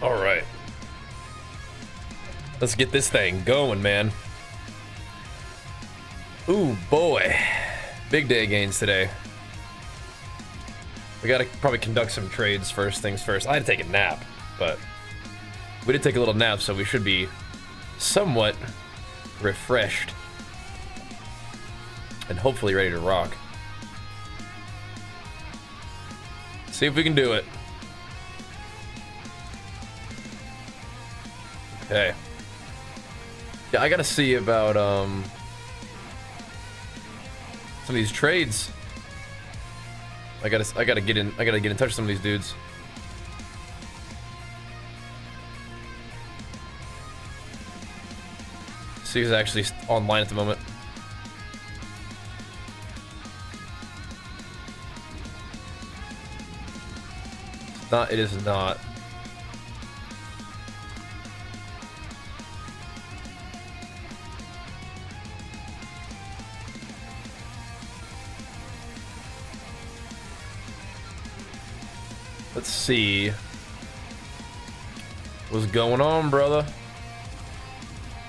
All right. Let's get this thing going, man. Ooh, boy. Big day gains today. We gotta probably conduct some trades first things first. I had to take a nap, but we did take a little nap, so we should be somewhat refreshed and hopefully ready to rock. See if we can do it. Okay. Yeah, I gotta see about some of these trades. I gotta get in touch with some of these dudes. See who's actually online at the moment. It's not, it is not. Let's see what's going on, brother.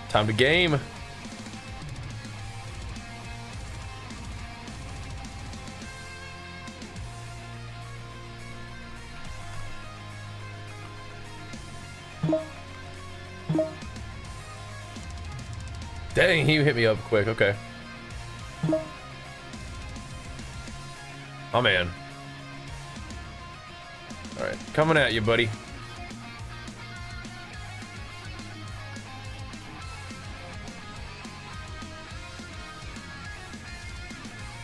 Time to game. Dang, he hit me up quick. Okay. Oh man. All right, coming at you, buddy.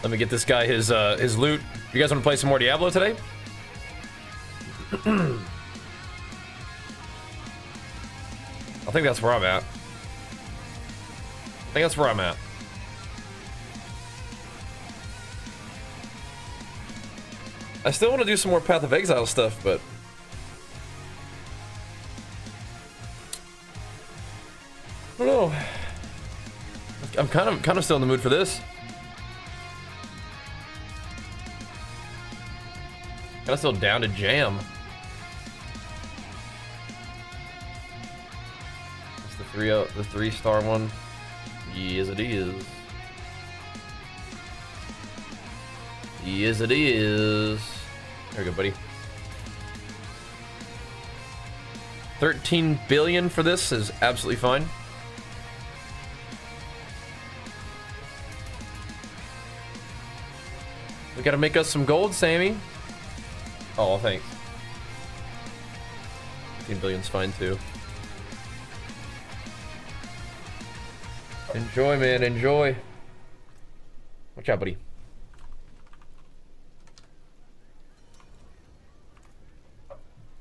Let me get this guy his loot. You guys want to play some more Diablo today? I think that's where I'm at. I think that's where I'm at. I still want to do some more Path of Exile stuff, but I don't know. I'm kind of still in the mood for this. Kind of still down to jam. It's the 3-star one. Yes, it is. Yes, it is. There we go, buddy. 13 billion for this is absolutely fine. We gotta make us some gold, Sammy. Oh, thanks. 15 billion's fine too. Enjoy, man, enjoy. Watch out, buddy.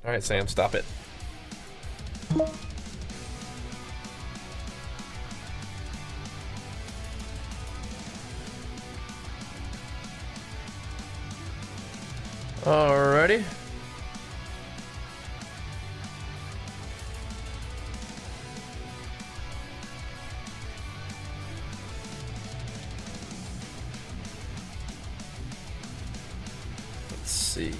All right, Sam, stop it. Alrighty. Let's see.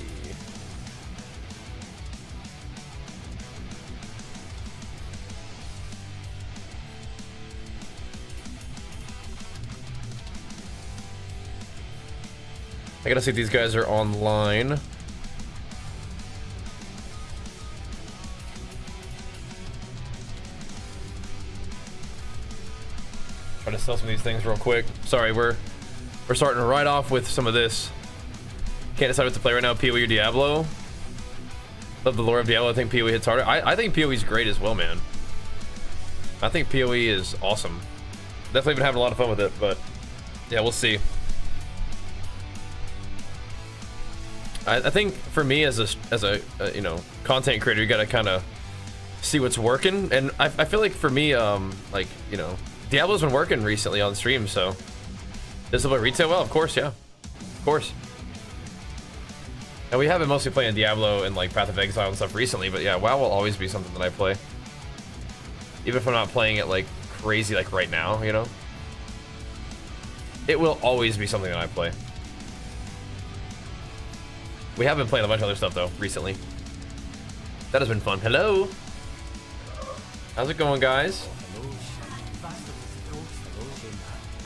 I gotta see if these guys are online. Try to sell some of these things real quick. Sorry, we're starting right off with some of this. Can't decide what to play right now, PoE or Diablo. Love the lore of Diablo. I think PoE hits harder. I think PoE is great as well, man. I think PoE is awesome. Definitely been having a lot of fun with it, but yeah, we'll see. I think for me as a you know, content creator, you gotta kind of see what's working, and I feel like for me, like, you know, Diablo's been working recently on stream, so this will be retail well, of course, yeah, of course. And we have been mostly playing Diablo and like Path of Exile and stuff recently, but yeah, WoW will always be something that I play, even if I'm not playing it like crazy like right now, you know. It will always be something that I play. We have been playing a bunch of other stuff though recently. That has been fun. Hello. How's it going, guys?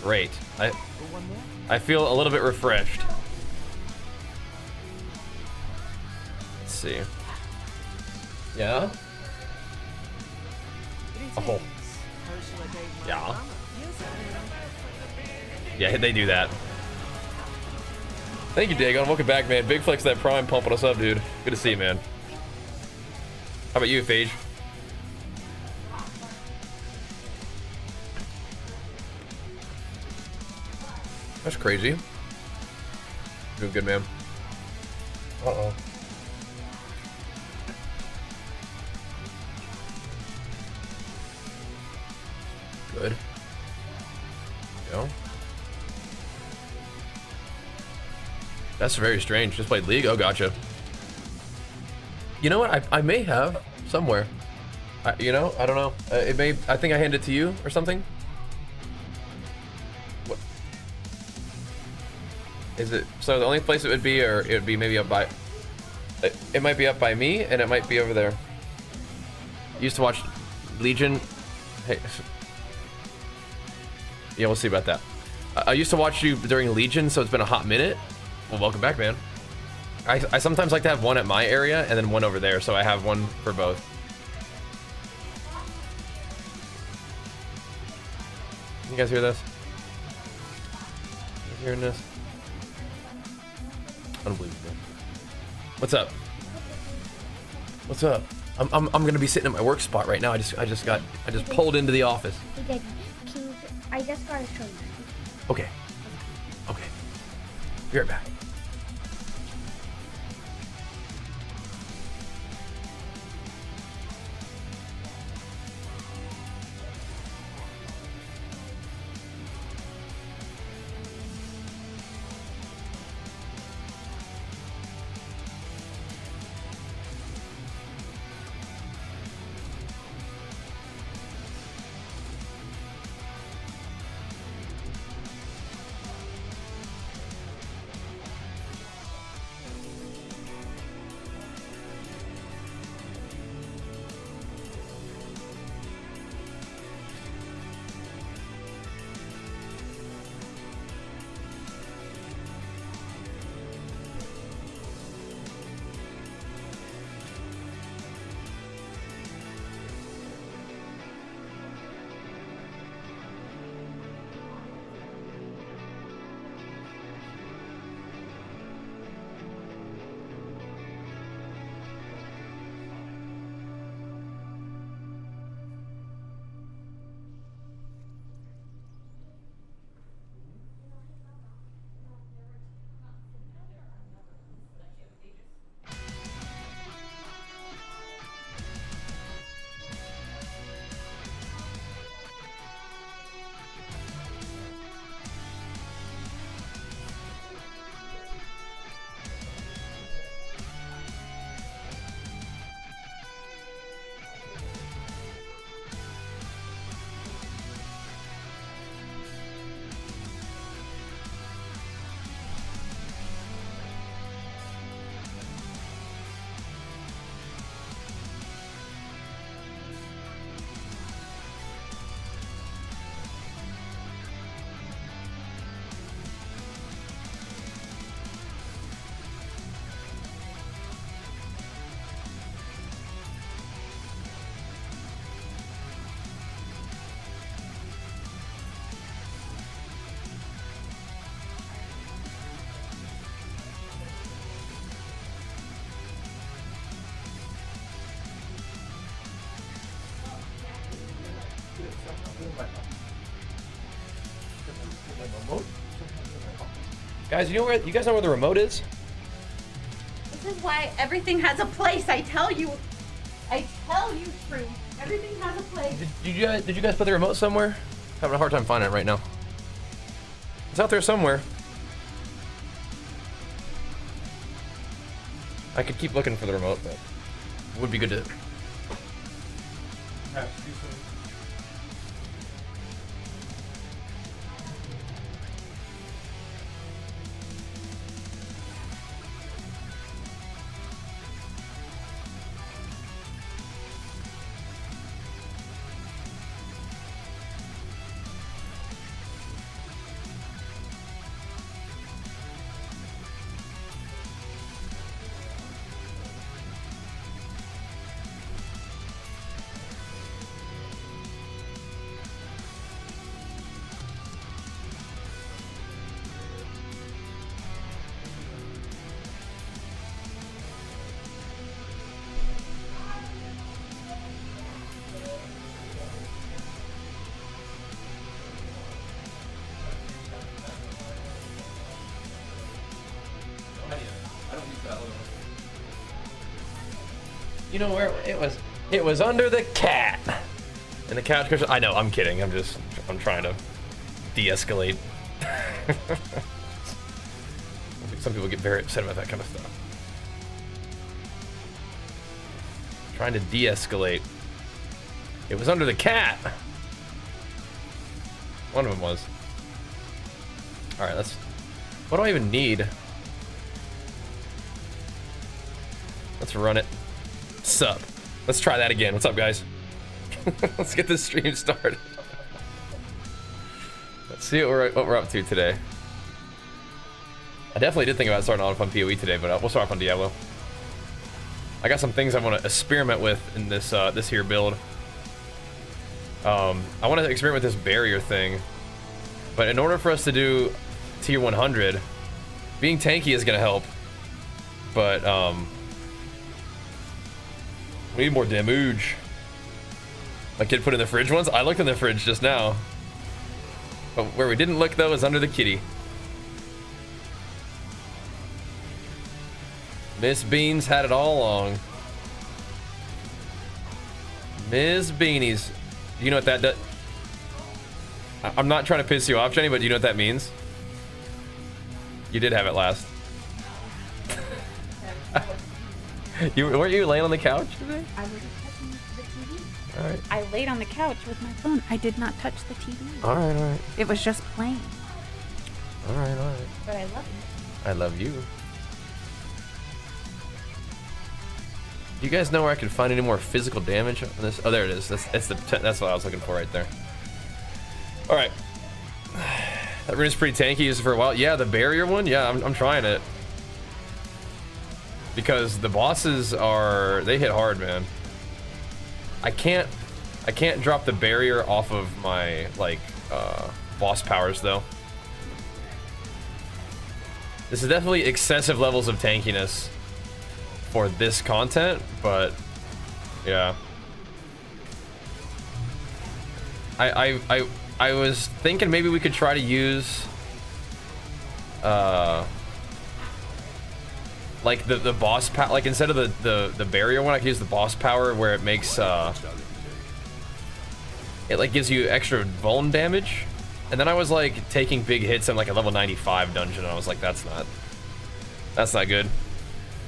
Great. I feel a little bit refreshed. Let's see. Yeah. Oh. Yeah. Yeah, they do that. Thank you, Dagon. Welcome back, man. Big flex that prime pumping us up, dude. Good to see you, man. How about you, Phage? That's crazy. Doing good, man. Uh-oh. Good. Go. That's very strange. Just played League? Oh, gotcha. You know what? I may have somewhere. You know, I don't know. It may. I think I handed it to you or something. What? Is it? So the only place it would be, or it would be maybe up by. It might be up by me, and it might be over there. Used to watch Legion. Hey. Yeah, we'll see about that. I used to watch you during Legion, so it's been a hot minute. Well, welcome back, man. I sometimes like to have one at my area and then one over there, so I have one for both. You guys hear this? You hearing this? Unbelievable. What's up? What's up? I'm gonna be sitting at my work spot right now. I just pulled into the office. I just gotta show you. Okay. Okay. Be right back. Guys, you guys know where the remote is? This is why everything has a place. I tell you, Shrew. Everything has a place. Did you guys put the remote somewhere? Having a hard time finding it right now. It's out there somewhere. I could keep looking for the remote, but it would be good to. You know where it was? It was under the cat. And the couch cushion. I know, I'm kidding. I'm trying to de-escalate. I think some people get very upset about that kind of stuff. Trying to de-escalate. It was under the cat. One of them was. All right, let's. What do I even need? Let's run it. Sup? Let's try that again. What's up, guys? Let's get this stream started. Let's see what we're up to today. I definitely did think about starting off on PoE today, but we'll start off on Diablo. I got some things I want to experiment with in this this here build. I want to experiment with this barrier thing, but in order for us to do tier 100, being tanky is gonna help. But we need more damage. My kid put in the fridge once. I looked in the fridge just now. But where we didn't look though is under the kitty. Miss Beans had it all along. Miss Beanies. You know what that does? I'm not trying to piss you off, Jenny, but do you know what that means? You did have it last. Weren't you laying on the couch today? I was touching the TV. All right. I laid on the couch with my phone. I did not touch the TV. All right. It was just playing. All right. But I love you. I love you. Do you guys know where I can find any more physical damage on this? Oh, there it is. That's what I was looking for right there. All right. That rune is pretty tanky. Used it for a while. Yeah, the barrier one. Yeah, I'm trying it. Because the bosses they hit hard, man. I can't drop the barrier off of my boss powers though. This is definitely excessive levels of tankiness for this content, but yeah. I was thinking maybe we could try to use like the boss power, like instead of the barrier one, I could use the boss power where it makes it like gives you extra vuln damage. And then I was like taking big hits in like a level 95 dungeon, and I was like, that's not good.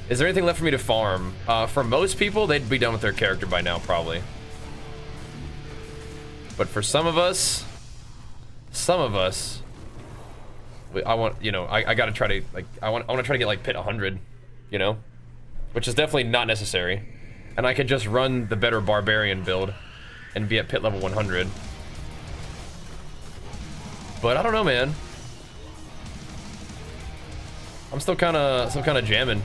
Is there anything left for me to farm? For most people, they'd be done with their character by now, probably. But for some of us, I want, you know, I gotta try to like, I want to try to get like pit 100, you know, which is definitely not necessary, and I could just run the better barbarian build and be at pit level 100. But I don't know, man. I'm still kind of jamming.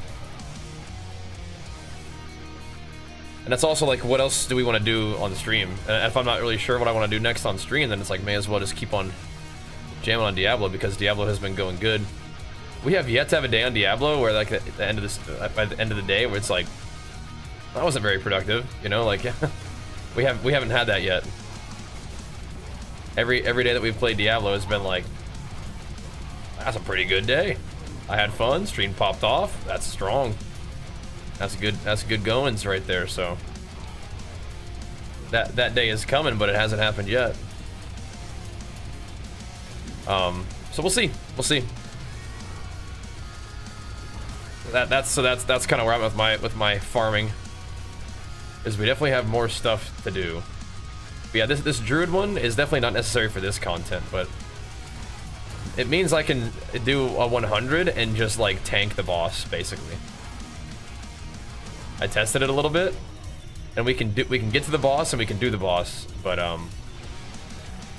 And that's also like, what else do we want to do on the stream? And if I'm not really sure what I want to do next on stream, then it's like, may as well just keep on jamming on Diablo, because Diablo has been going good. We have yet to have a day on Diablo where like at the end of this, by the end of the day, where it's like, that wasn't very productive, you know, like we haven't had that yet. Every day that we've played Diablo has been like, that's a pretty good day. I had fun, stream popped off, that's strong. That's good goings right there. So that day is coming, but it hasn't happened yet. So we'll see. That's kind of where I'm at with my farming. Is we definitely have more stuff to do. But yeah, this druid one is definitely not necessary for this content, but it means I can do a 100 and just like tank the boss basically. I tested it a little bit, and we can get to the boss and we can do the boss, but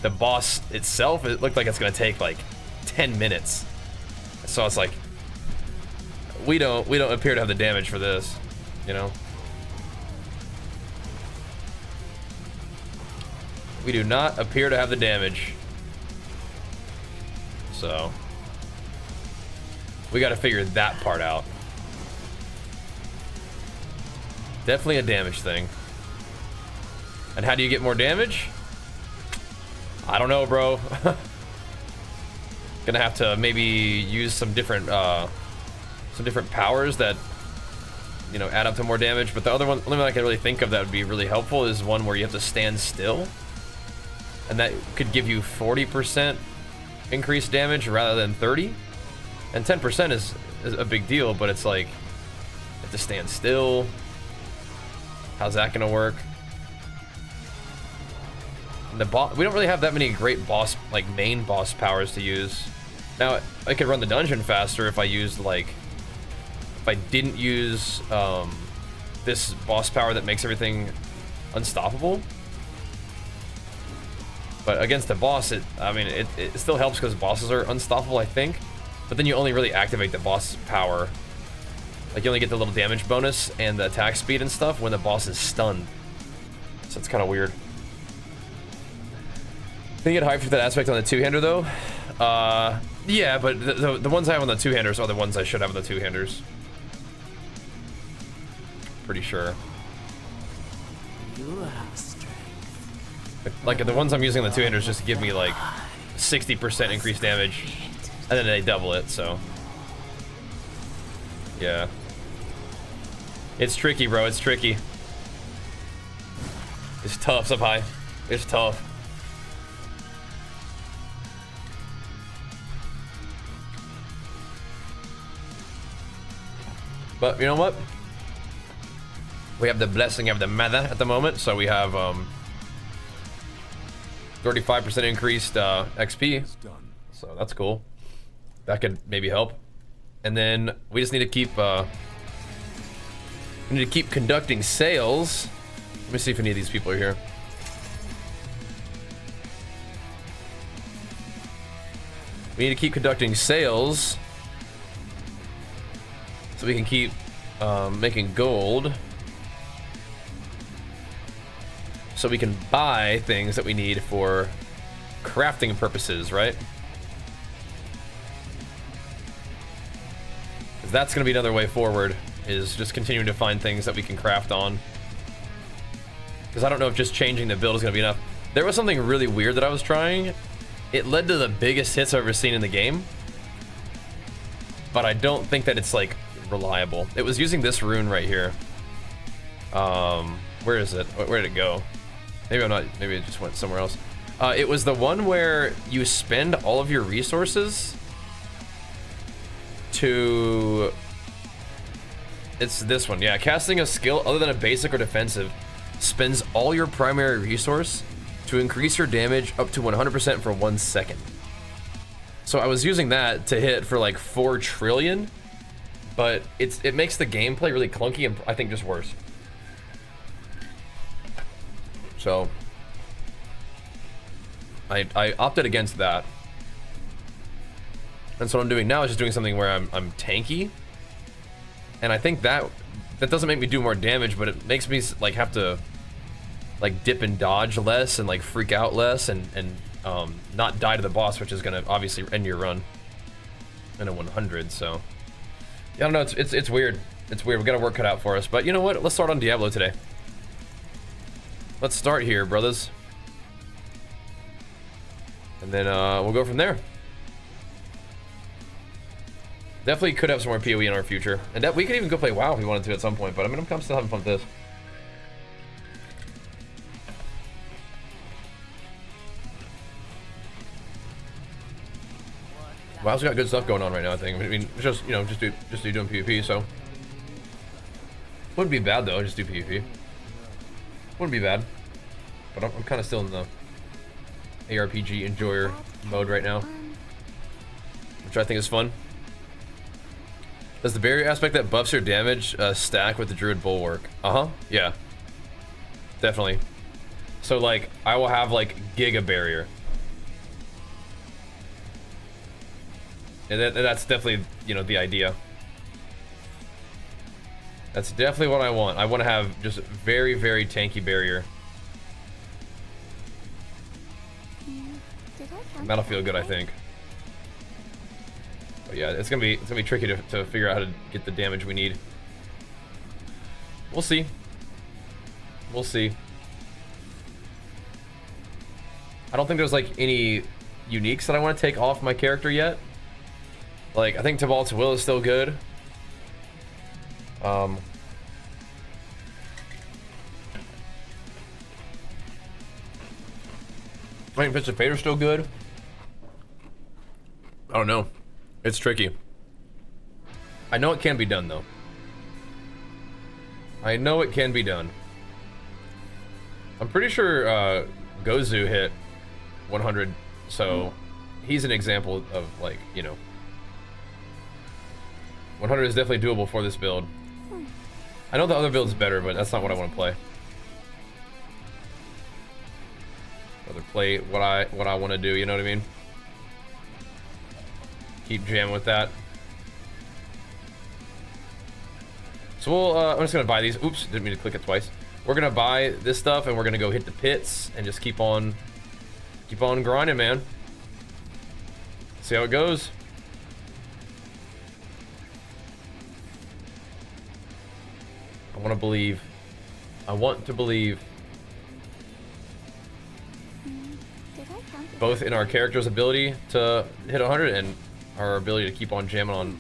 the boss itself, it looked like it's gonna take like 10 minutes. So it's like we don't appear to have the damage for this, you know. We do not appear to have the damage. So we got to figure that part out. Definitely a damage thing. And how do you get more damage? I don't know, bro. Gonna have to maybe use some different powers that you know, add up to more damage. But the other one, only one I can really think of that would be really helpful is one where you have to stand still, and that could give you 40% increased damage rather than 30. And 10% is a big deal, but it's like you have to stand still. How's that gonna work? And the boss, we don't really have that many great boss, like main boss powers to use. Now I could run the dungeon faster if I used like, if I didn't use this boss power that makes everything unstoppable. But against the boss, I mean, it still helps because bosses are unstoppable, I think. But then you only really activate the boss power. Like you only get the little damage bonus and the attack speed and stuff when the boss is stunned. So it's kind of weird. I think get hyped for that aspect on the two-hander though. Yeah, but the ones I have on the two-handers are the ones I should have on the two-handers. Pretty sure. Like the ones I'm using on the two-handers just give me like 60% increased damage, and then they double it. So yeah, it's tricky, bro. It's tricky. It's tough, Sub High. It's tough. But you know what? We have the blessing of the mother at the moment, so we have 35% increased XP. So that's cool. That could maybe help. And then we just need to keep conducting sales. Let me see if any of these people are here. We need to keep conducting sales so we can keep making gold, so we can buy things that we need for crafting purposes, right? That's gonna be another way forward, is just continuing to find things that we can craft on. Because I don't know if just changing the build is gonna be enough. There was something really weird that I was trying. It led to the biggest hits I've ever seen in the game, but I don't think that it's like reliable. It was using this rune right here. Where is it? Where did it go? Maybe I'm not, maybe it just went somewhere else. It was the one where you spend all of your resources to... It's this one, yeah. Casting a skill other than a basic or defensive spends all your primary resource to increase your damage up to 100% for 1 second. So I was using that to hit for like 4 trillion, but it makes the gameplay really clunky and I think just worse. So I opted against that. And so what I'm doing now is just doing something where I'm tanky. And I think that doesn't make me do more damage, but it makes me like have to like dip and dodge less and like freak out less and not die to the boss, which is gonna obviously end your run in a 100. So yeah, I don't know, it's weird. It's weird. We got a work cut out for us, but you know what? Let's start on Diablo today. Let's start here, brothers. And then we'll go from there. Definitely could have some more PoE in our future. And that we could even go play WoW if we wanted to at some point, but I mean, I'm still having fun with this. WoW's got good stuff going on right now, I think. I mean, it's just, you know, just do doing PvP, so. Wouldn't be bad though, just do PvP. Wouldn't be bad. But I'm kind of still in the ARPG enjoyer mode right now, which I think is fun. Does the barrier aspect that buffs your damage stack with the Druid Bulwark? Yeah. Definitely. So like, I will have like Giga Barrier. And that's definitely, you know, the idea. That's definitely what I want. I want to have just very, very tanky barrier. And that'll feel good, I think. But yeah, it's gonna be tricky to figure out how to get the damage we need. We'll see. We'll see. I don't think there's like any uniques that I want to take off my character yet. Like, I think Tibalt's Will is still good. Flaming Fist of Fate are still good. I don't know. It's tricky. I know it can be done though. I know it can be done. I'm pretty sure Gozu hit 100, so he's an example of, like, you know, 100 is definitely doable for this build. I know the other build's better, but that's not what I want to play. Rather play what I want to do, you know what I mean? Keep jamming with that. So we'll, I'm just gonna buy these. Oops, didn't mean to click it twice. We're gonna buy this stuff and we're gonna go hit the pits and just keep on grinding, man. See how it goes. I want to believe. I want to believe. Both in our character's ability to hit 100 and our ability to keep on jamming on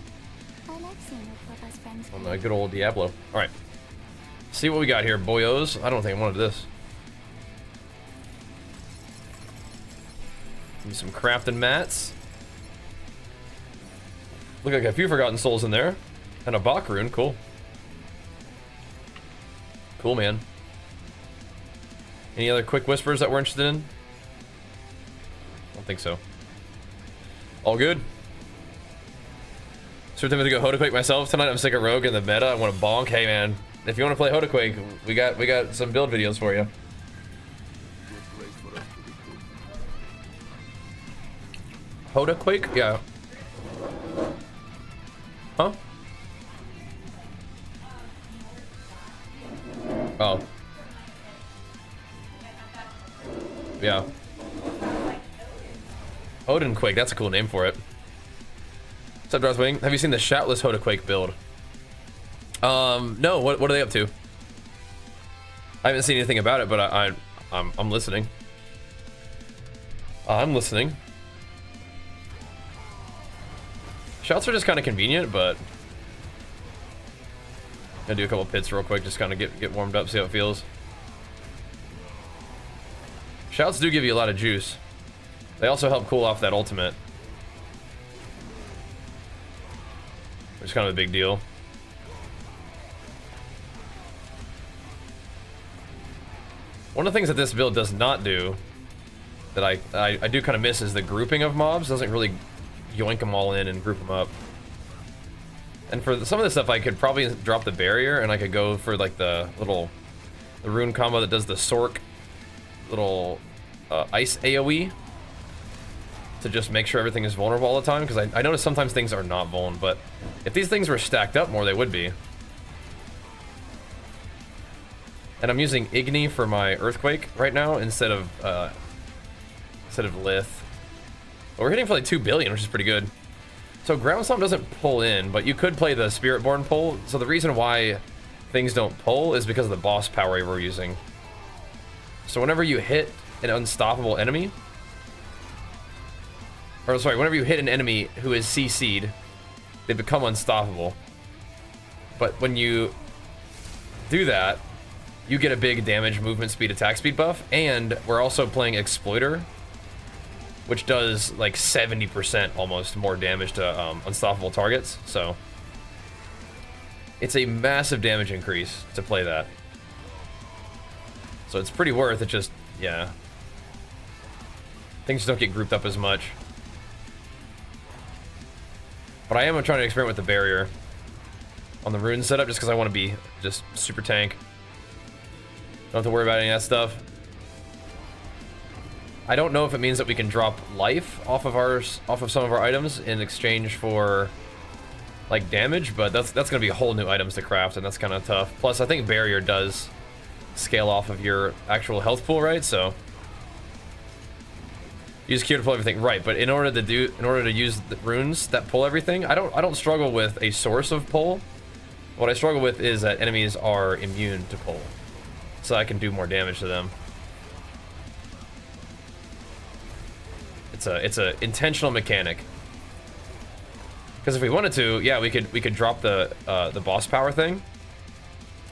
the good old Diablo. All right. See what we got here, boyos. I don't think I wanted this. Give me some crafting mats. Look like a few Forgotten Souls in there. And a Bach rune, cool. Cool, man. Any other quick whispers that we're interested in? I don't think so. All good? So I'm gonna go HotA-Quake myself tonight. I'm sick of Rogue in the meta. I want to bonk. Hey man, if you want to play HotA-Quake, we got some build videos for you. HotA-Quake? Yeah. Huh? Oh. Yeah. HotA-Quake, that's a cool name for it. What's up, Darthwing? Have you seen the Shoutless HotA-Quake build? No, what are they up to? I haven't seen anything about it, but I'm listening. I'm listening. Shouts are just kind of convenient, but I'm gonna do a couple pits real quick, just kind of get warmed up, see how it feels. Shouts do give you a lot of juice. They also help cool off that ultimate, which is kind of a big deal. One of the things that this build does not do, that I do kind of miss, is the grouping of mobs. It doesn't really yoink them all in and group them up. And for some of this stuff, I could probably drop the barrier, and I could go for like the rune combo that does the Sork little ice AoE to just make sure everything is vulnerable all the time, because I notice sometimes things are not vulnerable, but if these things were stacked up more, they would be. And I'm using Igni for my Earthquake right now instead of Lith. But we're hitting for like 2 billion, which is pretty good. So Ground Stomp doesn't pull in, but you could play the Spiritborn pull. So the reason why things don't pull is because of the boss power we're using. So whenever you hit an unstoppable enemy, or sorry, whenever you hit an enemy who is CC'd, they become unstoppable. But when you do that, you get a big damage, movement speed, attack speed buff, and we're also playing Exploiter, which does like 70% almost more damage to unstoppable targets. So it's a massive damage increase to play that. So it's pretty worth it. Just, yeah, things don't get grouped up as much. But I am trying to experiment with the barrier on the rune setup, just because I want to be just super tank. Don't have to worry about any of that stuff. I don't know if it means that we can drop life off of some of our items in exchange for like damage, but that's gonna be a whole new items to craft, and that's kind of tough. Plus, I think barrier does scale off of your actual health pool, right? So use Q to pull everything, right? But in order to use the runes that pull everything, I don't struggle with a source of pull. What I struggle with is that enemies are immune to pull, so I can do more damage to them. It's a intentional mechanic. Because if we wanted to, yeah, we could drop the boss power thing,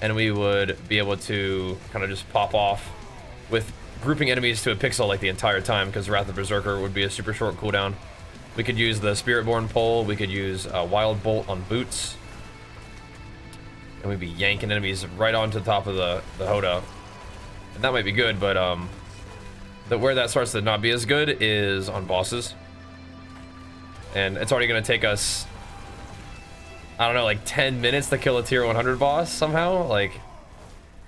and we would be able to kind of just pop off with grouping enemies to a pixel like the entire time, because Wrath of Berserker would be a super short cooldown. We could use the Spiritborn pole, we could use Wild Bolt on boots, and we'd be yanking enemies right onto the top of the HotA. And that might be good, but where that starts to not be as good is on bosses. And it's already going to take us, I don't know, like 10 minutes to kill a tier 100 boss somehow. Like,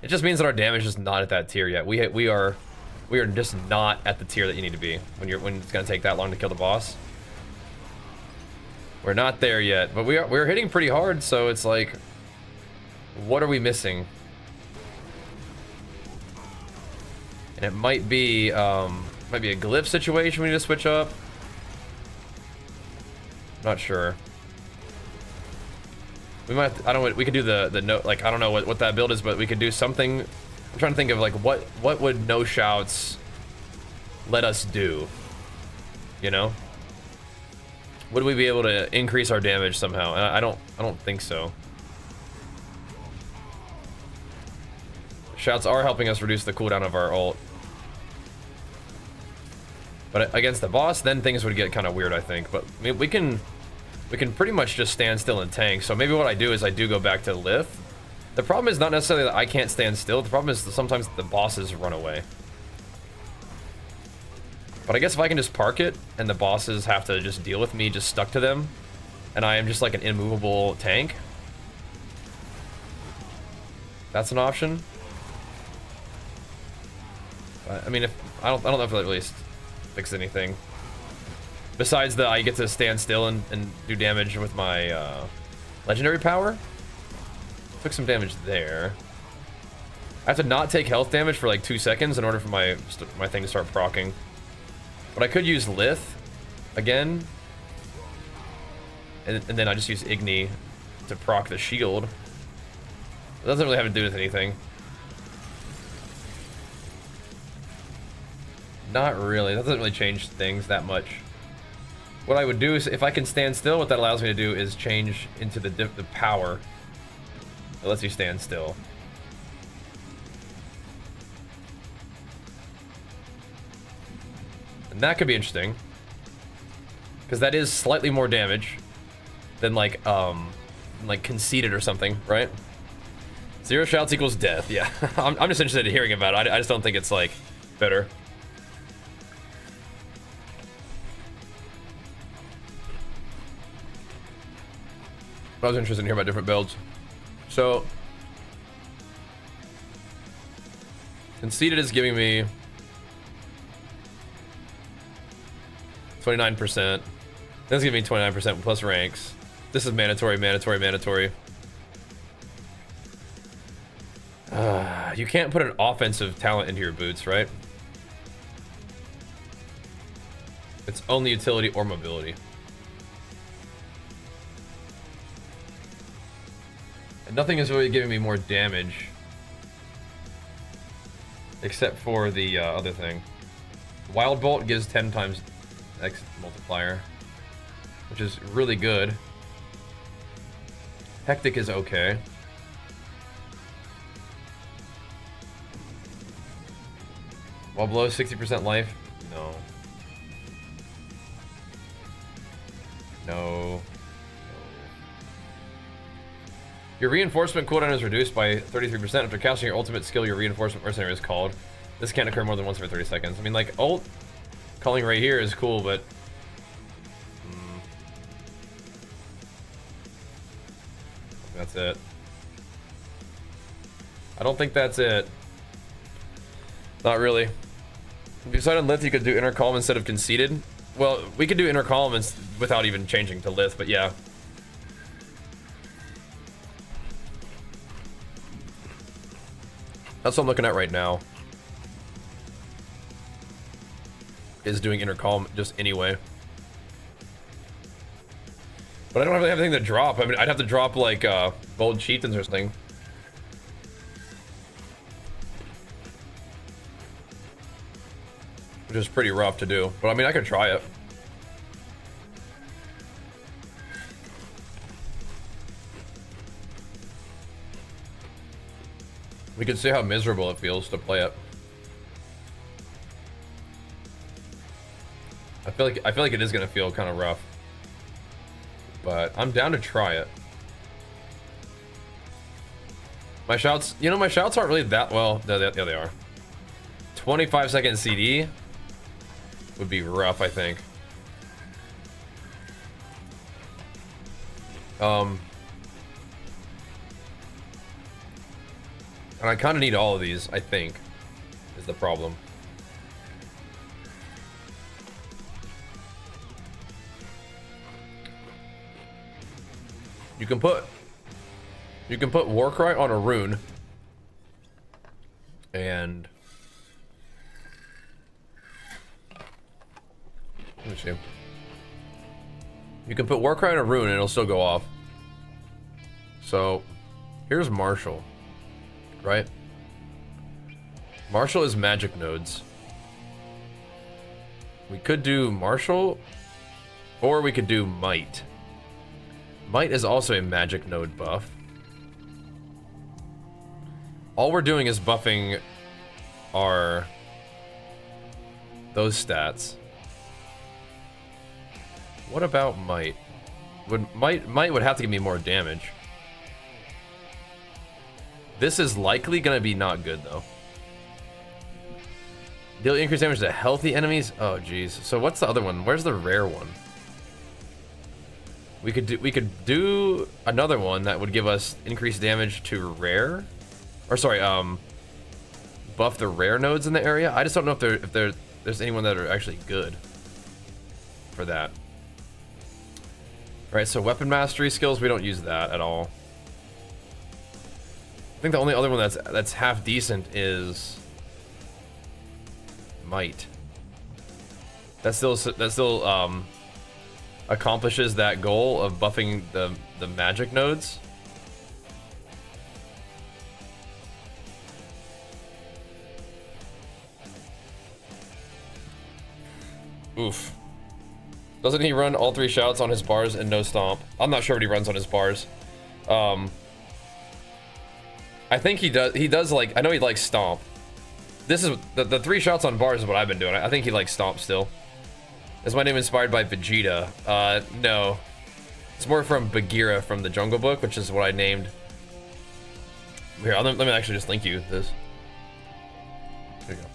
it just means that our damage is not at that tier yet. We are just not at the tier that you need to be when it's going to take that long to kill the boss. We're not there yet, but we're hitting pretty hard, so it's like, what are we missing? And it might be a glyph situation we need to switch up. Not sure. We might, we could do the no, like, I don't know what that build is, but we could do something. I'm trying to think of like what would no shouts let us do, you know? Would we be able to increase our damage somehow? I don't think so. Shouts are helping us reduce the cooldown of our ult. But against the boss, then things would get kind of weird, I think. But I mean, we can pretty much just stand still and tank. So maybe what I do is I do go back to Lith. The problem is not necessarily that I can't stand still. The problem is that sometimes the bosses run away. But I guess if I can just park it and the bosses have to just deal with me just stuck to them, and I am just like an immovable tank, that's an option. I mean, if I don't know if that really fix anything. Besides that, I get to stand still and do damage with my legendary power. Took some damage there. I have to not take health damage for like 2 seconds in order for my thing to start proccing. But I could use Lith again, and then I just use Igni to proc the shield. It doesn't really have to do with anything. Not really. That doesn't really change things that much. What I would do is, if I can stand still, what that allows me to do is change into the power. It lets you stand still. And that could be interesting, because that is slightly more damage than like conceited or something, right? 0 shouts equals death. Yeah, I'm just interested in hearing about it. I just don't think it's like better. I was interested in hearing about different builds. So, conceited is giving me 29%. That's giving me 29% plus ranks. This is mandatory. You can't put an offensive talent into your boots, right? It's only utility or mobility. And nothing is really giving me more damage, except for the other thing. Wild Bolt gives 10 times X multiplier, which is really good. Hectic is okay. While below 60% life? No. No. Your reinforcement cooldown is reduced by 33% after casting your ultimate skill. Your reinforcement mercenary is called. This can't occur more than once every 30 seconds. I mean, like, ult calling right here is cool, but that's it. I don't think that's it. Not really. If you decide on Lith, you could do inner calm instead of conceited. Well, we could do inner calm without even changing to Lith, but yeah. That's what I'm looking at right now. Is doing inner calm just anyway. But I don't really have anything to drop. I mean, I'd have to drop like bold chieftains or something. Which is pretty rough to do. But I mean, I could try it. We can see how miserable it feels to play it. I feel like it is gonna feel kind of rough, but I'm down to try it. My shouts, you know, my shouts aren't really that well. Yeah, they are. 25-second CD would be rough, I think. And I kind of need all of these, I think, is the problem. You can put Warcry on a rune, and let me see. You can put Warcry on a rune and it'll still go off. So here's Marshall, right? Marshall is magic nodes. We could do Marshall, or we could do Might. Might is also a magic node buff. All we're doing is buffing those stats. What about Might? Might would have to give me more damage. This is likely gonna be not good though. Deal increased damage to healthy enemies. Oh geez. So what's the other one? Where's the rare one? We could do another one that would give us increased damage to rare, or sorry, buff the rare nodes in the area. I just don't know if there's anyone that are actually good for that. All right, so weapon mastery skills, we don't use that at all. I think the only other one that's half decent is Might. That still accomplishes that goal of buffing the magic nodes. Oof. Doesn't he run all 3 shouts on his bars and no stomp? I'm not sure what he runs on his bars. I think he does. He does, like, I know he likes stomp. This is the 3 shots on bars is what I've been doing. I think he likes stomp still. Is my name inspired by Vegeta? No. It's more from Bajheera from the Jungle Book, which is what I named. Here, let me actually just link you this. There you go.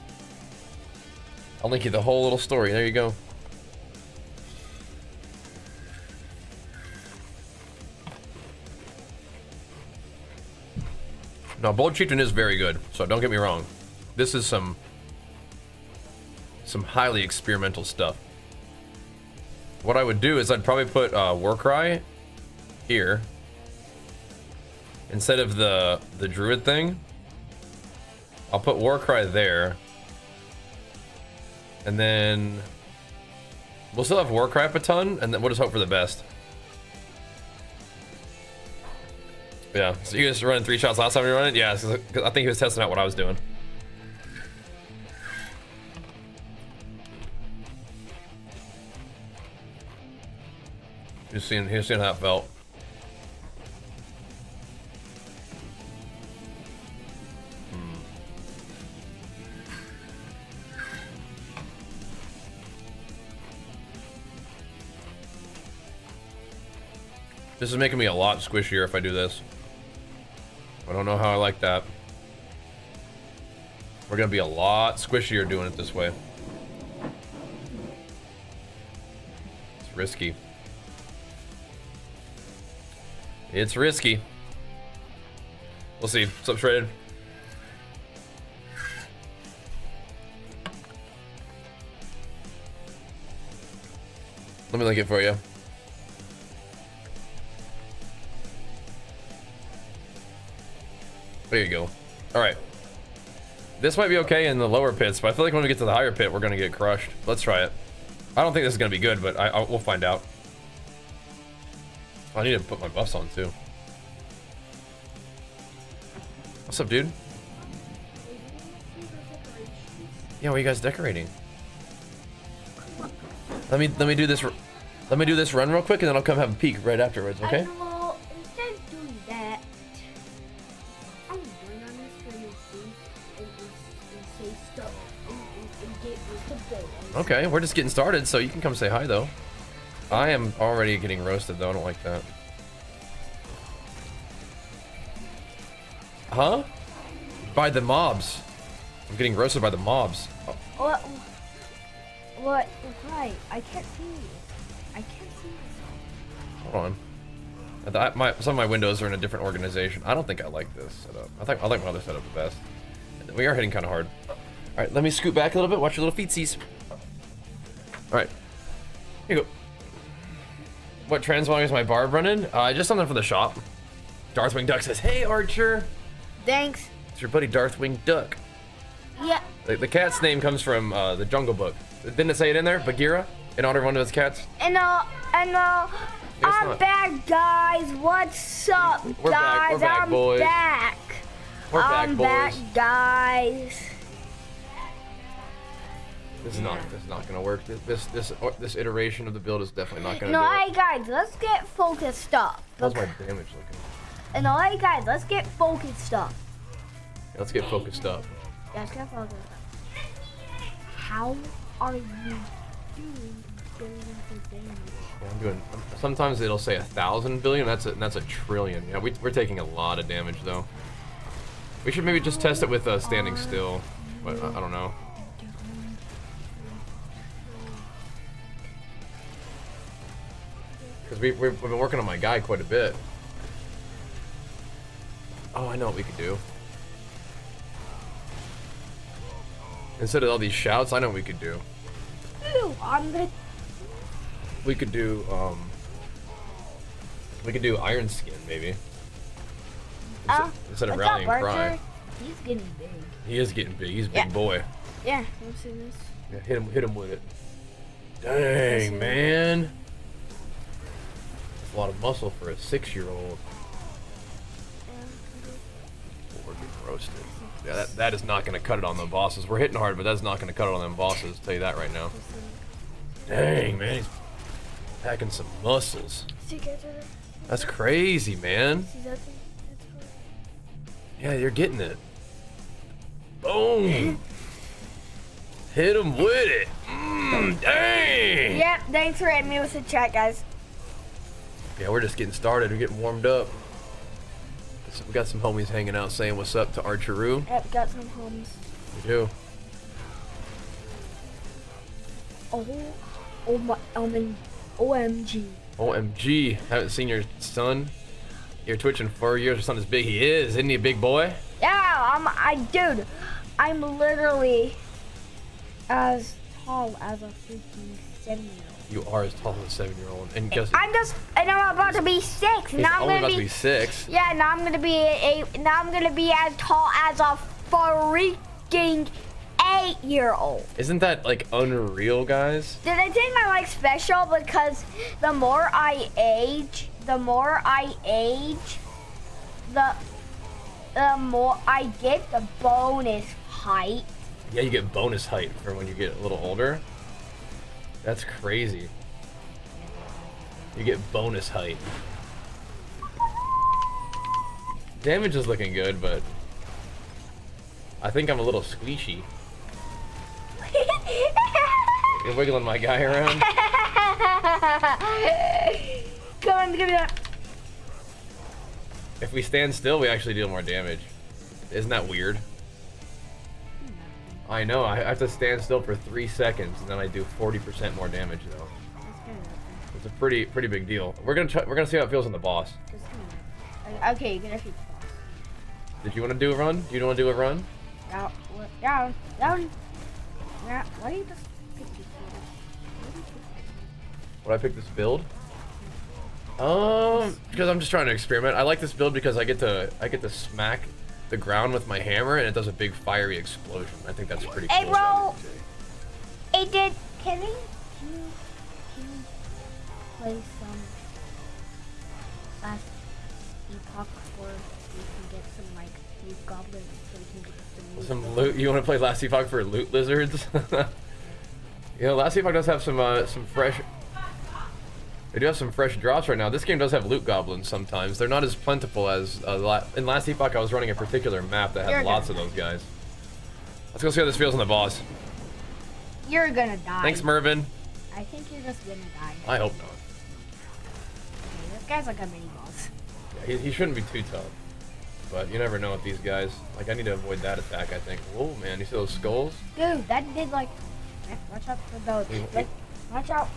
I'll link you the whole little story. There you go. Now, Bold Chieftain is very good, so don't get me wrong. This is some highly experimental stuff. What I would do is I'd probably put Warcry here instead of the Druid thing. I'll put Warcry there, and then we'll still have Warcry up a ton, and then we'll just hope for the best. Yeah, so you guys running 3 shots last time you run it? Yeah, cause I think he was testing out what I was doing. He's seeing how it felt. This is making me a lot squishier if I do this. I don't know how I like that. We're gonna be a lot squishier doing it this way. It's risky. It's risky. We'll see. What's up, Shredded? Let me link it for you. There you go. All right. This might be okay in the lower pits, but I feel like when we get to the higher pit, we're gonna get crushed. Let's try it. I don't think this is gonna be good, but we'll find out. I need to put my buffs on too. What's up, dude? Yeah, what are you guys decorating? Let me do this. Let me do this run real quick, and then I'll come have a peek right afterwards. Okay? Well, instead of doing that, I'm going on this for you, see, say stuff and get with the boys. Okay, we're just getting started, so you can come say hi though. I am already getting roasted though. I don't like that. Huh? By the mobs. I'm getting roasted by the mobs. Oh. What? Why? I can't see you. I can't see you. Hold on. Some of my windows are in a different organization. I don't think I like this setup. I like my other setup the best. We are hitting kind of hard. All right, let me scoot back a little bit. Watch your little feetsies. All right, here you go. What transmog is my barb running? Just something for the shop. Darthwing Duck says, "Hey Archer." Thanks. It's your buddy Darthwing Duck. Yeah. The cat's name comes from the Jungle Book. Didn't it say it in there? Bajheera, in honor of one of his cats. And I'm back, guys. What's up, We're back. guys? We're back, I'm boys. back. We're back, I'm boys. back, guys. This is not gonna work. This iteration of the build is definitely not gonna No, do hey it. guys, let's get focused up. How's my damage looking? And hey guys, let's get focused up. Yeah, let's get focused up. Yeah, let's get focused up. How are you doing the damage? Yeah, I'm doing. Sometimes it'll say 1,000 billion. That's a trillion. Yeah, we're taking a lot of damage though. We should maybe just test it with standing still, but I don't know. Because we've been working on my guy quite a bit. Oh, I know what we could do. Instead of all these shouts, I know what we could do. Ew, I'm gonna. We could do Iron Skin maybe. Instead of what's up, rallying cry. Archer? He's getting big. He is getting big. He's a Yeah. big boy. Yeah, I've seen this. Yeah, hit him with it. Dang, man. That's a lot of muscle for a 6-year-old. We're getting roasted. Yeah, that is not gonna cut it on the bosses. We're hitting hard, but that's not gonna cut it on them bosses. I'll tell you that right now. Dang, man, he's packing some muscles. That's crazy, man. Yeah, you're getting it. Boom. Hit him with it. Dang. Yep, thanks for hitting me with the chat, guys. Yeah, we're just getting started. We're getting warmed up. So we got some homies hanging out saying what's up to Archeroo. Yep, got some homes. We do. Oh my, OMG. OMG. Haven't seen your son. You're twitching 4 years. Your son is big. He is. Isn't he a big boy? Yeah, dude, I'm literally as tall as a freaking 7-year-old. You are as tall as a 7-year-old. And guess and I'm about to be 6. he's Now I'm only gonna about to be 6. Yeah, now I'm gonna be as tall as a freaking 8-year-old. Isn't that like unreal, guys? Did I think I like special because the more I age, the more I get the bonus height. Yeah, you get bonus height for when you get a little older. That's crazy. You get bonus height. Damage is looking good, but I think I'm a little squishy. You're wiggling my guy around. Come on, give me that. If we stand still, we actually deal more damage. Isn't that weird? I know, I have to stand still for 3 seconds, and then I do 40% more damage, though. It's a pretty big deal. We're gonna see how it feels on the boss. Okay, you can actually boss. Did you want to do a run? Do you want to do a run? Down. Yeah, why do you just pick this build? Would I pick this build? Because I'm just trying to experiment. I like this build because I get to smack the ground with my hammer and it does a big fiery explosion. I think that's pretty cool. Hey, bro. Can you play some last epoch where we can get some like loot goblins so we can get Some loot. You want to play Last Epoch for loot lizards? You know, Last Epoch does have some fresh. They do have some fresh drops right now. This game does have loot goblins sometimes. They're not as plentiful as in Last Epoch. I was running a particular map that had lots of those guys. Let's go see how this feels on the boss. You're gonna die. Thanks, Mervin. I think you're just gonna die. I hope not. Okay, this guy's like a mini boss. Yeah, he shouldn't be too tough. But you never know with these guys. Like, I need to avoid that attack, I think. Whoa, man, you see those skulls? Dude, that did like... Watch out for those. Like, watch out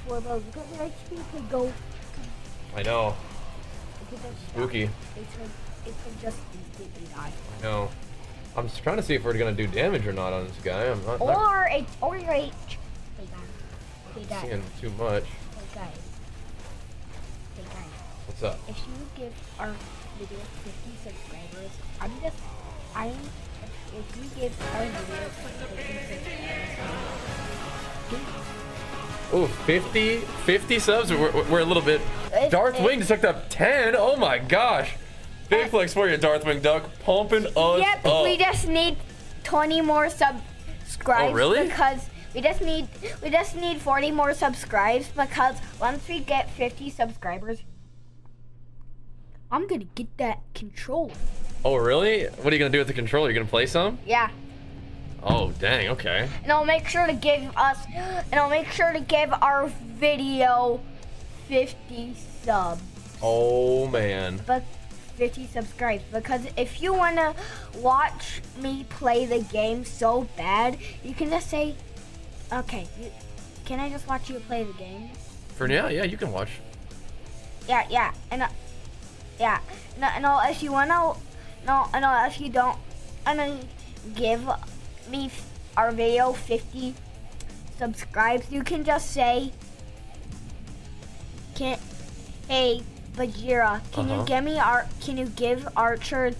for those. Because their HP could go... I know. It could just Spooky. It could just instantly die. I know. I'm just trying to see if we're gonna do damage or not on this guy. I'm not Or your H. Hey guys. seeing too much. Hey guys. What's up? If you give our video 50 subscribers, if you give our video 50 subscribers, Ooh, 50 subs? We're a little bit... Darthwing just hooked up 10? Oh my gosh. Big flex for you, Darthwing Duck. Pumping us yep, up. we just need 20 more subscribes. Oh, really? Because we just need 40 more subscribes because once we get 50 subscribers, I'm gonna get that controller. Oh, really? What are you gonna do with the controller? You gonna play some? Yeah. Oh, dang, okay. And I'll make sure to give our video 50 subs. Oh, man. But 50 subscribes, because if you want to watch me play the game so bad, you can just say, okay, can I just watch you play the game? For now, yeah, you can watch. Yeah, and no, if you want to, no, if you don't want to give me our video 50 subscribes, you can just say, hey, Bajheera, can you give Archer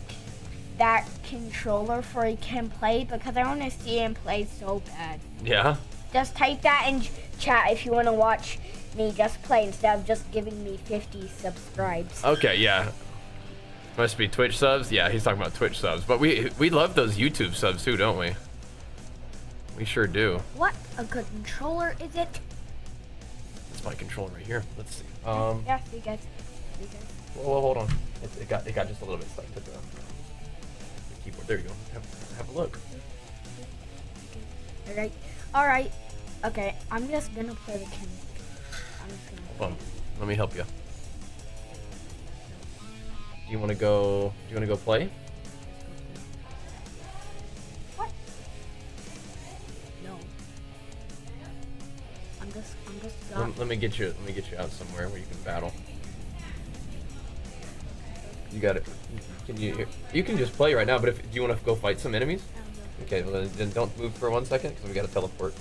that controller for he can play? Because I want to see him play so bad. Yeah? Just type that in chat if you want to watch me just play instead of just giving me 50 subscribes. Okay, yeah. Must be Twitch subs? Yeah, he's talking about Twitch subs. But we love those YouTube subs too, don't we? We sure do. What a good controller is it? That's my controller right here. Let's see. Yeah, you guys. Well, hold on. It got just a little bit stuck to the keyboard. There you go. Have a look. All right. Okay, I'm just gonna play the game. Hold on. Let me help you. Do you want to go play? What? No. I'm just. Let me get you out somewhere where you can battle. You got it. You can just play right now, but do you want to go fight some enemies? Okay, well then don't move for 1 second because we got to teleport.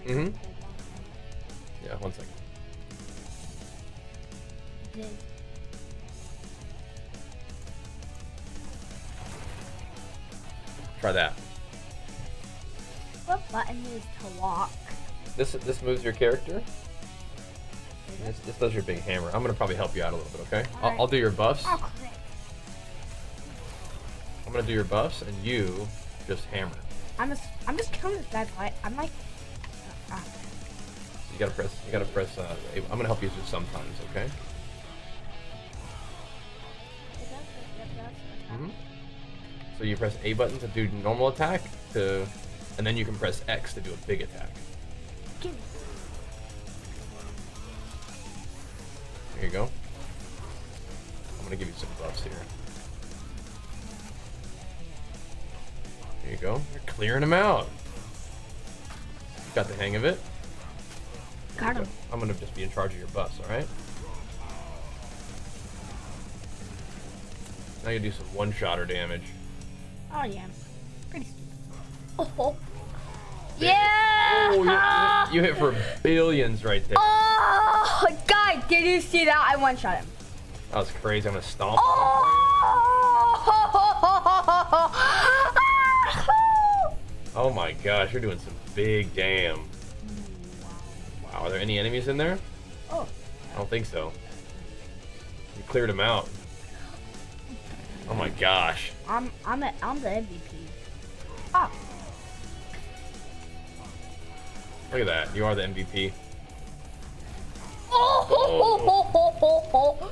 Mm-hmm. Yeah, 1 second. Try that. What button is to walk? This moves your character. This does your big hammer. I'm gonna probably help you out a little bit, okay? I'll do your buffs. Oh, crap. I'm gonna do your buffs, and you just hammer. I'm just killing this bad fight. I'm like. You gotta press. I'm gonna help you just sometimes, okay? So you press A button to do normal attack, and then you can press X to do a big attack. Here you go. I'm gonna give you some buffs here. There you go. You're clearing them out. Got the hang of it. Got him. I'm gonna just be in charge of your buffs, alright? Now you do some one-shotter damage. Oh yeah. Pretty stupid. Oh. Yeah! Oh, you hit for billions right there. Oh, God, did you see that? I one-shot him. That was crazy. I'm gonna stomp. Oh my gosh, you're doing some big damn. Wow, are there any enemies in there? Oh. I don't think so. You cleared them out. Oh my gosh. I'm the MVP. Oh. Look at that. You are the MVP. Oh.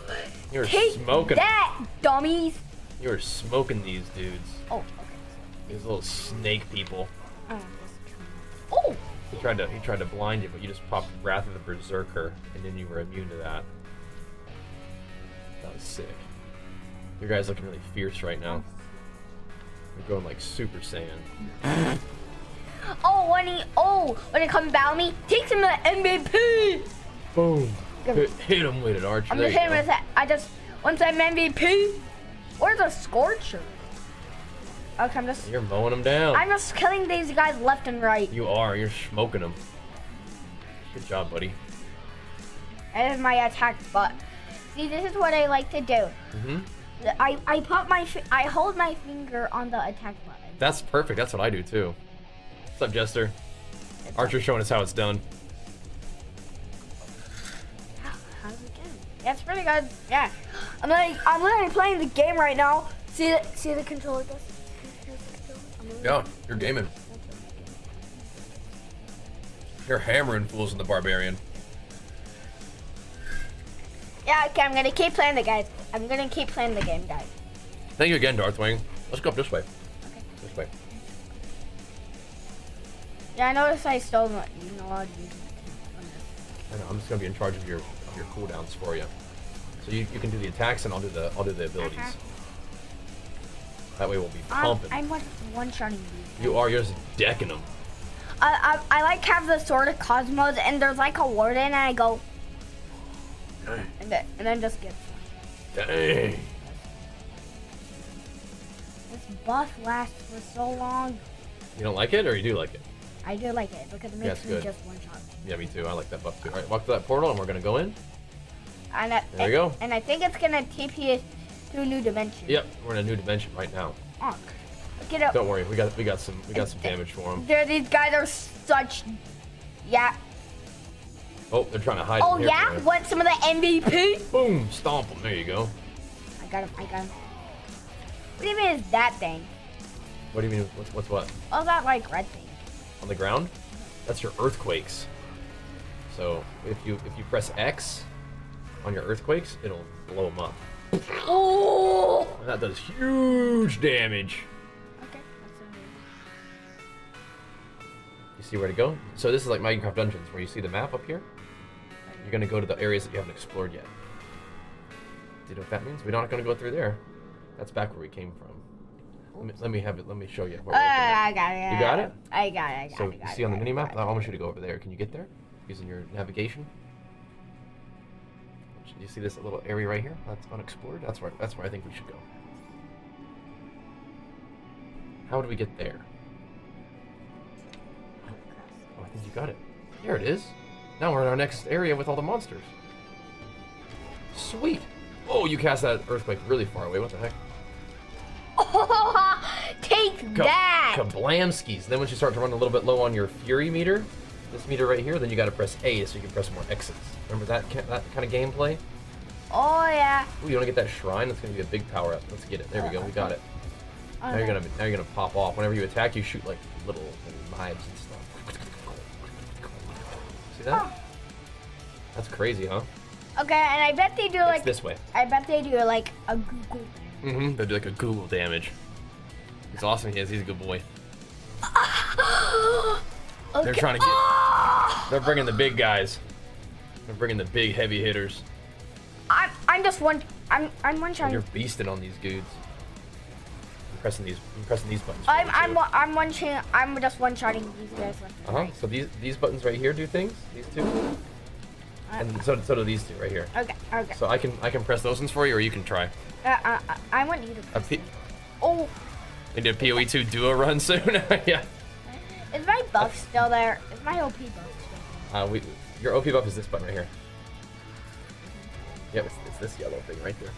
You're Take smoking. that, dummies. You were smoking these dudes. Oh, okay. These little snake people. Oh! He tried to blind you, but you just popped Wrath of the Berserker, and then you were immune to that. That was sick. Your guy's looking really fierce right now. You're going like Super Saiyan. Oh, when he comes down me, takes him to MVP. Boom. Hit him with it, Archer. I'm gonna hit him with that. Once I'm MVP. Where's the Scorcher? Okay, You're mowing them down. I'm just killing these guys left and right. You are. You're smoking them. Good job, buddy. That is my attack butt. See, this is what I like to do. I hold my finger on the attack button. That's perfect. That's what I do too. What's up, Jester? Archer's showing us how it's done. How's it going? That's pretty good. Yeah. I'm literally playing the game right now. See the controller does? Yeah, you're gaming. You're hammering fools in the Barbarian. Yeah, okay, I'm gonna keep playing the game, guys. Thank you again, Darthwing. Let's go up this way. Okay. This way. Yeah, I noticed I stole the allowed to use it. I know, I'm just gonna be in charge of your cooldowns for you. So you can do the attacks and I'll do the abilities. That way we'll be pumping. I'm one-shotting these. You are. You're just decking them. I like have the Sword of Cosmos and there's like a word in it and I go. Dang. And then just get. Dang. This buff lasts for so long. You don't like it, or you do like it? I do like it because it makes me just one shot. Yeah, me too. I like that buff too. All right, walk to that portal, and we're gonna go in. There we go. And I think it's gonna TP us to a new dimension. Yep, we're in a new dimension right now. Oh, get up. Don't worry, we got some damage for them. These guys are such. Yeah. Oh, they're trying to hide. Oh in here yeah. for you. Want some of the MVP? Boom! Stomp them. There you go. I got him. What do you mean is that thing? What do you mean? What's what? Oh, that like red thing. On the ground? That's your earthquakes. So if you press X on your earthquakes, it'll blow them up. Oh! That does huge damage. Okay. You see where to go? So this is like Minecraft Dungeons, where you see the map up here. You're gonna go to the areas that you haven't explored yet. Do you know what that means? We're not gonna go through there. That's back where we came from. Let me show you. What we're looking at. I got it. You got it? I got it. So you see on the mini map, I want you to go over there. Can you get there using your navigation? Do you see this little area right here? That's unexplored. That's where I think we should go. How do we get there? Oh, I think you got it. There it is. Now we're in our next area with all the monsters. Sweet. Oh, you cast that earthquake really far away. What the heck? Oh, take that! Kablamskis. Then once you start to run a little bit low on your fury meter, this meter right here, then you got to press A so you can press more X's. Remember that kind of gameplay? Oh yeah. Ooh, you want to get that shrine? That's gonna be a big power up. Let's get it. There we go. We got it. Now you're gonna pop off. Whenever you attack, you shoot like little knives and stuff. See that? Oh. That's crazy, huh? Okay, and I bet they do like this way. I bet they do like a Google. They do like a Google damage. He's awesome. He's a good boy. Okay. They're trying to get. They're bringing the big guys. They're bringing the big heavy hitters. I'm just one. I'm one shot. You're beasting on these dudes. I'm pressing these buttons. I'm just one shotting these guys. So these buttons right here do things. These two. And so do these two right here. Okay. So I can press those ones for you, or you can try. I want you to press it. Oh. We did PoE 2 duo run soon. Yeah. Is my buff still there? Is my OP buff still there? Your OP buff is this button right here. Yep, it's this yellow thing right there.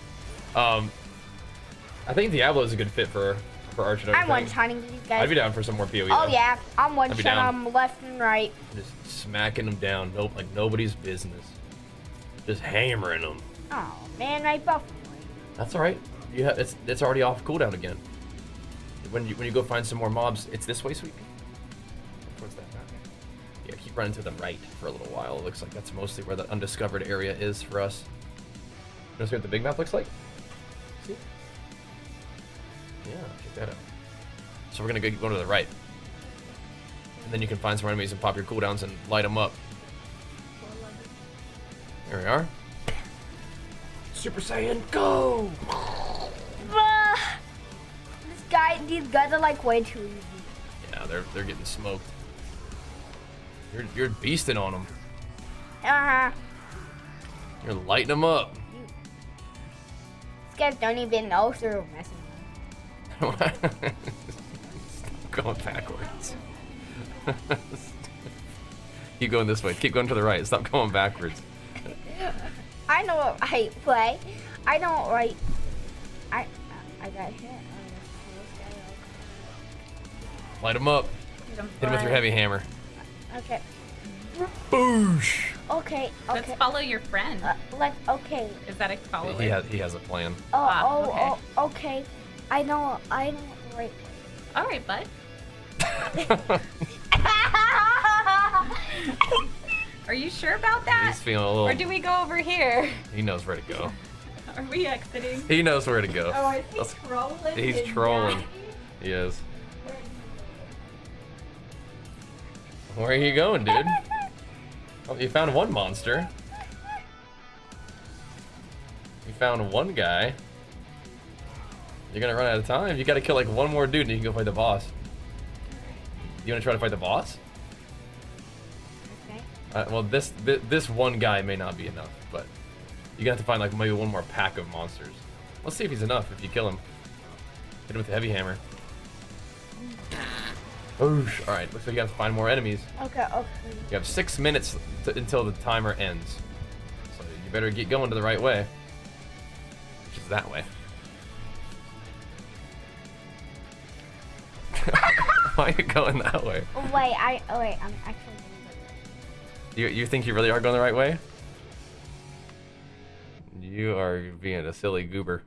I think Diablo is a good fit for Archer. I'm one-shotting these guys. I'd be down for some more PoE. Oh though. yeah, I'm one-shotting them left and right. Just smacking them down, like nobody's business. Just hammering them. Oh man, my buff. That's all right. It's already off cooldown again. When you go find some more mobs, it's this way, sweet. Towards that back. Yeah, keep running to the right for a little while. It looks like that's mostly where the undiscovered area is for us. You want to see what the big map looks like? See? Yeah, check that out. So we're gonna go to the right. And then you can find some enemies and pop your cooldowns and light them up. There we are. Super Saiyan, go! These guys are like way too easy. Yeah, they're getting smoked. You're beasting on them. Uh-huh. You're lighting them up. These guys don't even know if they're messing with them. Going backwards. Keep going this way. Keep going to the right. Stop going backwards. I know what I play. I know right. I got hit. Light them up. Hit them with your heavy hammer. Okay. Boosh! Okay. Let's follow your friend. Okay. Is that a follow? He has a plan. Okay. I know the right. All right, bud. Are you sure about that? He's feeling a little. Or do we go over here? He knows where to go. Are we exiting? He knows where to go. Oh, is he trolling? He's trolling. He is. Where are you going, dude? Oh, you found one monster. You found one guy. You're gonna run out of time. You gotta kill like one more dude and you can go fight the boss. You wanna try to fight the boss? Okay. Well, this one guy may not be enough, but you're gonna have to find like maybe one more pack of monsters. Let's see if he's enough if you kill him. Hit him with the heavy hammer. Oosh. All right, looks like you have to find more enemies. Okay. You have 6 minutes until the timer ends. So you better get going to the right way. Which is that way. Why are you going that way? Wait, I'm actually. You think you really are going the right way? You are being a silly goober.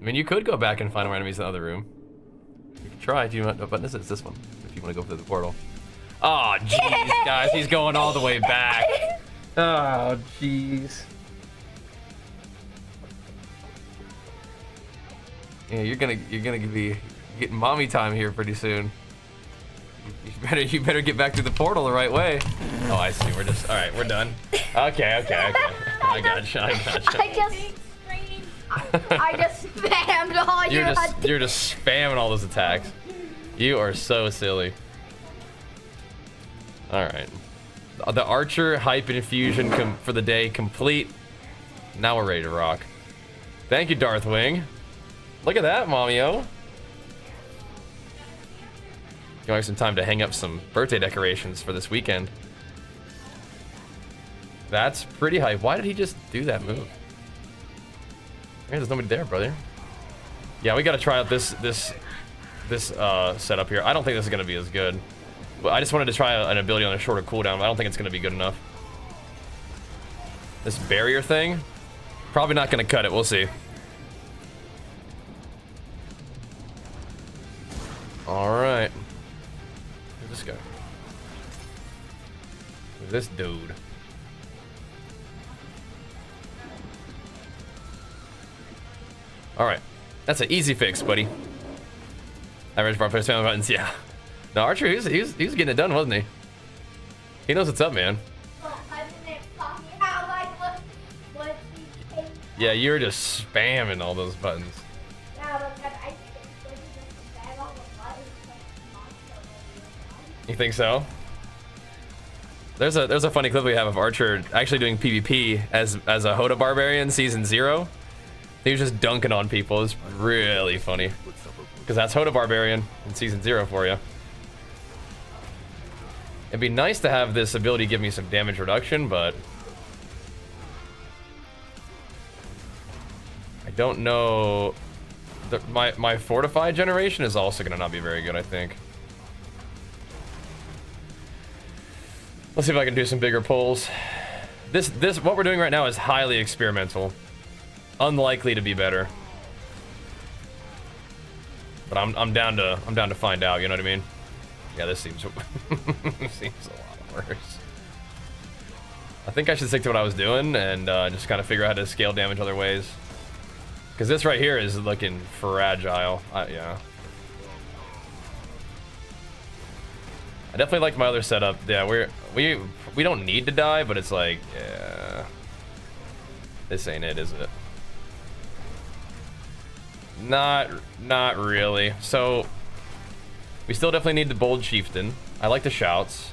I mean, you could go back and find more enemies in the other room. You can try. Do you want? What button is it? It's this one. If you want to go through the portal. Oh, jeez, guys, he's going all the way back. Oh, jeez. Yeah, you're gonna be getting mommy time here pretty soon. You better get back to the portal the right way. Oh, I see. We're just all right. We're done. Okay. I got you. I just spammed all You're just spamming all those attacks. You are so silly. All right. The Archer hype infusion for the day complete. Now we're ready to rock. Thank you, Darthwing. Look at that, Mommy-O. You have some time to hang up some birthday decorations for this weekend. That's pretty hype. Why did he just do that move? There's nobody there, brother. Yeah, we gotta try out this setup here. I don't think this is gonna be as good. But I just wanted to try an ability on a shorter cooldown. I don't think it's gonna be good enough. This barrier thing, probably not gonna cut it. We'll see. All right. Who's this guy? Who's this dude? All right, that's an easy fix, buddy. Average bar player spam buttons, yeah. No, Archer, he was getting it done, wasn't he? He knows what's up, man. Yeah, you're just spamming all those buttons. You think so? There's a funny clip we have of Archer actually doing PvP as a HotA Barbarian season 0. He was just dunking on people. It's really funny. Because that's HotA Barbarian in season 0 for you. It'd be nice to have this ability give me some damage reduction, but I don't know. My fortify generation is also gonna not be very good, I think. Let's see if I can do some bigger pulls. This what we're doing right now is highly experimental. Unlikely to be better. But I'm down to find out, you know what I mean? Yeah, this seems seems a lot worse. I think I should stick to what I was doing and just kind of figure out how to scale damage other ways. Because this right here is looking fragile. Yeah. I definitely like my other setup. Yeah, we don't need to die, but it's like, yeah. This ain't it, is it? Not really. So we still definitely need the bold chieftain. I like the shouts.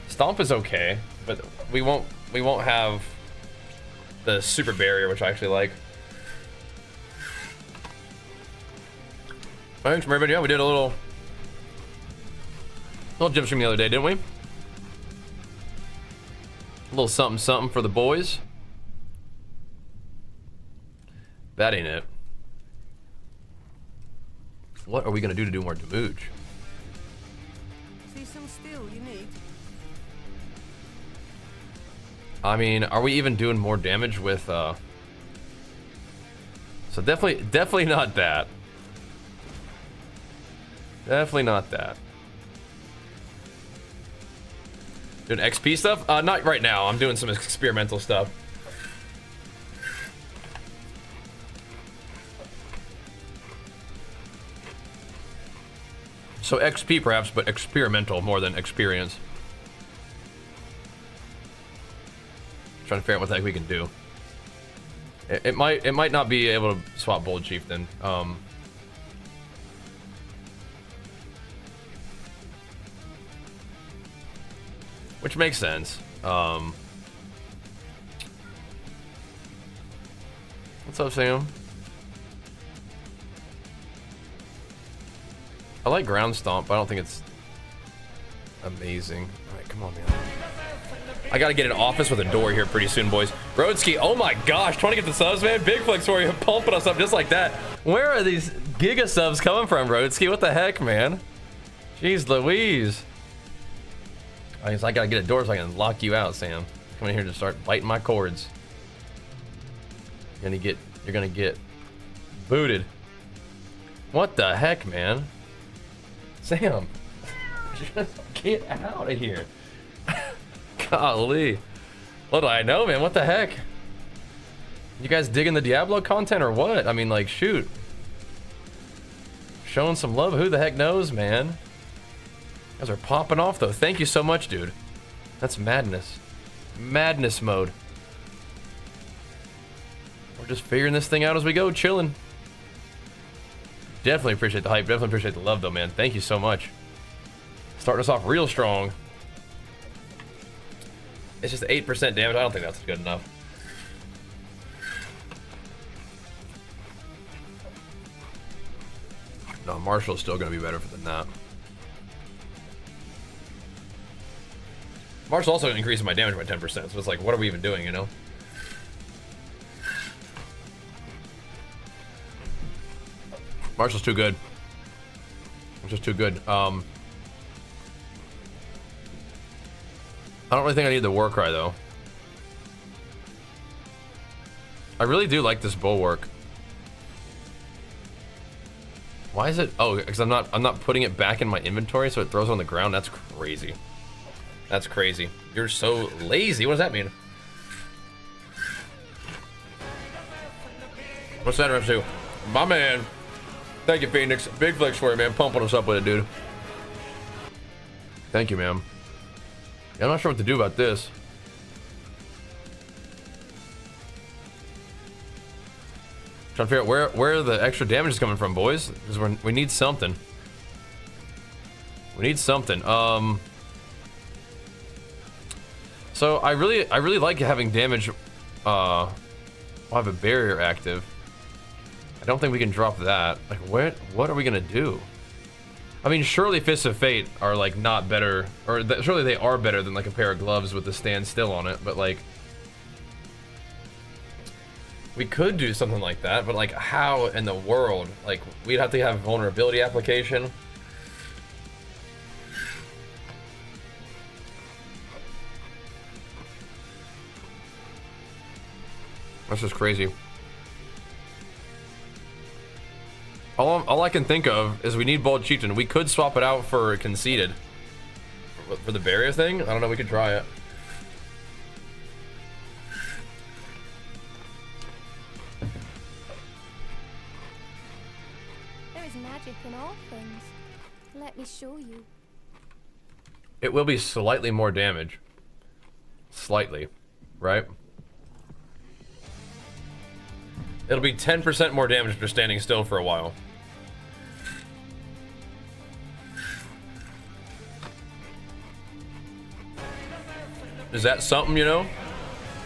Stomp is okay, but we won't have the super barrier, which I actually like. Thanks, everybody. Yeah, we did a little gym stream the other day, didn't we? A little something something for the boys. That ain't it. What are we gonna do to do more damage? See some steel you need. I mean, are we even doing more damage with so definitely not that. Definitely not that. Doing XP stuff? Not right now. I'm doing some experimental stuff. So XP perhaps, but experimental more than experience. Trying to figure out what the heck we can do. It might not be able to swap Bold Chieftain. Which makes sense. What's up, Sam? I like ground stomp, but I don't think it's amazing. All right, come on, man. I gotta get an office with a door here pretty soon, boys. Roadski, oh my gosh, trying to get the subs, man. Big flex for you, pumping us up just like that. Where are these giga subs coming from, Roadski? What the heck, man? Jeez Louise. I guess I gotta get a door so I can lock you out, Sam. Come in here to start biting my cords. You're gonna get booted. What the heck, man? Sam, just get out of here. Golly. What do I know, man? What the heck? You guys digging the Diablo content or what? I mean, like, shoot. Showing some love. Who the heck knows, man? You guys are popping off, though. Thank you so much, dude. That's madness. Madness mode. We're just figuring this thing out as we go, chilling. Definitely appreciate the hype. Definitely appreciate the love, though, man. Thank you so much. Starting us off real strong. It's just 8% damage. I don't think that's good enough. No, Marshall's still going to be better than that. Marshall also increases my damage by 10%, so it's like, what are we even doing, you know? Marshall's too good. It's just too good. I don't really think I need the war cry though. I really do like this bulwark. Why is it? Oh, because I'm not putting it back in my inventory, so it throws it on the ground. That's crazy. That's crazy. You're so lazy. What does that mean? What's that, Rev2? My man. Thank you, Phoenix. Big flex for you, man. Pumping us up with it, dude. Thank you, man. Yeah, I'm not sure what to do about this. Trying to figure out where the extra damage is coming from, boys. Because we need something. We need something. So I really like having damage. I'll have a barrier active. I don't think we can drop that. Like, what are we gonna do? I mean, surely Fists of Fate are like not better, or surely they are better than like a pair of gloves with the stand still on it. But like, we could do something like that. But like, how in the world? Like, we'd have to have vulnerability application. That's just crazy. All I can think of is we need Bold Chieftain. We could swap it out for Conceited. For the barrier thing? I don't know, we could try it. is magic in all things. Let me show you. It will be slightly more damage. Slightly, right? It'll be 10% more damage after standing still for a while. Is that something, you know?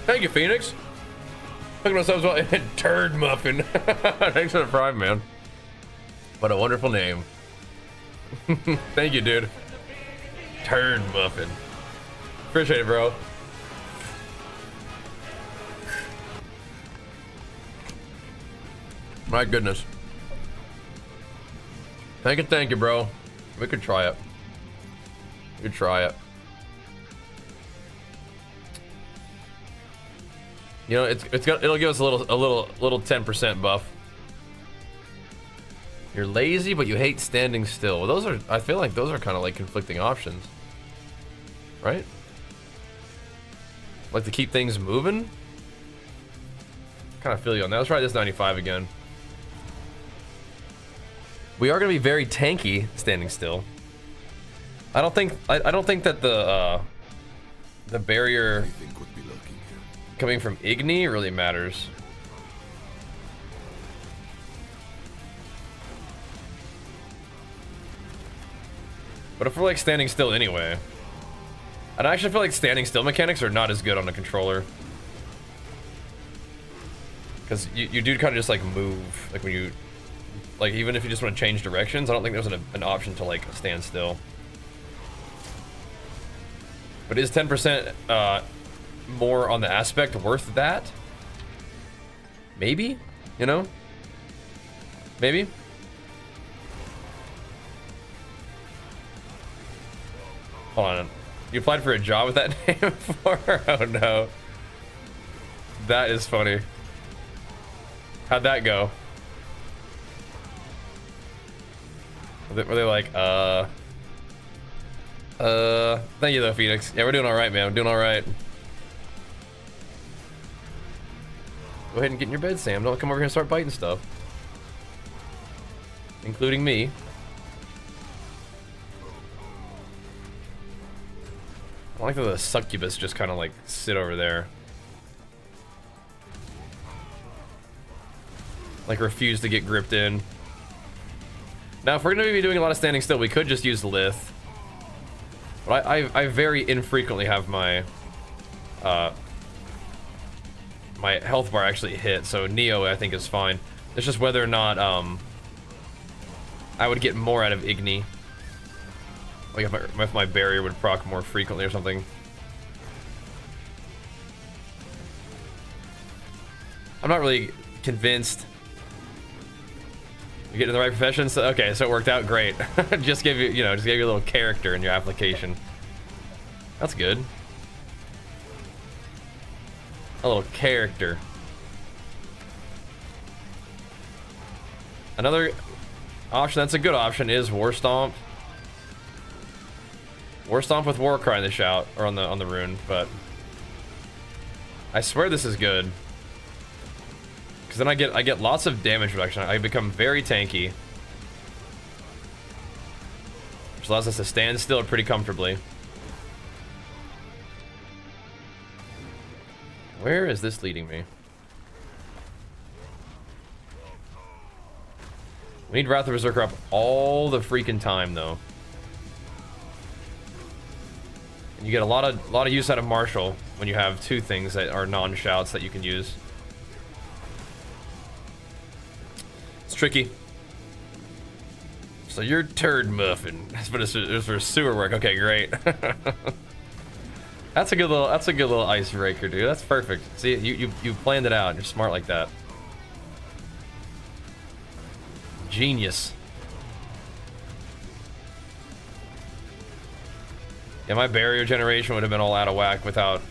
Thank you, Phoenix. Look at myself as well. Turd Muffin. Thanks for the prime, man. What a wonderful name. Thank you, dude. Turd Muffin. Appreciate it, bro. My goodness. Thank you, bro. We could try it. We could try it. You know, it'll give us a little 10% buff. You're lazy, but you hate standing still. Well, I feel like those are kind of like conflicting options, right? Like to keep things moving. Kind of feel you on that. Let's try this 95 again. We are gonna be very tanky standing still. I don't think that the barrier coming from Igni really matters. But if we're like standing still anyway, and I actually feel like standing still mechanics are not as good on the controller. Because you do kind of just like move, like when you, like even if you just want to change directions, I don't think there's an option to like stand still. But is 10% more on the aspect worth that? Maybe, you know? Maybe? Hold on. You applied for a job with that name before? Oh no. That is funny. How'd that go? Were they like, thank you though, Phoenix. Yeah, we're doing alright, man. We're doing alright. Go ahead and get in your bed, Sam. Don't come over here and start biting stuff. Including me. I like that the succubus just kind of like sit over there. Like refuse to get gripped in. Now, if we're going to be doing a lot of standing still, we could just use Lith. But I very infrequently have my my health bar actually hit, so Neo I think is fine. It's just whether or not I would get more out of Igni. Like if my barrier would proc more frequently or something. I'm not really convinced. You get in the right profession, so okay, so it worked out great. Just give you, just gave you a little character in your application. That's good. A little character. Another option that's a good option is War Stomp. War Stomp with War Cry in the shout or on the rune, but I swear this is good. Because then I get lots of damage reduction. I become very tanky. Which allows us to stand still pretty comfortably. Where is this leading me? We need Wrath of Berserker up all the freaking time though. And you get a lot of use out of Martial when you have two things that are non-shouts that you can use. It's tricky. So you're Turd Muffin, but it's for sewer work. Okay, great. That's a good little icebreaker, dude. That's perfect. See, you planned it out. You're smart like that. Genius. Yeah, my barrier generation would have been all out of whack without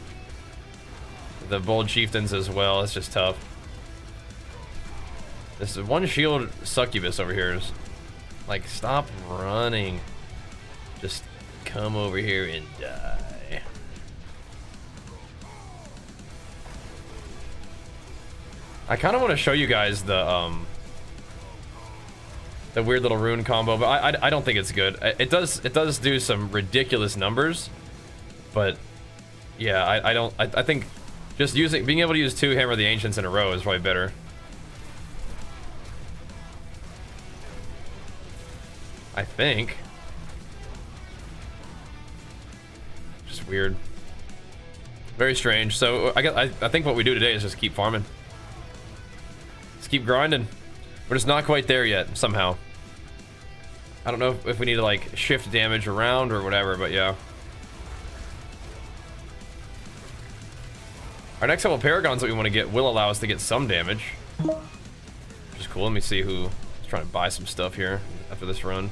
the bold chieftains as well. It's just tough. This is one shield succubus over here is like, stop running. Just come over here and die. I kind of want to show you guys the the weird little rune combo, but I don't think it's good. It does do some ridiculous numbers, but yeah, I think just being able to use 2 Hammer of the Ancients in a row is probably better. I think. Just weird. Very strange. So I think what we do today is just keep farming. Just keep grinding. We're just not quite there yet, somehow. I don't know if we need to, like, shift damage around or whatever, but yeah. Our next couple of Paragons that we want to get will allow us to get some damage. Which is cool. Let me see who's trying to buy some stuff here after this run.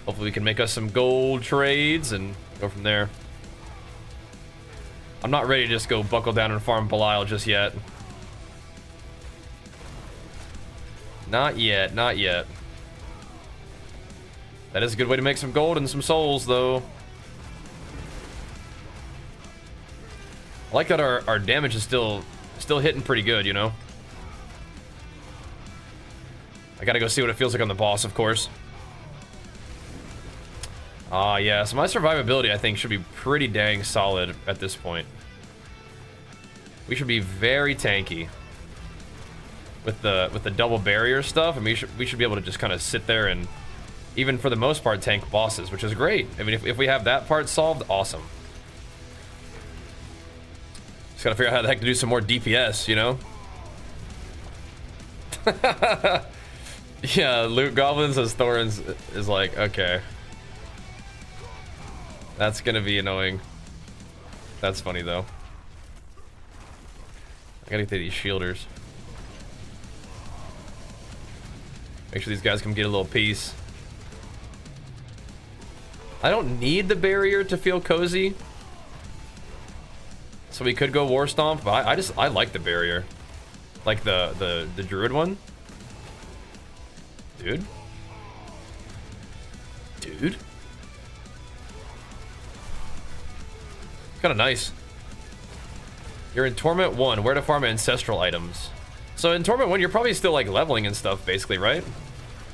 Hopefully we can make us some gold trades and go from there. I'm not ready to just go buckle down and farm Belial just yet. Not yet, not yet. That is a good way to make some gold and some souls, though. I like that our damage is still hitting pretty good, you know? I gotta go see what it feels like on the boss, of course. Yeah, so my survivability, I think, should be pretty dang solid at this point. We should be very tanky with the double barrier stuff. I mean, we should be able to just kind of sit there and, even for the most part, tank bosses, which is great. I mean, if we have that part solved, awesome. Just gotta figure out how the heck to do some more DPS, you know? Yeah, loot goblins as Thorns is like, okay. That's gonna be annoying. That's funny though. I gotta get to these shielders. Make sure these guys can get a little piece. I don't need the barrier to feel cozy. So we could go War Stomp, but I like the barrier. Like the druid one. Dude. Kind of nice. You're in Torment 1. Where to farm ancestral items? So in Torment 1, you're probably still like leveling and stuff, basically, right?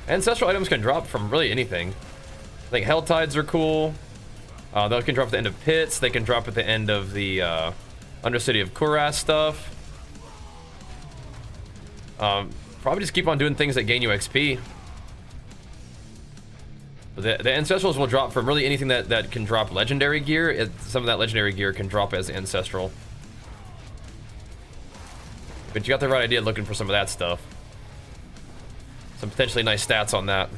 Ancestral items can drop from really anything. Like Hell Tides are cool. They can drop at the end of pits. They can drop at the end of the Undercity of Kuras stuff. Probably just keep on doing things that gain you XP. But the Ancestrals will drop from really anything that can drop legendary gear. Some of that legendary gear can drop as ancestral. But you got the right idea looking for some of that stuff. Some potentially nice stats on that.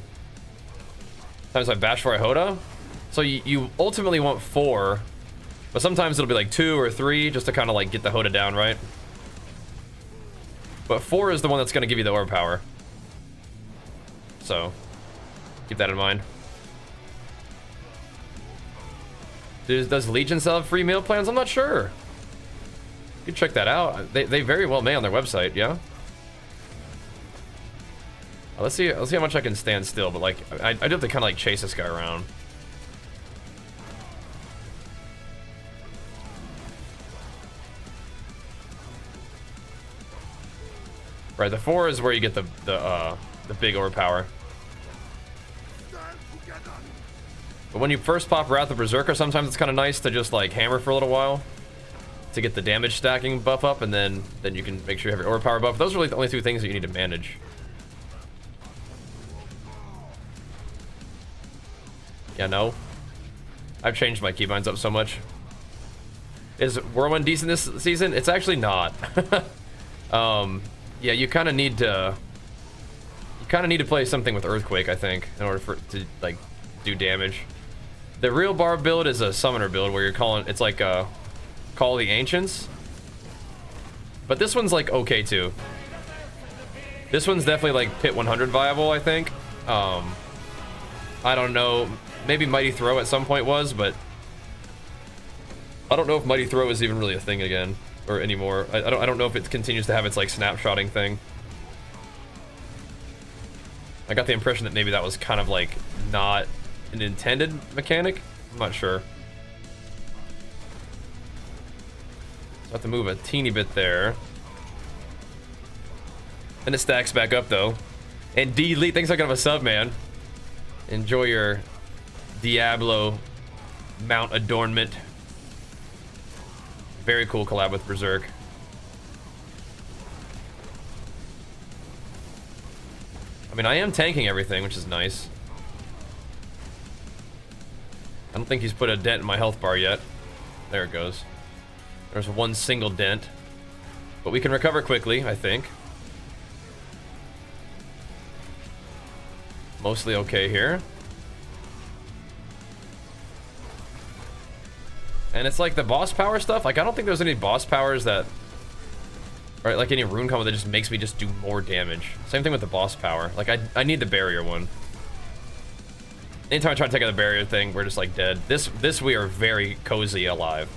Sometimes I bash for a HotA. So you ultimately want 4, but sometimes it'll be like 2 or 3 just to kind of like get the HotA down, right? But 4 is the one that's going to give you the orb power. So keep that in mind. Does Legion sell free meal plans? I'm not sure. You can check that out. They very well may on their website, yeah? Let's see how much I can stand still, but like I do have to kind of like chase this guy around. Right, the 4 is where you get the big orb power. But when you first pop Wrath of Berserker, sometimes it's kind of nice to just like hammer for a little while to get the damage stacking buff up, and then you can make sure you have your orb power buff. Those are really the only 2 things that you need to manage. Yeah, no. I've changed my keybinds up so much. Is Whirlwind decent this season? It's actually not. Yeah, you kind of need to play something with Earthquake, I think, in order to like do damage. The real Barb build is a summoner build where you're calling, it's like a Call of the Ancients. But this one's like okay too. This one's definitely like Pit 100 viable, I think. I don't know, maybe Mighty Throw at some point was, but I don't know if Mighty Throw is even really a thing again or anymore. I don't know if it continues to have its like snapshotting thing. I got the impression that maybe that was kind of like not an intended mechanic. I'm not sure. So I have to move a teeny bit there. And it stacks back up though. And D-Elite, thanks for giving a sub, man. Enjoy your Diablo mount adornment. Very cool collab with Berserk. I mean, I am tanking everything, which is nice. I don't think he's put a dent in my health bar yet. There it goes. There's one single dent. But we can recover quickly, I think. Mostly okay here. And it's like the boss power stuff. Like, I don't think there's any boss powers that... Right, like any rune combo that just makes me just do more damage. Same thing with the boss power. Like, I need the barrier one. Anytime I try to take out the barrier thing, we're just like dead. This we are very cozy alive.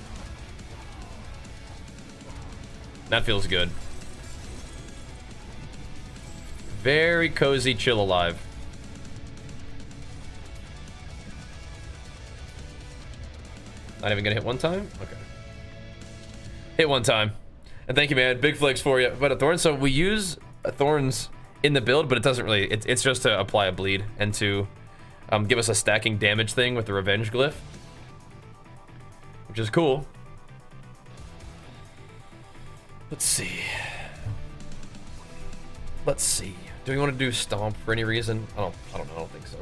That feels good. Very cozy, chill alive. Not even gonna hit one time? Okay. Hit one time. And thank you, man. Big flicks for you. But a thorn, so we use thorns in the build, but it doesn't really, it's just to apply a bleed and to give us a stacking damage thing with the revenge glyph. Which is cool. Let's see. Let's see. Do we want to do stomp for any reason? I don't know. I don't think so.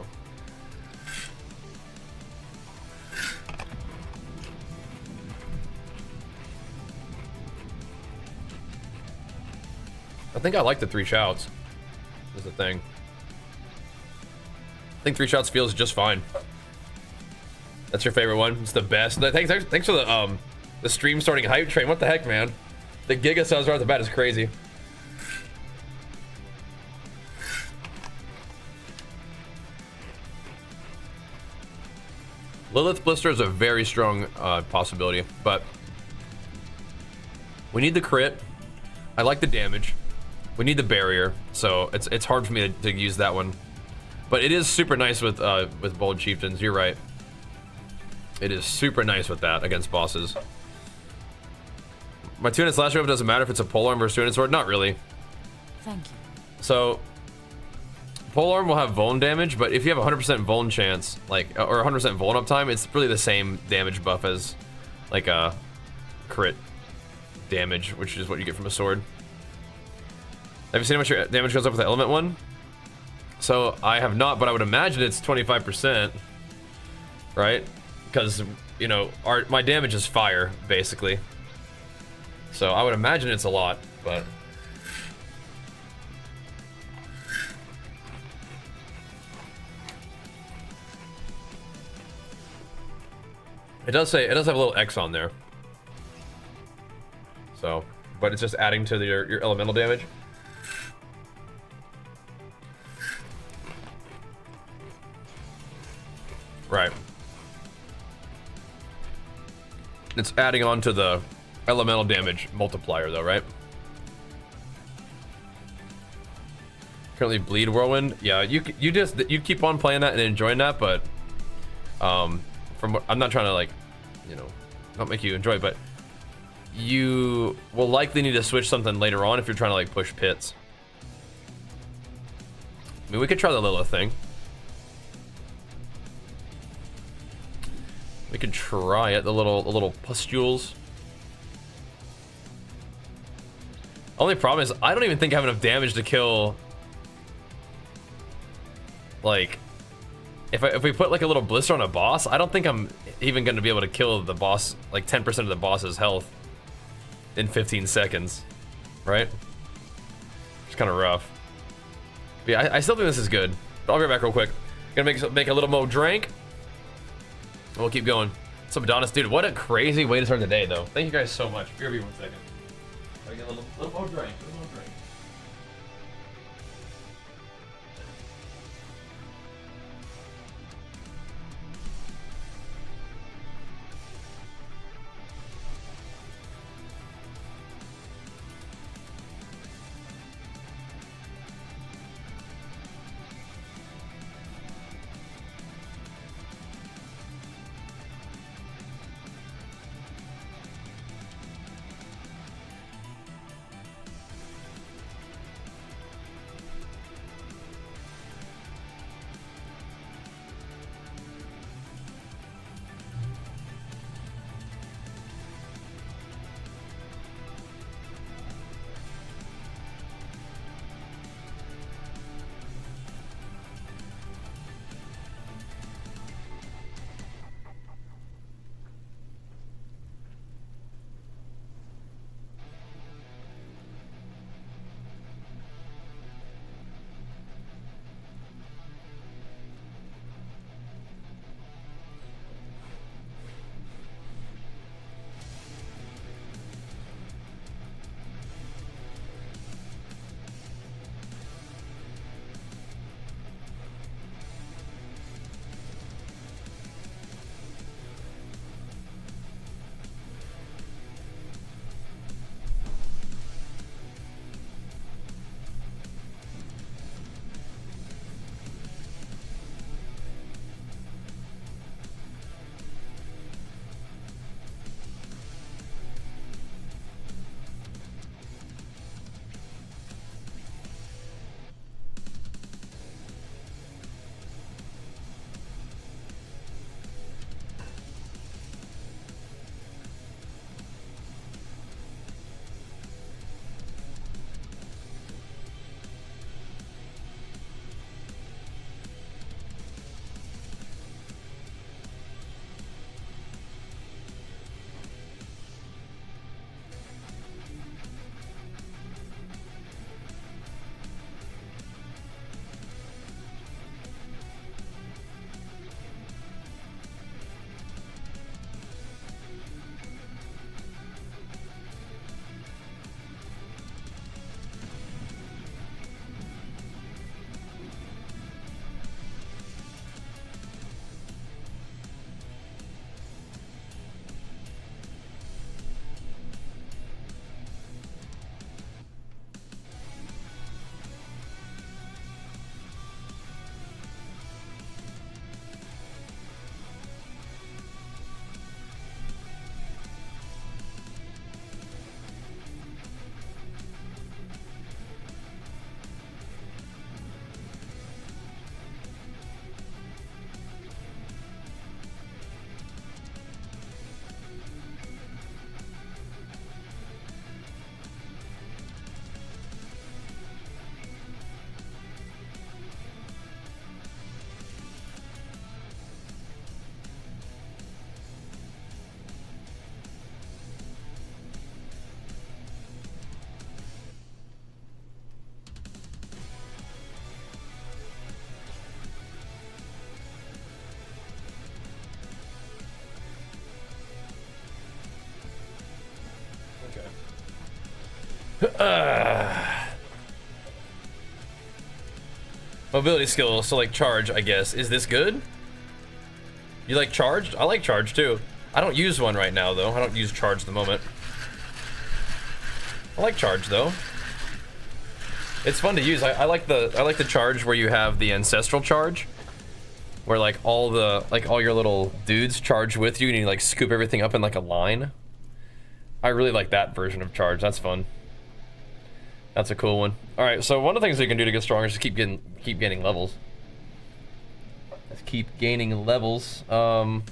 I think I like the 3 shouts. Is the thing. I think 3 shouts feels just fine. That's your favorite one. It's the best. Thanks for the stream starting hype train. What the heck, man? The giga subs right off the bat is crazy. Lilith Blister is a very strong possibility, but we need the crit. I like the damage. We need the barrier, so it's hard for me to use that one. But it is super nice with Bold Chieftains. You're right. It is super nice with that against bosses. My 2-handed slash weapon doesn't matter if it's a polearm versus 2-handed sword. Not really. Thank you. So polearm will have vuln damage, but if you have 100% vuln chance, like, or 100% vuln uptime, it's really the same damage buff as like a crit damage, which is what you get from a sword. Have you seen how much your damage goes up with the element one? So I have not, but I would imagine it's 25%, right? Because, you know, my damage is fire, basically. So I would imagine it's a lot, but... It does have a little X on there. So, but it's just adding to your elemental damage. Right. It's adding on to the elemental damage multiplier though, right? Currently bleed whirlwind. Yeah, you keep on playing that and enjoying that, but from what, I'm not trying to, like, you know, not make you enjoy it, but you will likely need to switch something later on if you're trying to, like, push pits. I mean, we could try the Lilith thing. We could try it, the little pustules. Only problem is I don't even think I have enough damage to kill, like, if we put like a little blister on a boss, I don't think I'm even going to be able to kill the boss, like 10% of the boss's health in 15 seconds, right? It's kind of rough. But yeah, I still think this is good. But I'll be right back real quick. Gonna make a little more drink. And we'll keep going. So Adonis, dude, what a crazy way to start the day, though. Thank you guys so much. Bear with me 1 second. Gotta get a little more drink. A little more drink. Mobility skill, so like charge, I guess. Is this good? You like charged? I like charge too. I don't use one right now though. I don't use charge at the moment. I like charge though. It's fun to use. I like the charge where you have the ancestral charge, where like all your little dudes charge with you and you like scoop everything up in like a line. I really like that version of charge. That's fun. That's a cool one. All right, so one of the things you can do to get stronger is just keep gaining levels. Let's keep gaining levels. Kind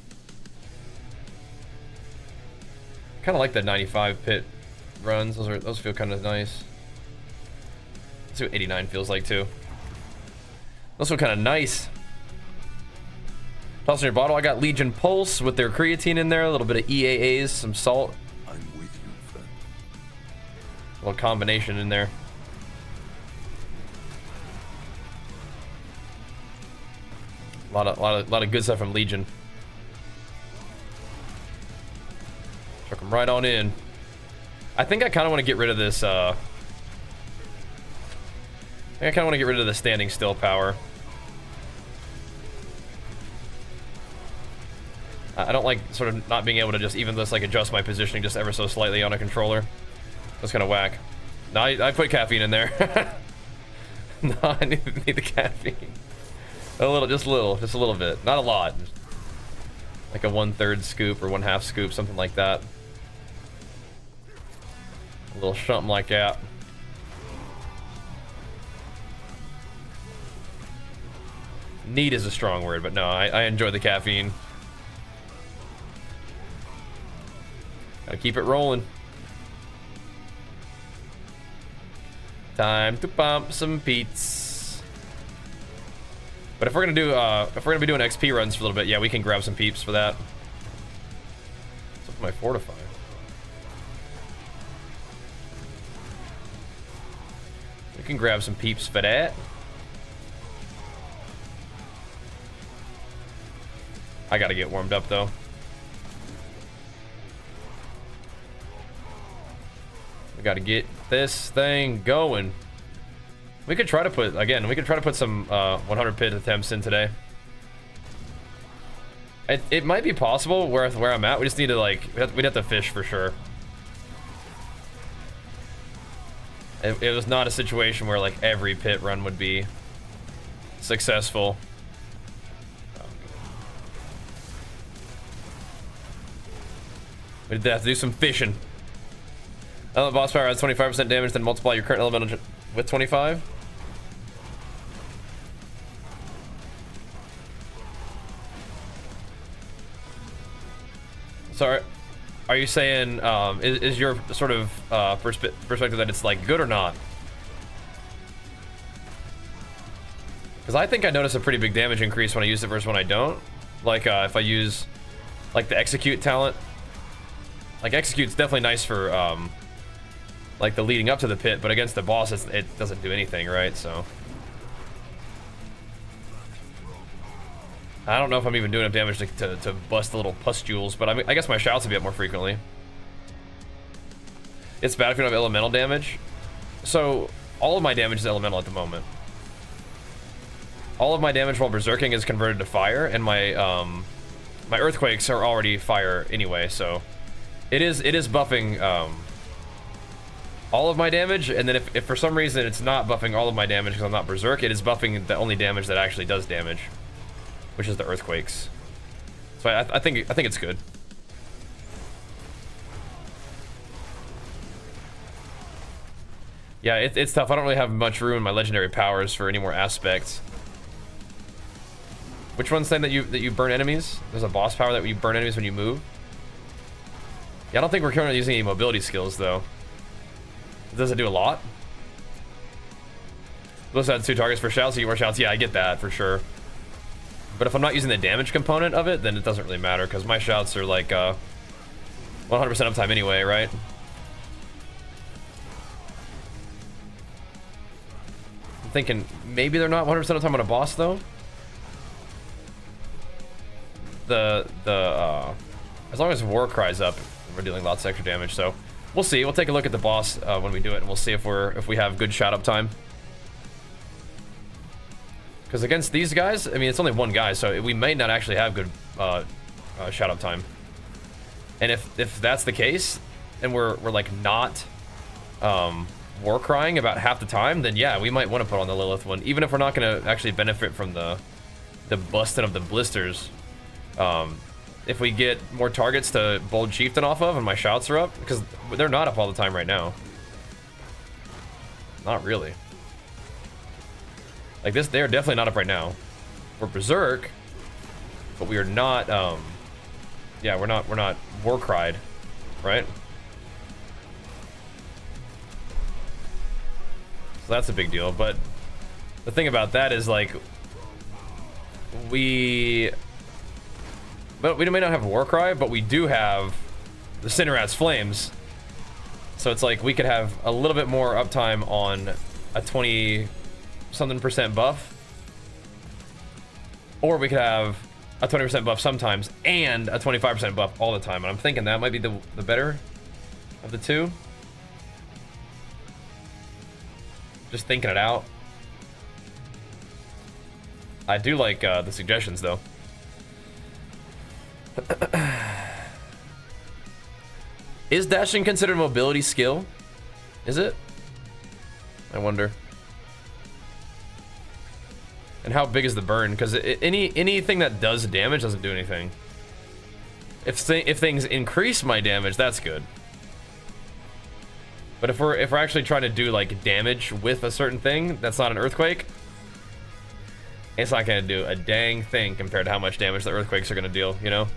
of like the 95 pit runs. Those feel kind of nice. Let's see what 89 feels like too. Those feel kind of nice. Toss in your bottle. I got Legion Pulse with their creatine in there, a little bit of EAAs, some salt. I'm with you, friend. A little combination in there. A lot of good stuff from Legion. Chuck them right on in. I think I kind of want to get rid of this. I think I kind of want to get rid of the standing still power. I don't like sort of not being able to just even just like adjust my positioning just ever so slightly on a controller. That's kind of whack. No, I put caffeine in there. No, I need the caffeine. Just a little bit, not a lot. Just like a 1/3 scoop or 1/2 scoop, something like that. A little something like that. Need is a strong word, but no, I enjoy the caffeine. Gotta keep it rolling. Time to pump some Pete's. But if we're gonna be doing XP runs for a little bit, yeah, we can grab some peeps for that. What's up with my fortify? We can grab some peeps for that. I gotta get warmed up though. We gotta get this thing going. We could try to put some 100 pit attempts in today. It might be possible where I'm at. We just need to like, we'd have to fish for sure. It was not a situation where like every pit run would be successful. We'd have to do some fishing. Element boss power has 25% damage, then multiply your current elemental with 25. So are you saying, is your sort of perspective that it's like good or not? Because I think I notice a pretty big damage increase when I use it versus when I don't. Like if I use like the execute talent. Like execute's definitely nice for like the leading up to the pit, but against the boss it doesn't do anything, right? So I don't know if I'm even doing enough damage to bust the little pustules, but I guess my shouts a bit more frequently. It's bad if you don't have elemental damage. So all of my damage is elemental at the moment. All of my damage while berserking is converted to fire, and my my earthquakes are already fire anyway, so it is buffing all of my damage, and then if for some reason it's not buffing all of my damage because I'm not berserk, it is buffing the only damage that actually does damage, which is the earthquakes. So I think it's good. Yeah, it's tough. I don't really have much room in my legendary powers for any more aspects. Which one's saying that you burn enemies? There's a boss power that you burn enemies when you move. Yeah, I don't think we're currently using any mobility skills though. Does it do a lot? Let's add 2 targets for shouts, so you get more shouts. Yeah, I get that for sure. But if I'm not using the damage component of it, then it doesn't really matter because my shouts are like 100% uptime anyway, right? I'm thinking maybe they're not 100% uptime on a boss though. As long as war cries up, we're dealing lots of extra damage. So we'll see. We'll take a look at the boss when we do it, and we'll see if we have good shot up time. Because against these guys, I mean, it's only one guy, so we may not actually have good shot up time. And if that's the case, and we're like not war crying about half the time, then yeah, we might want to put on the Lilith one, even if we're not going to actually benefit from the busting of the blisters. If we get more targets to Bold Chieftain off of and my shouts are up, because they're not up all the time right now. Not really. Like this, they're definitely not up right now. We're Berserk, but we are not, yeah, we're not war cried, right? So that's a big deal, but the thing about that is like, we may not have War Cry, but we do have the Cinderat's Flames. So it's like we could have a little bit more uptime on a 20-something% buff. Or we could have a 20% buff sometimes and a 25% buff all the time. And I'm thinking that might be the better of the two. Just thinking it out. I do like the suggestions though. Is dashing considered a mobility skill? Is it? I wonder. And how big is the burn? Because anything that does damage doesn't do anything. If things increase my damage, that's good. But if we're actually trying to do like damage with a certain thing that's not an earthquake, it's not gonna do a dang thing compared to how much damage the earthquakes are gonna deal, you know?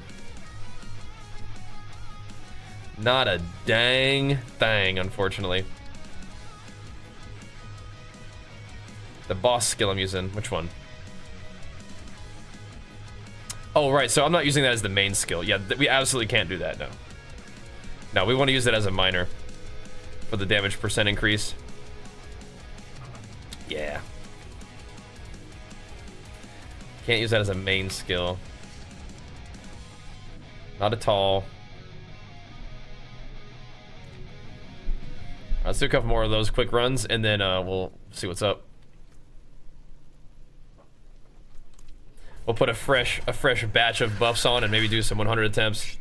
Not a dang thing, unfortunately. The boss skill I'm using, which one? Oh, right, so I'm not using that as the main skill. Yeah, we absolutely can't do that, no. No, we want to use it as a minor for the damage percent increase. Yeah. Can't use that as a main skill. Not at all. Let's do a couple more of those quick runs, and then we'll see what's up. We'll put a fresh batch of buffs on and maybe do some 100 attempts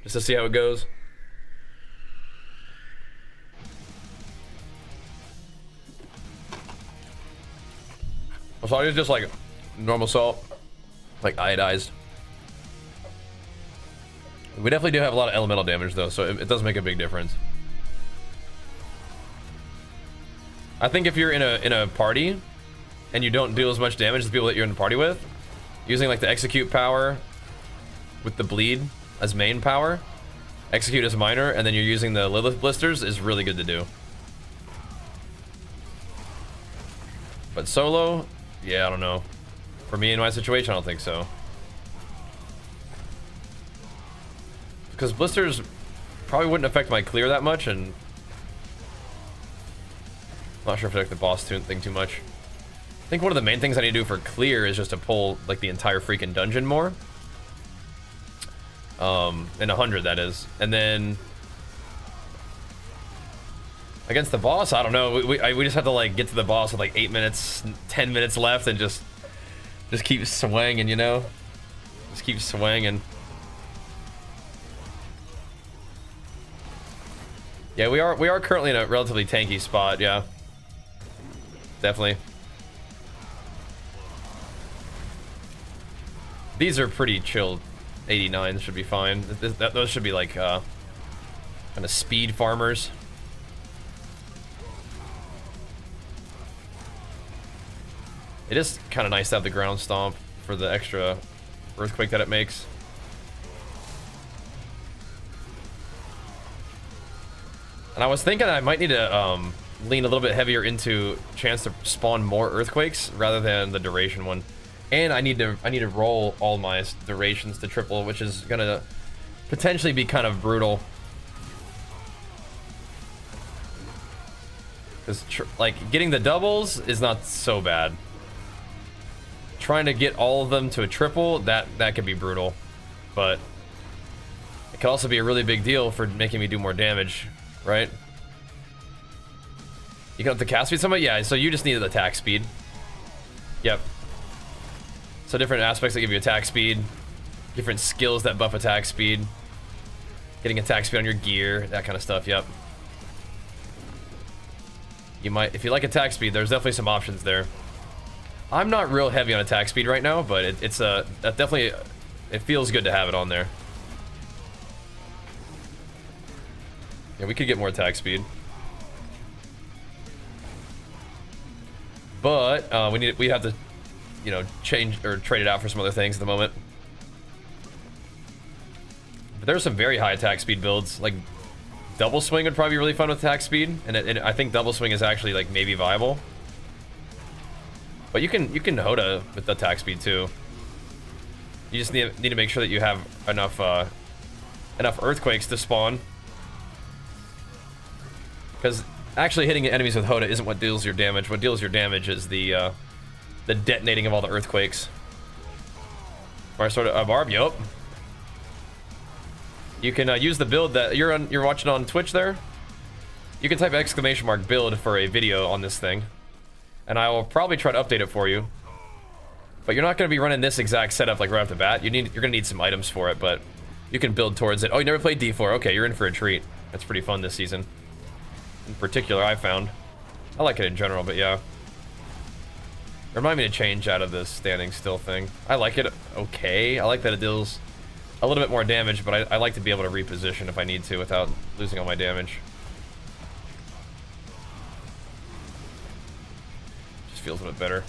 just to see how it goes. So it's just like normal salt, like iodized. We definitely do have a lot of elemental damage though, so it does make a big difference. I think if you're in a party and you don't deal as much damage as the people that you're in the party with, using like the execute power with the bleed as main power, execute as minor, and then you're using the Lilith blisters is really good to do. But solo, yeah, I don't know. For me in my situation, I don't think so. Because blisters probably wouldn't affect my clear that much, and I'm not sure if I like the boss thing too much. I think one of the main things I need to do for clear is just to pull like the entire freaking dungeon more. In 100 that is. And then against the boss, I don't know. We just have to like get to the boss with like 8 minutes, 10 minutes left, and just keep swinging, you know? Just keep swinging. Yeah, we are currently in a relatively tanky spot, yeah. Definitely. These are pretty chill. 89 should be fine. Those should be like kind of speed farmers. It is kind of nice to have the ground stomp for the extra earthquake that it makes. And I was thinking I might need to lean a little bit heavier into chance to spawn more earthquakes rather than the duration one. And I need to roll all my durations to triple, which is gonna potentially be kind of brutal. Because like getting the doubles is not so bad. Trying to get all of them to a triple, that could be brutal. But it could also be a really big deal for making me do more damage right? You can up the cast speed somewhat? Yeah, so you just needed attack speed. Yep. So different aspects that give you attack speed, different skills that buff attack speed, getting attack speed on your gear, that kind of stuff, yep. You might, if you like attack speed, there's definitely some options there. I'm not real heavy on attack speed right now, but it's definitely, it feels good to have it on there. Yeah, we could get more attack speed. But we have to, you know, change or trade it out for some other things at the moment. But there's some very high attack speed builds. Like double swing would probably be really fun with attack speed, and I think double swing is actually like maybe viable. But you can HotA with attack speed too. You just need to make sure that you have enough earthquakes to spawn. Because actually hitting enemies with HotA isn't what deals your damage. What deals your damage is the detonating of all the earthquakes. Or sort of a barb, yup. You can use the build that you're watching on Twitch there. You can type !build for a video on this thing, and I will probably try to update it for you. But you're not going to be running this exact setup like right off the bat. You're going to need some items for it, but you can build towards it. Oh, you never played D4? Okay, you're in for a treat. That's pretty fun this season. In particular, I found. I like it in general, but yeah. Remind me to change out of this standing still thing. I like it okay. I like that it deals a little bit more damage, but I like to be able to reposition if I need to without losing all my damage. Just feels a bit better.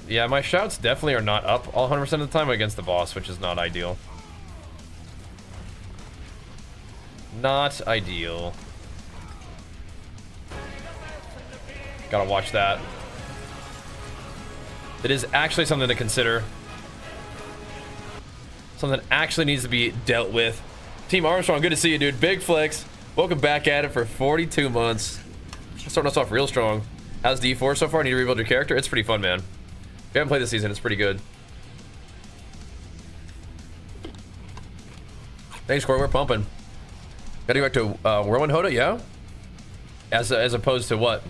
Yeah, my shouts definitely are not up all 100% of the time against the boss, which is not ideal. Not ideal. Gotta watch that. It is actually something to consider. Something that actually needs to be dealt with. Team Armstrong, good to see you, dude. Big flex. Welcome back at it for 42 months. Starting us off real strong. How's D4 so far? Need to rebuild your character? It's pretty fun, man. If you haven't played this season, it's pretty good. Thanks, Corey. We're pumping. Gotta go back to Whirlwind HotA, yeah? As opposed to what?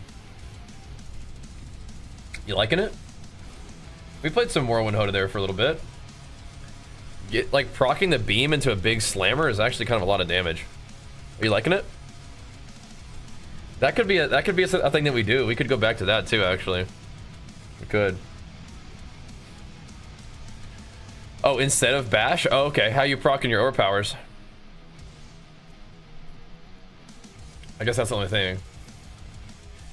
You liking it? We played some Whirlwind HotA there for a little bit. Like proccing the beam into a big slammer is actually kind of a lot of damage. Are you liking it? That could be a thing that we do. We could go back to that too, actually. We could. Oh, instead of bash? Oh, okay. How you proccing your overpowers? I guess that's the only thing.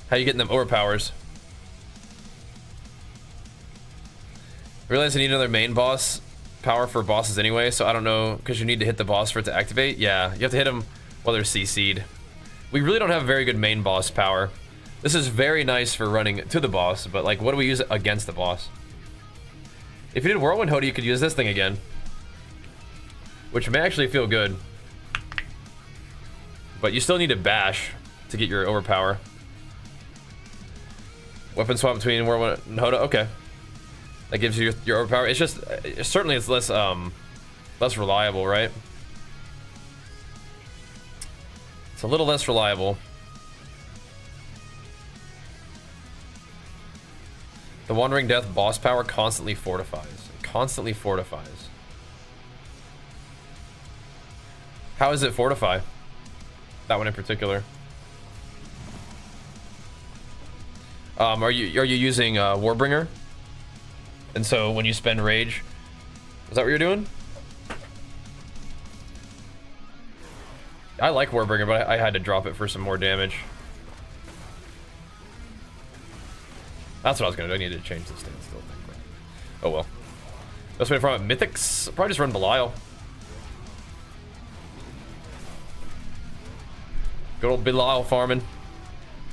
How you getting them overpowers? I realize I need another main boss power for bosses anyway, so I don't know, because you need to hit the boss for it to activate. Yeah, you have to hit them while they're CC'd. We really don't have very good main boss power. This is very nice for running to the boss, but like, what do we use against the boss? If you did Whirlwind HotA, you could use this thing again, which may actually feel good. But you still need to bash to get your overpower. Weapon swap between Whirlwind and HotA. Okay, that gives you your overpower. It's just certainly it's less reliable, right? It's a little less reliable. The Wandering Death boss power constantly fortifies. Constantly fortifies. How does it fortify? That one in particular. Are you using Warbringer? And so when you spend rage, is that what you're doing? I like Warbringer, but I had to drop it for some more damage. That's what I was gonna do. I needed to change the standstill thing. Oh well. Best way to farm Mythics? Probably just run Belial. Good old Belial farming.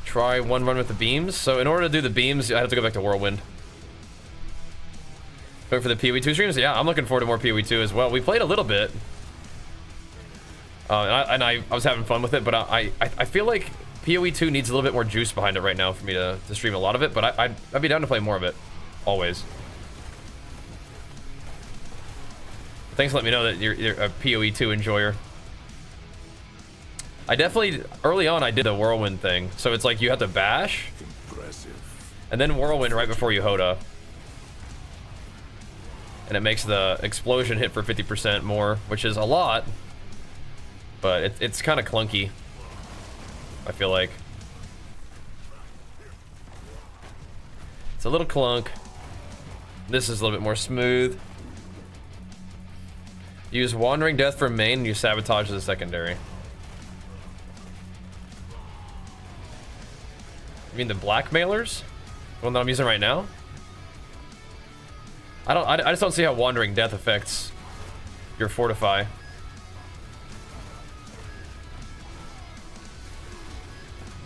Try one run with the beams. So in order to do the beams, I have to go back to Whirlwind. Wait for the PoE2 streams? Yeah, I'm looking forward to more PoE2 as well. We played a little bit. And I was having fun with it, but I feel like PoE2 needs a little bit more juice behind it right now for me to stream a lot of it, but I'd be down to play more of it. Always. Thanks for letting me know that you're a PoE 2 enjoyer. I definitely, early on, I did the whirlwind thing. So it's like you have to bash, and then whirlwind right before you HotA. And it makes the explosion hit for 50% more, which is a lot. But it's kind of clunky, I feel like. It's a little clunk. This is a little bit more smooth. Use Wandering Death for main and use Sabotage as a secondary. You mean the Blackmailers? The one that I'm using right now? I just don't see how Wandering Death affects your Fortify.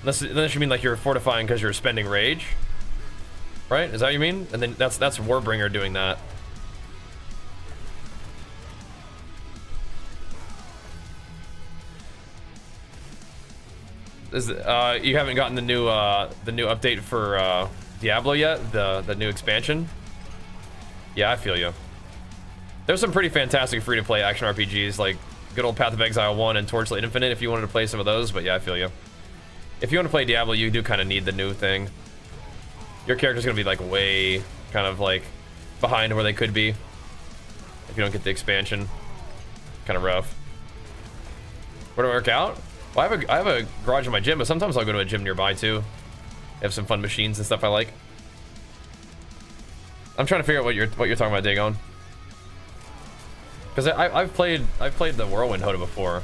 Unless you mean like you're fortifying because you're spending rage, right? Is that what you mean? And then that's Warbringer doing that. You haven't gotten the new update for Diablo yet? The new expansion? Yeah, I feel you. There's some pretty fantastic free-to-play action RPGs like good old Path of Exile 1 and Torchlight Infinite if you wanted to play some of those, but yeah, I feel you. If you want to play Diablo, you do kind of need the new thing. Your character's gonna be like way kind of like behind where they could be if you don't get the expansion. Kind of rough. Where do I work out? Well, I have a garage in my gym, but sometimes I'll go to a gym nearby too. They have some fun machines and stuff I like. I'm trying to figure out what you're talking about, Dagon. Because I've played the Whirlwind HotA before,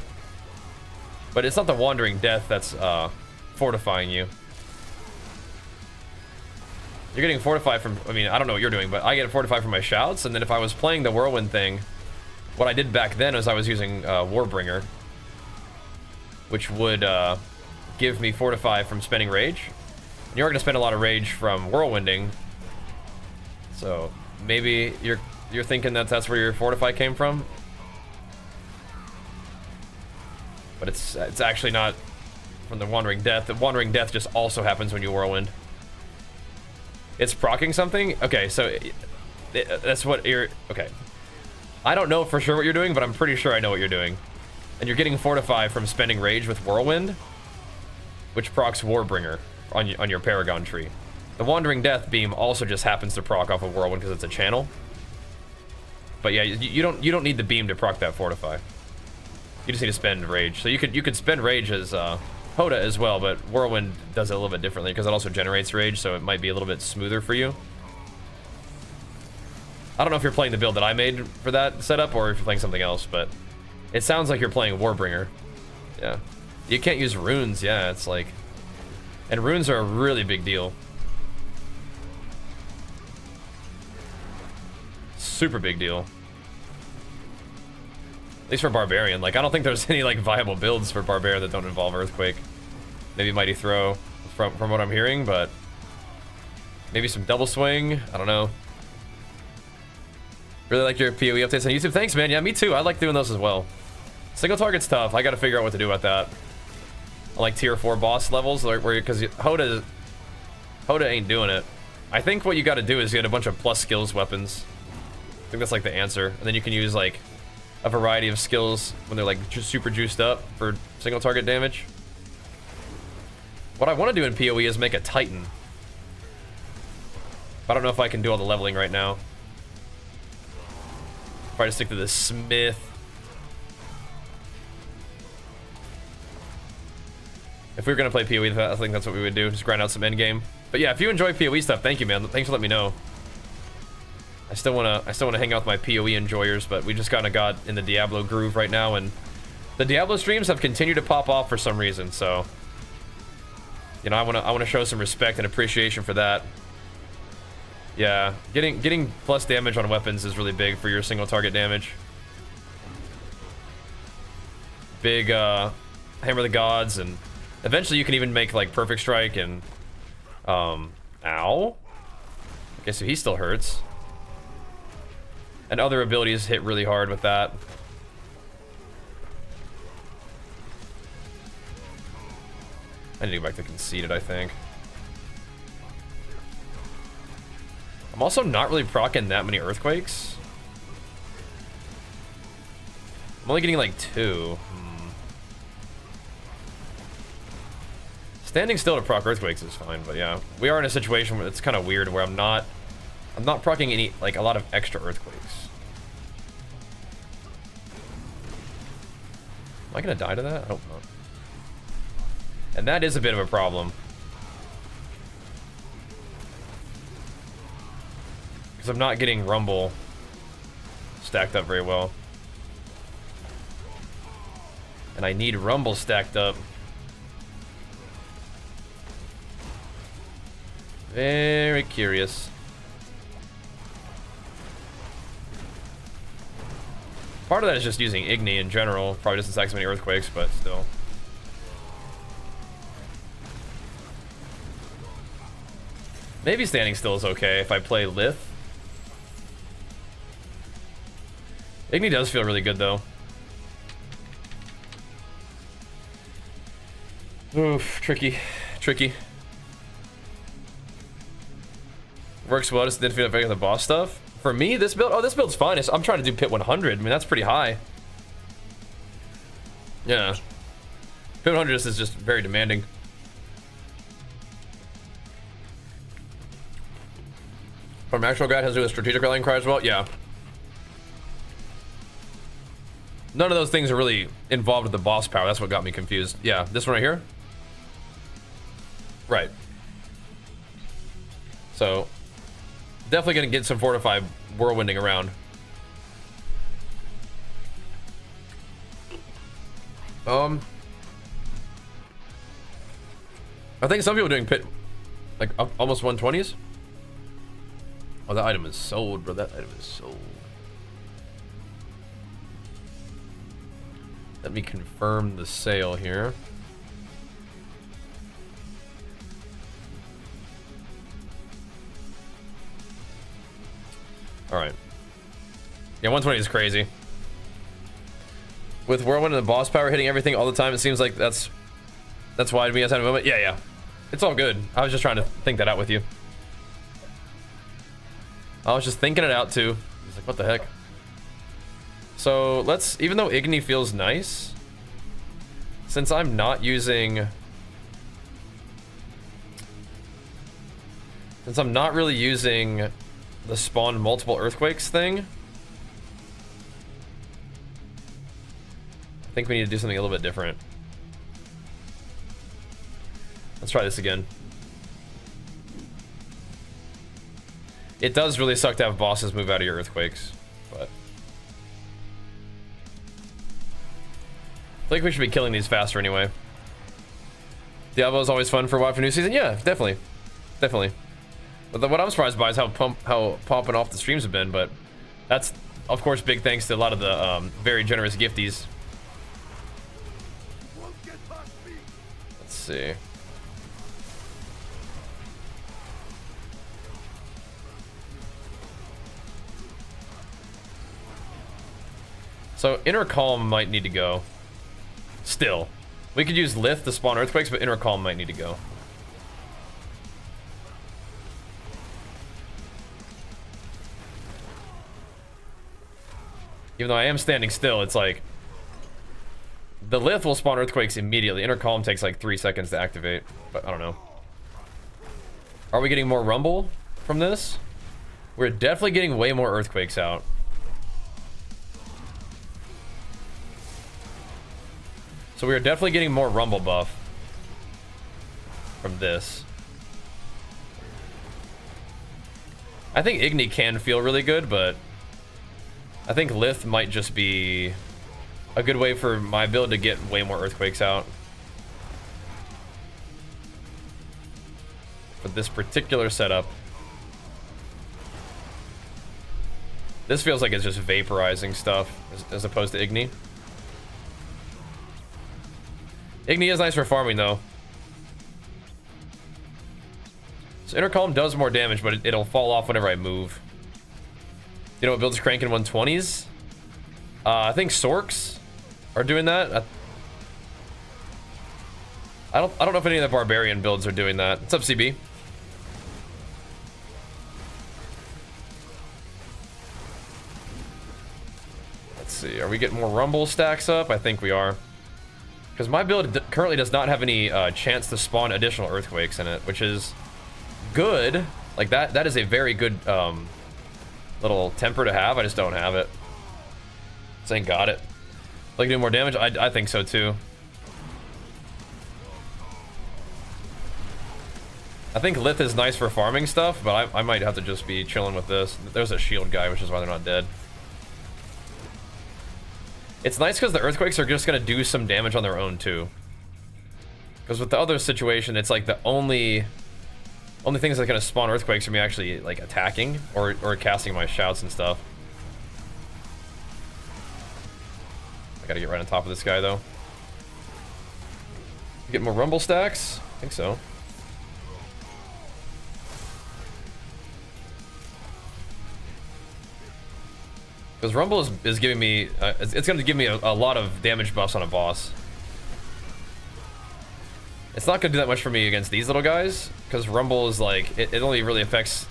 but it's not the Wandering Death that's fortifying you. You're getting fortified from, I mean, I don't know what you're doing, but I get fortified from my shouts, and then if I was playing the Whirlwind thing, what I did back then was I was using Warbringer, which would give me fortify from spending rage. And you're going to spend a lot of rage from Whirlwinding, so maybe you're thinking that that's where your fortify came from, but it's actually not from the Wandering Death. The Wandering Death just also happens when you Whirlwind. It's proccing something? Okay, so that's what you're... Okay. I don't know for sure what you're doing, but I'm pretty sure I know what you're doing. And you're getting Fortify from spending Rage with Whirlwind, which procs Warbringer on your Paragon tree. The Wandering Death beam also just happens to proc off of Whirlwind because it's a channel. But yeah, you don't need the beam to proc that Fortify. You just need to spend Rage. So you could spend Rage as... HotA as well, but Whirlwind does it a little bit differently because it also generates rage, so it might be a little bit smoother for you. I don't know if you're playing the build that I made for that setup or if you're playing something else, but it sounds like you're playing Warbringer. Yeah. You can't use runes, yeah, it's like... And runes are a really big deal. Super big deal. At least for Barbarian. Like, I don't think there's any, like, viable builds for Barbarian that don't involve Earthquake. Maybe Mighty Throw, from what I'm hearing, but... Maybe some Double Swing, I don't know. Really like your PoE updates on YouTube. Thanks, man. Yeah, me too. I like doing those as well. Single target's tough. I gotta figure out what to do about that. On, like, tier 4 boss levels, where because HotA ain't doing it. I think what you gotta do is get a bunch of plus skills weapons. I think that's, like, the answer. And then you can use, like... a variety of skills when they're like just super juiced up for single target damage. What I want to do in PoE is make a Titan. I don't know if I can do all the leveling right now. Try to stick to the Smith. If we were gonna play PoE, I think that's what we would do. Just grind out some endgame. But yeah, if you enjoy PoE stuff, thank you, man. Thanks for letting me know. I still wanna hang out with my PoE enjoyers, but we just kind of got in the Diablo groove right now, and the Diablo streams have continued to pop off for some reason. So, you know, I wanna show some respect and appreciation for that. Yeah, getting plus damage on weapons is really big for your single target damage. Big Hammer of the Gods, and eventually you can even make like Perfect Strike and ow. Okay, so he still hurts. And other abilities hit really hard with that. I need to go back to Conceited, I think. I'm also not really proccing that many Earthquakes. only getting like 2. Standing still to proc earthquakes is fine, but yeah, we are in a situation where it's kind of weird where I'm not proccing any, like, a lot of extra earthquakes. Am I gonna die to that? I hope not. And that is a bit of a problem. Because I'm not getting Rumble stacked up very well. And I need Rumble stacked up. Very curious. Part of that is just using Igni in general. Probably doesn't stack so many earthquakes, but still. Maybe standing still is okay if I play Lith. Igni does feel really good though. Oof, tricky. Works well, just didn't feel affected the boss stuff. For me, this build, this build's fine. I'm trying to do pit 100. I mean, that's pretty high. Yeah. Pit 100 is just very demanding. From actual guide has to do with strategic rallying cry as well? Yeah. None of those things are really involved with the boss power. That's what got me confused. Yeah, this one right here? Right. So, definitely gonna get some fortified whirlwinding around. I think some people are doing pit like almost 120s. Oh, that item is sold, bro. That item is sold. Let me confirm the sale here. All right. Yeah, 120 is crazy. With Whirlwind and the boss power hitting everything all the time, it seems like that's why we have a moment. Yeah. It's all good. I was just trying to think that out with you. I was just thinking it out too. I was like, what the heck? So let's, even though Igni feels nice, since I'm not using, since I'm not really using the spawn multiple earthquakes thing, I think we need to do something a little bit different. Let's try this again. It does really suck to have bosses move out of your earthquakes, but I think we should be killing these faster anyway. Diablo is always fun for a while for new season. Yeah, definitely. But what I'm surprised by is how popping off the streams have been, but that's of course big thanks to a lot of the very generous gifties. Let's see. So Inner Calm might need to go. Still. We could use Lith to spawn earthquakes, but Inner Calm might need to go. Even though I am standing still, it's like the Lith will spawn earthquakes immediately. Inner Calm takes like 3 seconds to activate, but I don't know. Are we getting more Rumble from this? We're definitely getting way more earthquakes out. So we are definitely getting more Rumble buff from this. I think Igni can feel really good, but I think Lith might just be a good way for my build to get way more earthquakes out. For this particular setup. This feels like it's just vaporizing stuff as opposed to Igni. Igni is nice for farming though. So Inner Calm does more damage, but it'll fall off whenever I move. You know what builds crank in 120s? I think Sorks are doing that. I don't know if any of the Barbarian builds are doing that. What's up, CB? Let's see. Are we getting more rumble stacks up? I think we are. Because my build currently does not have any chance to spawn additional earthquakes in it, which is good. Like that is a very good little temper to have. I just don't have it. Saying got it. Like doing more damage? I think so too. I think Lith is nice for farming stuff, but I might have to just be chilling with this. There's a shield guy, which is why they're not dead. It's nice because the earthquakes are just gonna do some damage on their own too. Because with the other situation, it's like the only things that gonna spawn earthquakes are me actually like attacking or casting my shouts and stuff. I gotta get right on top of this guy though. Get more rumble stacks? I think so. Because Rumble is giving me, it's going to give me a lot of damage buffs on a boss. It's not going to do that much for me against these little guys, because Rumble is like, it only really affects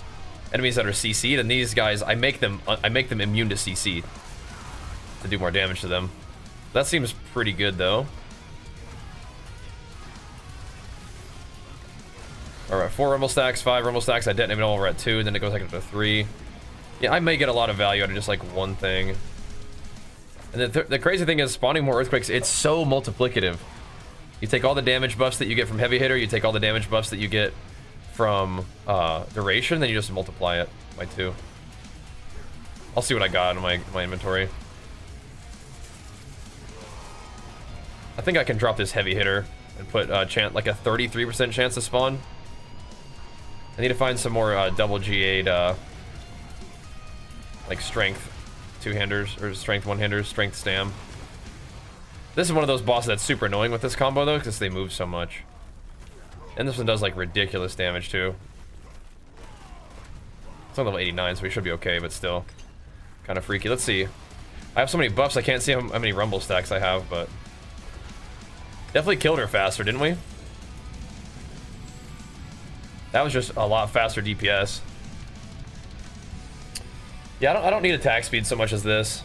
enemies that are CC'd, and these guys, I make them immune to CC to do more damage to them. That seems pretty good though. Alright, 4 Rumble stacks, 5 Rumble stacks. I detonate all over at 2, then it goes like up to 3. Yeah, I may get a lot of value out of just like one thing. And the crazy thing is spawning more earthquakes, it's so multiplicative. You take all the damage buffs that you get from heavy hitter, you take all the damage buffs that you get from duration, then you just multiply it by 2. I'll see what I got in my inventory. I think I can drop this heavy hitter and put like a 33% chance to spawn. I need to find some more double G8 like strength 2-handers or strength 1-handers, strength stam. This is one of those bosses that's super annoying with this combo though, because they move so much. And this one does like ridiculous damage too. It's on level 89, so we should be okay, but still kind of freaky. Let's see. I have so many buffs, I can't see how many rumble stacks I have, but definitely killed her faster, didn't we? That was just a lot faster DPS. Yeah, I don't need attack speed so much as this.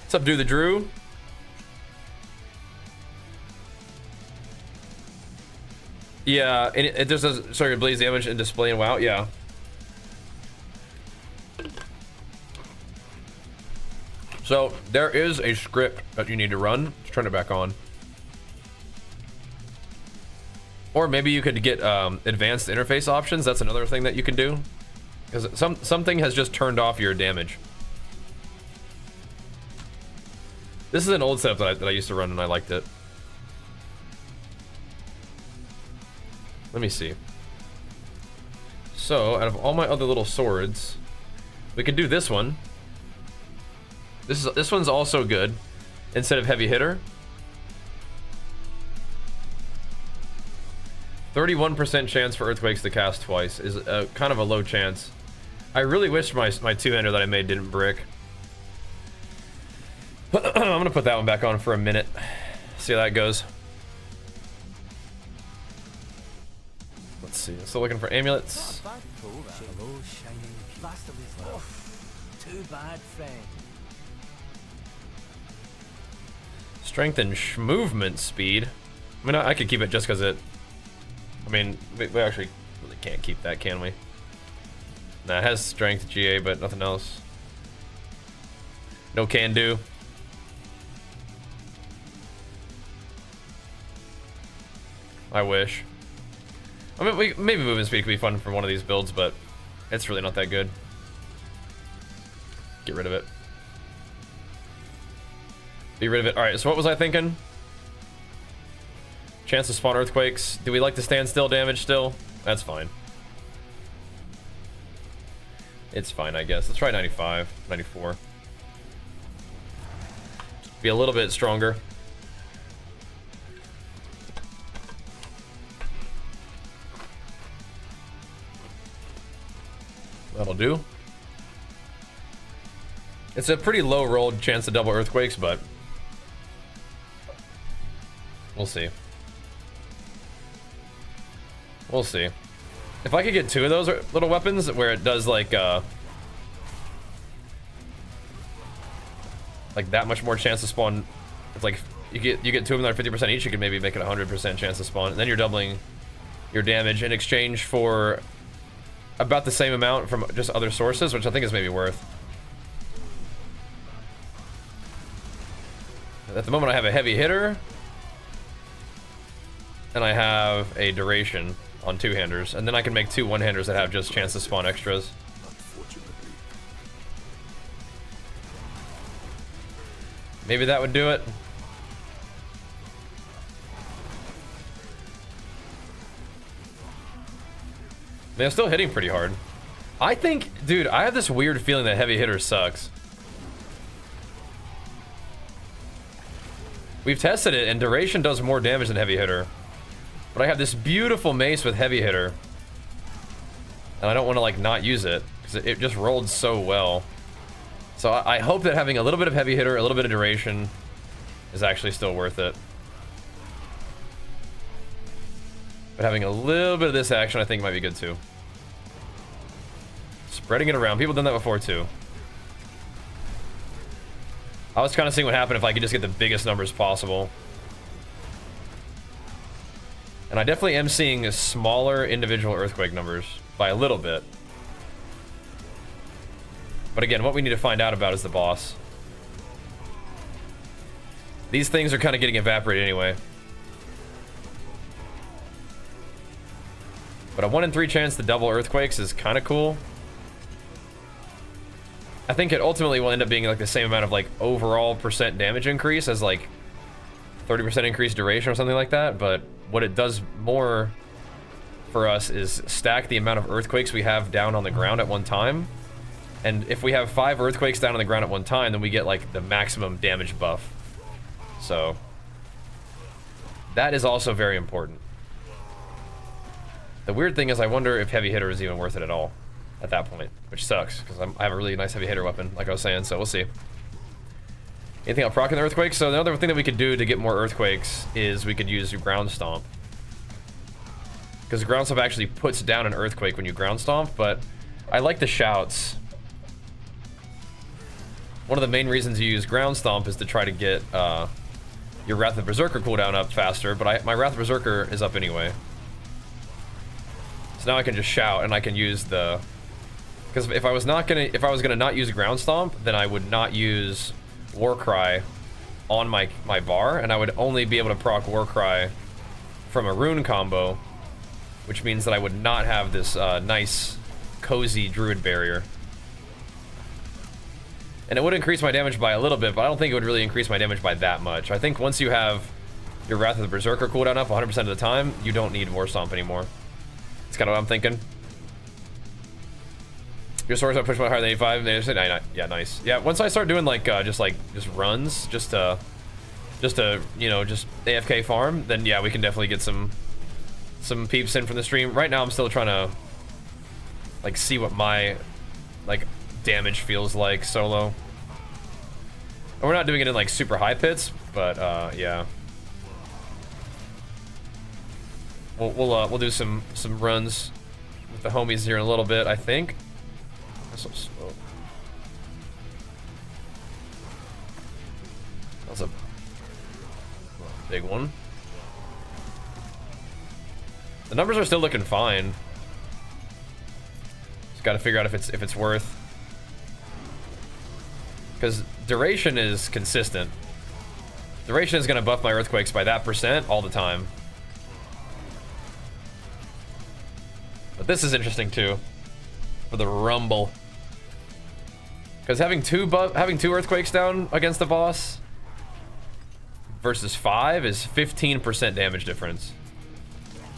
Subdue the Drew. Yeah, and it just does sorry blaze damage and display and WoW. Yeah. So there is a script that you need to run. Let's turn it back on. Or maybe you could get advanced interface options. That's another thing that you can do. Because something has just turned off your damage. This is an old setup that I used to run and I liked it. Let me see. So, out of all my other little swords, we could do this one. This one's also good. Instead of heavy hitter. 31% chance for earthquakes to cast twice is kind of a low chance. I really wish my 2-hander that I made didn't brick. I'm gonna put that one back on for a minute. See how that goes. Let's see. Still looking for amulets. Too bad, friend. Strength and movement speed. I mean, I could keep it just because it. I mean, we actually really can't keep that, can we? Nah, it has strength GA, but nothing else. No can do. I wish. I mean, maybe movement speed could be fun for one of these builds, but it's really not that good. Get rid of it. Be rid of it. Alright, so what was I thinking? Chance to spawn earthquakes. Do we like to stand still damage still? That's fine. It's fine, I guess. Let's try 95, 94. Be a little bit stronger. That'll do. It's a pretty low rolled chance to double earthquakes, but we'll see. We'll see. If I could get 2 of those little weapons where it does like like that much more chance to spawn. It's like you get 2 of them that are 50% each, you could maybe make it 100% chance to spawn, and then you're doubling your damage in exchange for about the same amount from just other sources, which I think is maybe worth. At the moment I have a heavy hitter, and I have a duration on 2-handers, and then I can make 2 1-handers that have just chance to spawn extras. Maybe that would do it. They're still hitting pretty hard. I think, dude, I have this weird feeling that heavy hitter sucks. We've tested it, and duration does more damage than heavy hitter. But I have this beautiful mace with heavy hitter. And I don't want to, like, not use it, because it just rolled so well. So I hope that having a little bit of heavy hitter, a little bit of duration, is actually still worth it. But having a little bit of this action, I think, might be good, too. Spreading it around. People have done that before, too. I was kind of seeing what happened if I could just get the biggest numbers possible. And I definitely am seeing smaller individual earthquake numbers by a little bit. But again, what we need to find out about is the boss. These things are kind of getting evaporated anyway. But a 1 in 3 chance to double earthquakes is kind of cool. I think it ultimately will end up being like the same amount of like overall percent damage increase as like 30% increased duration or something like that. But what it does more for us is stack the amount of earthquakes we have down on the ground at one time. And if we have 5 earthquakes down on the ground at one time, then we get like the maximum damage buff. So that is also very important. The weird thing is I wonder if heavy hitter is even worth it at all at that point, which sucks because I have a really nice heavy hitter weapon, like I was saying, so we'll see. Anything else proccing the earthquakes? So the other thing that we could do to get more earthquakes is we could use ground stomp. Because ground stomp actually puts down an earthquake when you ground stomp, but I like the shouts. One of the main reasons you use ground stomp is to try to get your Wrath of the Berserker cooldown up faster, but my Wrath of the Berserker is up anyway. So now I can just shout and I can use the... Because if I was gonna not use ground stomp, then I would not use Warcry on my bar, and I would only be able to proc Warcry from a rune combo, which means that I would not have this nice, cozy druid barrier. And it would increase my damage by a little bit, but I don't think it would really increase my damage by that much. I think once you have your Wrath of the Berserker cooldown up 100% of the time, you don't need War Stomp anymore. That's kind of what I'm thinking. Your swords are pushed by higher than 85. They say, yeah, nice. Yeah, once I start doing like just runs, just to you know, just AFK farm, then yeah, we can definitely get some peeps in from the stream. Right now, I'm still trying to like see what my like damage feels like solo. And we're not doing it in like super high pits, but yeah. We'll do some runs with the homies here in a little bit, I think. That's so slow. That's a big one. The numbers are still looking fine. Just got to figure out if it's worth. Because duration is consistent. Duration is going to buff my earthquakes by that % all the time. But this is interesting too, for the rumble. Because having two earthquakes down against the boss versus 5 is 15% damage difference.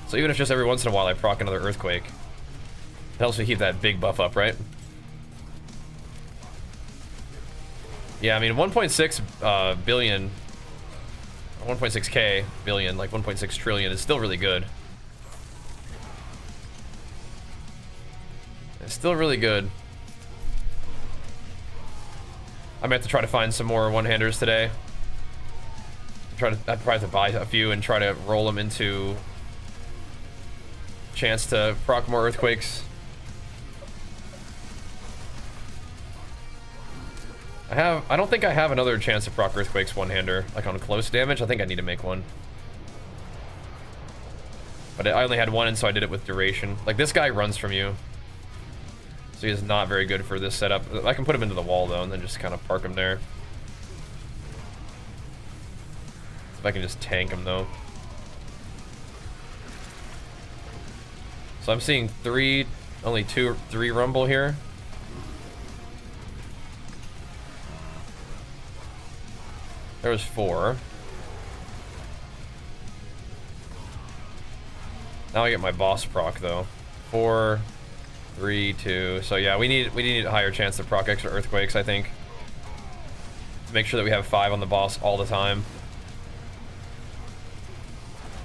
So even if just every once in a while I proc another earthquake, it helps me keep that big buff up, right? Yeah, I mean 1.6 billion, 1.6k billion, like 1.6 trillion is still really good. It's still really good. I might have to try to find some more one-handers today. I'd probably have to buy a few and try to roll them into chance to proc more earthquakes. I don't think I have another chance to proc Earthquakes one-hander, like on close damage. I think I need to make one. But I only had one, and so I did it with duration. Like, this guy runs from you. So he is not very good for this setup. I can put him into the wall, though, and then just kind of park him there. If I can just tank him, though. So I'm seeing only 3 rumble here. There was 4. Now I get my boss proc though. 4, 3, 2. So yeah, we need a higher chance to proc extra earthquakes, I think. To make sure that we have 5 on the boss all the time.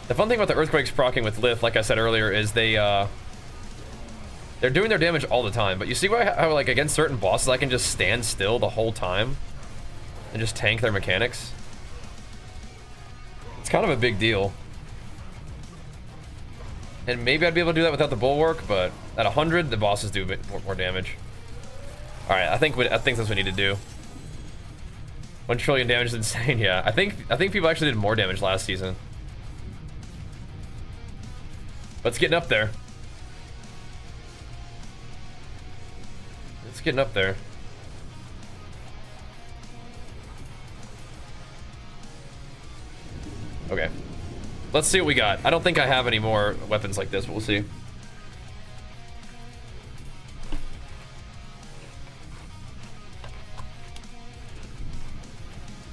The fun thing about the earthquakes procking with Lith, like I said earlier, is they're doing their damage all the time. But you see how like against certain bosses I can just stand still the whole time and just tank their mechanics? It's kind of a big deal. And maybe I'd be able to do that without the bulwark, but at 100, the bosses do a bit more damage. All right, I think that's what we need to do. 1 trillion damage is insane. Yeah, I think people actually did more damage last season. But it's getting up there. It's getting up there. Okay. Let's see what we got. I don't think I have any more weapons like this, but we'll see.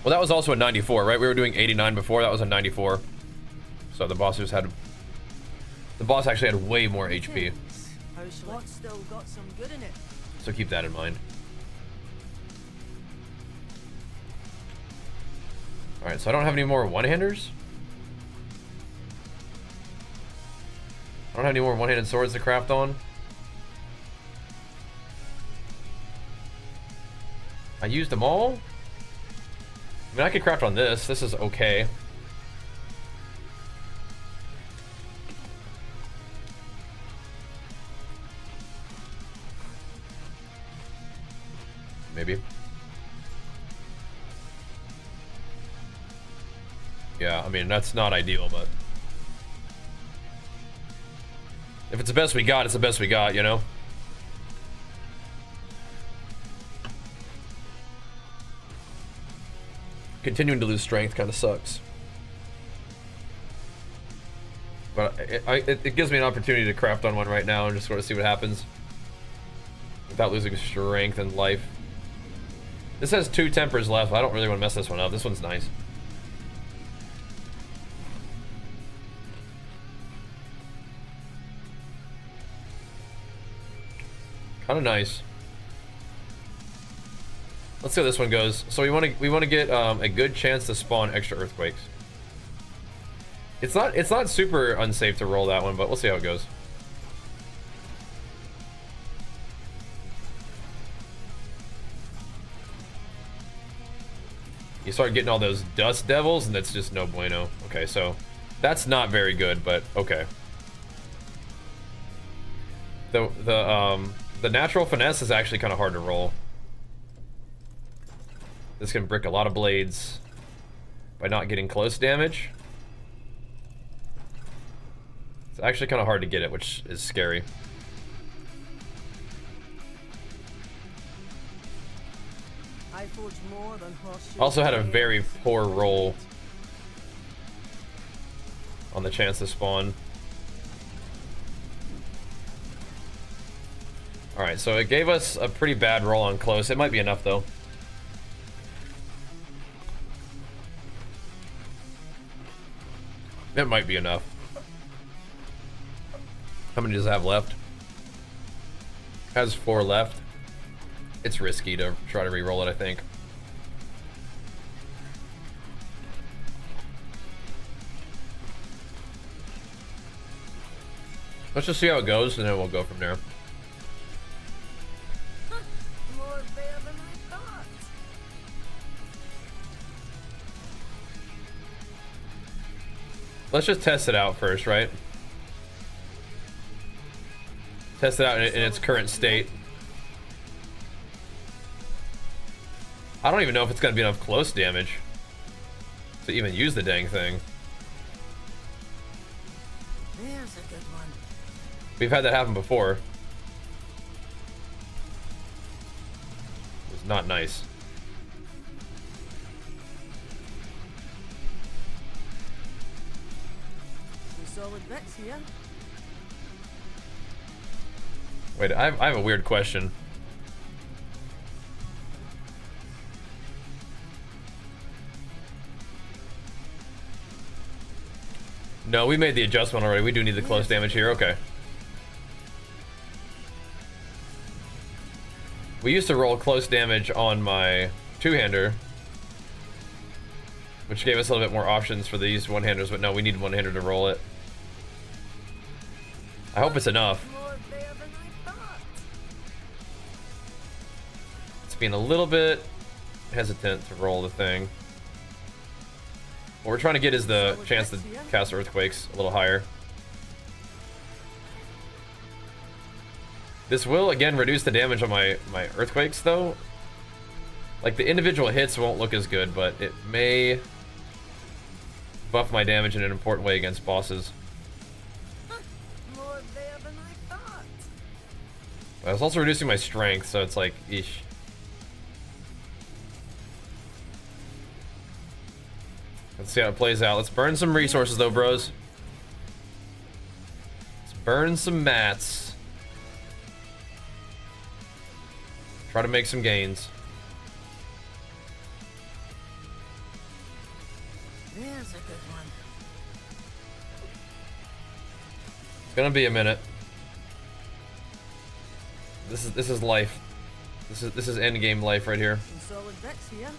Well, that was also a 94, right? We were doing 89 before. That was a 94. So the boss actually had way more HP. What's still got some good in it? So keep that in mind. All right, so I don't have any more one-handers. I don't have any more one-handed swords to craft on. I used them all. I mean, I could craft on this. This is okay. Maybe. Yeah, I mean, that's not ideal, but if it's the best we got, it's the best we got, you know? Continuing to lose strength kind of sucks. But it gives me an opportunity to craft on one right now and just sort of see what happens. Without losing strength and life. This has 2 tempers left, but I don't really want to mess this one up. This one's nice. Kind of nice. Let's see how this one goes. So we want to get a good chance to spawn extra earthquakes. It's not super unsafe to roll that one, but we'll see how it goes. You start getting all those dust devils, and that's just no bueno. Okay, so that's not very good, but okay. The natural finesse is actually kind of hard to roll. This can brick a lot of blades by not getting close damage. It's actually kind of hard to get it, which is scary. I forge more than horseshoes. Also had a very poor roll on the chance to spawn. Alright, so it gave us a pretty bad roll on close. It might be enough, though. It might be enough. How many does it have left? Has 4 left. It's risky to try to re-roll it, I think. Let's just see how it goes, and then we'll go from there. More fair than I thought. Let's just test it out first, right? Test it out in its current state. I don't even know if it's gonna be enough close damage to even use the dang thing. There's a good one. We've had that happen before. It was not nice. Some solid bits here. Wait, I have a weird question. No, we made the adjustment already. We do need the close damage here. Okay. We used to roll close damage on my two-hander, which gave us a little bit more options for these one-handers, but no, we need one-hander to roll it. I hope it's enough. More there than I thought. It's being a little bit hesitant to roll the thing. What we're trying to get is the chance to cast earthquakes a little higher. This will again reduce the damage on my earthquakes though. Like the individual hits won't look as good, but it may buff my damage in an important way against bosses. More there than I thought. I was also reducing my strength, so it's like, eesh. Let's see how it plays out. Let's burn some resources though, bros. Let's burn some mats. Try to make some gains. There's a good one. It's gonna be a minute. This is life. This is end game life right here. Some solid bits here.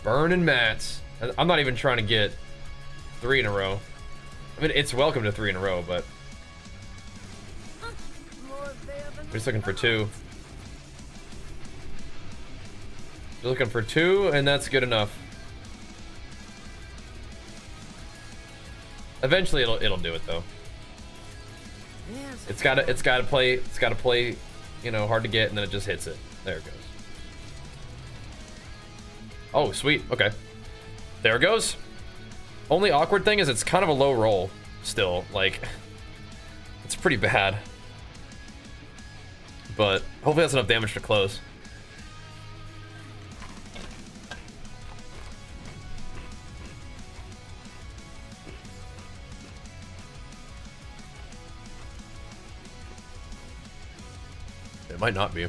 Burning mats. I'm not even trying to get 3 in a row. I mean, it's welcome to 3 in a row, but More there than we're just looking for 2. Just looking for 2, and that's good enough. Eventually, it'll do it though. There's a It's gotta play, you know, hard to get, and then it just hits it. There it goes. Oh, sweet. Okay. There it goes. Only awkward thing is it's kind of a low roll still. Like, it's pretty bad. But hopefully that's enough damage to close. It might not be.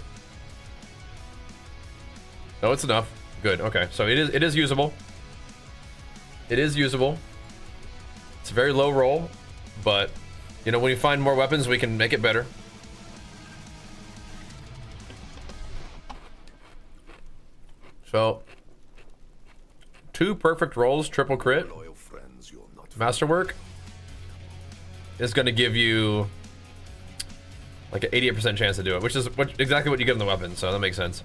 No, it's enough. Good. Okay. So it is usable. It is usable. It's a very low roll, but you know, when you find more weapons, we can make it better. So 2 perfect rolls, triple crit. Masterwork is going to give you like an 88% chance to do it, which is exactly what you give them the weapon, so that makes sense.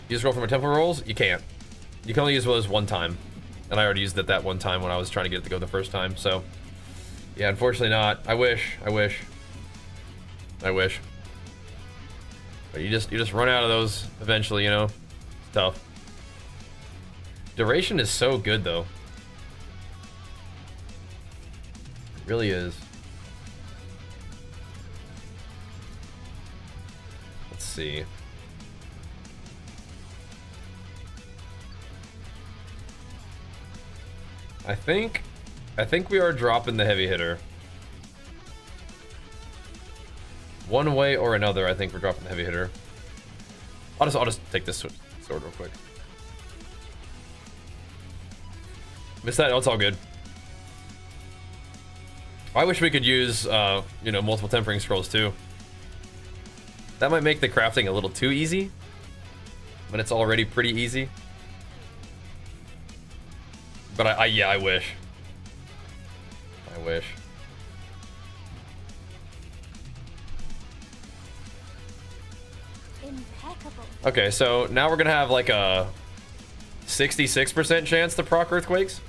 You just roll from a temple rolls? You can't. You can only use those one time. And I already used it that one time when I was trying to get it to go the first time, so yeah, unfortunately not. I wish. But you just run out of those eventually, you know? It's tough. Duration is so good though. It really is. Let's see. I think we are dropping the heavy hitter. One way or another, I think we're dropping the heavy hitter. I'll just take this sword real quick. Missed that. Oh, it's all good. I wish we could use, you know, multiple tempering scrolls too. That might make the crafting a little too easy, when it's already pretty easy. But yeah, I wish. Impeccable. Okay, so now we're gonna have like a 66% chance to proc earthquakes.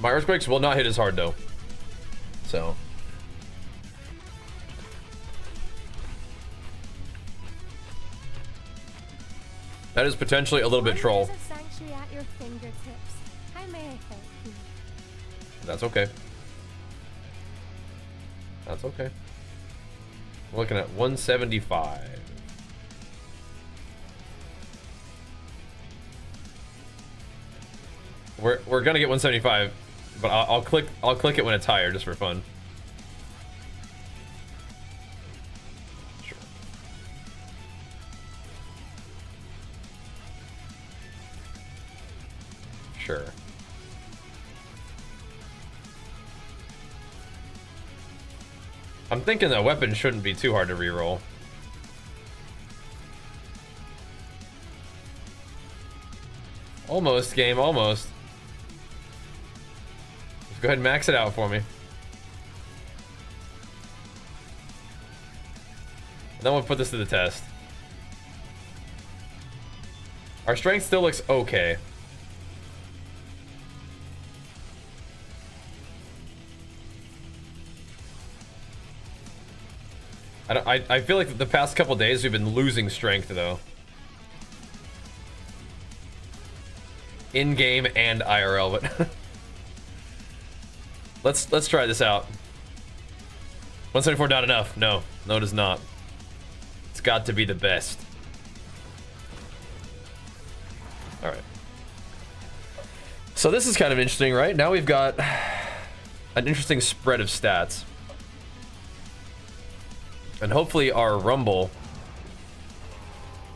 My earthquakes will not hit as hard though. So. That is potentially a little bit troll. There's a sanctuary at your fingertips. How may I help you? That's okay. That's okay. We're looking at 175. We're gonna get 175, but I'll click it when it's higher just for fun. Sure. Sure. I'm thinking that weapon shouldn't be too hard to reroll. Almost, game, almost. Go ahead and max it out for me. And then we'll put this to the test. Our strength still looks okay. I feel like the past couple days we've been losing strength though. In game and IRL, but let's try this out. 174 not enough. No, it is not. It's got to be the best. All right. So this is kind of interesting, right? Now we've got an interesting spread of stats. And hopefully our rumble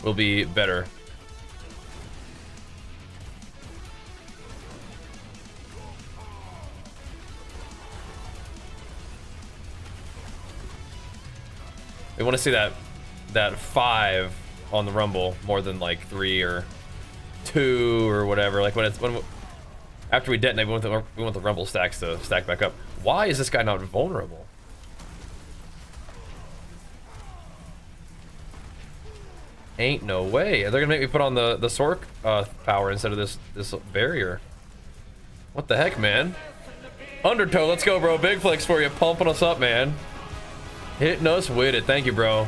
will be better. We want to see that 5 on the rumble more than like 3 or 2 or whatever. Like when after we detonate, we want the rumble stacks to stack back up. Why is this guy not vulnerable? Ain't no way. They're gonna make me put on the Sork power instead of this barrier. What the heck, man? Undertow, let's go, bro. Big flex for you, pumping us up, man. Hitting us with it. Thank you, bro.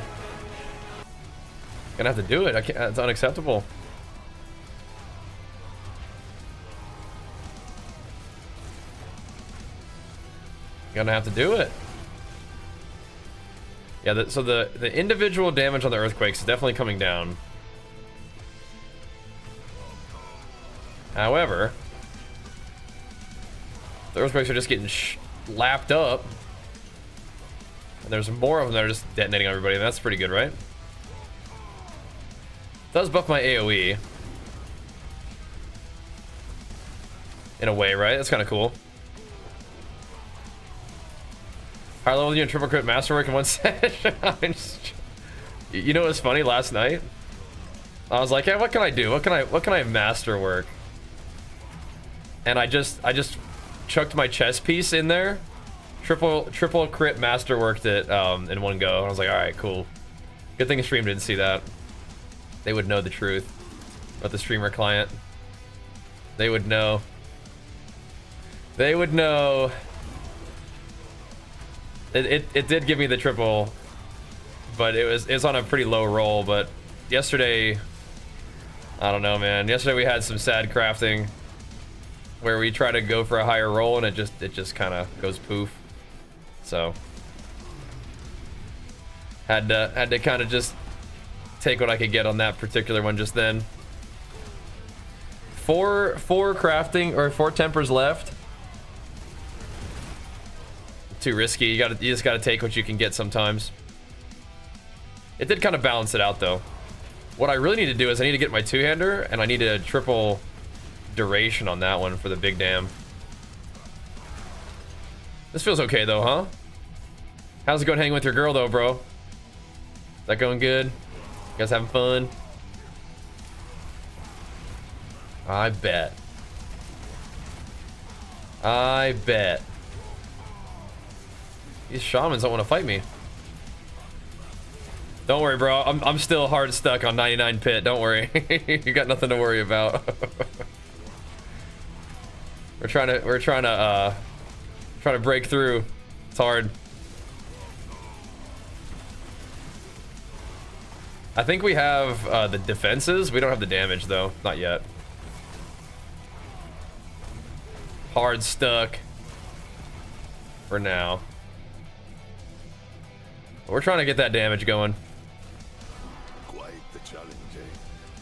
Gonna have to do it. I can't. It's unacceptable. Gonna have to do it. Yeah, so the individual damage on the earthquakes is definitely coming down. However, the earthquakes are just getting lapped up. And there's more of them that are just detonating everybody, and that's pretty good, right? Does buff my AoE. In a way, right? That's kind of cool. High level than you and triple crit masterwork in one session. You know what's funny? Last night, I was like, "Yeah, what can I do? What can I masterwork?" And I just chucked my chess piece in there, triple crit masterworked it in one go. And I was like, "All right, cool." Good thing the stream didn't see that. They would know the truth about the streamer client. They would know. They would know. It did give me the triple, but it's on a pretty low roll. But yesterday, I don't know, man. Yesterday we had some sad crafting where we try to go for a higher roll and it just kind of goes poof. So had to kind of just take what I could get on that particular one just then. Four crafting or 4 tempers left. Too risky. You just gotta take what you can get sometimes. It did kind of balance it out though. What I really need to do is I need to get my two-hander and I need a triple duration on that one for the big dam. This feels okay though, huh? How's it going hanging with your girl though, bro? Is that going good? You guys having fun? I bet. I bet. These shamans don't want to fight me. Don't worry, bro. I'm still hard stuck on 99 pit. Don't worry. You got nothing to worry about. We're trying to break through. It's hard. I think we have the defenses. We don't have the damage though, not yet. Hard stuck for now. We're trying to get that damage going. Quite the challenge, eh?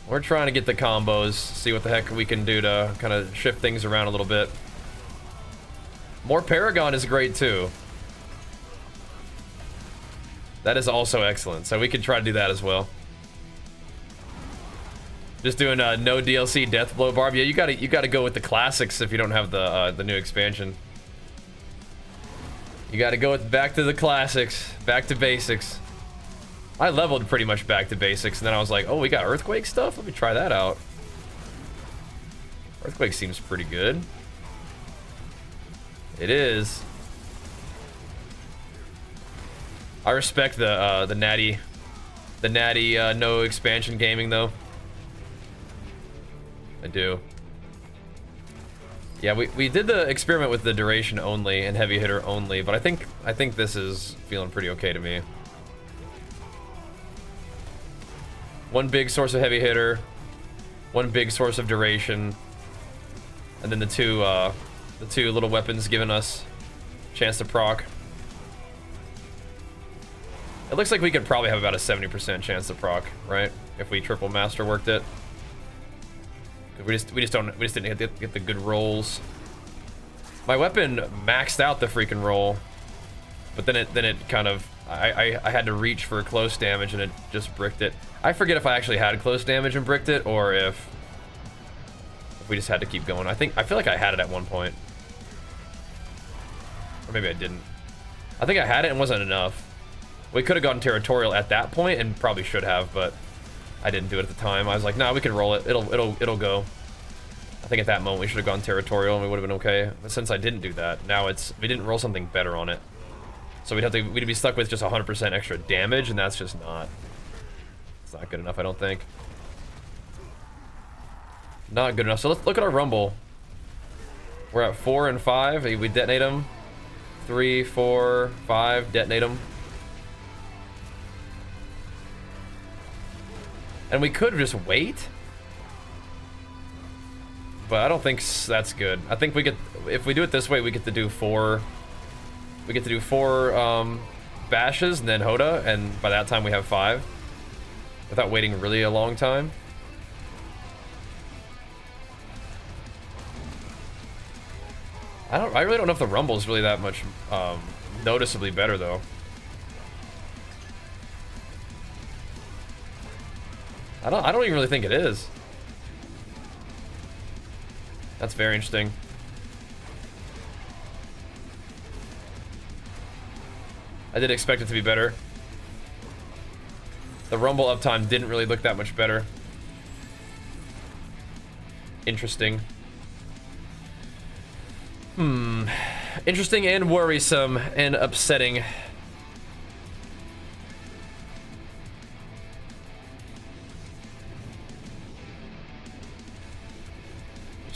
We're trying to get the combos, see what the heck we can do to kind of shift things around a little bit. More Paragon is great too. That is also excellent, so we could try to do that as well. Just doing no DLC Deathblow Barb. Yeah, you gotta go with the classics if you don't have the new expansion. You gotta go back to the classics, back to basics. I leveled pretty much back to basics, and then I was like, oh, we got Earthquake stuff? Let me try that out. Earthquake seems pretty good. It is. I respect the natty no expansion gaming though. I do. Yeah, we did the experiment with the duration only and heavy hitter only, but I think this is feeling pretty okay to me. One big source of heavy hitter, one big source of duration, and then the two little weapons giving us chance to proc. It looks like we could probably have about a 70% chance to proc, right? If we triple master worked it. We just didn't get the good rolls. My weapon maxed out the freaking roll, but then it kind of I had to reach for close damage and it just bricked it. I forget if I actually had close damage and bricked it or if we just had to keep going. I feel like I had it at one point, or maybe I didn't. I think I had it and wasn't enough. We could have gotten territorial at that point and probably should have, but I didn't do it at the time. I was like, nah, we can roll it. It'll go. I think at that moment we should have gone territorial and we would have been okay. But since I didn't do that, now we didn't roll something better on it. So we'd be stuck with just 100% extra damage, and that's just not. It's not good enough, I don't think. Not good enough. So let's look at our rumble. We're at 4 and 5. We detonate them. 3, 4, 5. Detonate them. And we could just wait, but I don't think that's good. I think if we do it this way, we get to do 4. We get to do 4 bashes and then HotA, and by that time we have 5, without waiting really a long time. I really don't know if the rumble is really that much noticeably better though. I don't even really think it is. That's very interesting. I did expect it to be better. The rumble uptime didn't really look that much better. Interesting. Interesting and worrisome and upsetting.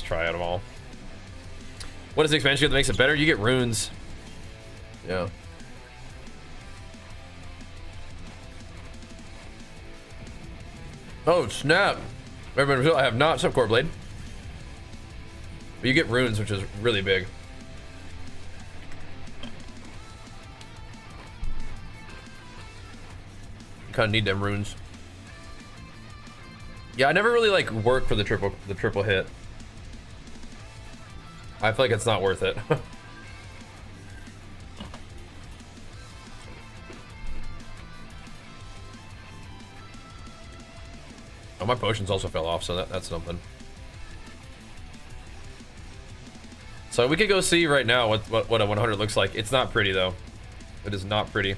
Try out them all. What is the expansion get that makes it better? You get runes. Yeah. Oh snap! I have not subcore blade. But you get runes, which is really big. Kind of need them runes. Yeah, I never really like work for the triple hit. I feel like it's not worth it. Oh, my potions also fell off, so that's something. So we could go see right now what a 100 looks like. It's not pretty though. It is not pretty.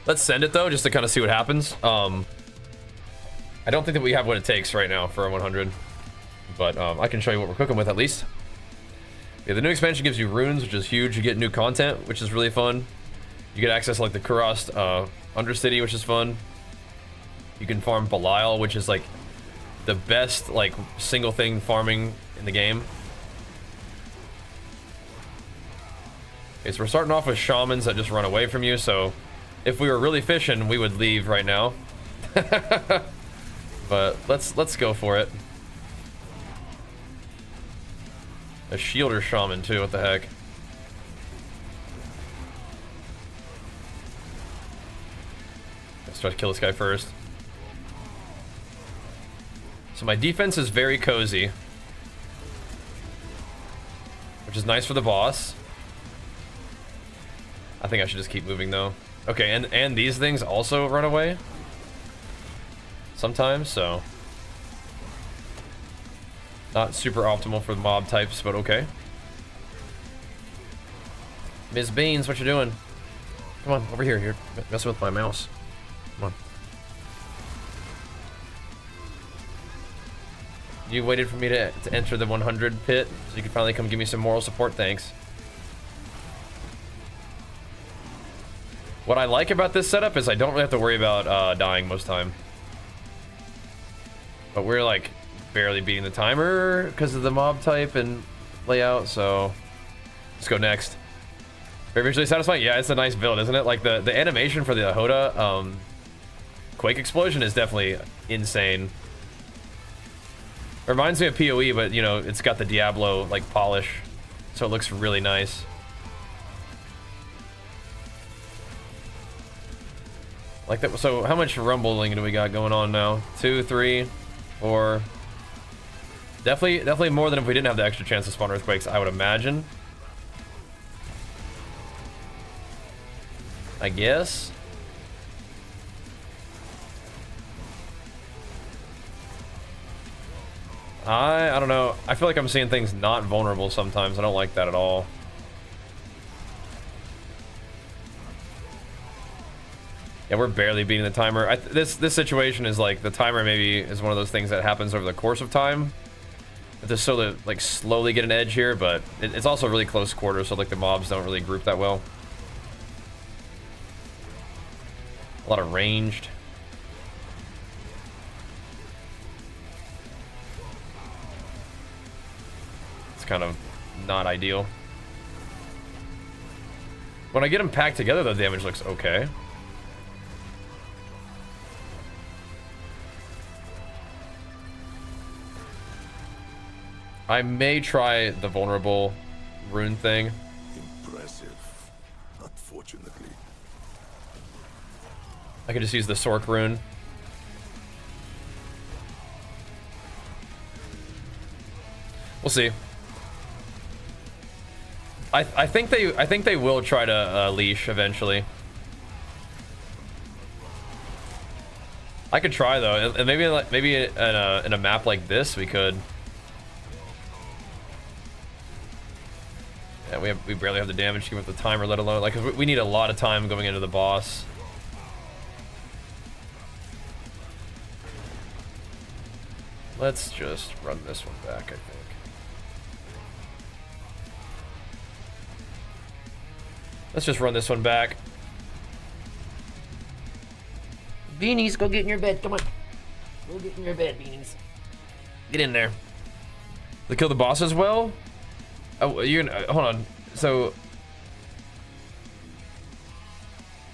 Let's send it though, just to kind of see what happens. I don't think that we have what it takes right now for a 100. But I can show you what we're cooking with at least. Yeah, the new expansion gives you runes, which is huge. You get new content, which is really fun. You get access to like the Kurast Undercity, which is fun. You can farm Belial, which is like the best like single thing farming in the game. Okay, so we're starting off with shamans that just run away from you, so if we were really fishing, we would leave right now. But let's go for it. A shielder shaman too, what the heck? Let's try to kill this guy first. So my defense is very cozy, which is nice for the boss. I think I should just keep moving though. Okay, and these things also run away sometimes, so not super optimal for the mob types, but okay. Ms. Beans, what you doing? Come on, over here. You're messing with my mouse. Come on. You waited for me to enter the 100 pit so you could finally come give me some moral support. Thanks. What I like about this setup is I don't really have to worry about dying most time. But we're like barely beating the timer because of the mob type and layout, so let's go next. Very visually satisfying. Yeah, it's a nice build, isn't it? Like the animation for the HotA Quake explosion is definitely insane. Reminds me of PoE, but you know, it's got the Diablo like polish, so it looks really nice. Like that. So how much rumbling do we got going on now? 2, 3, 4. Definitely more than if we didn't have the extra chance to spawn earthquakes, I would imagine. I guess. I don't know. I feel like I'm seeing things not vulnerable sometimes. I don't like that at all. Yeah, we're barely beating the timer. This situation is like the timer maybe is one of those things that happens over the course of time. Just so to like slowly get an edge here, but it's also really close quarters, so like the mobs don't really group that well. A lot of ranged. It's kind of not ideal. When I get them packed together, the damage looks okay. I may try the vulnerable rune thing. Impressive. Unfortunately. I could just use the Sork rune. We'll see. I think they will try to leash eventually. I could try though, and maybe in a map like this we could. Yeah, we barely have the damage to give up the timer, let alone like 'cause we need a lot of time going into the boss. Let's just run this one back, I think. Let's just run this one back. Beanies, go get in your bed. Come on. Go get in your bed, Beanies. Get in there. They kill the boss as well? Oh, you're gonna hold on. So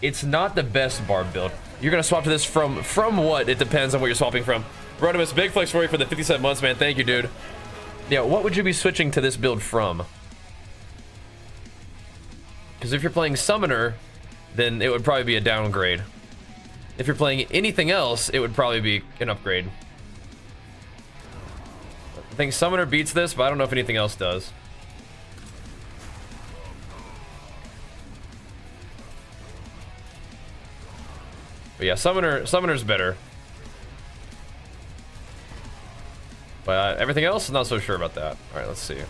it's not the best barb build. You're gonna swap to this from what? It depends on what you're swapping from. Rodimus, big flex for you for the 57 months, man. Thank you, dude. Yeah, what would you be switching to this build from? Because if you're playing Summoner, then it would probably be a downgrade. If you're playing anything else, it would probably be an upgrade. I think Summoner beats this, but I don't know if anything else does. But yeah, Summoner's better. But everything else, not so sure about that. All right, let's see.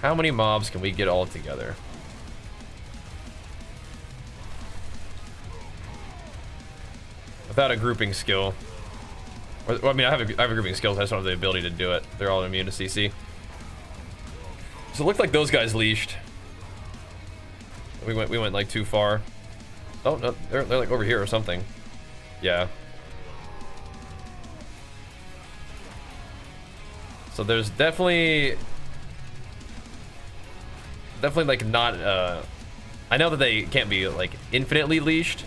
How many mobs can we get all together? Without a grouping skill. Well, I mean, I have a grouping skill, I just don't have the ability to do it. They're all immune to CC. So it looked like those guys leashed. We went like too far. Oh no, they're like over here or something. Yeah. So there's definitely like not I know that they can't be like infinitely leashed.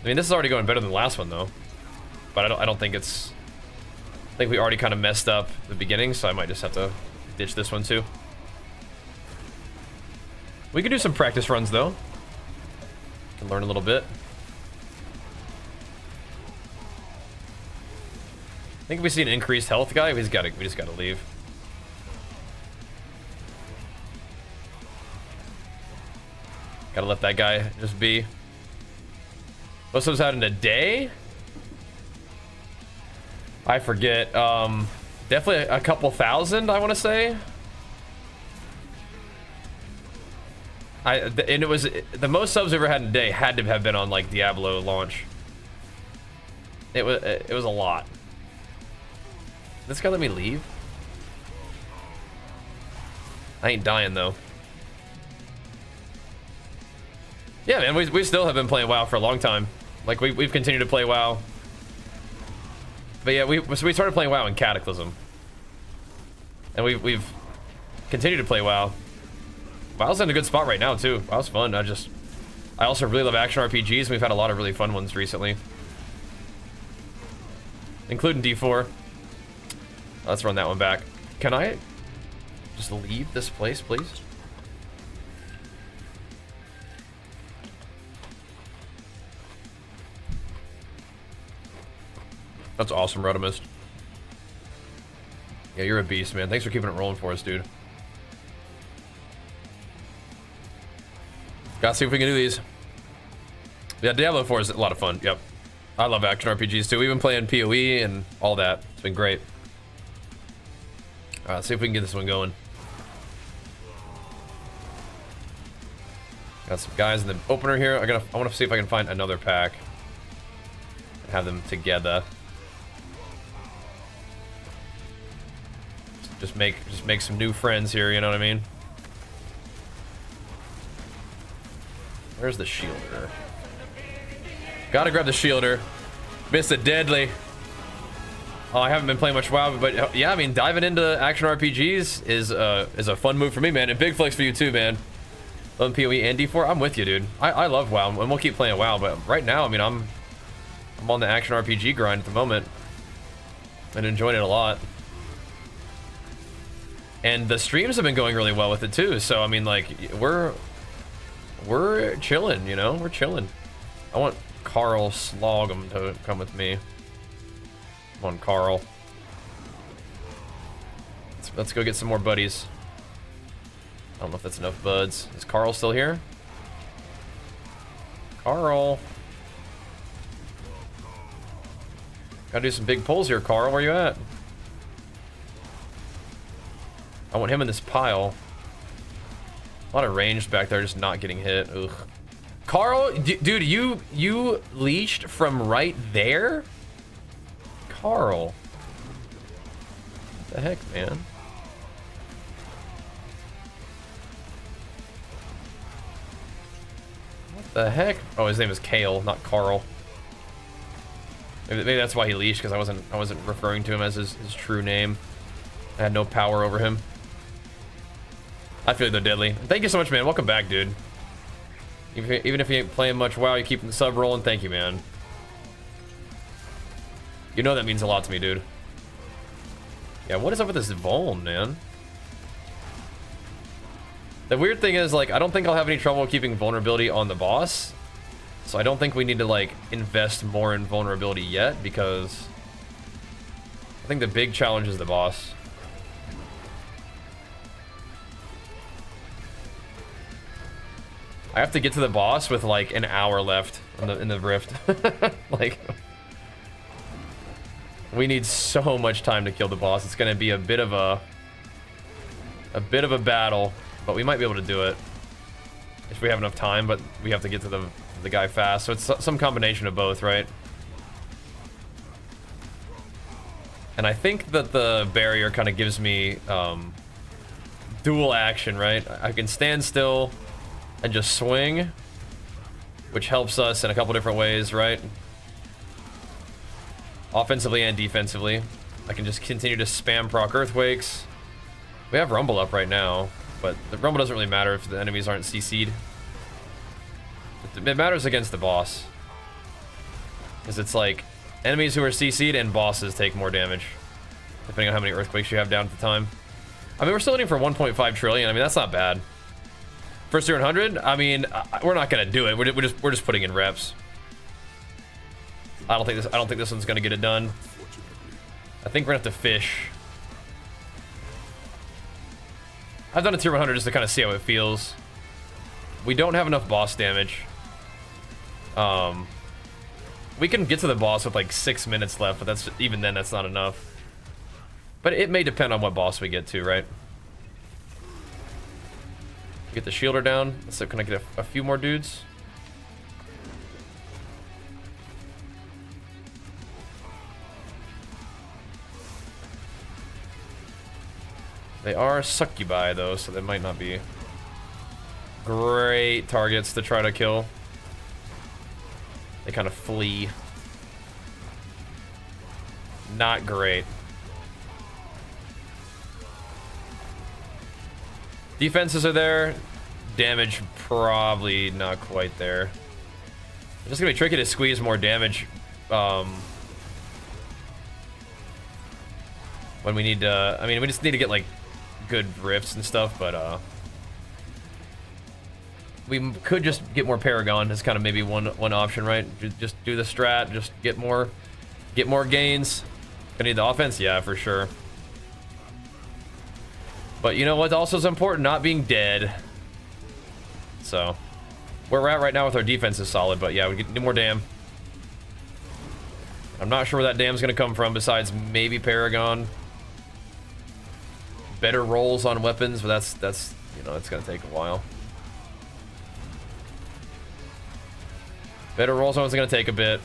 I mean, this is already going better than the last one though. But I don't think it's, I think we already kind of messed up the beginning, so I might just have to ditch this one too. We could do some practice runs though. Can learn a little bit. I think if we see an increased health guy, we just gotta leave. Gotta let that guy just be. Most of us out in a day? I forget. Definitely a couple thousand, I want to say. And it was the most subs we ever had in a day had to have been on like Diablo launch. It was a lot. This guy let me leave? I ain't dying though. Yeah, man, we still have been playing WoW for a long time. Like we've continued to play WoW. But yeah, we started playing WoW in Cataclysm. And we've continued to play WoW. WoW's in a good spot right now too. WoW's fun. I also really love action RPGs, and we've had a lot of really fun ones recently. Including D4. Let's run that one back. Can I just leave this place, please? That's awesome, Rotomist. Yeah, you're a beast, man. Thanks for keeping it rolling for us, dude. Gotta see if we can do these. Yeah, Diablo 4 is a lot of fun. Yep. I love action RPGs too. We've been playing PoE and all that. It's been great. Alright, let's see if we can get this one going. Got some guys in the opener here. I want to see if I can find another pack and have them together. Just make some new friends here, you know what I mean? Where's the shielder? Gotta grab the shielder. Missed it deadly. Oh, I haven't been playing much WoW, but yeah, I mean, diving into action RPGs is a fun move for me, man. And big flex for you too, man. Love PoE and D4. I'm with you, dude. I love WoW, and we'll keep playing WoW. But right now, I mean, I'm on the action RPG grind at the moment, and enjoying it a lot. And the streams have been going really well with it too. So I mean, like, we're chilling, you know? We're chilling. I want Carl Slogum to come with me. Come on, Carl. Let's go get some more buddies. I don't know if that's enough buds. Is Carl still here? Carl. Gotta do some big pulls here, Carl. Where you at? I want him in this pile. A lot of ranged back there, just not getting hit. Ugh. Carl, dude, you leashed from right there? Carl. What the heck, man? What the heck? Oh, his name is Kale, not Carl. Maybe that's why he leashed, because I wasn't referring to him as his true name. I had no power over him. I feel like they're deadly. Thank you so much, man. Welcome back, dude. Even if you ain't playing much WoW, you keep the sub rolling. Thank you, man. You know that means a lot to me, dude. Yeah, what is up with this Vuln, man? The weird thing is, like, I don't think I'll have any trouble keeping vulnerability on the boss. So I don't think we need to, like, invest more in vulnerability yet, because I think the big challenge is the boss. I have to get to the boss with like an hour left in the rift. Like, we need so much time to kill the boss. It's gonna be a bit of a battle, but we might be able to do it if we have enough time. But we have to get to the guy fast, so it's some combination of both, right? And I think that the barrier kind of gives me dual action, right? I can stand still and just swing, which helps us in a couple different ways, right? Offensively and defensively. I can just continue to spam proc earthquakes. We have Rumble up right now, but the Rumble doesn't really matter if the enemies aren't CC'd. It matters against the boss. Because it's like, enemies who are CC'd and bosses take more damage, depending on how many earthquakes you have down at the time. I mean, we're still hitting for 1.5 trillion. I mean, that's not bad. First 100. I mean, we're not gonna do it. We're just putting in reps. I don't think this one's gonna get it done. I think we're gonna have to fish. I've done a tier 100 just to kind of see how it feels. We don't have enough boss damage. We can get to the boss with like 6 minutes left, but even then that's not enough. But it may depend on what boss we get to, right? Get the shielder down. So can I get a few more dudes? They are succubi though, so they might not be great targets to try to kill. They kind of flee. Not great. Defenses are there. Damage probably not quite there. It's just gonna be tricky to squeeze more damage when we need to. I mean, we just need to get like good rifts and stuff, but we could just get more Paragon. That's kind of maybe one option, right? Just do the strat, just get more gains. Gonna need the offense, yeah, for sure. But you know what also is important? Not being dead. So where we're at right now with our defense is solid, but yeah, we need more dam. I'm not sure where that dam's gonna come from besides maybe Paragon. Better rolls on weapons, but that's you know, it's gonna take a while. Better rolls on it's gonna take a bit.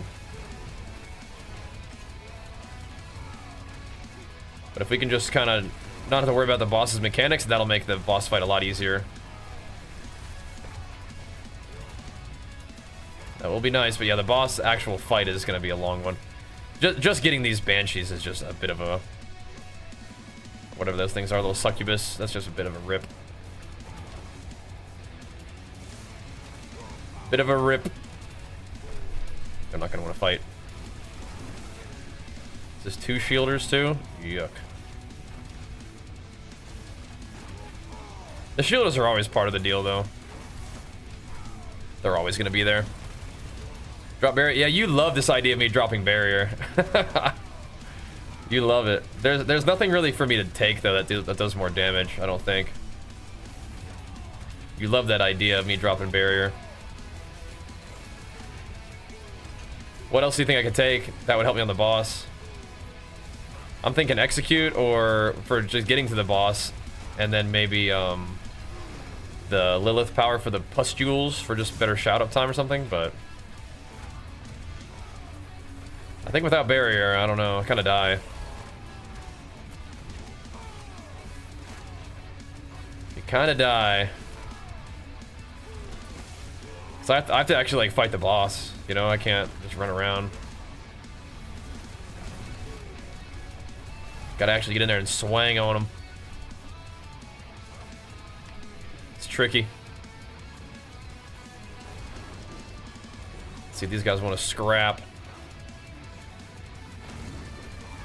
But if we can just kind of not have to worry about the boss's mechanics, that'll make the boss fight a lot easier. That will be nice, but yeah, the boss actual fight is gonna be a long one. Just getting these banshees is just a bit of a, whatever those things are, little succubus. That's just a bit of a rip. Bit of a rip. I'm not gonna want to fight. Is this 2 shielders too? Yuck. The shielders are always part of the deal though. They're always gonna be there. Drop barrier. Yeah, you love this idea of me dropping barrier. You love it. There's nothing really for me to take though that does more damage, I don't think. You love that idea of me dropping barrier. What else do you think I could take that would help me on the boss? I'm thinking execute, or for just getting to the boss, and then maybe the Lilith power for the pustules for just better shout up time or something, but I think without barrier, I don't know, I kind of die. You kind of die. So I have to actually like fight the boss, you know, I can't just run around. Gotta actually get in there and swang on him. It's tricky. Let's see if these guys want to scrap.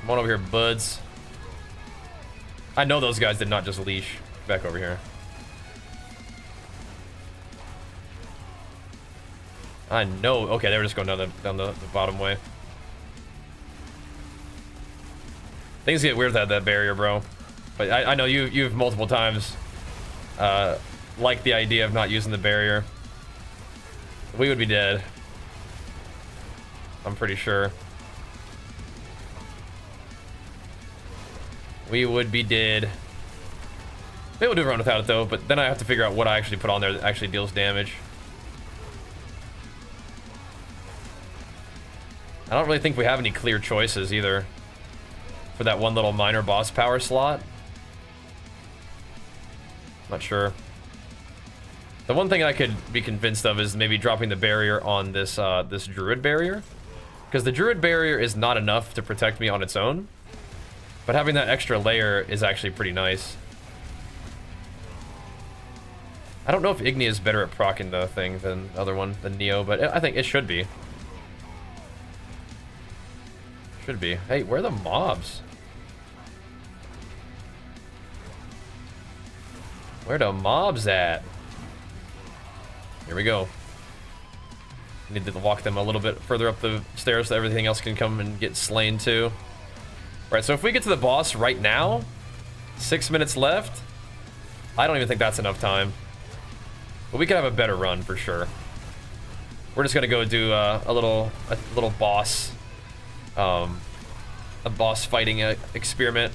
Come on over here, buds. I know those guys did not just leash. Back over here. I know. Okay, they were just going down the bottom way. Things get weird without that barrier, bro. But I know you've multiple times liked the idea of not using the barrier. We would be dead. I'm pretty sure. We would be dead. Maybe we'll do a run without it though, but then I have to figure out what I actually put on there that actually deals damage. I don't really think we have any clear choices either for that one little minor boss power slot. Not sure. The one thing I could be convinced of is maybe dropping the barrier on this this druid barrier, because the druid barrier is not enough to protect me on its own, but having that extra layer is actually pretty nice. I don't know if Igni is better at proccing the thing than the other one, than Neo, but I think it should be. Should be. Hey, where are the mobs? Where the mobs at? Here we go. Need to walk them a little bit further up the stairs so everything else can come and get slain too. Right, so if we get to the boss right now, 6 minutes left, I don't even think that's enough time. But we could have a better run for sure. We're just gonna go do a little boss, a boss fighting experiment.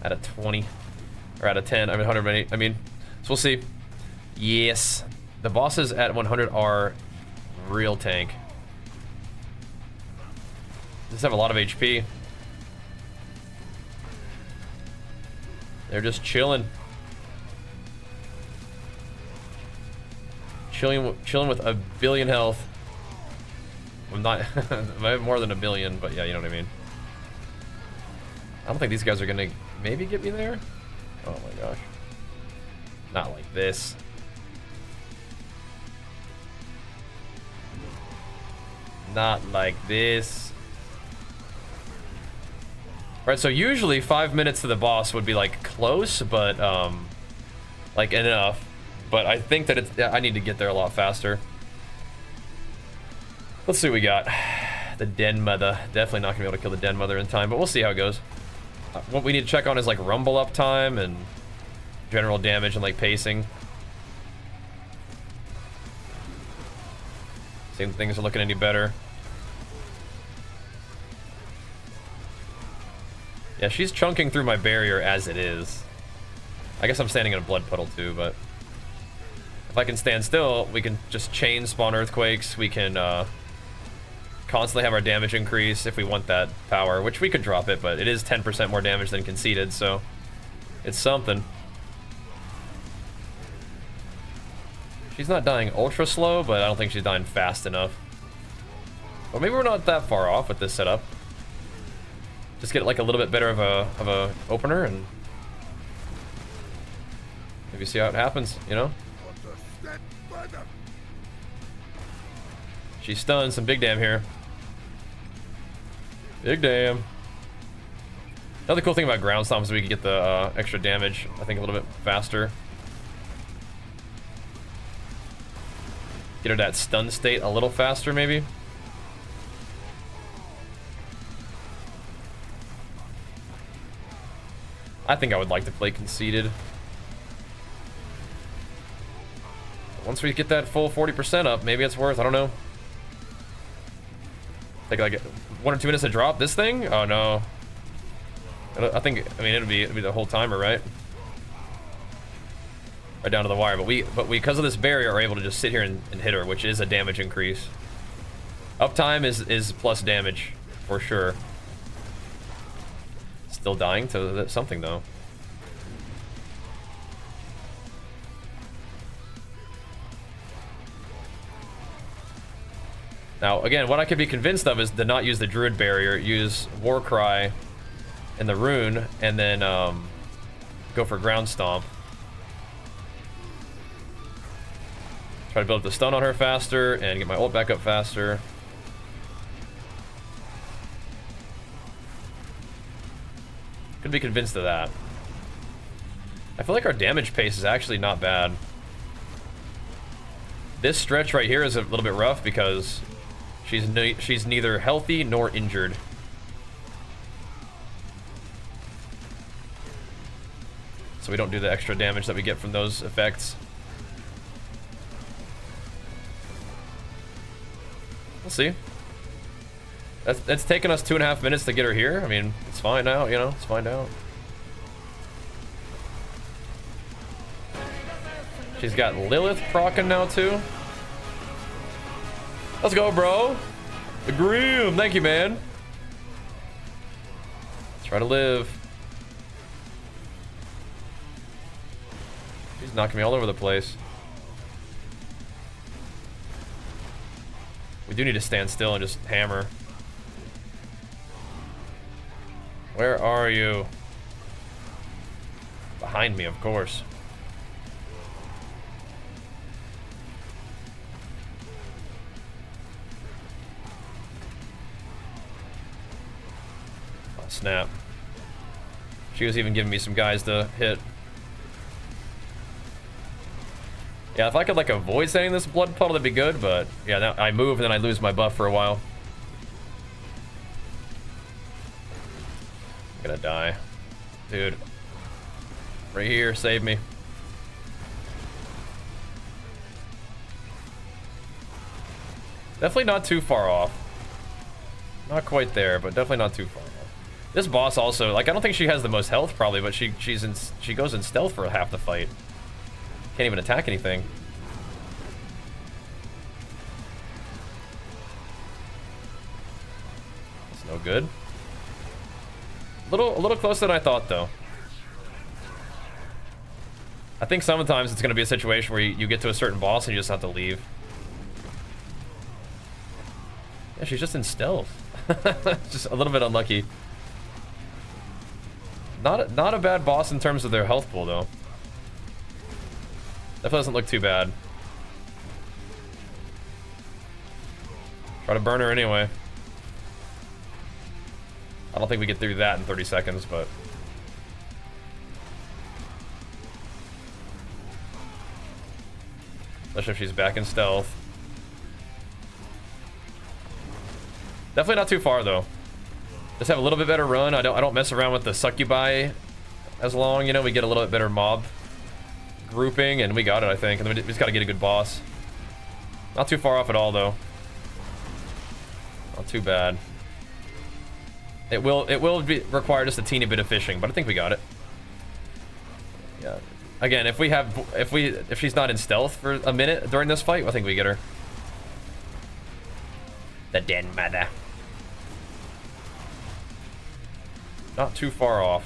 Out of 20, or out of 10, I mean 100, I mean, so we'll see. Yes, the bosses at 100 are real tank. Just have a lot of HP. They're just chilling. Chilling with a billion health. I'm not, I have more than a billion, but yeah, you know what I mean. I don't think these guys are gonna maybe get me there. Oh my gosh. Not like this. Not like this. Right, so usually 5 minutes to the boss would be like close, but like enough. But I think that it's, I need to get there a lot faster. Let's see what we got. The Den Mother. Definitely not gonna be able to kill the Den Mother in time, but we'll see how it goes. What we need to check on is like rumble up time and general damage and like pacing. See if things are looking any better. Yeah, she's chunking through my barrier as it is. I guess I'm standing in a blood puddle too, but if I can stand still, we can just chain spawn earthquakes. We can constantly have our damage increase if we want that power, which we could drop it, but it is 10% more damage than conceded, so it's something. She's not dying ultra slow, but I don't think she's dying fast enough. Or maybe we're not that far off with this setup. Just get like a little bit better of a opener and maybe see how it happens, you know? She's stunned, some big damn here. Big damn. Another cool thing about ground stomp is we can get the extra damage, I think, a little bit faster. Get her that stun state a little faster, maybe. I think I would like to play conceded. Once we get that full 40% up, maybe it's worth, I don't know. Take like 1 or 2 minutes to drop this thing? Oh no. I think, I mean, it'll be the whole timer, right? Right down to the wire, but we because of this barrier are able to just sit here and hit her, which is a damage increase. Uptime is plus damage, for sure. Still dying to something though. Now, again, what I could be convinced of is to not use the Druid barrier, use Warcry and the Rune, and then go for Ground Stomp. Try to build up the stun on her faster and get my ult back up faster. Could be convinced of that. I feel like our damage pace is actually not bad. This stretch right here is a little bit rough because she's neither healthy nor injured. So we don't do the extra damage that we get from those effects. We'll see. That's taken us 2.5 minutes to get her here. I mean, it's fine now, you know, it's fine out. She's got Lilith proccing now too. Let's go, bro. The Grim, thank you, man. Try to live. She's knocking me all over the place. We do need to stand still and just hammer. Where are you? Behind me, of course. Oh, snap. She was even giving me some guys to hit. Yeah, if I could like avoid setting this blood puddle, that'd be good, but yeah, now I move and then I lose my buff for a while. I'm gonna die. Dude. Right here, save me. Definitely not too far off. Not quite there, but definitely not too far off. This boss also, like, I don't think she has the most health probably, but she goes in stealth for half the fight. Can't even attack anything. That's no good. A little closer than I thought, though. I think sometimes it's going to be a situation where you get to a certain boss and you just have to leave. Yeah, she's just in stealth. Just a little bit unlucky. Not a bad boss in terms of their health pool, though. Definitely doesn't look too bad. Try to burn her anyway. I don't think we get through that in 30 seconds, but... especially if she's back in stealth. Definitely not too far, though. Just have a little bit better run. I don't mess around with the succubi as long, you know. We get a little bit better mob grouping, and we got it, I think. And then we just got to get a good boss. Not too far off at all, though. Not too bad. It will require just a teeny bit of fishing, but I think we got it. Yeah. Again, if she's not in stealth for a minute during this fight, I think we get her. The den mother. Not too far off.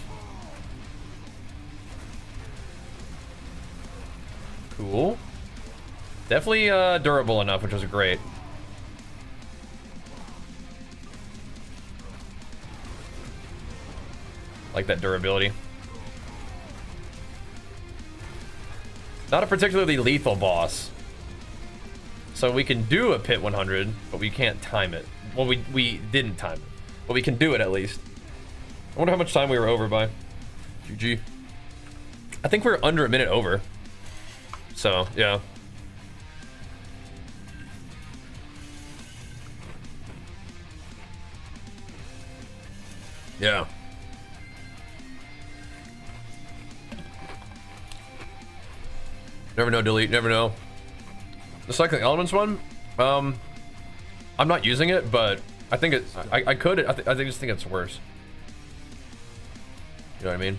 Cool. Definitely durable enough, which was great. Like that durability. Not a particularly lethal boss. So we can do a pit 100, but we can't time it. Well, we didn't time it, but we can do it at least. I wonder how much time we were over by. GG. I think we're under a minute over. So, yeah. Yeah. Never know, delete, never know. The cycling elements one, I'm not using it, but I think it's, I just think it's worse. You know what I mean?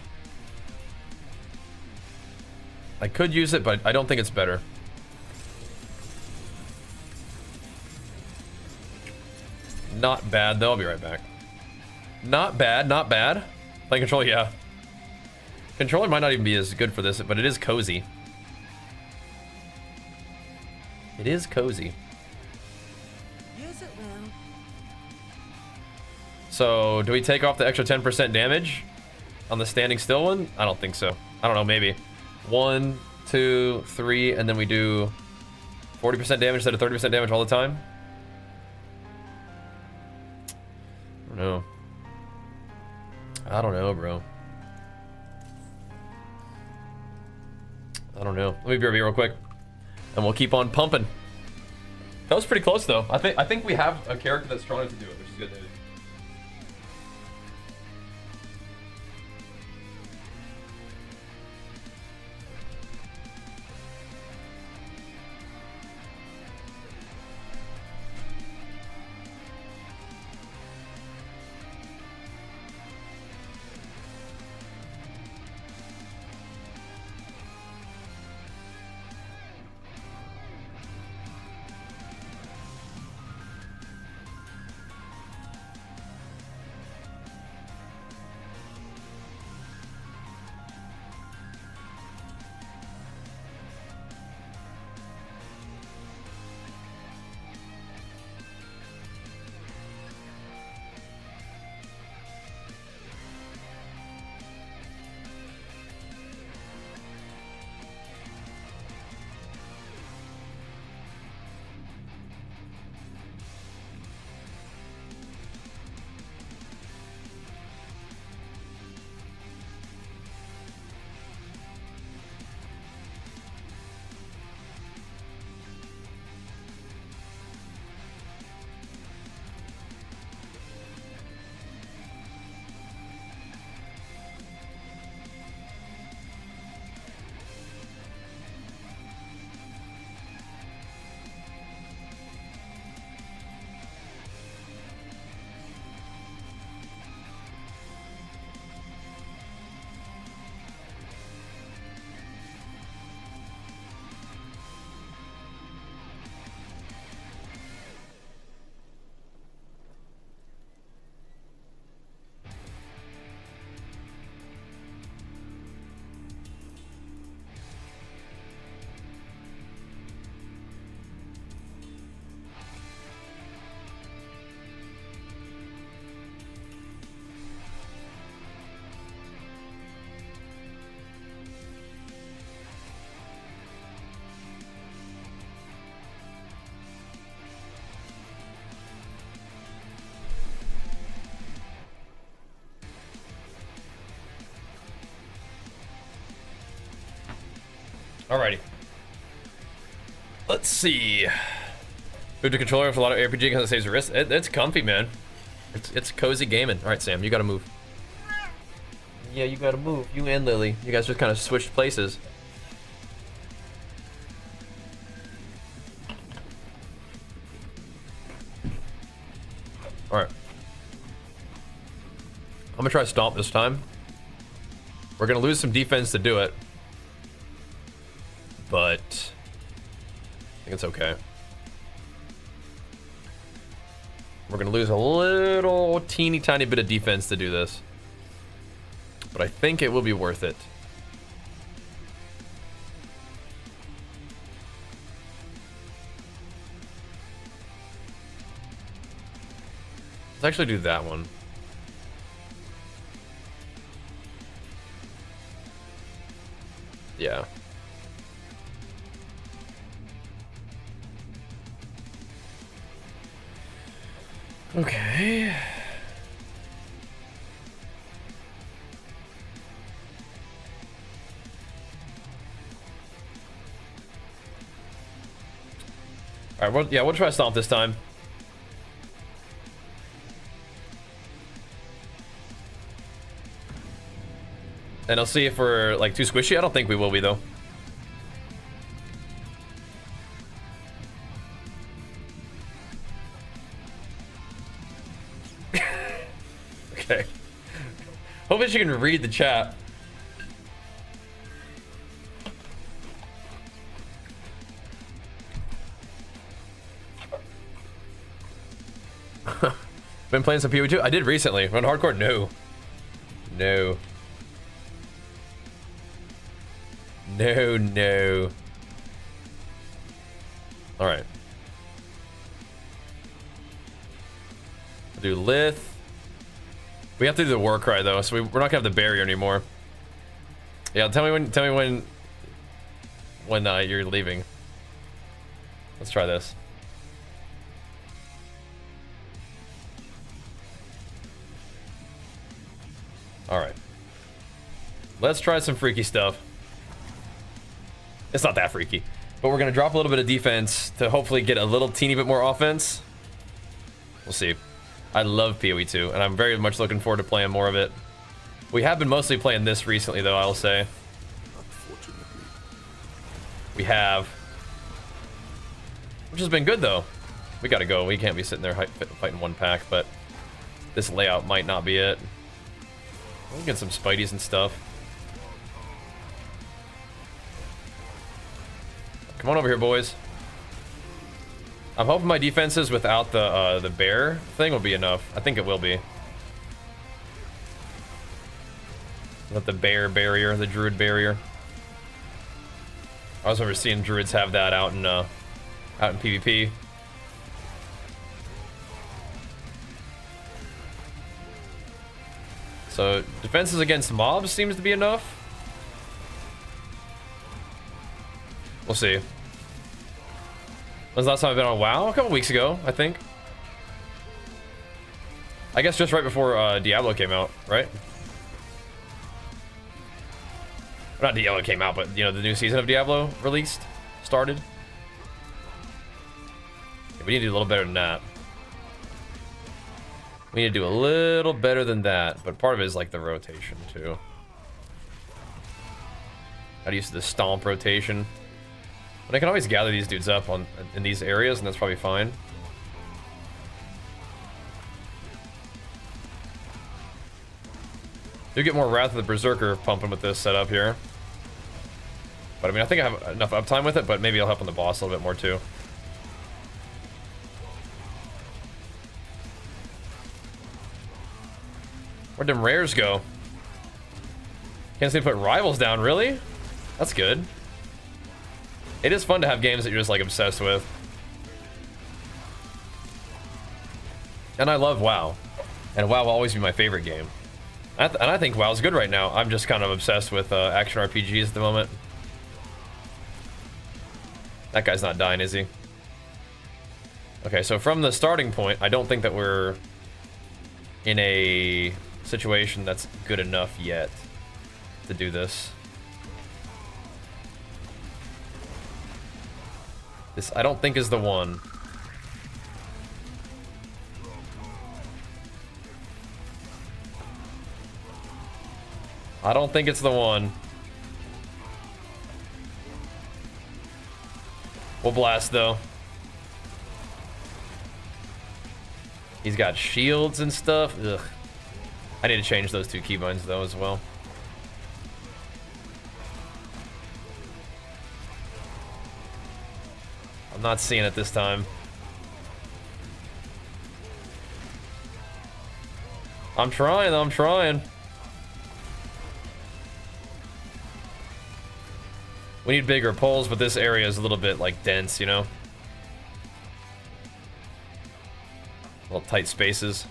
I could use it, but I don't think it's better. Not bad, though. I'll be right back. Not bad, not bad. Play controller, yeah. Controller might not even be as good for this, but it is cozy. It is cozy. Use it now. So, do we take off the extra 10% damage on the standing still one? I don't think so. I don't know, maybe. 1, 2, 3, and then we do 40% damage instead of 30% damage all the time? I don't know. I don't know, bro. I don't know. Let me BRB real quick. And we'll keep on pumping. That was pretty close, though. I think we have a character that's strong enough to do it, which is good news. Alrighty. Let's see. Move to controller with a lot of RPG because it saves wrist. It's comfy, man. It's cozy gaming. All right, Sam, you gotta move. Yeah, you gotta move. You and Lily. You guys just kind of switched places. All right. I'm gonna try Stomp this time. We're gonna lose some defense to do it, but I think it's okay. We're gonna lose a little teeny tiny bit of defense to do this, but I think it will be worth it. Let's actually do that one. Yeah. Okay. All right, well, yeah, we'll try Stomp this time. And I'll see if we're like too squishy. I don't think we will be though. Okay. Hopefully she can read the chat. Been playing some PoE2? I did recently. Run hardcore? No. No. No, no. All right. Do Lith. We have to do the war cry though, so we're not gonna have the barrier anymore. Yeah, tell me when you're leaving. Let's try this. All right. Let's try some freaky stuff. It's not that freaky, but we're gonna drop a little bit of defense to hopefully get a little teeny bit more offense. We'll see. I love PoE2, and I'm very much looking forward to playing more of it. We have been mostly playing this recently, though, I will say. We have. Which has been good, though. We gotta go. We can't be sitting there fighting one pack, but this layout might not be it. We'll get some Spideys and stuff. Come on over here, boys. I'm hoping my defenses without the bear thing will be enough. I think it will be. With the bear barrier, the druid barrier. I was never seeing druids have that out in PvP. So defenses against mobs seems to be enough. We'll see. When's the last time I've been on WoW? A couple weeks ago, I think. I guess just right before Diablo came out, right? Not Diablo came out, but you know, the new season of Diablo started. Yeah, we need to do a little better than that. We need to do a little better than that, but part of it is like the rotation too. Got used to the stomp rotation. But I can always gather these dudes up in these areas, and that's probably fine. Do get more Wrath of the Berserker pumping with this setup here. But I mean, I think I have enough uptime with it, but maybe I'll help on the boss a little bit more too. Where'd them rares go? Can't say put rivals down, really? That's good. It is fun to have games that you're just like obsessed with. And I love WoW. And WoW will always be my favorite game. And I think WoW's good right now. I'm just kind of obsessed with action RPGs at the moment. That guy's not dying, is he? Okay, so from the starting point, I don't think that we're in a situation that's good enough yet to do this. This I don't think is the one. I don't think it's the one. We'll blast though. He's got shields and stuff. Ugh. I need to change those 2 keybinds though as well. I'm not seeing it this time. I'm trying, I'm trying. We need bigger poles, but this area is a little bit like dense, you know? Little tight spaces.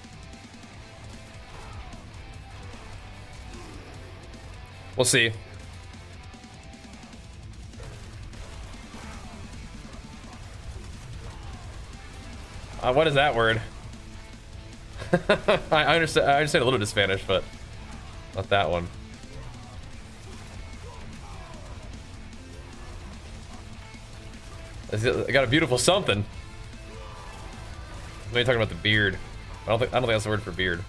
We'll see. What is that word? I understand a little bit of Spanish, but not that one. I got a beautiful something. Maybe talking about the beard. I don't think that's the word for beard.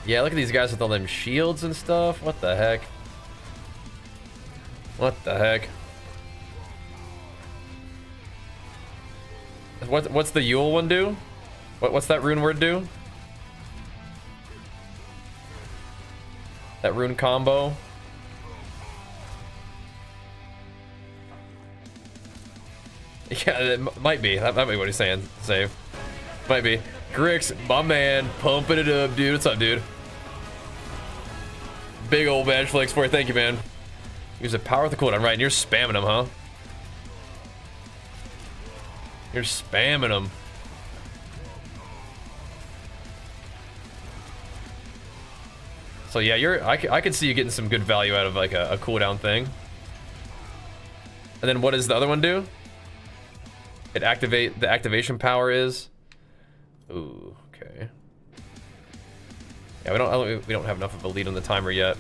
Yeah, look at these guys with all them shields and stuff. What the heck? What the heck? What's the Yule one do? What's that rune word do? That rune combo? Yeah, it might be. That might be what he's saying. Save. Might be. Grix, my man, pumping it up, dude. What's up, dude? Big old badge flex for you. Thank you, man. Use a power with the cooldown, right? And you're spamming them, huh? You're spamming them. So yeah, I could see you getting some good value out of like a cooldown thing. And then what does the other one do? The activation power is. Ooh, okay. Yeah, we don't have enough of a lead on the timer yet.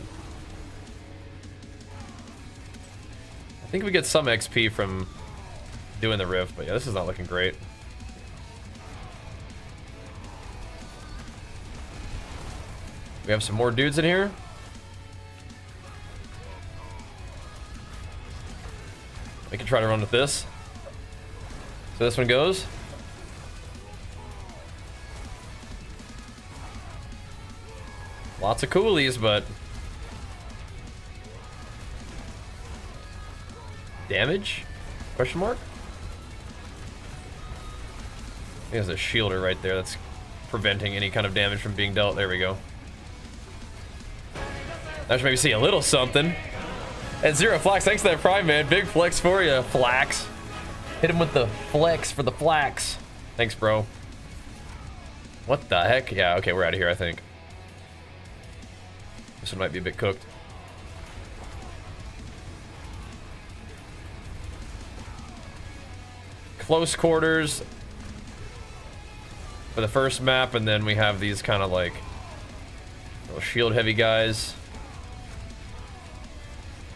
I think we get some XP from doing the rift, but yeah, this is not looking great. We have some more dudes in here. We can try to run with this. So this one goes. Lots of coolies, but damage? Question mark? I think there's a shielder right there that's preventing any kind of damage from being dealt. There we go. That should maybe see a little something. And Zero Flax, thanks for that prime, man. Big flex for you, Flax. Hit him with the flex for the flax. Thanks, bro. What the heck? Yeah, okay, we're out of here, I think. This one might be a bit cooked. Close quarters for the first map, and then we have these kind of like little shield heavy guys.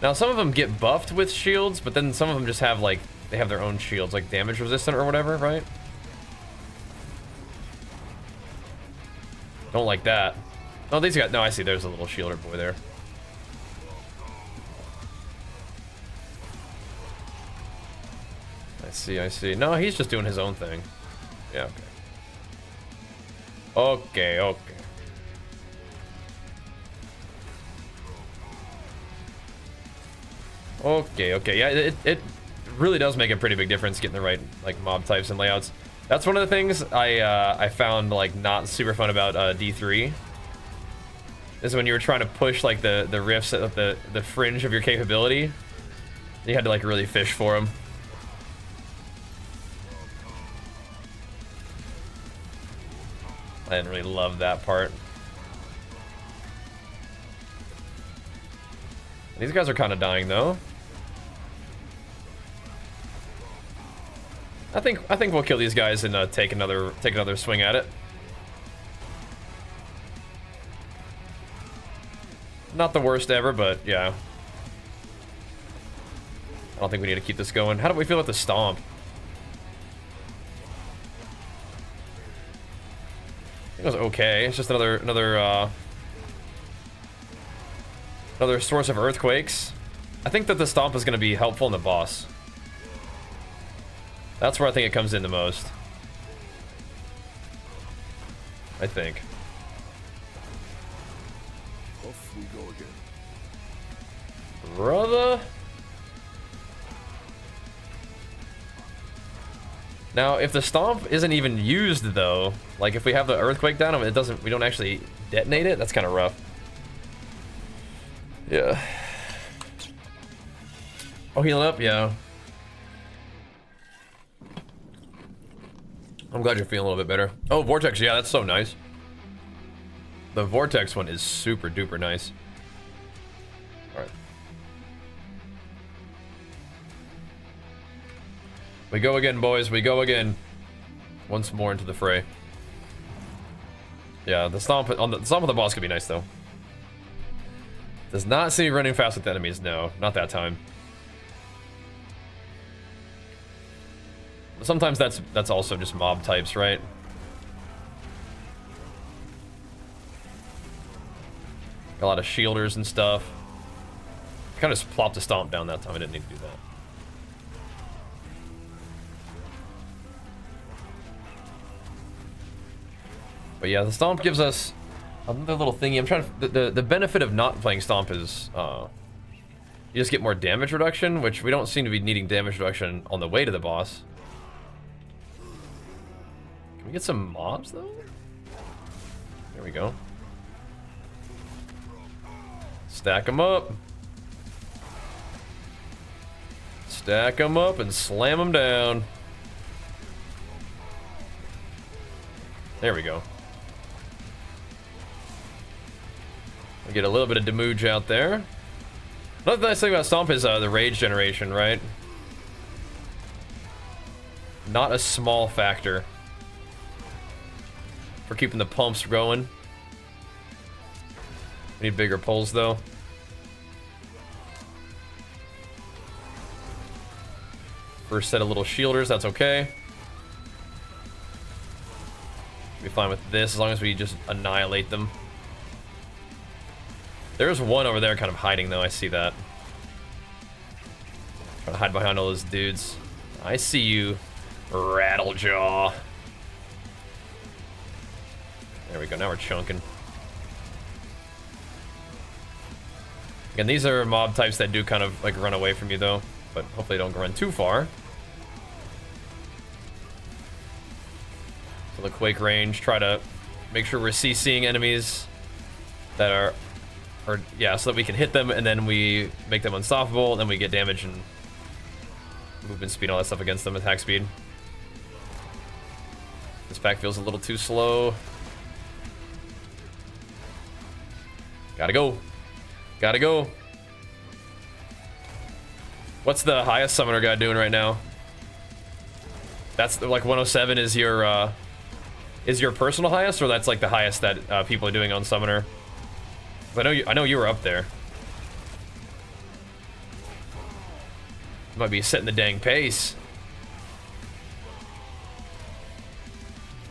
Now some of them get buffed with shields, but then some of them just have like, they have their own shields, like damage resistant or whatever, right? Don't like that. Oh, these got, no, I see, there's a little shielder boy there. I see, I see. No, he's just doing his own thing. Yeah, okay. Okay, okay. Okay, okay. Yeah, it really does make a pretty big difference getting the right like mob types and layouts. That's one of the things I found like not super fun about D3. Is when you were trying to push like the rifts at the fringe of your capability. You had to like really fish for them. I didn't really love that part. These guys are kind of dying though. I think we'll kill these guys and take another swing at it. Not the worst ever, but yeah. I don't think we need to keep this going. How do we feel about the stomp? It was okay. It's just another source of earthquakes. I think that the stomp is going to be helpful in the boss. That's where I think it comes in the most. I think. Off we go again. Brother. Now, if the stomp isn't even used though, like if we have the earthquake down and we don't actually detonate it, that's kind of rough. Yeah. Oh, healing up, yeah. I'm glad you're feeling a little bit better. Oh, Vortex, yeah, that's so nice. The Vortex one is super duper nice. Alright. We go again, boys, we go again. Once more into the fray. Yeah, the stomp on the boss could be nice though. Does not see me running fast with enemies, no, not that time. Sometimes that's also just mob types, right? Got a lot of shielders and stuff. Kind of just plopped a stomp down that time. I didn't need to do that. But yeah, the stomp gives us another little thingy. I'm trying to. The benefit of not playing stomp is you just get more damage reduction, which we don't seem to be needing damage reduction on the way to the boss. Can we get some mobs though? There we go. Stack them up. Stack them up and slam them down. There we go. We get a little bit of damage out there. Another nice thing about Stomp is the rage generation, right? Not a small factor for keeping the pumps going. We need bigger pulls though. First set of little shielders, that's okay. Be fine with this as long as we just annihilate them. There's one over there kind of hiding though, I see that. Trying to hide behind all those dudes. I see you, Rattlejaw. There we go, now we're chunking. Again, these are mob types that do kind of like run away from you though, but hopefully don't run too far. So the Quake range, try to make sure we're CCing enemies that are yeah, so that we can hit them and then we make them unstoppable, and then we get damage and movement speed, all that stuff against them, attack speed. This pack feels a little too slow. Gotta go. Gotta go. What's the highest summoner guy doing right now? That's like 107 is your personal highest, or that's like the highest that people are doing on summoner? I know you were up there. Might be setting the dang pace.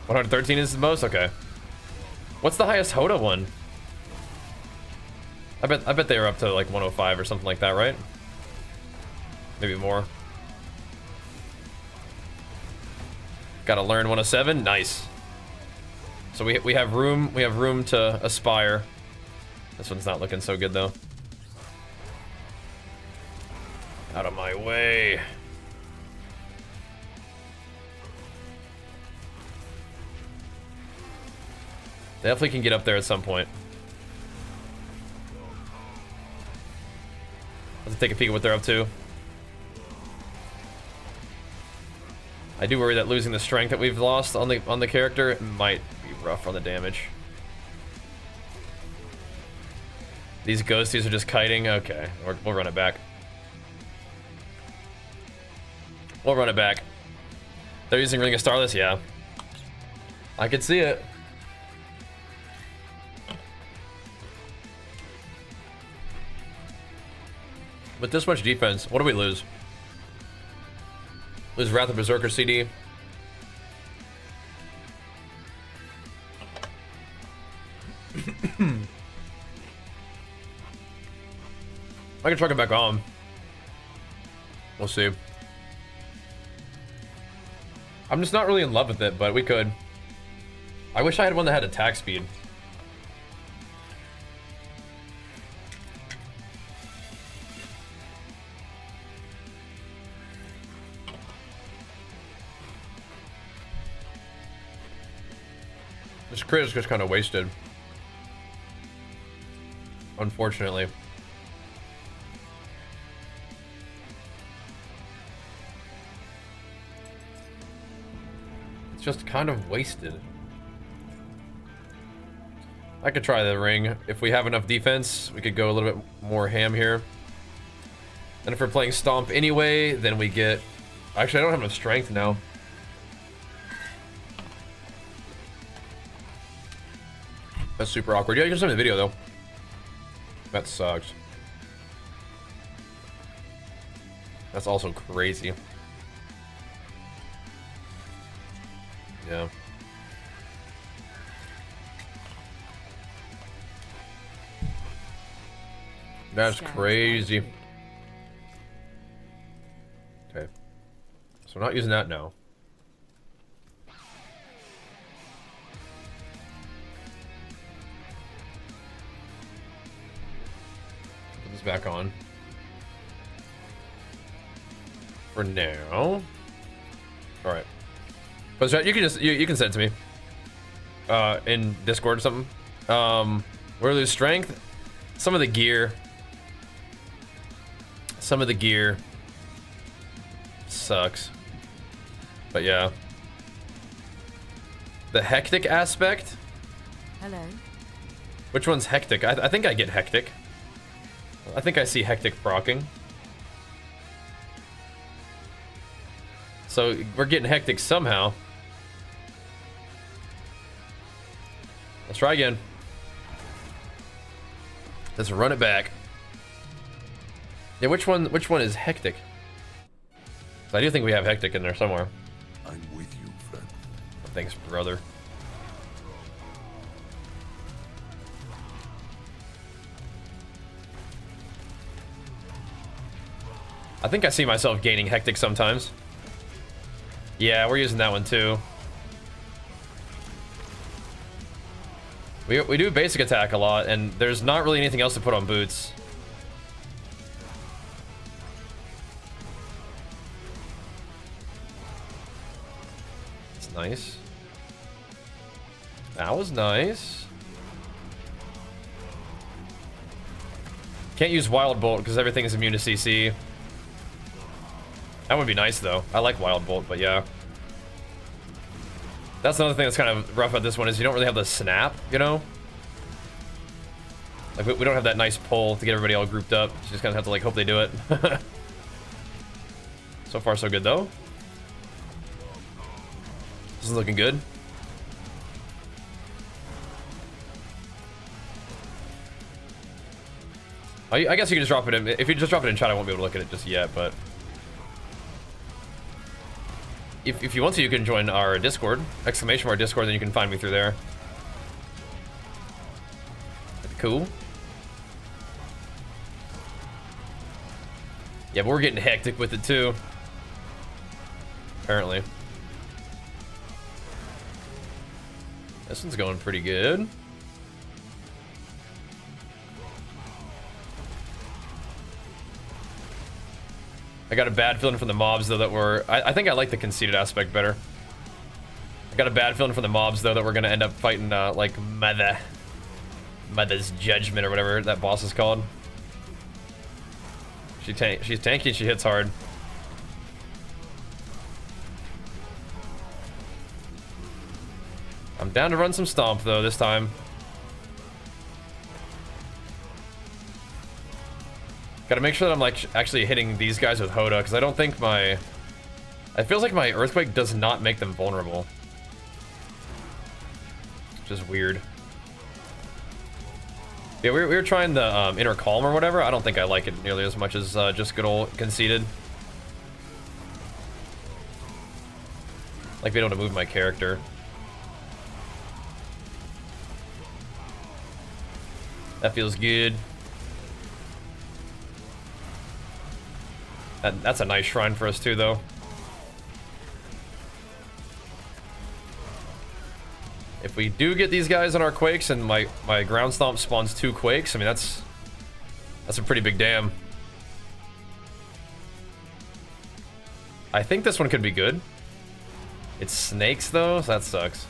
113 is the most? Okay. What's the highest HotA one? I bet they were up to like 105 or something like that, right? Maybe more. Gotta learn 107. Nice. So we have room to aspire. This one's not looking so good though. Out of my way. Definitely can get up there at some point. Let's take a peek at what they're up to. I do worry that losing the strength that we've lost on the character might be rough on the damage. These ghosties are just kiting. Okay, we'll run it back. We'll run it back. They're using Ring of Starless, yeah. I could see it. With this much defense, what do we lose? Lose Wrath of Berserker CD. I can truck it back on. We'll see. I'm just not really in love with it, but we could. I wish I had one that had attack speed. This crit is just kind of wasted. Unfortunately. It's just kind of wasted. I could try the ring. If we have enough defense, we could go a little bit more ham here. And if we're playing Stomp anyway, then we get... Actually, I don't have enough strength now. That's super awkward. Yeah, you can send me the video, though. That sucks. That's also crazy. Yeah. That's crazy. Okay. So we're not using that now. Put this back on. For now. Alright. But you can just you can send it to me. In Discord or something. We're lose strength. Some of the gear sucks. But yeah. The hectic aspect. Hello. Which one's hectic? I think I get hectic. I think I see hectic proccing. So we're getting hectic somehow. Let's try again. Let's run it back. Yeah, which one is hectic? I do think we have hectic in there somewhere. I'm with you, friend. Thanks, brother. I think I see myself gaining hectic sometimes. Yeah, we're using that one too. We do basic attack a lot, and there's not really anything else to put on boots. It's nice. That was nice. Can't use Wild Bolt because everything is immune to CC. That would be nice though. I like Wild Bolt, but yeah. That's another thing that's kind of rough about this one is you don't really have the snap, you know? Like we don't have that nice pull to get everybody all grouped up. You just kind of have to like hope they do it. So far so good though. This is looking good. I guess you can just drop it in. If you just drop it in chat, I won't be able to look at it just yet, but... If you want to, you can join our Discord. Exclamation mark Discord, then you can find me through there. That'd be cool. Yeah, but we're getting hectic with it too. Apparently. This one's going pretty good. I got a bad feeling from the mobs, though, that we're... I think I like the conceited aspect better. I got a bad feeling from the mobs, though, that we're going to end up fighting, like, Mother's Judgment, or whatever that boss is called. She's tanky and she hits hard. I'm down to run some Stomp, though, this time. Gotta make sure that I'm like actually hitting these guys with HotA, because I don't think my... It feels like my Earthquake does not make them vulnerable. Which is weird. Yeah, we were trying the Inner Calm or whatever. I don't think I like it nearly as much as just good old Conceited. like being able to move my character. That feels good. That's a nice shrine for us too, though. If we do get these guys on our quakes and my ground stomp spawns 2 quakes, I mean that's a pretty big dam. I think this one could be good. It's snakes though, so that sucks.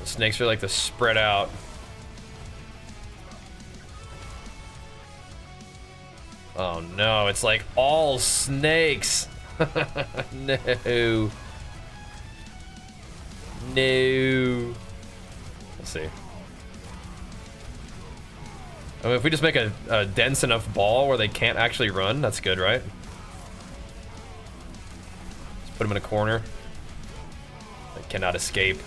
The snakes are like to spread out. Oh no, it's like all snakes. No. No. Let's see. I mean, if we just make a dense enough ball where they can't actually run, that's good, right? Just put them in a corner. They cannot escape.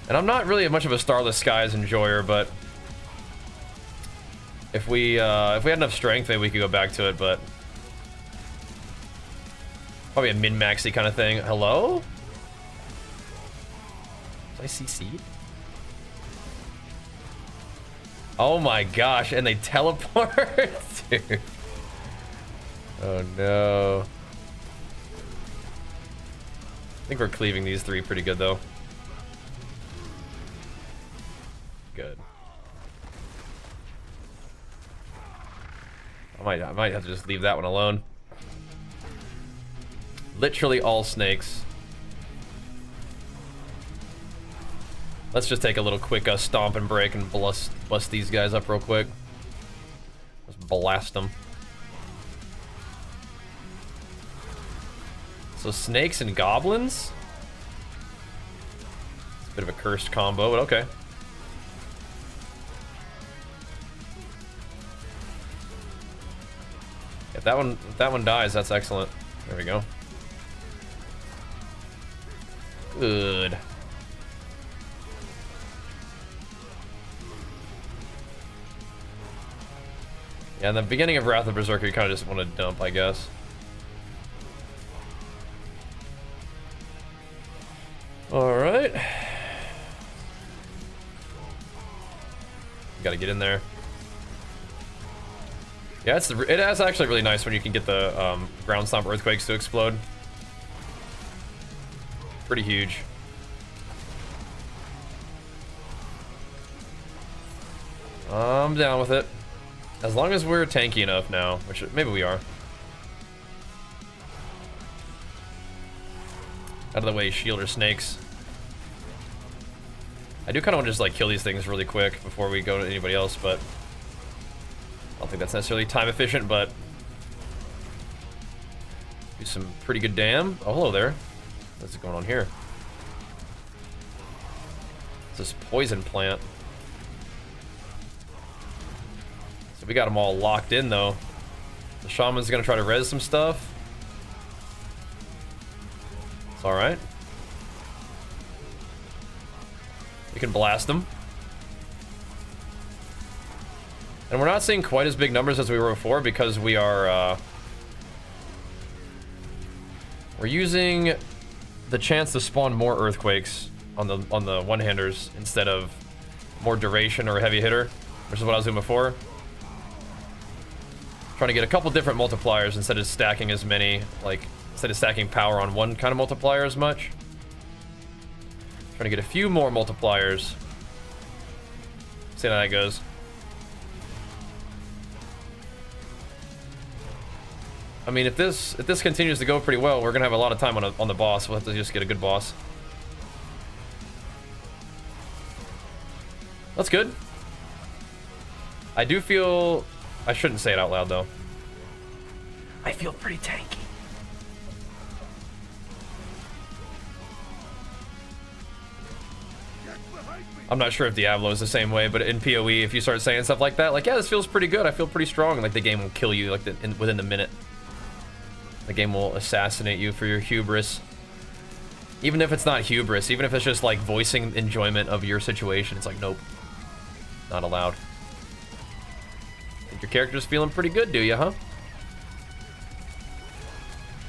And I'm not really much of a Starless Skies enjoyer, but if we had enough strength, maybe we could go back to it, but probably a min-maxy kind of thing. Hello? Did I see seed? Oh my gosh, and they teleport? Dude. Oh no. I think we're cleaving these 3 pretty good though. Good. I might have to just leave that one alone. Literally all snakes. Let's just take a little quick stomp and break and bust these guys up real quick. Just blast them. So snakes and goblins? It's a bit of a cursed combo, but okay. If that one dies, that's excellent. There we go. Good. Yeah, in the beginning of Wrath of Berserker, you kind of just want to dump, I guess. Alright. Gotta get in there. Yeah, it is actually really nice when you can get the ground stomp earthquakes to explode. Pretty huge. I'm down with it. As long as we're tanky enough now, which maybe we are. Out of the way, shield or snakes. I do kind of want to just like kill these things really quick before we go to anybody else, but I don't think that's necessarily time efficient, but do some pretty good dam. Oh, hello there. What's going on here? It's this poison plant. So we got them all locked in though. The shaman's gonna try to res some stuff. It's alright. We can blast them. And we're not seeing quite as big numbers as we were before because we are we're using the chance to spawn more earthquakes on the one-handers instead of more duration or a heavy hitter, which is what I was doing before. Trying to get a couple different multipliers instead of stacking as many, like instead of stacking power on one kind of multiplier as much. Trying to get a few more multipliers. See how that goes. I mean, if this continues to go pretty well, we're gonna have a lot of time on the boss. We'll have to just get a good boss. That's good. I do feel... I shouldn't say it out loud, though. I feel pretty tanky. I'm not sure if Diablo is the same way, but in PoE, if you start saying stuff like that, like, yeah, this feels pretty good, I feel pretty strong, and like the game will kill you like within the minute. The game will assassinate you for your hubris. Even if it's not hubris, even if it's just like voicing enjoyment of your situation, it's like, nope, not allowed. Think your character's feeling pretty good, do you, huh?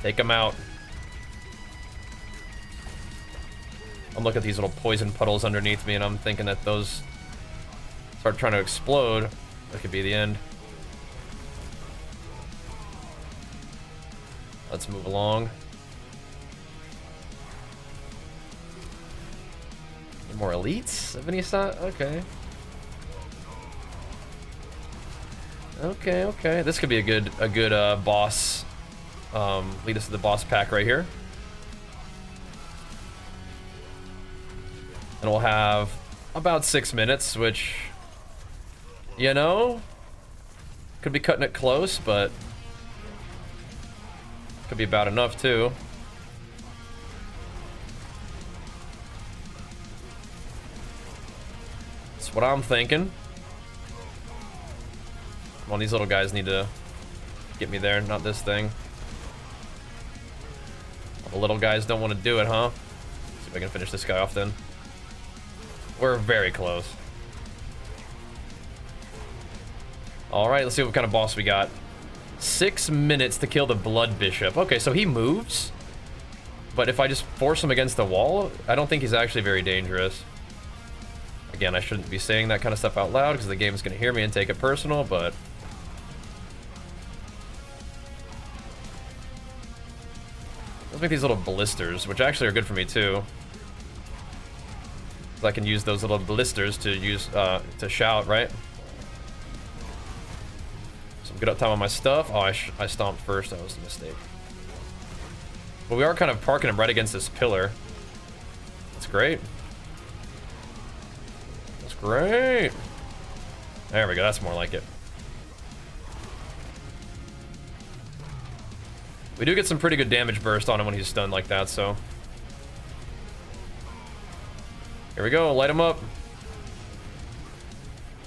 Take him out. I'm looking at these little poison puddles underneath me, and I'm thinking that those start trying to explode. That could be the end. Let's move along. Any more elites of any sort? Okay. Okay. This could be a good boss. Lead us to the boss pack right here. And we'll have about 6 minutes, which, you know, could be cutting it close, but could be about enough too. That's what I'm thinking. Come on, these little guys need to get me there, not this thing. The little guys don't want to do it, huh? See if I can finish this guy off then. We're very close. Alright, let's see what kind of boss we got. 6 minutes to kill the Blood Bishop. Okay, so he moves. But if I just force him against the wall, I don't think he's actually very dangerous. Again, I shouldn't be saying that kind of stuff out loud because the game's going to hear me and take it personal, but... let's make these little blisters, which actually are good for me too. I can use those little blisters to use to shout, right? Some good uptime on my stuff. Oh, I stomped first. That was a mistake. But we are kind of parking him right against this pillar. That's great. That's great. There we go. That's more like it. We do get some pretty good damage burst on him when he's stunned like that, so. Here we go, light him up.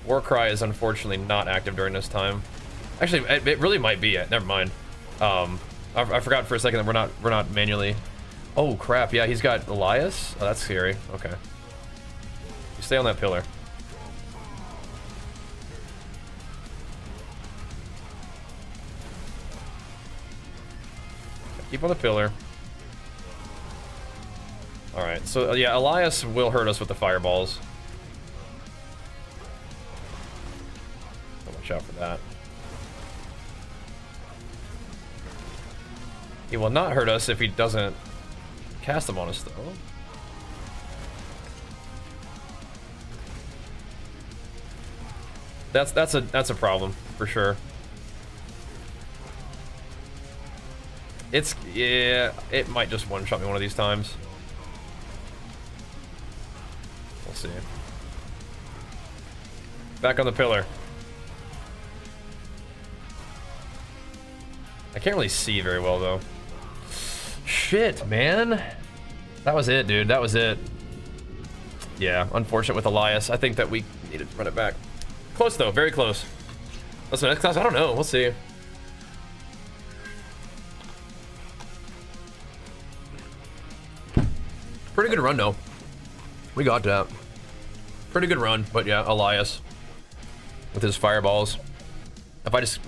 Warcry is unfortunately not active during this time. Actually, it really might be. Never mind. I forgot for a second that we're not manually. Oh crap! Yeah, he's got Elias. Oh, that's scary. Okay. You stay on that pillar. Keep on the pillar. Alright, so yeah, Elias will hurt us with the fireballs. So watch out for that. He will not hurt us if he doesn't cast them on us, though. That's a problem for sure. Yeah, it might just one-shot me one of these times. We'll see. Back on the pillar. I can't really see very well, though. Shit, man. That was it, dude. That was it. Yeah, unfortunate with Elias. I think that we needed to run it back. Close, though. Very close. What's the next class? I don't know. We'll see. Pretty good run, though. We got that. Pretty good run, but yeah, Elias with his fireballs. If I just,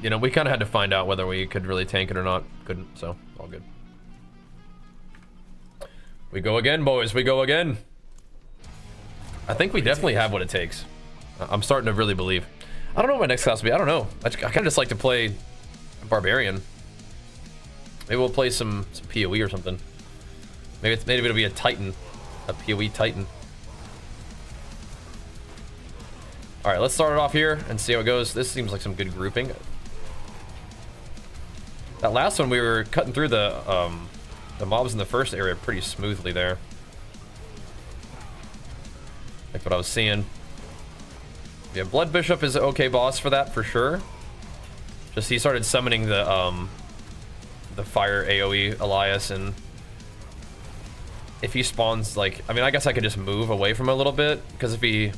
you know, we kind of had to find out whether we could really tank it or not. Couldn't, so all good. We go again, boys. We go again. I think we definitely have what it takes. I'm starting to really believe. I don't know what my next class will be. I don't know. I kind of just like to play Barbarian. Maybe we'll play some PoE or something. Maybe it'll be a Titan, a PoE Titan. All right, let's start it off here and see how it goes. This seems like some good grouping. That last one we were cutting through the mobs in the first area pretty smoothly there. Like what I was seeing. Yeah, Blood Bishop is an okay boss for that for sure. Just he started summoning the fire AoE Elias, and if he spawns, like, I mean, I guess I could just move away from him a little bit, because if he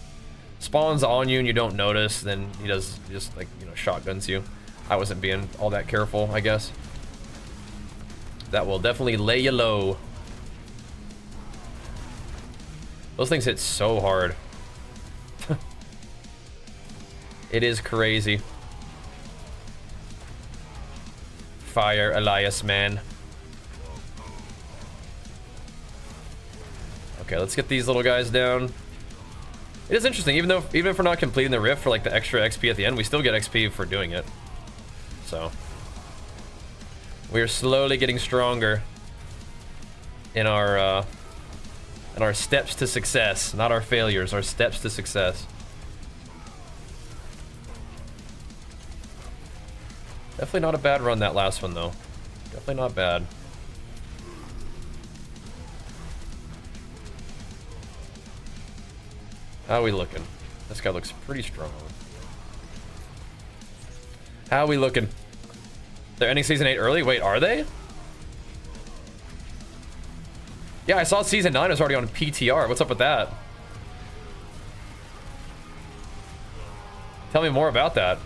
spawns on you and you don't notice, then he does just, like, you know, shotguns you. I wasn't being all that careful, I guess. That will definitely lay you low. Those things hit so hard. It is crazy. Fire Elias, man. Okay, let's get these little guys down. It is interesting, even if we're not completing the rift for like the extra XP at the end, we still get XP for doing it. So we're slowly getting stronger in our steps to success, not our failures, our steps to success. Definitely not a bad run, that last one though. Definitely not bad. How are we looking? This guy looks pretty strong. How are we looking? They're ending season 8 early? Wait, are they? Yeah, I saw season 9 was already on PTR. What's up with that? Tell me more about that.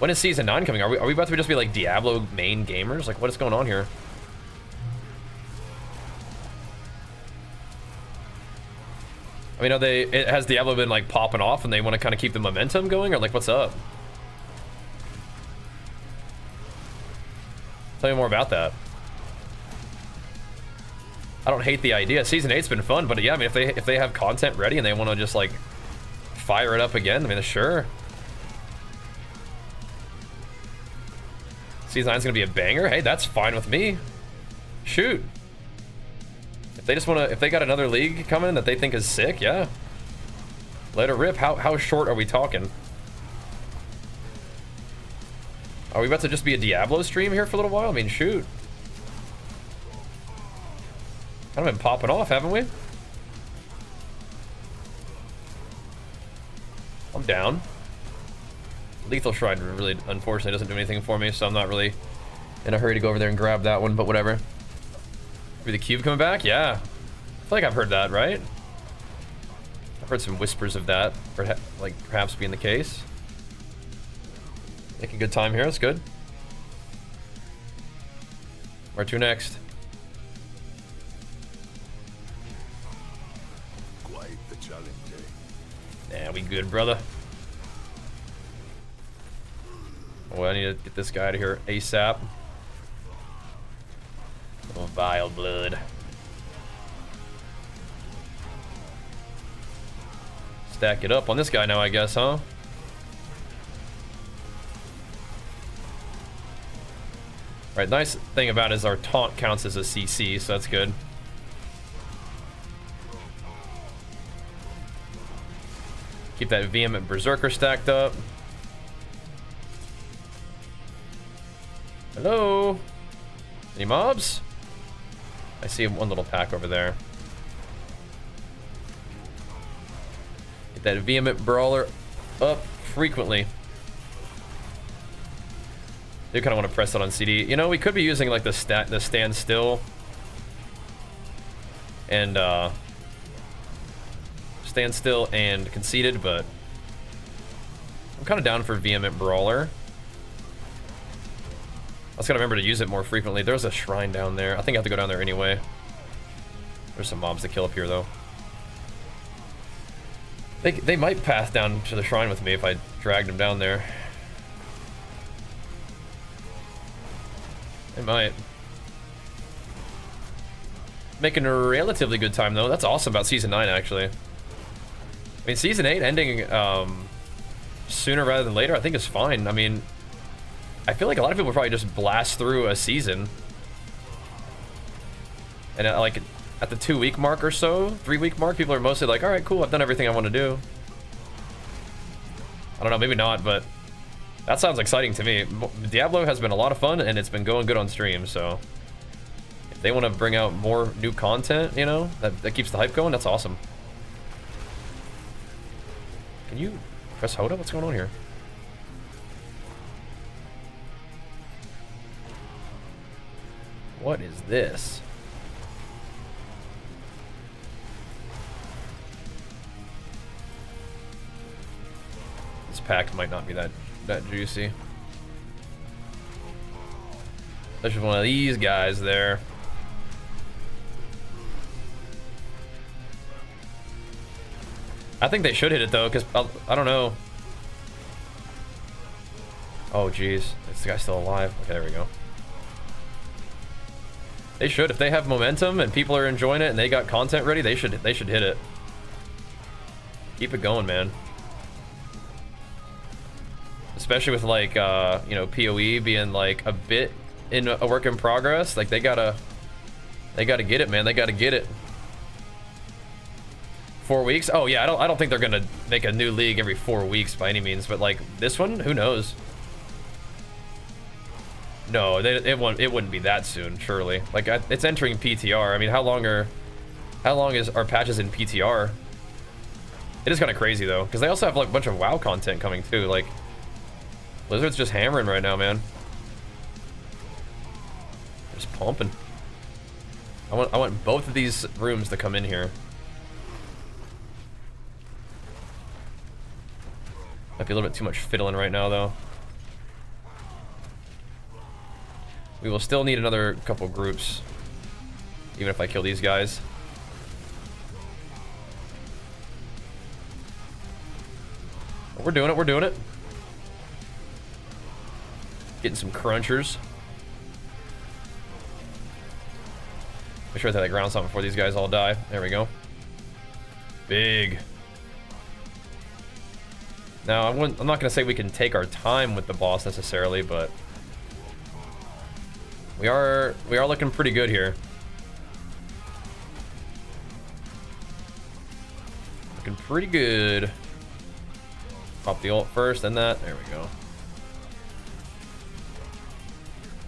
When is season 9 coming? Are we about to just be like Diablo main gamers? Like, what is going on here? I mean, has Diablo been like popping off and they want to kind of keep the momentum going, or like what's up? Tell me more about that. I don't hate the idea. Season 8's been fun, but yeah, I mean, if they have content ready and they want to just like fire it up again, I mean, sure. Season 9's gonna be a banger. Hey, that's fine with me. Shoot. If they just want to, if they got another league coming that they think is sick, yeah. Let it rip. How short are we talking? Are we about to just be a Diablo stream here for a little while? I mean, shoot. Kind of been popping off, haven't we? I'm down. Lethal Shrine really, unfortunately, doesn't do anything for me, so I'm not really in a hurry to go over there and grab that one, but whatever. Maybe the cube coming back? Yeah. I feel like I've heard that, right? I've heard some whispers of that, like perhaps being the case. Making good time here, that's good. Where to next? Quite the challenge, eh? Yeah, we good, brother. Oh, I need to get this guy out of here ASAP. Oh, vile blood. Stack it up on this guy now, I guess, huh? Right, nice thing about it is our taunt counts as a CC, so that's good. Keep that vehement berserker stacked up. Hello? Any mobs? I see one little pack over there. Get that vehement brawler up frequently. Do kind of want to press that on CD. You know, we could be using like the stand still and conceited, but I'm kind of down for vehement brawler. I was gonna remember to use it more frequently. There's a shrine down there. I think I have to go down there anyway. There's some mobs to kill up here though. They might path down to the shrine with me if I dragged them down there. They might. Making a relatively good time though. That's awesome about season 9 actually. I mean, season 8 ending sooner rather than later I think is fine. I mean, I feel like a lot of people probably just blast through a season. And like at the 2-week mark or so, 3-week mark, people are mostly like, all right, cool, I've done everything I want to do. I don't know, maybe not, but that sounds exciting to me. Diablo has been a lot of fun and it's been going good on stream, so if they want to bring out more new content, you know, that keeps the hype going, that's awesome. Can you press HotA? What's going on here? What is this? This pack might not be that juicy. There's one of these guys there. I think they should hit it though, because I don't know. Oh jeez, this guy's still alive. Okay, there we go. They should, if they have momentum and people are enjoying it and they got content ready, they should hit it. Keep it going, man. Especially with like you know, PoE being like a bit in a work in progress. Like they gotta get it, man. They gotta get it. 4 weeks? Oh yeah, I don't think they're gonna make a new league every 4 weeks by any means, but like this one, who knows? No, it wouldn't be that soon, surely. Like it's entering PTR. I mean, how long is our patches in PTR? It is kind of crazy though, because they also have like a bunch of WoW content coming too. Like Blizzard's just hammering right now, man. Just pumping. I want both of these rooms to come in here. Might be a little bit too much fiddling right now though. We will still need another couple groups, even if I kill these guys. We're doing it, we're doing it. Getting some crunchers. Make sure I take that ground something before these guys all die. There we go. Big. Now, I'm not gonna say we can take our time with the boss necessarily, but we are looking pretty good here. Looking pretty good. Pop the ult first, then that. There we go.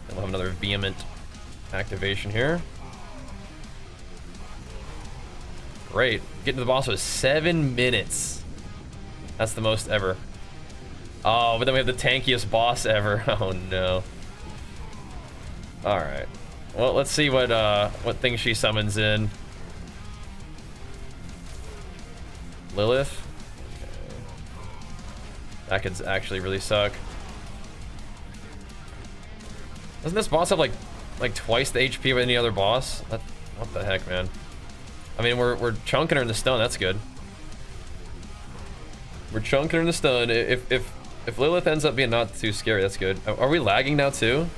Then we'll have another vehement activation here. Great. Getting to the boss was 7 minutes. That's the most ever. Oh, but then we have the tankiest boss ever. Oh no. Alright. Well, let's see what thing she summons in. Lilith. Okay. That could actually really suck. Doesn't this boss have like twice the HP of any other boss? What the heck, man? I mean, we're chunking her in the stun. That's good. We're chunking her in the stun. If Lilith ends up being not too scary, that's good. Are we lagging now too?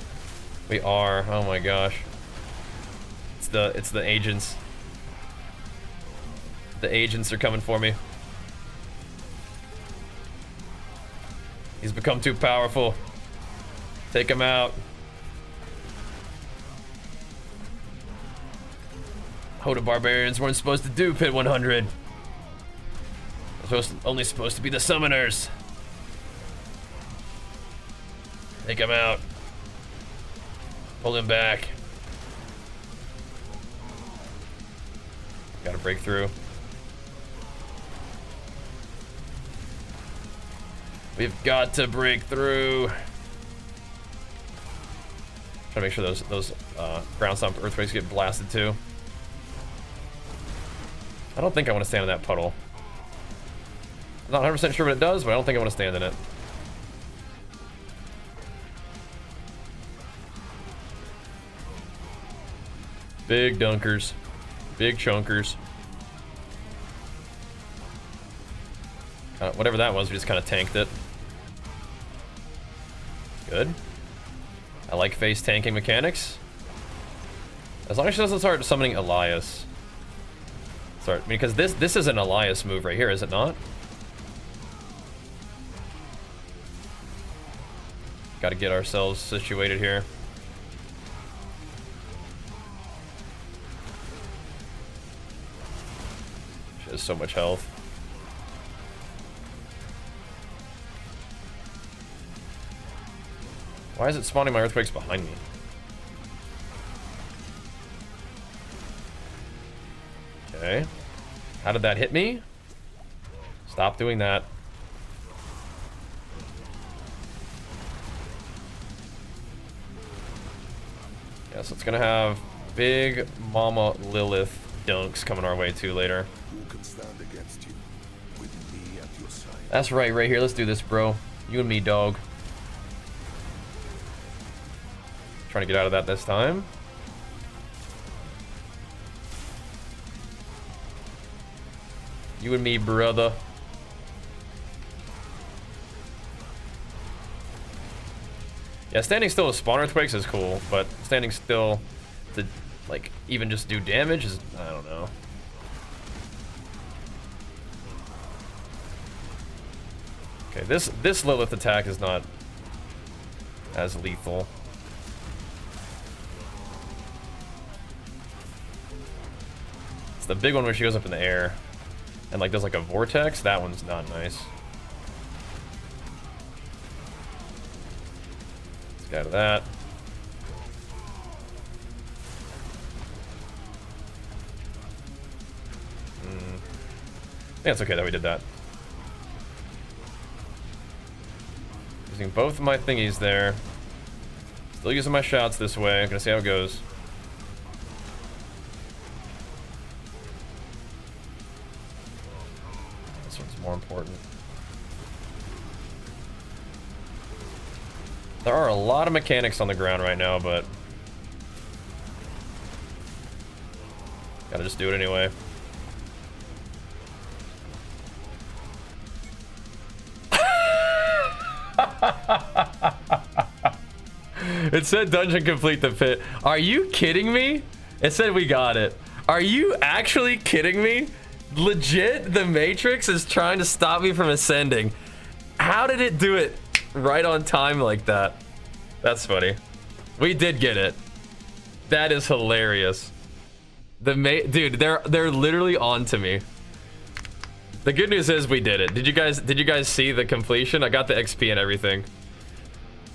We are. Oh my gosh. It's the agents. The agents are coming for me. He's become too powerful. Take him out. HotA Barbarians weren't supposed to do Pit 100. They're only supposed to be the summoners. Take him out. Pull him back. Gotta break through. We've got to break through. Try to make sure those ground stomp earthquakes get blasted too. I don't think I want to stand in that puddle. I'm not 100% sure what it does, but I don't think I want to stand in it. Big dunkers. Big chunkers. Whatever that was, we just kind of tanked it. Good. I like face tanking mechanics. As long as she doesn't start summoning Elias. Because this is an Elias move right here, is it not? Got to get ourselves situated here. She has so much health. Why is it spawning my earthquakes behind me? Okay. How did that hit me? Stop doing that. Yeah, so it's gonna have big Mama Lilith dunks coming our way too later. Who can stand against you? With me at your side. That's right here. Let's do this, bro. You and me, dog. Trying to get out of that this time. You and me, brother. Yeah, standing still with spawner quakes is cool, but standing still to like even just do damage is, I don't know. Okay, this Lilith attack is not as lethal. It's the big one where she goes up in the air and like does like a vortex. That one's not nice. Let's get out of that. I think it's okay that we did that. Using both of my thingies there. Still using my shots this way. I'm gonna see how it goes. This one's more important. There are a lot of mechanics on the ground right now, but gotta just do it anyway. It said dungeon complete the pit. Are you kidding me? It said we got it. Are you actually kidding me? Legit, the Matrix is trying to stop me from ascending. How did it do it right on time like that? That's funny. We did get it. That is hilarious. Dude, they're literally on to me. The good news is we did it. Did you guys see the completion? I got the XP and everything.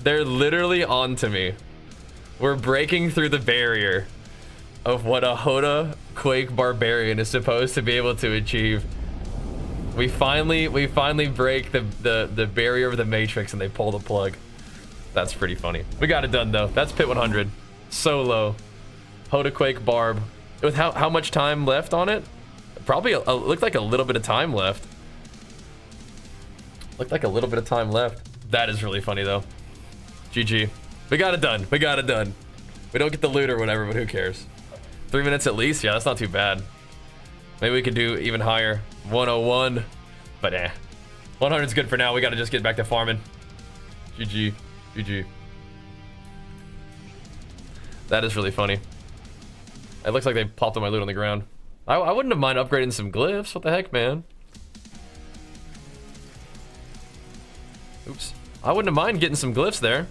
They're literally on to me. We're breaking through the barrier of what a HotA-Quake Barbarian is supposed to be able to achieve. We finally break the barrier of the Matrix and they pull the plug. That's pretty funny. We got it done though. That's Pit 100. Solo. HotA-Quake Barb. With how much time left on it? Probably looked like a little bit of time left. Looked like a little bit of time left. That is really funny though. GG. We got it done. We got it done. We don't get the loot or whatever, but who cares? 3 minutes at least? Yeah, that's not too bad. Maybe we could do even higher. 101. But 100 is good for now. We got to just get back to farming. GG. GG. That is really funny. It looks like they popped all my loot on the ground. I wouldn't have mind upgrading some glyphs. What the heck, man? Oops. I wouldn't have mind getting some glyphs there.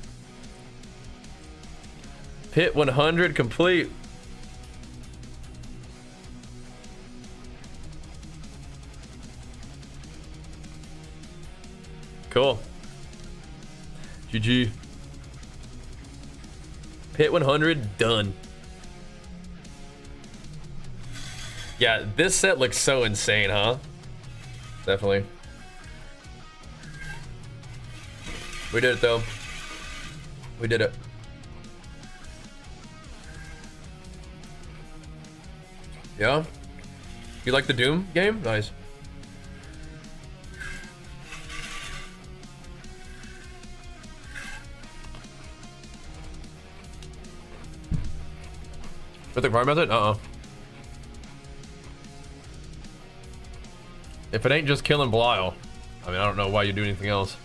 Pit 100 complete. Cool. GG. Pit 100 done. Yeah, this set looks so insane, huh? Definitely. We did it though. We did it. Yeah? You like the Doom game? Nice. With the farm method? If it ain't just killing Belial, I mean, I don't know why you do anything else.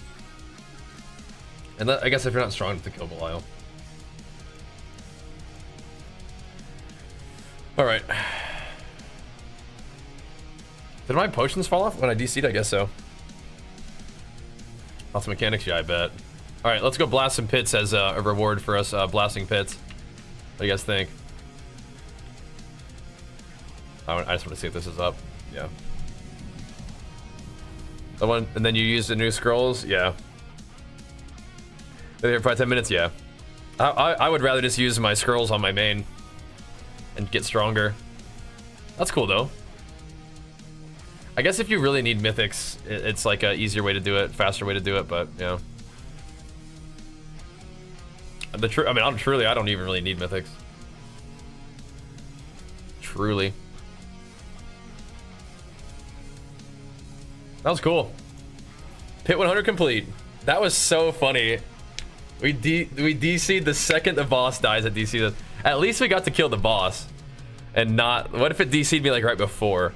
And I guess if you're not strong enough to kill Belial. Alright. Did my potions fall off when I DC'd? I guess so. Lots of mechanics? Yeah, I bet. Alright, let's go blast some pits as a reward for us blasting pits. What do you guys think? I just want to see if this is up. Yeah. The one, and then you use the new scrolls? Yeah. Maybe for 10 minutes? Yeah. I would rather just use my scrolls on my main and get stronger. That's cool though. I guess if you really need mythics, it's like a easier way to do it, faster way to do it, but yeah. I don't even really need mythics. Truly. That was cool. Pit 100 complete. That was so funny. We DC'd the second the boss dies at DC. At least we got to kill the boss. And not... What if it DC'd me like right before?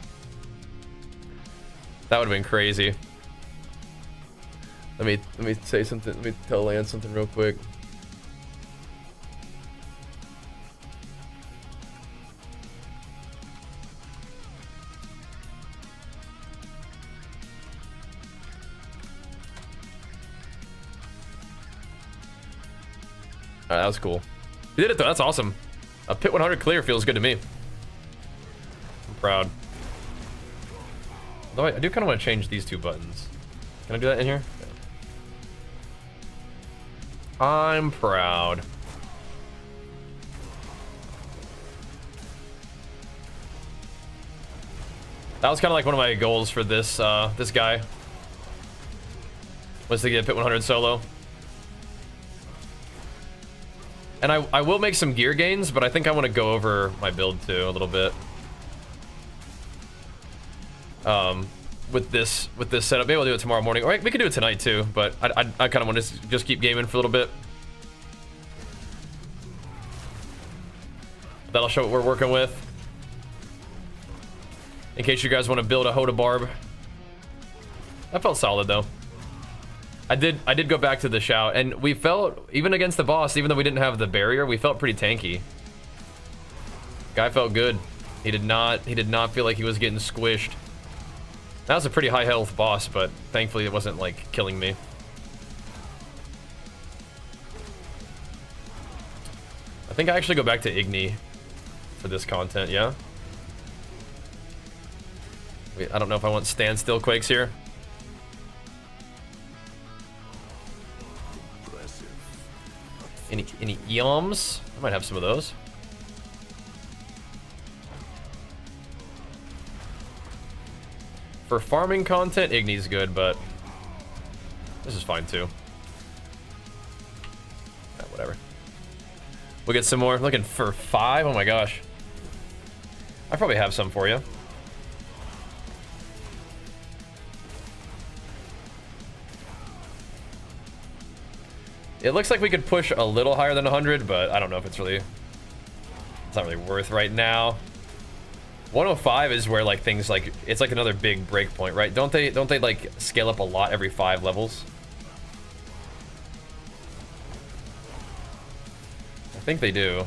That would have been crazy. Let me say something. Let me tell Lance something real quick. Alright, that was cool. You did it though, that's awesome. A pit 100 clear feels good to me. I'm proud. Though I do kind of want to change these 2 buttons. Can I do that in here? Yeah. I'm proud. That was kind of like one of my goals for this this guy. Was to get pit 100 solo. And I will make some gear gains, but I think I want to go over my build too a little bit. With this setup, maybe I'll do it tomorrow morning, or we could do it tonight too. But I kind of want to just keep gaming for a little bit. That'll show what we're working with. In case you guys want to build a HotA Barb. That felt solid though. I did go back to the shout, and we felt, even against the boss, even though we didn't have the barrier, we felt pretty tanky. Guy felt good. He did not feel like he was getting squished. That was a pretty high health boss, but thankfully it wasn't like killing me. I think I actually go back to Igni for this content, yeah? Wait, I don't know if I want standstill quakes here. Any eoms? I might have some of those. For farming content, Igni's good, but this is fine too. Whatever. We'll get some more. Looking for 5. Oh my gosh. I probably have some for you. It looks like we could push a little higher than 100, but I don't know if it's not really worth right now. 105 is where like things like, it's like another big break point, right? Don't they like scale up a lot every 5 levels? I think they do.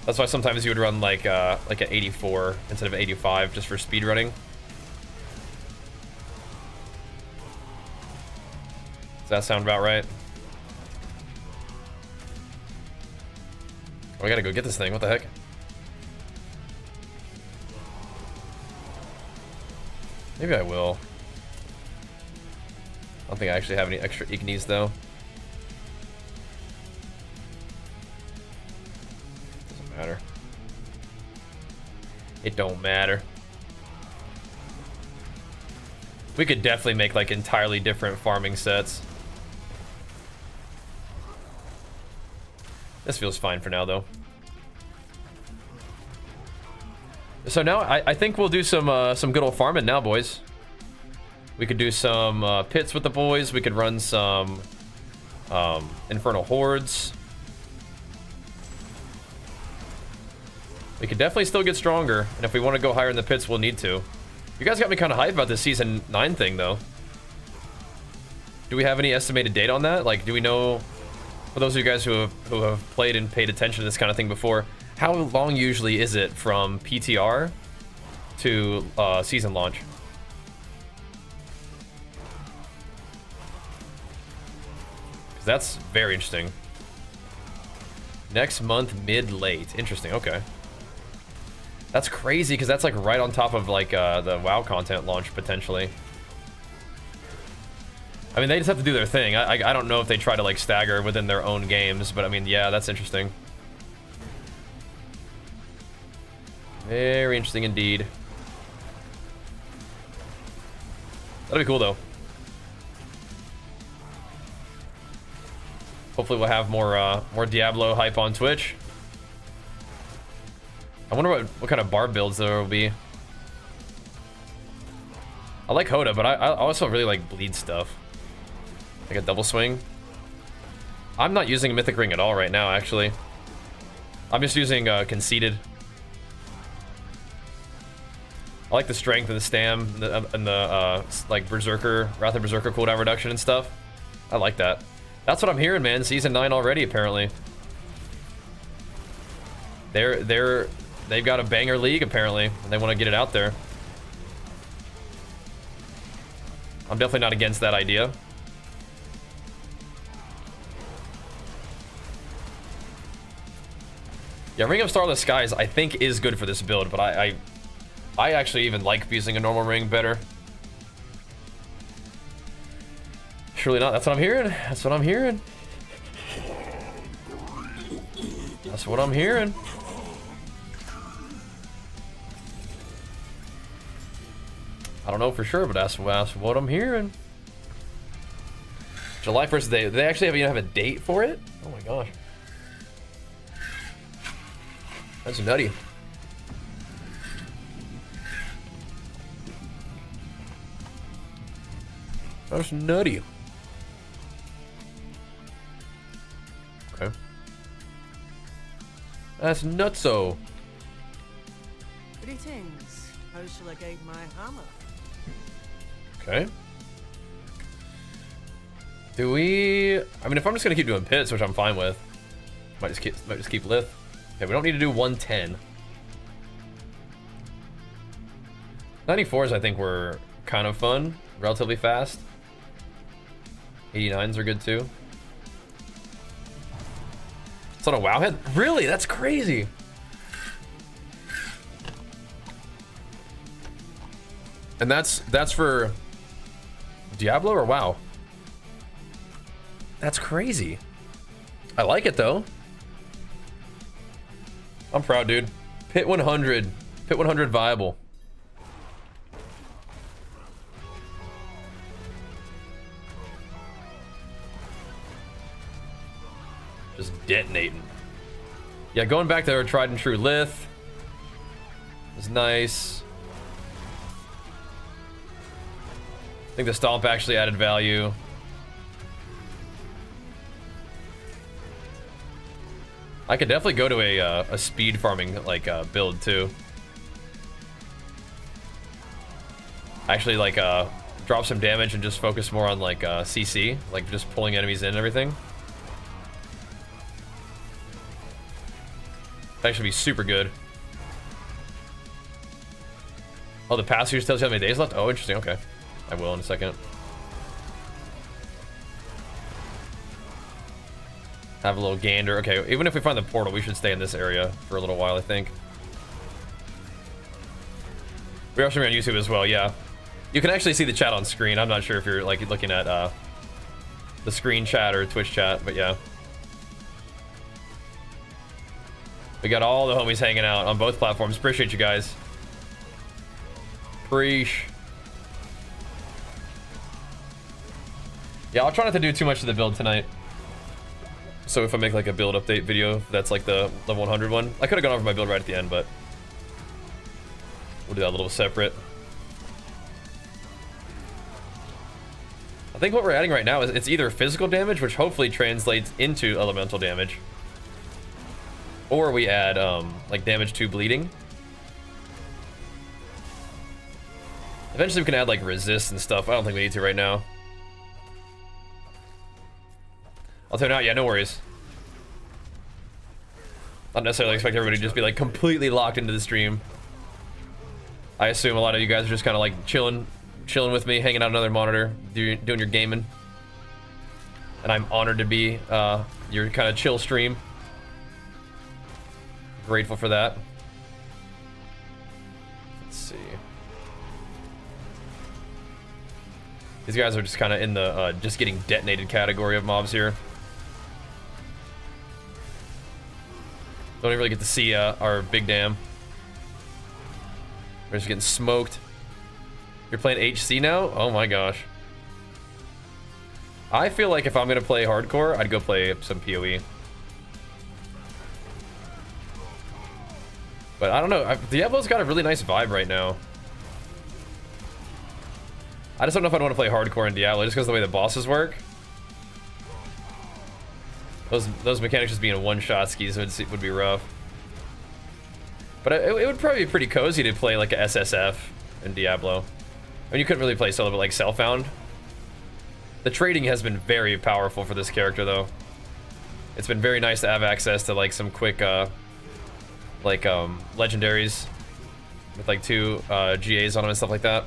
That's why sometimes you would run like an 84 instead of 85 just for speed running. Does that sound about right? Oh, I gotta go get this thing. What the heck? Maybe I will. I don't think I actually have any extra Ignis though. Doesn't matter. It don't matter. We could definitely make like entirely different farming sets. This feels fine for now though. So now I think we'll do some good old farming now, boys. We could do some pits with the boys. We could run some infernal hordes. We could definitely still get stronger, and if we want to go higher in the pits, we'll need to. You guys got me kind of hyped about this season 9 thing, though. Do we have any estimated date on that? Like, do we know, for those of you guys who have played and paid attention to this kind of thing before, how long usually is it from PTR to season launch? Because that's very interesting. Next month, mid-late. Interesting, okay. That's crazy, because that's like right on top of like the WoW content launch, potentially. I mean, they just have to do their thing. I don't know if they try to like stagger within their own games, but I mean, yeah, that's interesting. Very interesting indeed. That'll be cool though. Hopefully we'll have more Diablo hype on Twitch. I wonder what kind of barb builds there will be. I like HotA, but I also really like bleed stuff. Like a double swing. I'm not using a Mythic Ring at all right now, actually. I'm just using Conceited. I like the strength and the stam and the like Berserker, Wrath of Berserker cooldown reduction and stuff. I like that. That's what I'm hearing, man. Season 9 already, apparently. They've got a banger league, apparently, and they want to get it out there. I'm definitely not against that idea. Yeah, Ring of Starless Skies, I think, is good for this build, but I actually even like using a normal ring better. Surely not. That's what I'm hearing. That's what I'm hearing. That's what I'm hearing. I don't know for sure, but that's what I'm hearing. July 1st day. They actually even have a date for it? Oh my gosh. That's nutty. That's nutty. Okay. That's nutso. Greetings. How shall I guide my hammer? Okay. Do we... I mean, if I'm just gonna keep doing pits, which I'm fine with, might just keep Lith. Okay, we don't need to do 110. 94s, I think, were kind of fun, relatively fast. 89s are good too. It's on a WoW head? Really? That's crazy. And that's for Diablo or WoW? That's crazy. I like it though. I'm proud, dude. Pit 100. Pit 100 viable. Just detonating. Yeah, going back to our tried and true Lith is nice. I think the Stomp actually added value. I could definitely go to a speed farming like build too. Actually, like drop some damage and just focus more on like CC, like just pulling enemies in and everything. That actually be super good. Oh, the passage tells you how many days left? Oh, interesting. Okay. I will in a second. Have a little gander. Okay, even if we find the portal, we should stay in this area for a little while, I think. We're also on YouTube as well, yeah. You can actually see the chat on screen. I'm not sure if you're like looking at the screen chat or Twitch chat, but yeah. We got all the homies hanging out on both platforms. Appreciate you guys. Preach. Yeah, I'll try not to do too much of the build tonight. So if I make like a build update video, that's like the level 100 one. I could have gone over my build right at the end, but we'll do that a little separate. I think what we're adding right now is it's either physical damage, which hopefully translates into elemental damage, or we add like damage to bleeding. Eventually we can add like resist and stuff. I don't think we need to right now. I'll tune out, yeah, no worries. Not necessarily expect everybody to just be like completely locked into the stream. I assume a lot of you guys are just kind of like chilling with me, hanging out on another monitor, doing your gaming. And I'm honored to be your kind of chill stream. Grateful for that. Let's see. These guys are just kind of in the just getting detonated category of mobs here. Don't even really get to see our big dam. We're just getting smoked. You're playing HC now? Oh my gosh. I feel like if I'm gonna play hardcore, I'd go play some PoE. But I don't know. Diablo's got a really nice vibe right now. I just don't know if I'd want to play hardcore in Diablo just because of the way the bosses work. Those mechanics just being one-shot skis would be rough. But it would probably be pretty cozy to play like a SSF in Diablo. I mean, you couldn't really play solo, but like self-found. The trading has been very powerful for this character, though. It's been very nice to have access to like some quick, legendaries with like 2 GAs on them and stuff like that.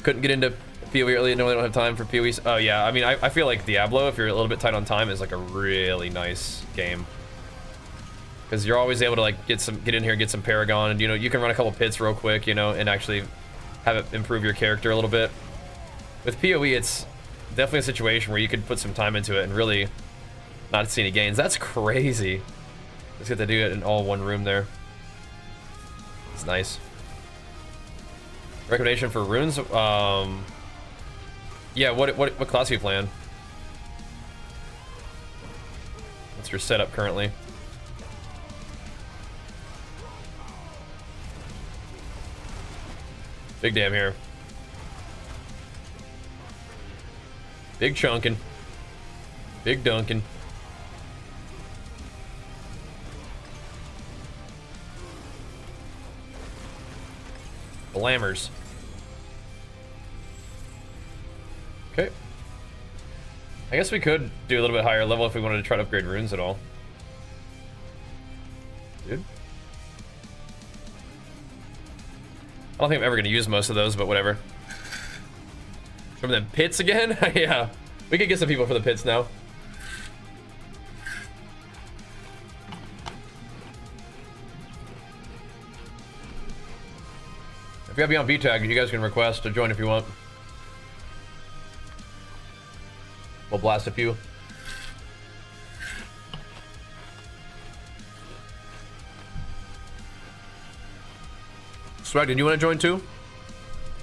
Couldn't get into PoE early. No, they don't have time for PoE. Oh yeah, I mean, I feel like Diablo, if you're a little bit tight on time, is like a really nice game. Because you're always able to like get in here and get some Paragon, and you know you can run a couple pits real quick, you know, and actually have it improve your character a little bit. With PoE, it's definitely a situation where you could put some time into it and really not see any gains. That's crazy. Let's get to do it in all one room there. It's nice. Recommendation for runes? Yeah, what class are you playing? What's your setup currently? Big damn here. Big chunkin'. Big dunkin'. Blammers. Okay. I guess we could do a little bit higher level if we wanted to try to upgrade runes at all. Dude. I don't think I'm ever going to use most of those, but whatever. From the pits again? Yeah. We could get some people for the pits now. If you gotta be on B-Tag, you guys can request to join if you want. We'll blast a few. Swag, did you want to join too?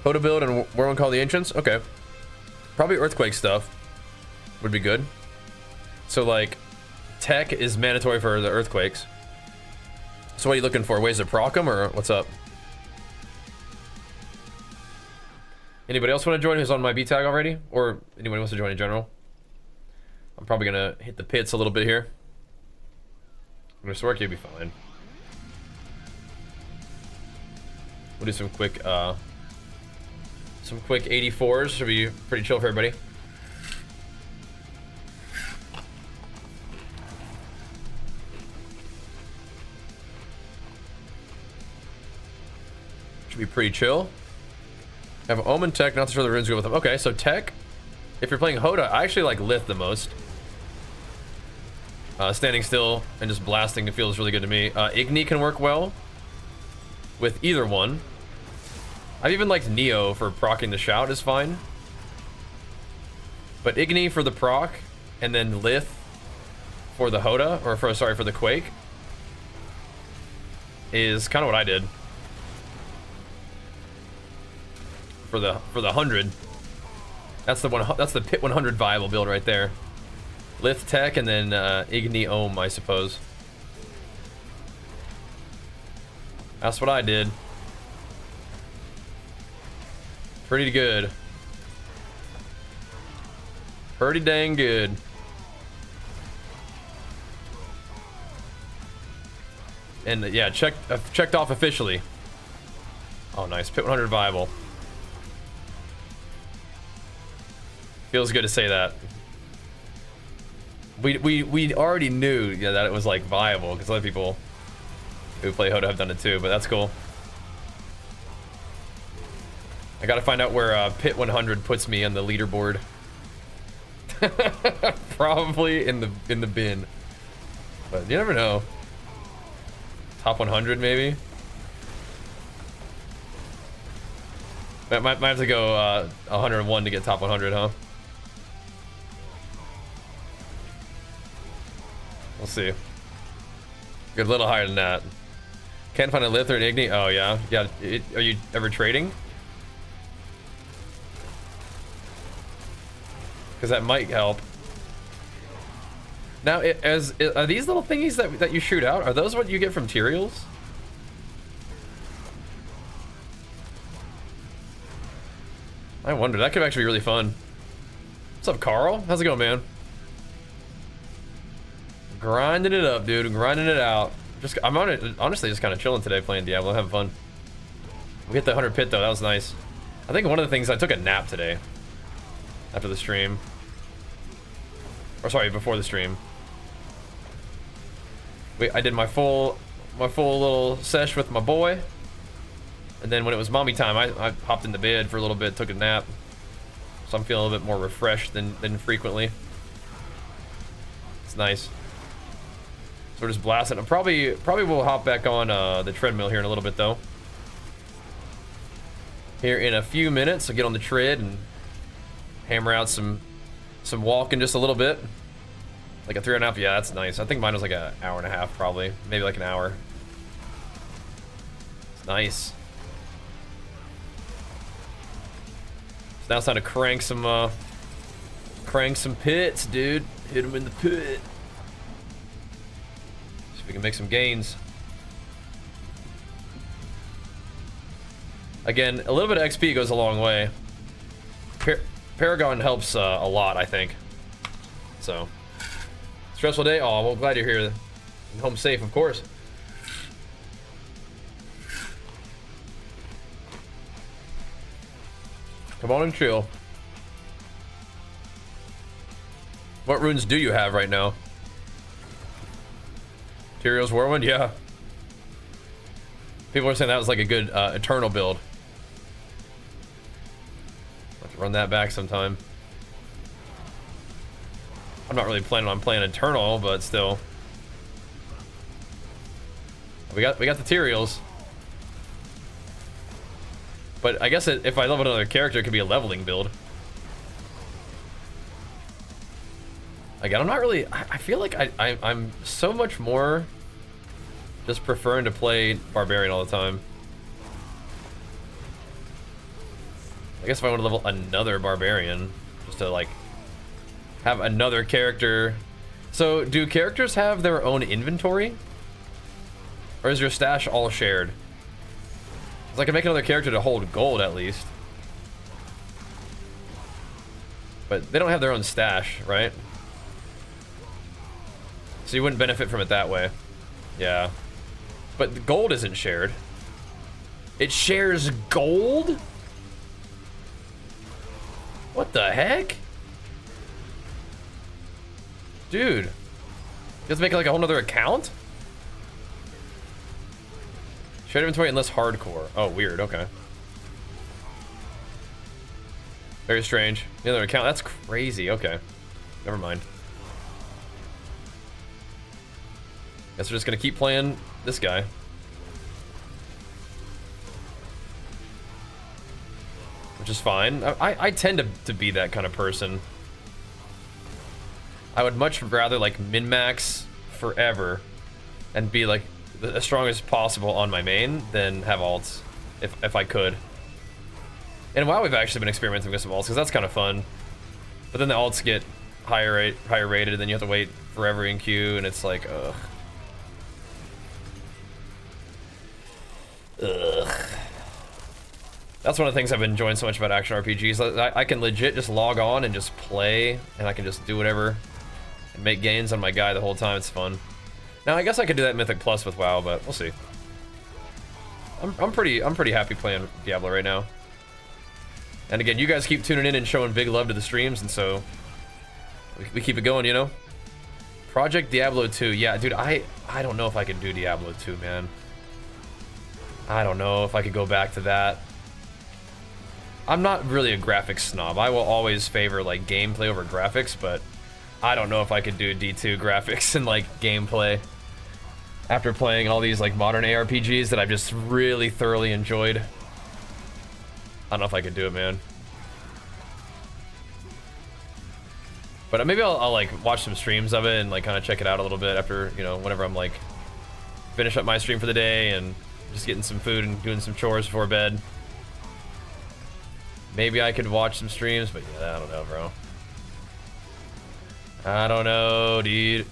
HotA build and where one call the Ancients? Okay. Probably Earthquake stuff would be good. So like, tech is mandatory for the Earthquakes. So what are you looking for? Ways to proc them or what's up? Anybody else want to join who's on my B tag already? Or anybody wants to join in general? I'm probably gonna hit the pits a little bit here. Mr. Work, you'll be fine. We'll do some quick 84s. Should be pretty chill for everybody. Should be pretty chill. Have Omen Tech, not sure the runes go with them. Okay, so Tech, if you're playing HotA, I actually like Lith the most. Standing still and just blasting, it feels really good to me. Igni can work well with either one. I've even liked Neo for proccing the shout is fine. But Igni for the proc, and then Lith for the HotA, or for the Quake, is kind of what I did. For the 100. That's the one. That's the Pit 100 viable build right there. Lith Tech and then Igni Ohm, I suppose. That's what I did. Pretty good. Pretty dang good. And yeah, checked off officially. Oh, nice. Pit 100 viable. Feels good to say that. We already knew that it was like viable because other people who play HotA have done it too, but that's cool. I gotta find out where Pit 100 puts me on the leaderboard. Probably in the bin, but you never know. Top 100 maybe. Might have to go 101 to get top 100, huh? We'll see. Get a little higher than that. Can't find a Lith or an Igni. Oh yeah, yeah. Are you ever trading? Because that might help. Now, are these little thingies that you shoot out? Are those what you get from Tyraels? I wonder. That could actually be really fun. What's up, Carl? How's it going, man? Grinding it up, dude. Grinding it out. I'm on it. Honestly, just kind of chilling today, playing Diablo, having fun. We hit the 100 pit though, that was nice. I think one of the things, I took a nap today. After the stream. Or sorry, before the stream. I did my full little sesh with my boy. And then when it was mommy time, I hopped into bed for a little bit, took a nap. So I'm feeling a little bit more refreshed than frequently. It's nice. So we're just blasting. Probably will hop back on the treadmill here in a little bit though. Here in a few minutes, I'll get on the tread and hammer out some walking just a little bit. Like a 3.5, yeah, that's nice. I think mine was like an hour and a half probably. Maybe like an hour. It's nice. So now it's time to crank some pits, dude. Hit them in the pit. See if we can make some gains. Again, a little bit of XP goes a long way. Paragon helps a lot, I think. So, stressful day? Oh, well, glad you're here. Home safe, of course. Come on and chill. What runes do you have right now? Tyrio's Whirlwind? Yeah. People are saying that was like a good Eternal build. I'll have to run that back sometime. I'm not really planning on playing Eternal, but still. We got the Tyrials. But I guess if I level another character, it could be a leveling build. Again, I'm not really. I feel like I'm so much more just preferring to play Barbarian all the time. I guess if I want to level another Barbarian, just to like have another character. So, do characters have their own inventory? Or is your stash all shared? Because I can make another character to hold gold at least. But they don't have their own stash, right? So you wouldn't benefit from it that way. Yeah. But the gold isn't shared. It shares gold? What the heck? Dude. You have to make like a whole nother account? Shared inventory unless hardcore. Oh, weird. Okay. Very strange. Another account. That's crazy. Okay. Never mind. Guess we're just gonna keep playing this guy. Which is fine. I tend to be that kind of person. I would much rather like min-max forever and be like as strong as possible on my main than have alts if I could. And WoW we've actually been experimenting with some alts because that's kind of fun. But then the alts get higher rated and then you have to wait forever in queue and it's like ugh. That's one of the things I've been enjoying so much about action RPGs. I can legit just log on and just play, and I can just do whatever and make gains on my guy the whole time. It's fun. Now I guess I could do that Mythic Plus with WoW, but we'll see. I'm pretty happy playing Diablo right now. And again, you guys keep tuning in and showing big love to the streams, and so we keep it going, you know. Project Diablo 2, yeah, dude. I don't know if I can do Diablo 2, man. I don't know if I could go back to that. I'm not really a graphics snob. I will always favor like gameplay over graphics, but I don't know if I could do D2 graphics and like gameplay after playing all these like modern ARPGs that I've just really thoroughly enjoyed. I don't know if I could do it, man. But maybe I'll like watch some streams of it and like kind of check it out a little bit after, you know, whenever I'm like finish up my stream for the day and just getting some food and doing some chores before bed. Maybe I could watch some streams, but yeah, I don't know, bro. I don't know, dude.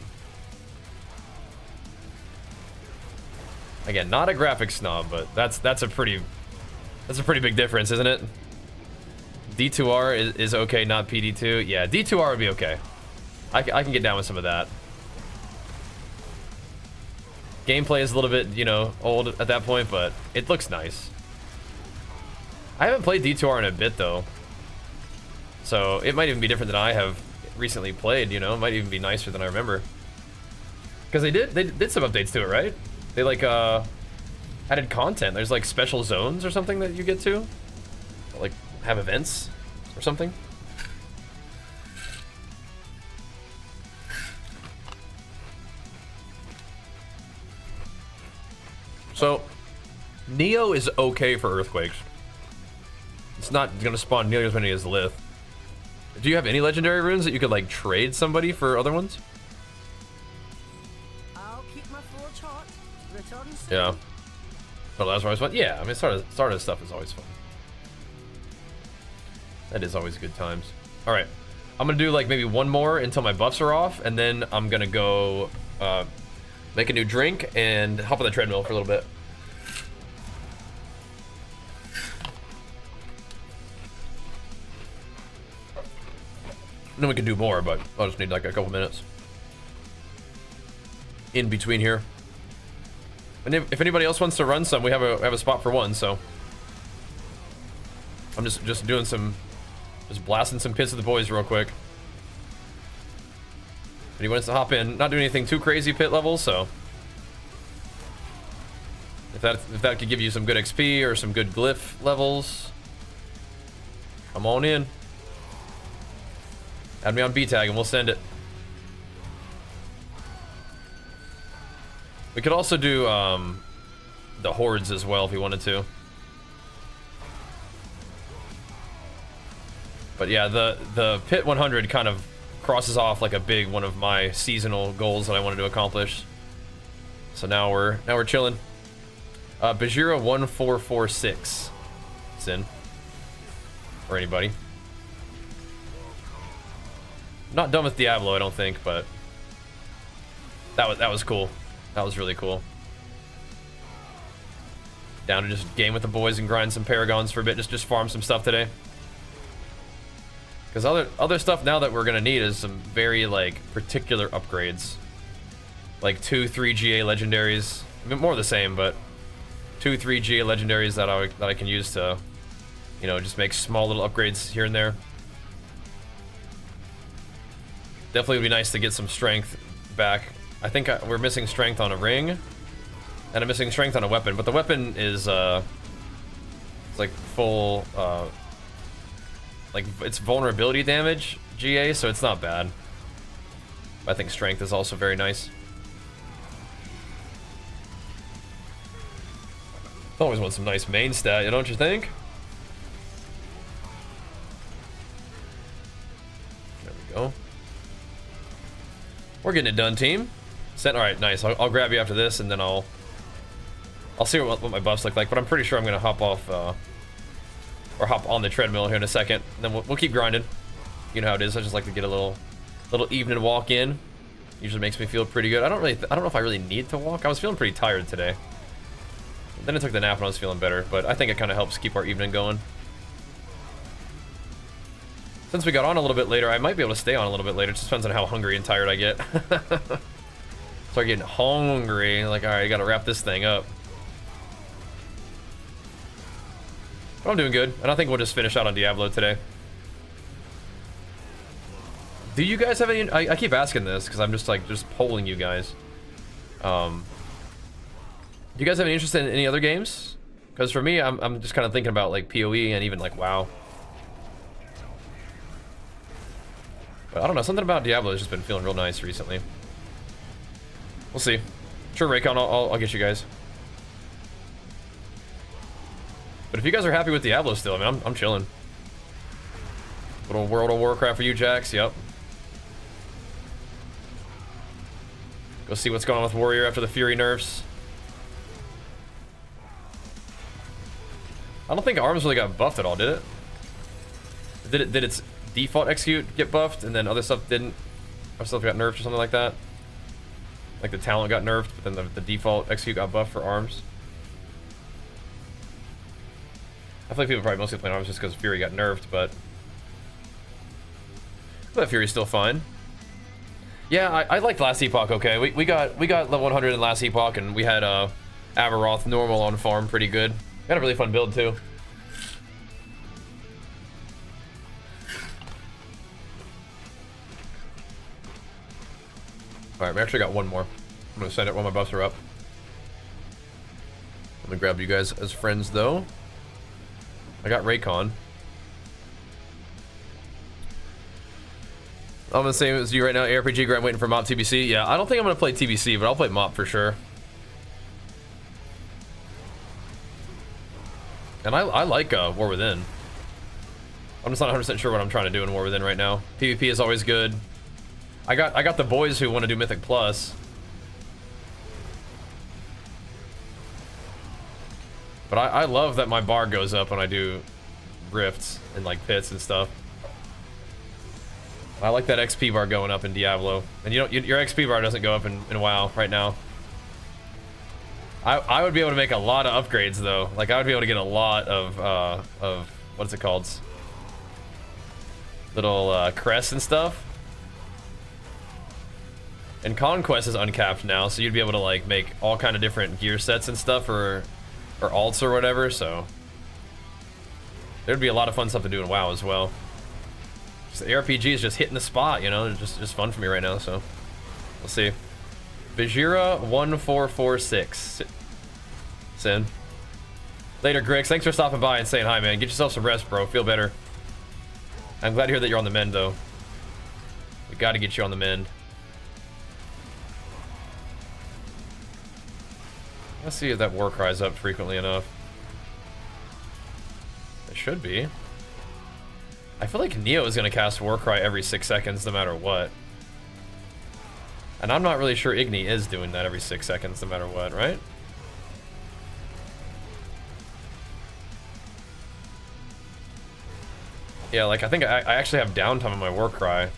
Again, not a graphics snob, but that's a pretty big difference, isn't it? D2R is okay, not PD2. Yeah, D2R would be okay. I can get down with some of that. Gameplay is a little bit, you know, old at that point, but it looks nice. I haven't played D2R in a bit though, so it might even be different than I have recently played. You know, it might even be nicer than I remember. Because they did some updates to it, right? They like added content. There's like special zones or something that you get to, like have events or something. So, Neo is okay for earthquakes. It's not gonna spawn nearly as many as Lith. Do you have any legendary runes that you could like trade somebody for other ones? I'll keep my forge hot. Return soon. Yeah. But that's always fun. Yeah, I mean, starter stuff is always fun. That is always good times. All right, I'm gonna do like maybe one more until my buffs are off, and then I'm gonna go make a new drink and hop on the treadmill for a little bit. And then we can do more, but I'll just need like a couple minutes in between here. And if anybody else wants to run some, we have a spot for one. So I'm just doing some, just blasting some pits of the boys real quick. But he wants to hop in, not doing anything too crazy pit level. So if that could give you some good XP or some good glyph levels, come on in. Add me on B tag and we'll send it. We could also do the hordes as well if we wanted to. But yeah, the pit 100 kind of crosses off like a big one of my seasonal goals that I wanted to accomplish. So now we're chilling. Bajheera 1446. It's in. Or anybody. Not done with Diablo, I don't think, but that was cool. That was really cool. Down to just game with the boys and grind some paragons for a bit, just farm some stuff today. Because other stuff now that we're gonna need is some very like particular upgrades, like 2-3 GA legendaries, a bit more of the same, but 2-3 GA legendaries that I can use to, you know, just make small little upgrades here and there. Definitely would be nice to get some strength back. I think we're missing strength on a ring, and I'm missing strength on a weapon, but the weapon is it's like full like it's vulnerability damage GA, so it's not bad. I think strength is also very nice. Always want some nice main stat, you don't you think? There we go. We're getting it done, team. All right, nice. I'll grab you after this, and then I'll see what my buffs look like. But I'm pretty sure I'm gonna hop off or hop on the treadmill here in a second. And then we'll keep grinding. You know how it is. I just like to get a little evening walk in. Usually makes me feel pretty good. I don't know if I really need to walk. I was feeling pretty tired today. Then I took the nap and I was feeling better. But I think it kind of helps keep our evening going. Since we got on a little bit later, I might be able to stay on a little bit later. It just depends on how hungry and tired I get. Start getting hungry. Like, all right, you gotta wrap this thing up. But I'm doing good. And I think we'll just finish out on Diablo today. Do you guys have any... I keep asking this because I'm just polling you guys. Do you guys have any interest in any other games? Because for me, I'm just kind of thinking about like PoE and even like WoW. But I don't know, something about Diablo has just been feeling real nice recently. We'll see. Sure, Raycon, I'll get you guys. But if you guys are happy with Diablo still, I mean, I'm chilling. Little World of Warcraft for you, Jax. Yep. Go see what's going on with Warrior after the Fury nerfs. I don't think Arms really got buffed at all, did it? Did its default execute get buffed and then other stuff didn't? Or stuff got nerfed or something like that? Like the talent got nerfed, but then the default execute got buffed for Arms? I feel like people probably mostly playing Arms just because Fury got nerfed, but Fury's still fine. Yeah, I liked last Epoch. Okay, we got level 100 in last Epoch, and we had Avaroth normal on farm pretty good. We had a really fun build too. Alright, we actually got one more. I'm gonna send it while my buffs are up. I'm gonna grab you guys as friends though. I got Raycon. I'm the same as you right now, ARPG Grab waiting for MOP TBC. Yeah, I don't think I'm gonna play TBC, but I'll play MOP for sure. And I like War Within. I'm just not 100% sure what I'm trying to do in War Within right now. PvP is always good. I got the boys who want to do Mythic Plus. But I love that my bar goes up when I do rifts and like pits and stuff. I like that XP bar going up in Diablo. And your XP bar doesn't go up in WoW right now. I would be able to make a lot of upgrades though. Like I would be able to get a lot of what's it called? Little crests and stuff. And Conquest is uncapped now, so you'd be able to like make all kind of different gear sets and stuff or alts or whatever, so there'd be a lot of fun stuff to do in WoW as well. Just the ARPG is just hitting the spot, you know, it's just fun for me right now, so we'll see. Bajheera 1446. Sin. Later, Grix. Thanks for stopping by and saying hi, man. Get yourself some rest, bro. Feel better. I'm glad to hear that you're on the mend, though. We got to get you on the mend. Let's see if that war cry's up frequently enough. It should be. I feel like Neo is going to cast Warcry every 6 seconds no matter what. And I'm not really sure Igni is doing that every 6 seconds no matter what, right? Yeah, like I think I actually have downtime on my Warcry.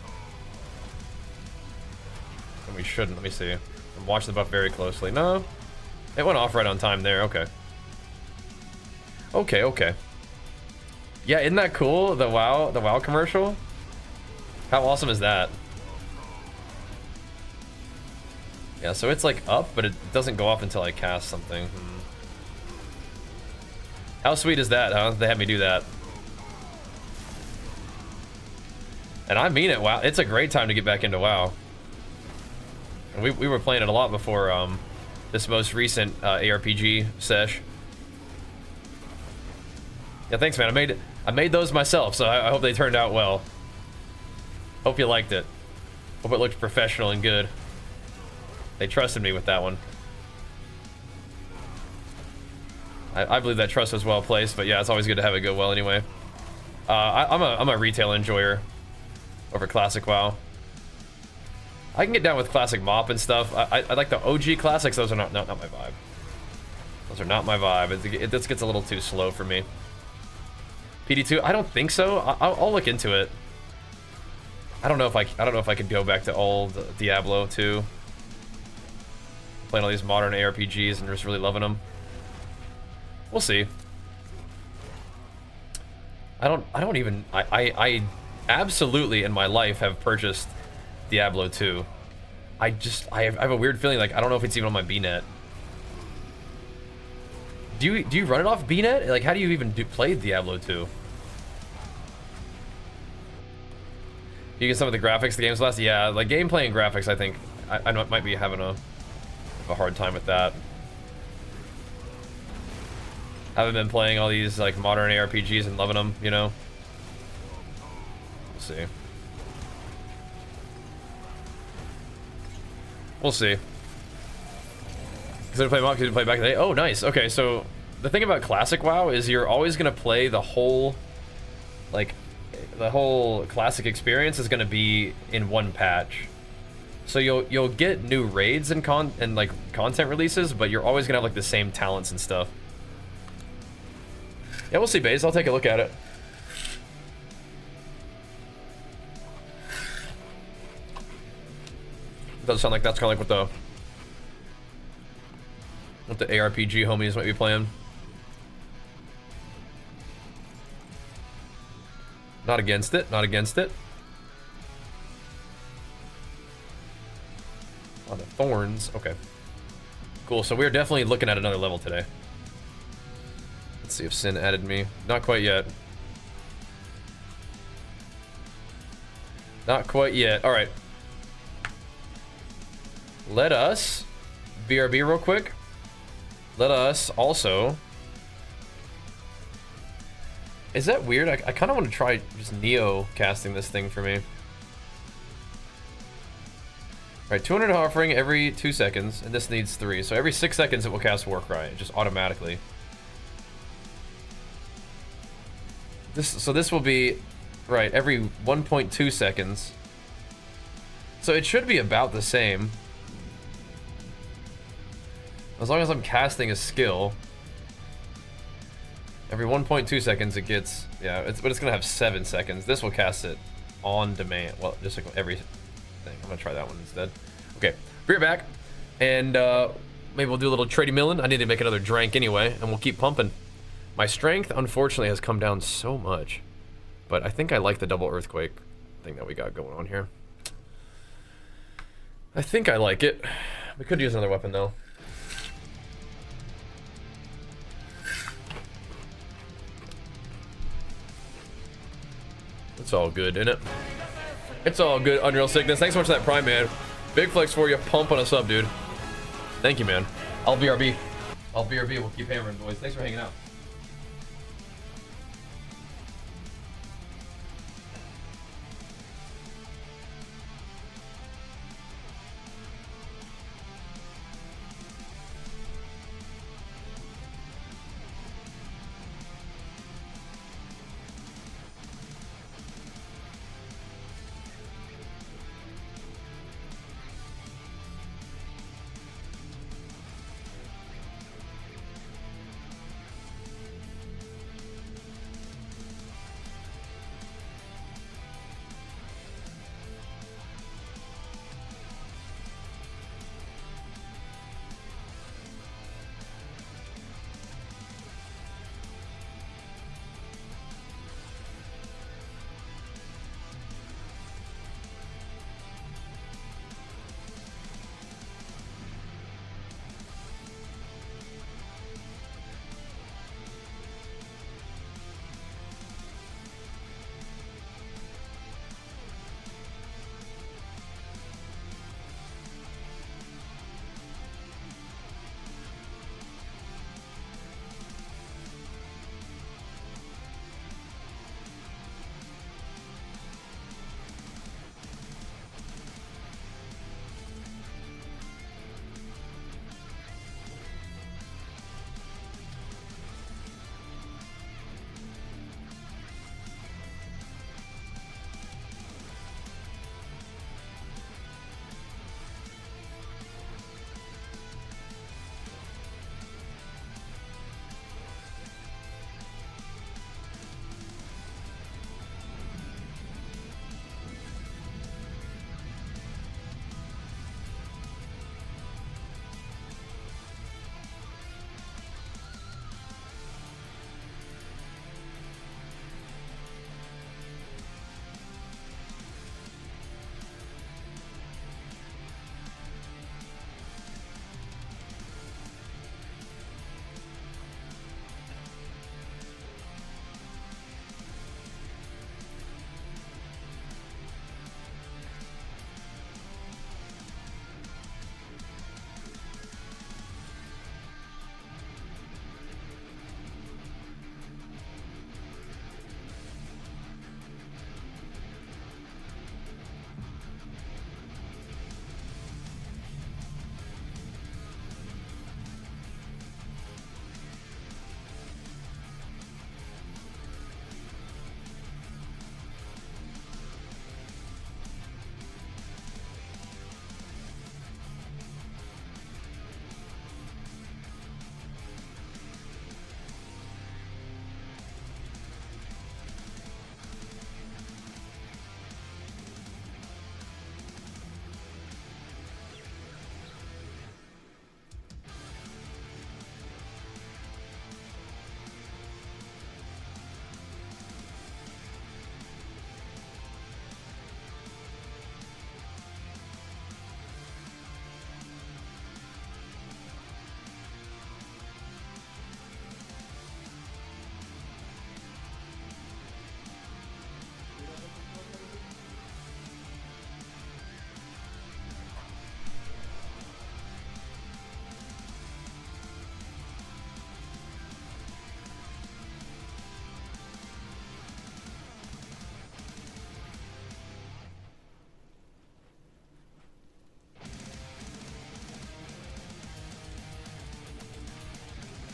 And we shouldn't. Let me see. I'm watching the buff very closely. No. It went off right on time there. Okay. Okay. Yeah, isn't that cool? The WoW commercial? How awesome is that? Yeah, so it's like up, but it doesn't go off until I cast something. How sweet is that, huh? They had me do that. And I mean it, WoW. It's a great time to get back into WoW. And we were playing it a lot before this most recent ARPG sesh. Yeah, thanks, man. I made those myself, so I hope they turned out well. Hope you liked it. Hope it looked professional and good. They trusted me with that one. I believe that trust was well placed, but yeah, it's always good to have it go well anyway. I'm a retail enjoyer over classic WoW. I can get down with classic MOP and stuff. I like the OG classics. Those are not my vibe. Those are not my vibe. It just gets a little too slow for me. PD2? I don't think so. I'll look into it. I don't know if I could go back to old Diablo 2. Playing all these modern ARPGs and just really loving them. We'll see. I absolutely in my life have purchased Diablo 2. I have a weird feeling like I don't know if it's even on my BNet. Do you run it off BNet? Like how do you even play Diablo 2? You get some of the graphics the game's last? Yeah, like gameplay and graphics I think I might be having a hard time with that. Haven't been playing all these like modern ARPGs and loving them, you know. We'll see. We'll see. Because I play MOP, because I play back in the day. Oh, nice. Okay, so the thing about classic WoW is you're always gonna play the whole, like, the whole classic experience is gonna be in one patch. So you'll get new raids and like content releases, but you're always gonna have like the same talents and stuff. Yeah, we'll see, Baze. I'll take a look at it. Does sound like that's kind of like what the ARPG homies might be playing. Not against it. Not against it. On the thorns. Okay. Cool. So we're definitely looking at another level today. Let's see if Sin added me. Not quite yet. Not quite yet. All right. let us BRB real quick. Let us also. Is that weird? I kind of want to try just Neo casting this thing for me. All right, 200 offering every 2 seconds, and this needs 3. So every 6 seconds it will cast Warcry, just automatically. So this will be, right, every 1.2 seconds. So it should be about the same. As long as I'm casting a skill. Every 1.2 seconds it gets, yeah, but it's gonna have 7 seconds. This will cast it on demand. Well, just like every thing. I'm gonna try that one instead. Okay, be right back. And maybe we'll do a little trading milling. I need to make another drink anyway, and we'll keep pumping. My strength, unfortunately, has come down so much. But I think I like the double earthquake thing that we got going on here. I think I like it. We could use another weapon though. It's all good, isn't it? It's all good, Unreal Sickness. Thanks so much for that Prime, man. Big flex for you, pumping us up, dude. Thank you, man. I'll BRB. We'll keep hammering, boys. Thanks for hanging out.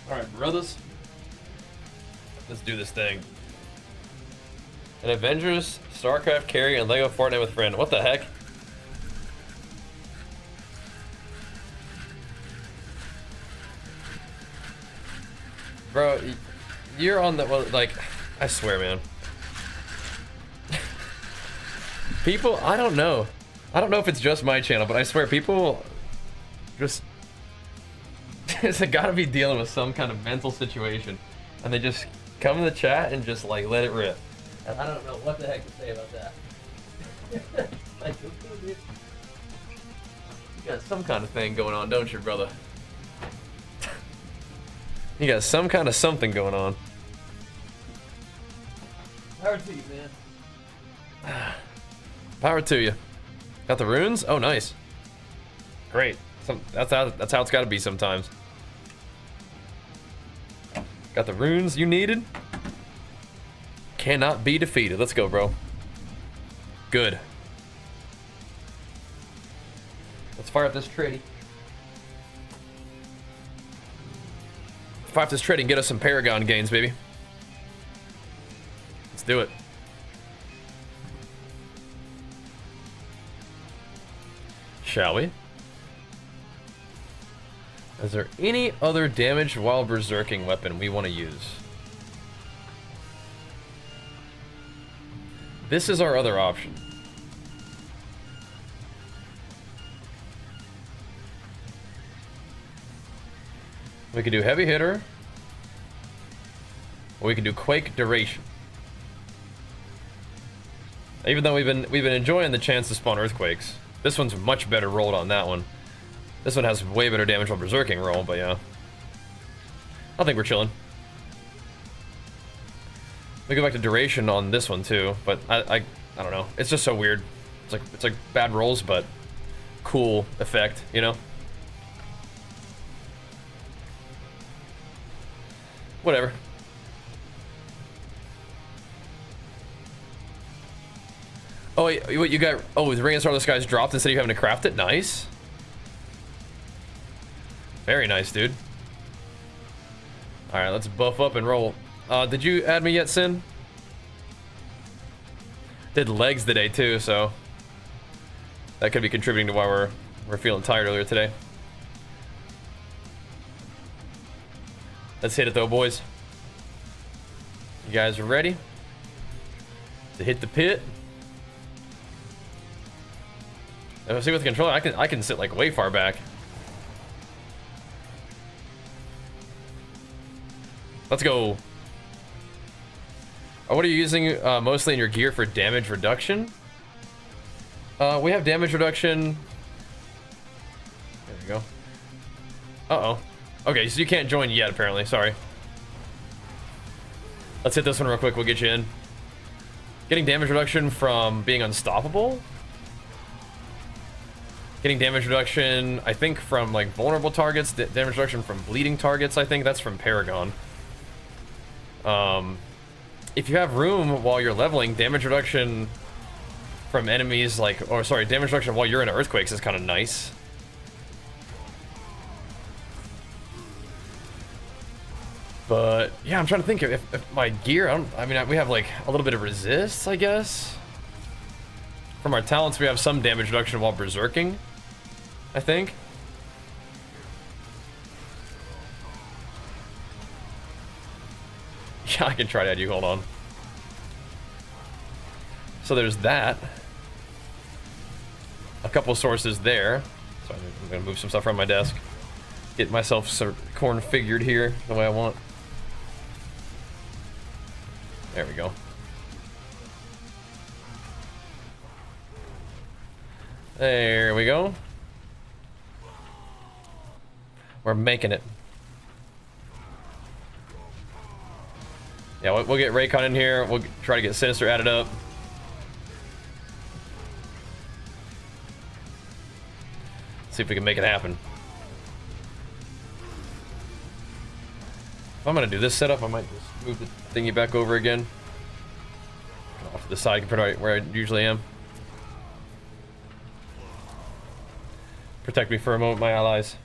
Alright, brothers. Let's do this thing. An Avengers, StarCraft carry, and Lego Fortnite with friend. What the heck? Bro, you're on the, well, like, I swear, man. People, I don't know. I don't know if it's just my channel, but I swear people just, they gotta be dealing with some kind of mental situation. And they just come in the chat and just like let it rip. And I don't know what the heck to say about that. Like, you got some kind of thing going on, don't you, brother? You got some kind of something going on. Power to you, man. Power to you. Got the runes? Oh, nice. Great. That's how it's got to be sometimes. Got the runes you needed. Cannot be defeated. Let's go, bro. Good. Let's fire up this tradie. Fire up this tradie and get us some Paragon gains, baby. Let's do it. Shall we? Is there any other damage while berserking weapon we want to use? This is our other option. We could do heavy hitter, or we can do quake duration. Even though we've been enjoying the chance to spawn earthquakes, this one's much better rolled on that one. This one has way better damage while berserking roll, but yeah. I think we're chilling. We go back to duration on this one too, but I don't know. It's just so weird. It's like bad rolls, but cool effect, you know? Whatever. Oh wait, what you got? Oh, the Ring of Starless Skies dropped instead of you having to craft it. Nice. Very nice, dude. All right, let's buff up and roll. Did you add me yet, Sin? Did legs today too, so that could be contributing to why we're feeling tired earlier today. Let's hit it though, boys. You guys are ready to hit the pit? And see, with the controller, I can sit like way far back. Let's go. What are you using mostly in your gear for damage reduction? We have damage reduction. There we go. Uh-oh. Okay, so you can't join yet, apparently. Sorry. Let's hit this one real quick. We'll get you in. Getting damage reduction from being unstoppable. Getting damage reduction, I think, from like vulnerable targets. Damage reduction from bleeding targets, I think. That's from Paragon. If you have room while you're leveling, damage reduction from enemies like, or sorry, damage reduction while you're in earthquakes is kind of nice. But yeah, I'm trying to think if my gear, I mean, we have like a little bit of resist, I guess. From our talents, we have some damage reduction while berserking, I think. Yeah, I can try to add you, hold on. So there's that. A couple sources there. So I'm gonna move some stuff around my desk. Get myself sort of corn figured here the way I want. There we go. There we go. We're making it. Yeah, we'll get Raycon in here. We'll try to get Sinister added up. See if we can make it happen. If I'm gonna do this setup, I might just move the thingy back over again. Off to the side compared to where I usually am. Protect me for a moment, my allies.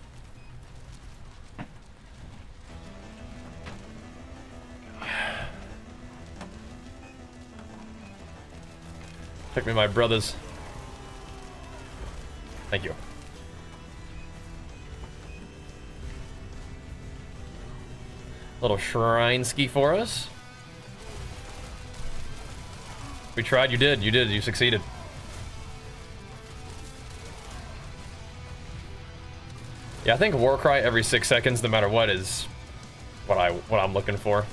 Pick me my brothers. Thank you. Little shrine ski for us. We tried, you did, you succeeded. Yeah, I think Warcry every 6 seconds, no matter what, is what I'm looking for.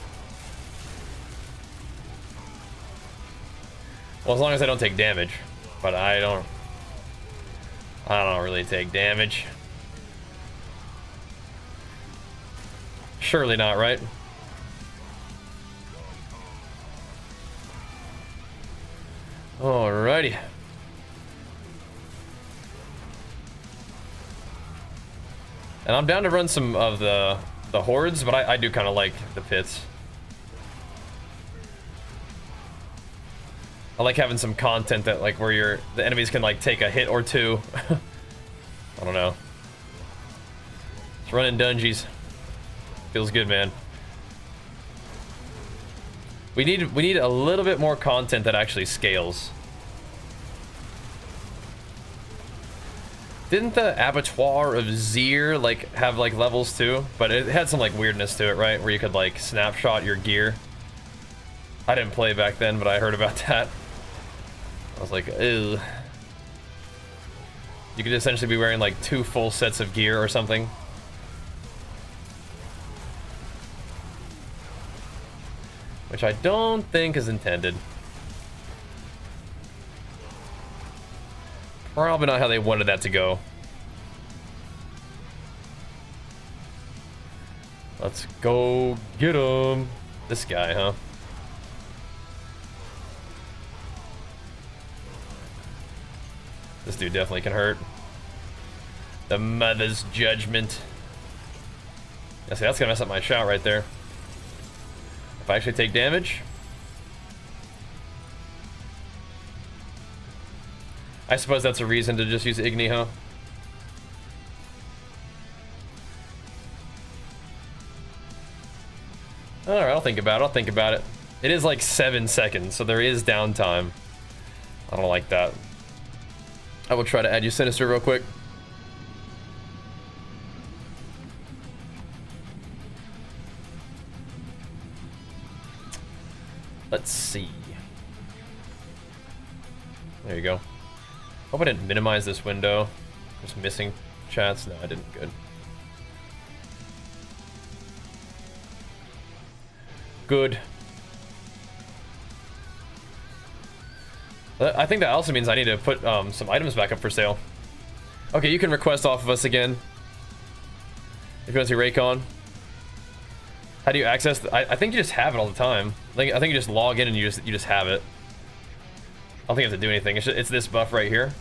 Well, as long as I don't take damage, but I don't really take damage. Surely not, right? Alrighty. And I'm down to run some of the hordes, but I do kind of like the pits. I like having some content that like where the enemies can like take a hit or two. I don't know. Just running dungeons. Feels good, man. We need a little bit more content that actually scales. Didn't the Abattoir of Zeer like have like levels too? But it had some like weirdness to it, right? Where you could like snapshot your gear. I didn't play back then, but I heard about that. I was like, ew. You could essentially be wearing like 2 full sets of gear or something. Which I don't think is intended. Probably not how they wanted that to go. Let's go get him. This guy, huh? This dude definitely can hurt. The Mother's Judgment. Yeah, see, that's gonna mess up my shout right there. If I actually take damage. I suppose that's a reason to just use Igni, huh? Alright, I'll think about it. It is like 7 seconds, so there is downtime. I don't like that. I will try to add you Sinister real quick. Let's see. There you go. Hope I didn't minimize this window. Just missing chats. No, I didn't. Good. Good. I think that also means I need to put some items back up for sale. Okay, you can request off of us again. If you want to see Raycon. How do you access? I think you just have it all the time. I think you just log in and you just have it. I don't think you have to do anything. It's this buff right here.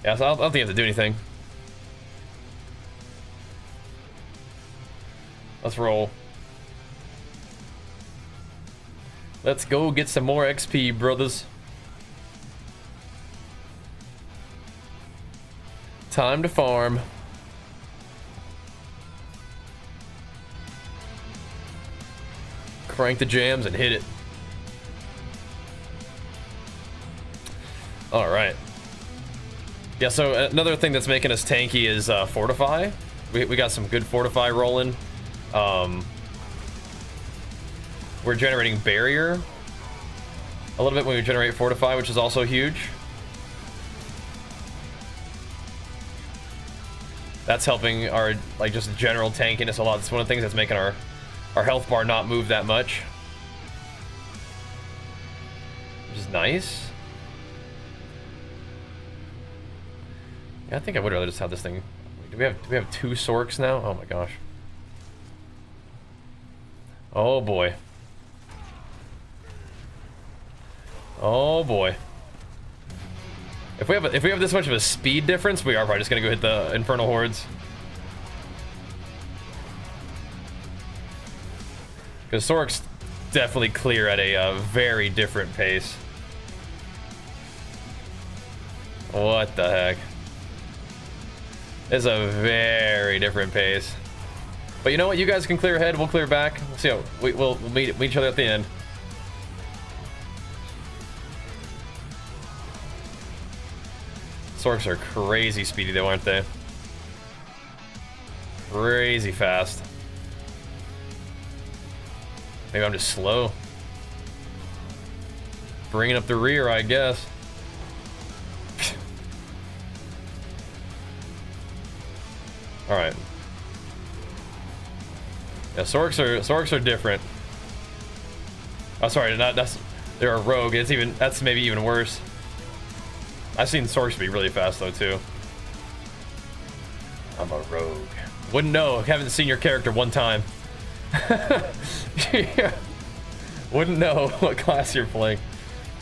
Yeah, so I don't think you have to do anything. Let's roll. Let's go get some more XP, brothers. Time to farm. Crank the jams and hit it. All right. Yeah, so another thing that's making us tanky is Fortify. We got some good Fortify rolling. We're generating Barrier a little bit when we generate Fortify, which is also huge. That's helping our like just general tankiness a lot. It's one of the things that's making our health bar not move that much, which is nice. Yeah, I think I would rather just have this thing. Do we have 2 Sorks now? Oh my gosh. Oh boy. Oh boy. If we have this much of a speed difference, we are probably just gonna go hit the Infernal Hordes. Because Sorks definitely clear at a very different pace. What the heck? It's a very different pace. But you know what? You guys can clear ahead. We'll clear back. We'll see how we'll meet each other at the end. Sorks are crazy speedy though, aren't they? Crazy fast. Maybe I'm just slow. Bringing up the rear, I guess. All right. Yeah, Sorks are different. Oh, sorry, they're a rogue. That's maybe even worse. I've seen Sorks be really fast though too. I'm a rogue. Wouldn't know. Haven't seen your character one time. Yeah. Wouldn't know what class you're playing.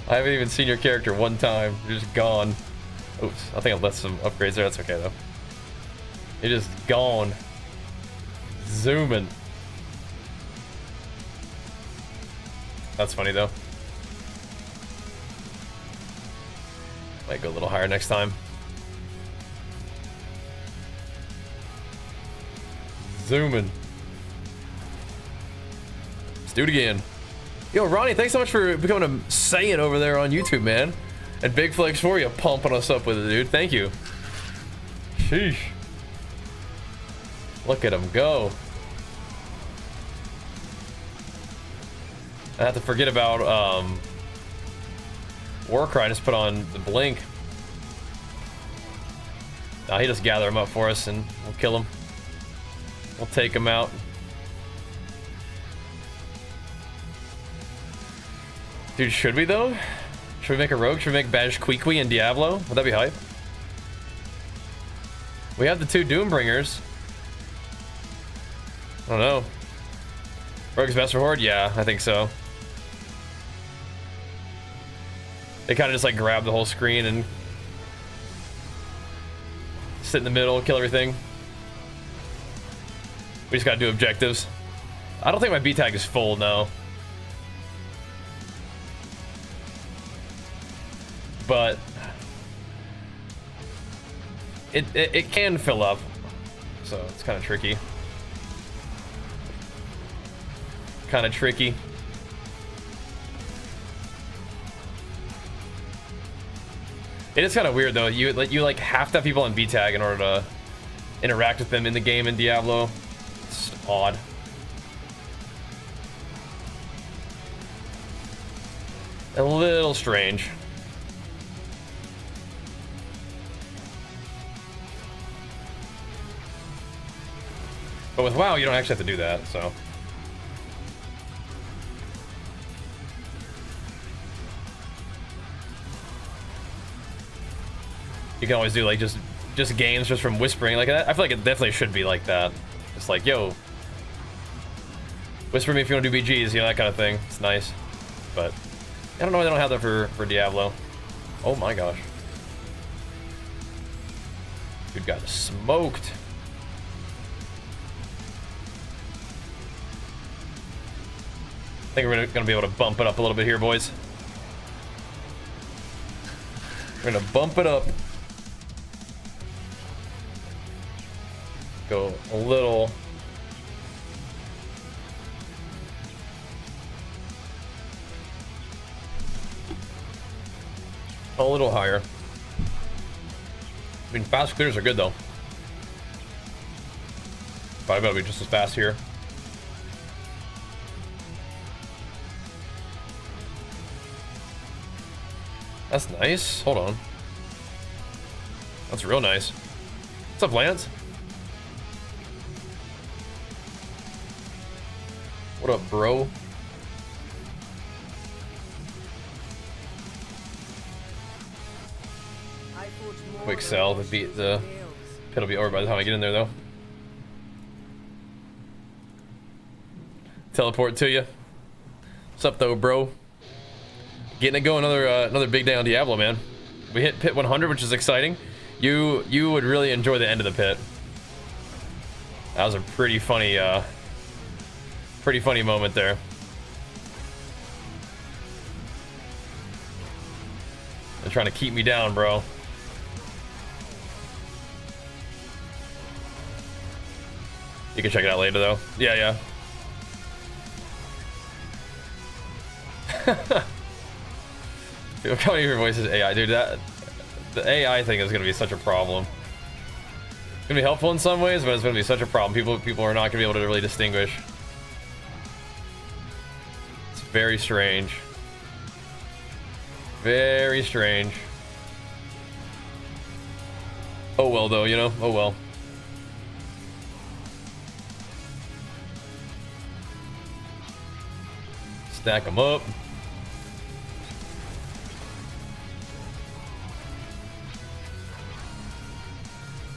I haven't even seen your character one time. You're just gone. Oops. I think I left some upgrades there. That's okay though. You're just gone. Zooming. That's funny though. Might go a little higher next time. Zooming. Let's do it again. Yo, Ronnie, thanks so much for becoming a Saiyan over there on YouTube, man. And Big Flex for you pumping us up with it, dude. Thank you. Sheesh. Look at him go. I have to forget about Warcry. Just put on the blink. He just gather him up for us and we'll kill him. We'll take him out. Dude, should we though? Should we make a rogue? Should we make Bajheera and Diablo? Would that be hype? We have the 2 Doombringers. I don't know. Rogue's best for Horde? Yeah, I think so. They kind of just like grab the whole screen and sit in the middle, kill everything. We just gotta do objectives. I don't think my B tag is full, no. But it can fill up, so it's kind of tricky. Kind of tricky. It is kind of weird though. You like have to have people on B tag in order to interact with them in the game in Diablo. It's odd. A little strange. But with WoW, you don't actually have to do that, so. You can always do like just games just from whispering like that. I feel like it definitely should be like that. It's like, yo, whisper me if you want to do BGs, you know, that kind of thing. It's nice. But I don't know why they don't have that for Diablo. Oh my gosh. Dude got smoked. I think we're gonna be able to bump it up a little bit here, boys. We're gonna bump it up. Go a little. A little higher. I mean, fast clears are good though. Probably gotta be just as fast here. That's nice. Hold on. That's real nice. What's up, Lance? What up, bro? Quick sell to beat the pit'll be over by the time I get in there though. Teleport to you. What's up though, bro? Getting it going, another big day on Diablo, man. We hit pit 100, which is exciting. You would really enjoy the end of the pit. That was a pretty funny moment there. They're trying to keep me down, bro. You can check it out later though. Yeah. People calling your voices AI, dude. The AI thing is gonna be such a problem. It's gonna be helpful in some ways, but it's gonna be such a problem. People are not gonna be able to really distinguish. It's very strange. Very strange. Oh well, though, you know. Oh well. Stack them up.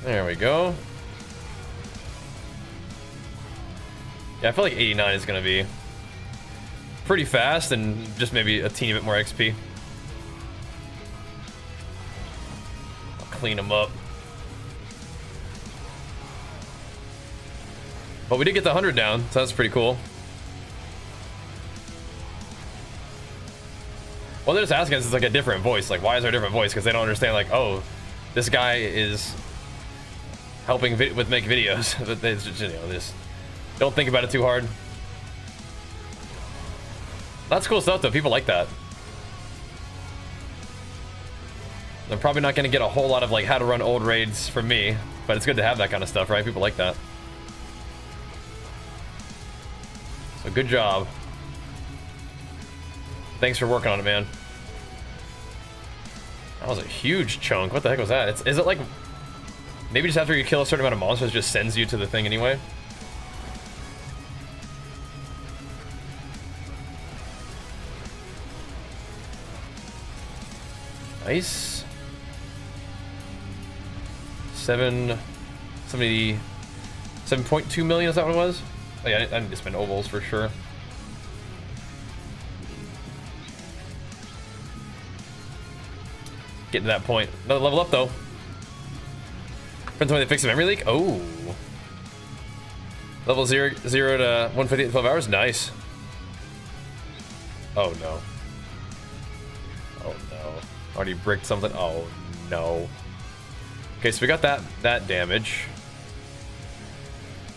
There we go. Yeah, I feel like 89 is gonna be pretty fast and just maybe a teeny bit more XP. I'll clean them up. But we did get the 100 down, so that's pretty cool. Well, they're just asking us, it's like a different voice. Like, why is there a different voice? Because they don't understand, like, oh, this guy is helping with make videos. But they just, you know, just don't think about it too hard. That's cool stuff, though. People like that. I'm probably not going to get a whole lot of, like, how to run old raids from me. But it's good to have that kind of stuff, right? People like that. So good job. Thanks for working on it, man. That was a huge chunk. What the heck was that? Is it like maybe just after you kill a certain amount of monsters, it just sends you to the thing anyway? Nice. 7.2 million, is that what it was? Oh yeah, I need to spend ovals for sure. Getting to that point. Another level up though. Depends on when they fix the memory leak. Oh. Level 0 to 150 in 12 hours. Nice. Oh no. Oh no. Already bricked something. Oh no. Okay, so we got that damage.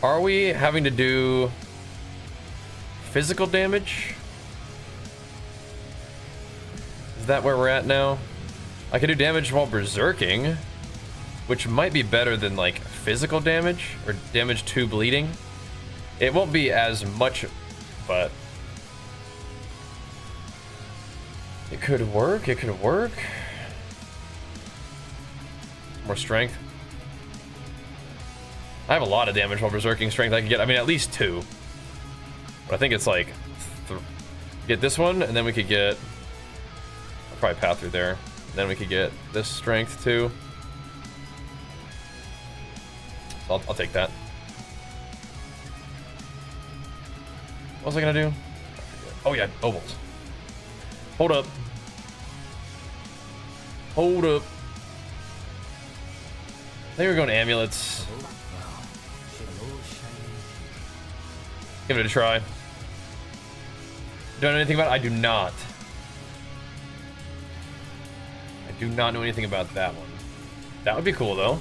Are we having to do physical damage? Is that where we're at now? I can do damage while berserking, which might be better than like physical damage or damage to bleeding. It won't be as much, but it could work. It could work. More strength. I have a lot of damage while berserking strength I can get. I mean, at least 2. But I think it's like get this one, and then we could get. I'll probably path through there. Then we could get this strength too. So I'll take that. What was I gonna do? Oh yeah, ovals. Hold up. Hold up. I think we're going amulets. Give it a try. Don't know anything about it? I do not. I do not know anything about that one. That would be cool though.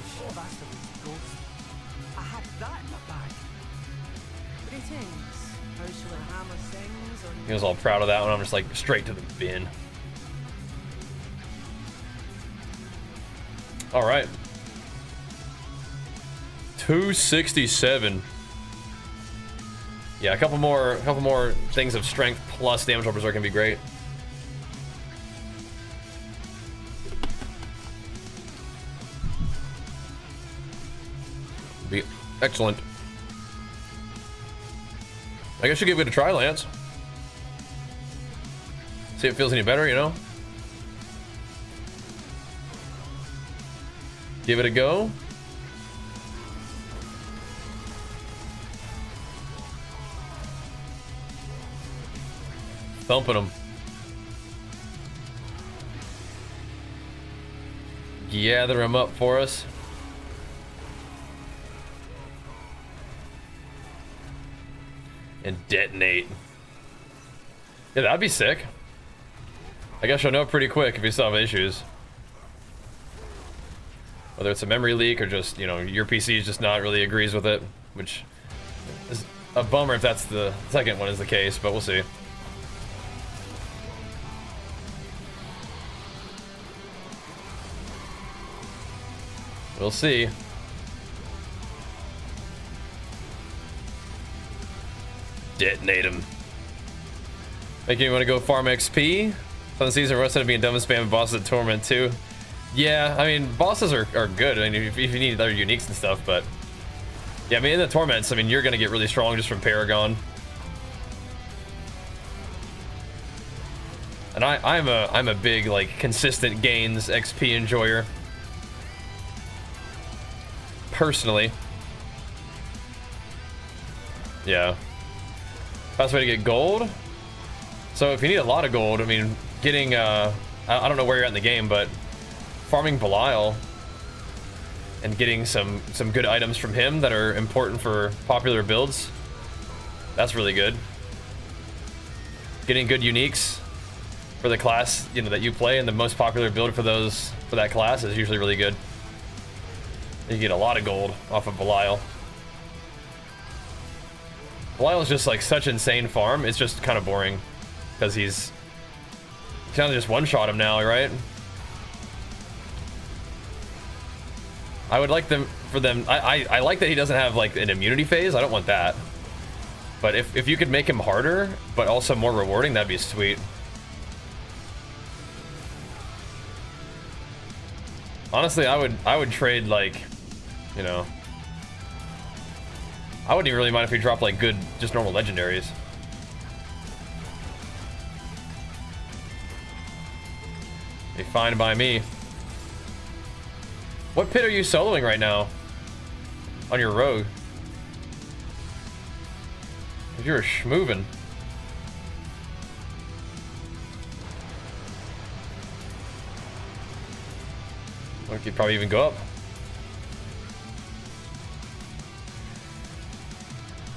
I had that in my bag. Greetings. How shall I hammer things on He was all proud of that one. I'm just like straight to the bin. All right. 267. Yeah, a couple more things of strength plus damage on berserk can be great. Be excellent. I guess you give it a try, Lance. See if it feels any better, you know? Give it a go. Thumping them. Gather them up for us. And detonate. Yeah, that'd be sick. I guess you'll know pretty quick if you still have issues. Whether it's a memory leak or just, you know, your PC just not really agrees with it, which It's a bummer if that's the second one is the case, but we'll see. We'll see. Detonate him. Make you want to go farm XP? On the season, instead of being dumb and spamming bosses at Torment too. Yeah, I mean, bosses are good. I mean, if you need other uniques and stuff, but yeah, I mean, in the Torments, I mean, you're gonna get really strong just from Paragon. And I'm a big like consistent gains XP enjoyer. Personally. Yeah. Best way to get gold. So if you need a lot of gold, I mean, getting I don't know where you're at in the game, but farming Belial and getting some good items from him that are important for popular builds, that's really good. Getting good uniques for the class, you know, that you play, and the most popular build for that class is usually really good. You get a lot of gold off of Belial. Belial is just like such insane farm. It's just kind of boring because he's kind of just one-shot him now, right? I would like them for them. I like that he doesn't have like an immunity phase. I don't want that. But if you could make him harder, but also more rewarding, that'd be sweet. Honestly, I would trade like, you know, I wouldn't even really mind if we dropped like good, just normal legendaries. Be fine by me. What pit are you soloing right now? On your rogue? You're schmoovin'. I could probably even go up.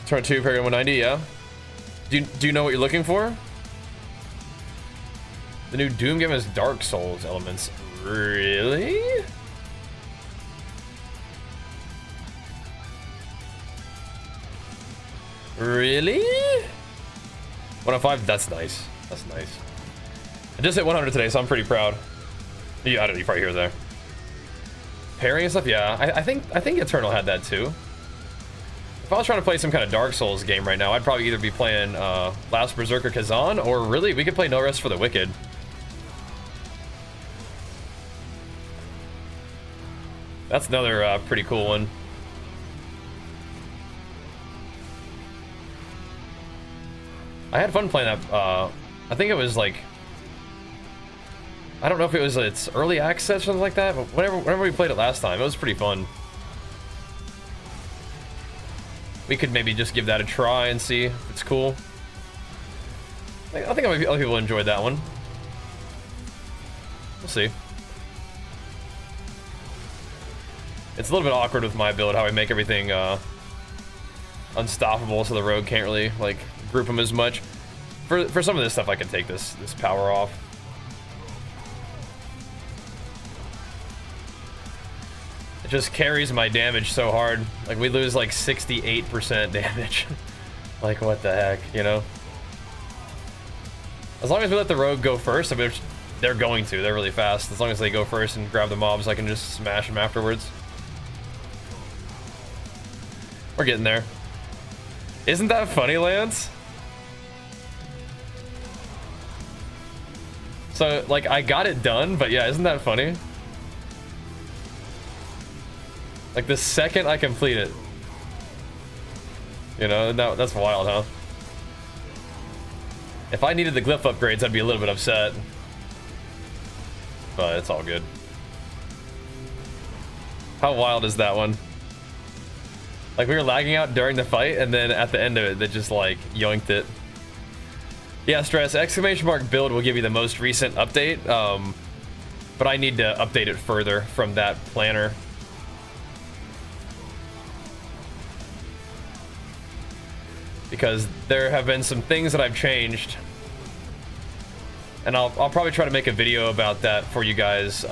Turn 2, Paragon 190, yeah. Do you know what you're looking for? The new Doom game has Dark Souls elements. Really? Really? 105, that's nice. That's nice. I just hit 100 today, so I'm pretty proud. Yeah, I don't know, you probably hear there. Parrying and stuff, yeah. I think Eternal had that too. If I was trying to play some kind of Dark Souls game right now, I'd probably either be playing Last Berserker Kazan, or really, we could play No Rest for the Wicked. That's another pretty cool one. I had fun playing that. I think it was like, I don't know if it was its early access or something like that, but whenever we played it last time, it was pretty fun. We could maybe just give that a try and see if it's cool. I think other people enjoyed that one. We'll see. It's a little bit awkward with my build, how I make everything unstoppable, so the rogue can't really like group them as much. For some of this stuff, I can take this power off. It just carries my damage so hard. Like, we lose like 68% damage. Like, what the heck, you know? As long as we let the rogue go first, I mean, they're going to. They're really fast. As long as they go first and grab the mobs, I can just smash them afterwards. We're getting there. Isn't that funny, Lance? So, like, I got it done, but yeah, isn't that funny? Like, the second I complete it. You know, that's wild, huh? If I needed the glyph upgrades, I'd be a little bit upset. But it's all good. How wild is that one? Like, we were lagging out during the fight, and then at the end of it, they just, like, yoinked it. Yeah, Stress, exclamation mark build will give you the most recent update, but I need to update it further from that planner. Because there have been some things that I've changed, and I'll probably try to make a video about that for you guys,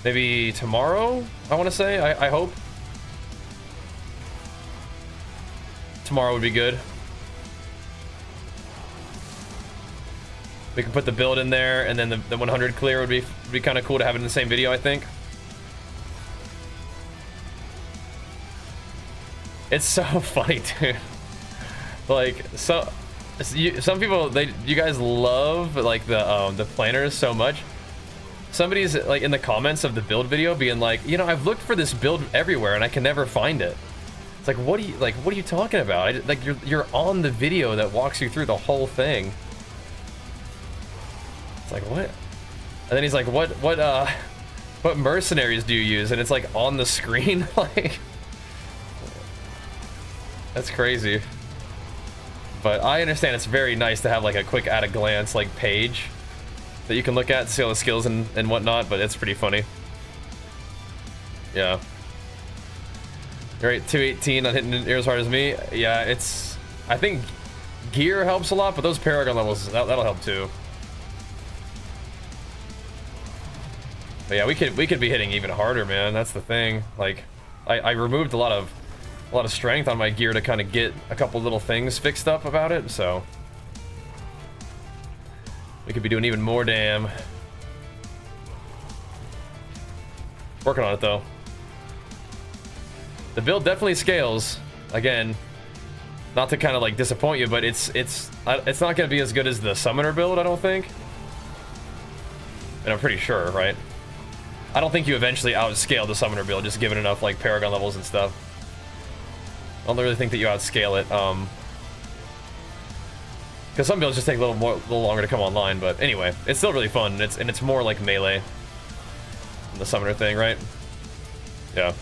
maybe tomorrow, I want to say, I hope. tomorrow would be good. We can put the build in there, and then the 100 clear would be kind of cool to have it in the same video, I think. It's so funny, dude. Like, some people, you guys love like the planners so much. Somebody's like in the comments of the build video being like, you know, I've looked for this build everywhere and I can never find it. It's like, what are you talking about? Like you're on the video that walks you through the whole thing. It's like, what? And then he's like, what mercenaries do you use? And it's like on the screen. Like, that's crazy. But I understand it's very nice to have like a quick at a glance like page that you can look at to see all the skills and whatnot, but it's pretty funny. Yeah. You're right, 218 on hitting it as hard as me. Yeah, it's, I think gear helps a lot, but those Paragon levels, that'll help too. But yeah, we could be hitting even harder, man. That's the thing. Like, I removed a lot of strength on my gear to kind of get a couple little things fixed up about it, so we could be doing even more damn. Working on it though. The build definitely scales. Again, not to kind of like disappoint you, but it's not going to be as good as the summoner build, I don't think. And I'm pretty sure, right? I don't think you eventually outscale the summoner build, just given enough like Paragon levels and stuff. I don't really think that you outscale it, because some builds just take a little longer to come online. But anyway, it's still really fun, and it's more like melee than the summoner thing, right? Yeah,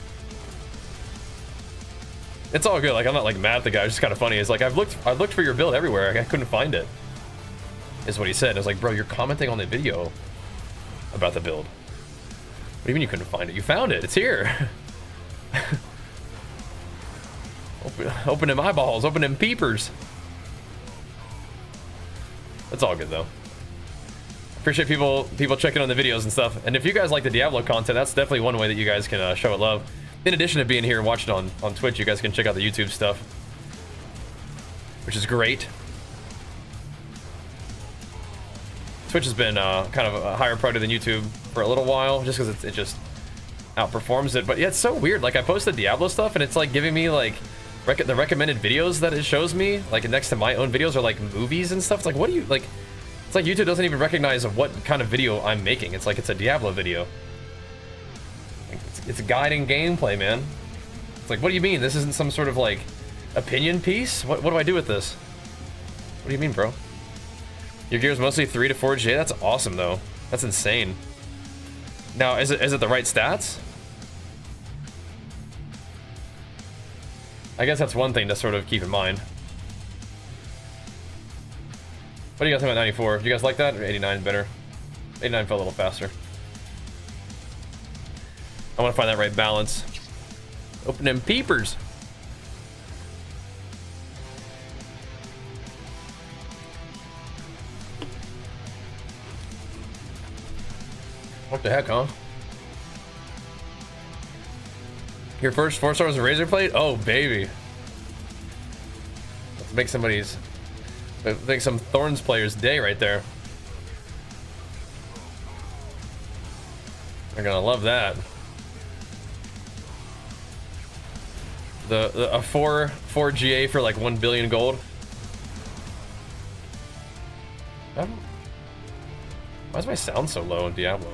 it's all good. Like, I'm not like mad at the guy. It's just kind of funny. It's like, I've looked for your build everywhere. I couldn't find it. Is what he said. I was like, bro, you're commenting on the video about the build. What do you mean you couldn't find it? You found it. It's here. Open them eyeballs. Open them peepers. It's all good though. Appreciate people checking on the videos and stuff. And if you guys like the Diablo content, that's definitely one way that you guys can show it love. In addition to being here and watching on Twitch, you guys can check out the YouTube stuff, which is great. Twitch has been kind of a higher priority than YouTube for a little while, just because it just outperforms it. But yeah, it's so weird. Like, I posted Diablo stuff, and it's like giving me like the recommended videos that it shows me, like next to my own videos, are like movies and stuff. It's like, what do you like? It's like YouTube doesn't even recognize what kind of video I'm making. It's like it's a Diablo video. Like, it's guiding gameplay, man. It's like, what do you mean? This isn't some sort of like opinion piece? What do I do with this? What do you mean, bro? Your gear is mostly 3 to 4 GA. That's awesome though. That's insane. Now, is it the right stats? I guess that's one thing to sort of keep in mind. What do you guys think about 94? Do you guys like that? Or 89 better? 89 felt a little faster. I want to find that right balance. Open them peepers. What the heck, huh? Your first 4 stars of Razor Plate? Oh, baby. Let's make some Thorns players' day right there. They're gonna love that. A 4 GA for like 1 billion gold. Why does my sound so low in Diablo?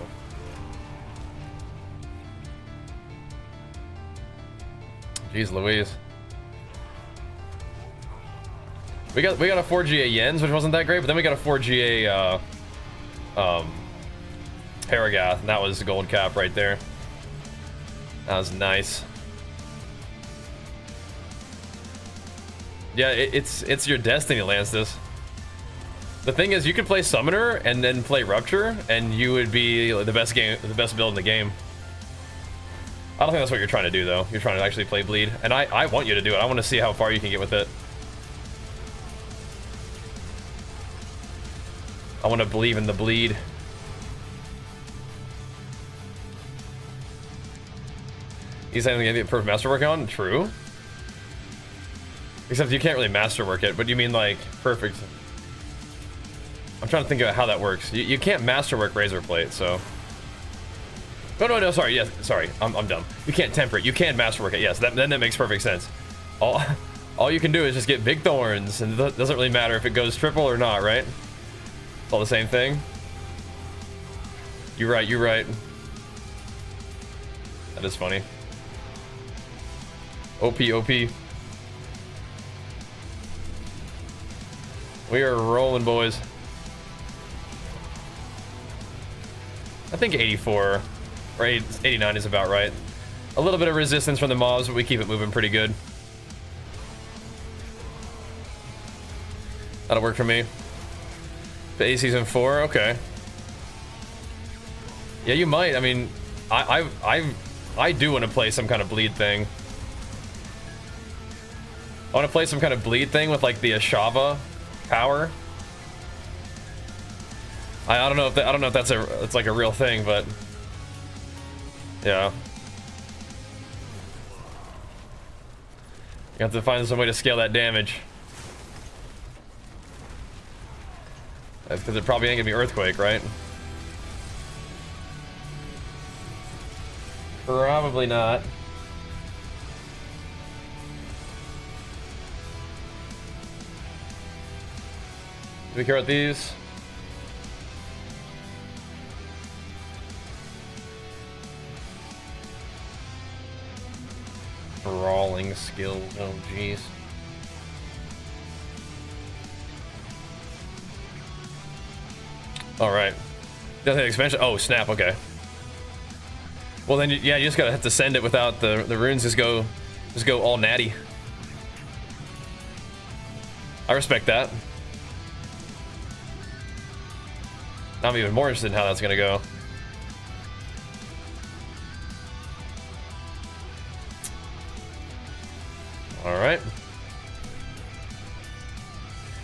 Jeez Louise. We got a 4 GA Yens, which wasn't that great, but then we got a 4 GA Paragath, and that was the gold cap right there. That was nice. Yeah, it's your destiny, Lancetus. The thing is, you could play Summoner and then play Rupture, and you would be the best build in the game. I don't think that's what you're trying to do, though. You're trying to actually play Bleed, and I want you to do it. I want to see how far you can get with it. I want to believe in the Bleed. He's saying we get perfect master work on? True. Except you can't really masterwork it, but you mean like perfect. I'm trying to think about how that works. You can't masterwork razor plate, so. No, sorry, yes, sorry, I'm dumb. You can't temper it, you can masterwork it, yes, then that makes perfect sense. All you can do is just get big thorns, and it doesn't really matter if it goes triple or not, right? It's all the same thing. You're right. That is funny. OP. We are rolling, boys. I think 84 or 89 is about right. A little bit of resistance from the mobs, but we keep it moving pretty good. That'll work for me. The A season 4, okay. Yeah, you might. I mean, I do want to play some kind of bleed thing. I want to play some kind of bleed thing with like the Ashava power. I don't know if it's like a real thing, but yeah. You have to find some way to scale that damage. That's because it probably ain't gonna be earthquake, right? Probably not. Do we care about these? Brawling skills, oh jeez. Alright. Doesn't have expansion. Oh snap, okay. Well then, yeah, you just gotta have to send it without the runes. Just go all natty. I respect that. I'm even more interested in how that's gonna go. Alright.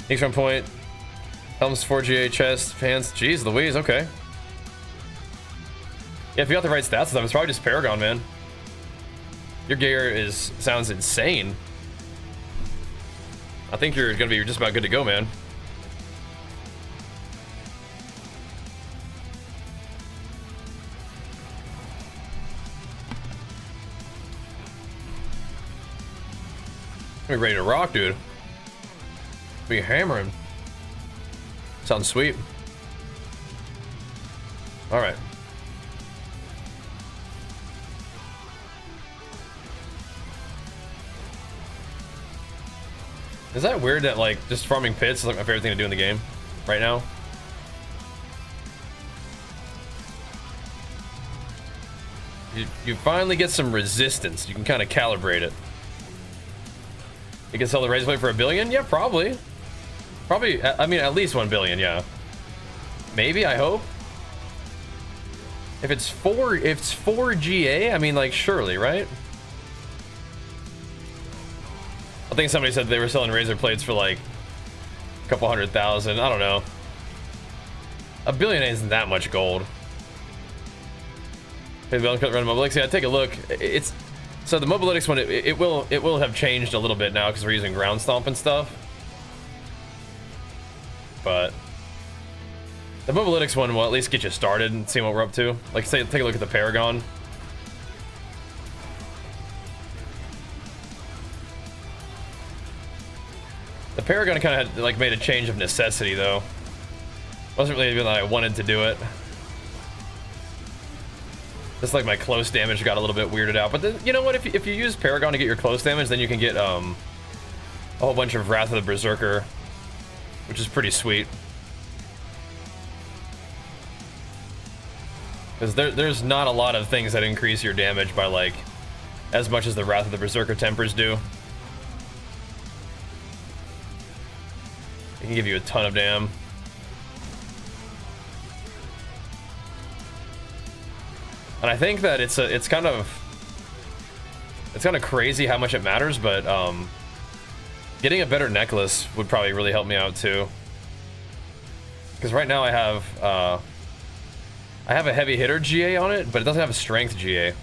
X1 point. Helms 4GA chest, pants. Jeez Louise, okay. Yeah, if you got the right stats stuff, it's probably just Paragon, man. Your gear sounds insane. I think you're gonna be just about good to go, man. Be ready to rock, dude. Be hammering. Sounds sweet. All right. Is that weird that like just farming pits is like my favorite thing to do in the game right now? You finally get some resistance. You can kind of calibrate it. You can sell the razor blade for $1 billion? Yeah, probably. Probably, I mean, at least 1 billion, yeah. Maybe, I hope. If it's 4 GA, I mean, like, surely, right? I think somebody said they were selling razor plates for like a couple 100,000. I don't know. $1 billion isn't that much gold. Okay, the run Mobilix. Yeah, take a look. It's so the Mobilix one. It will have changed a little bit now because we're using ground stomp and stuff. But the Mobilix one will at least get you started and see what we're up to. Like, say, take a look at the Paragon. The Paragon kind of had like made a change of necessity though. Wasn't really even that I wanted to do it. Just like my close damage got a little bit weirded out. But then, you know what? If you use Paragon to get your close damage, then you can get a whole bunch of Wrath of the Berserker, which is pretty sweet. Because there's not a lot of things that increase your damage by like as much as the Wrath of the Berserker tempers do. It can give you a ton of damn. And I think that it's kind of crazy how much it matters, but getting a better necklace would probably really help me out too. Because right now I have a heavy hitter GA on it, but it doesn't have a strength GA.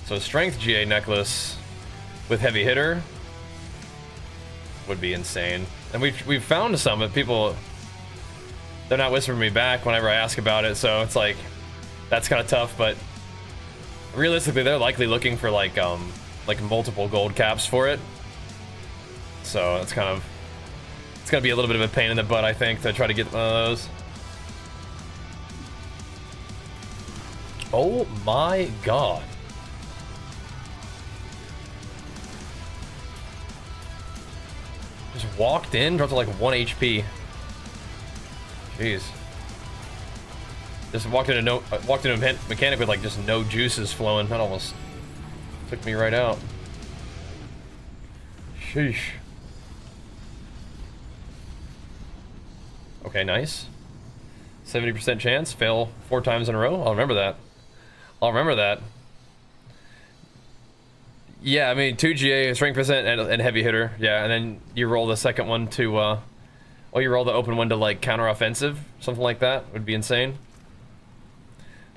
So strength GA necklace with heavy hitter would be insane. And we've found some, but people, they're not whispering me back whenever I ask about it, so it's like, that's kind of tough, but realistically, they're likely looking for like multiple gold caps for it. So it's kind of, it's gonna be a little bit of a pain in the butt, I think, to try to get one of those. Oh my god. Just walked in, dropped to like 1 HP. Jeez. Just walked into a mechanic with like just no juices flowing. That almost took me right out. Sheesh. Okay, nice. 70% chance. Fail 4 times in a row. I'll remember that. I'll remember that. Yeah, I mean, 2 GA, strength percent, and heavy hitter. Yeah, and then you roll the second one to, well, you roll the open one to, like, counter offensive. Something like that would be insane.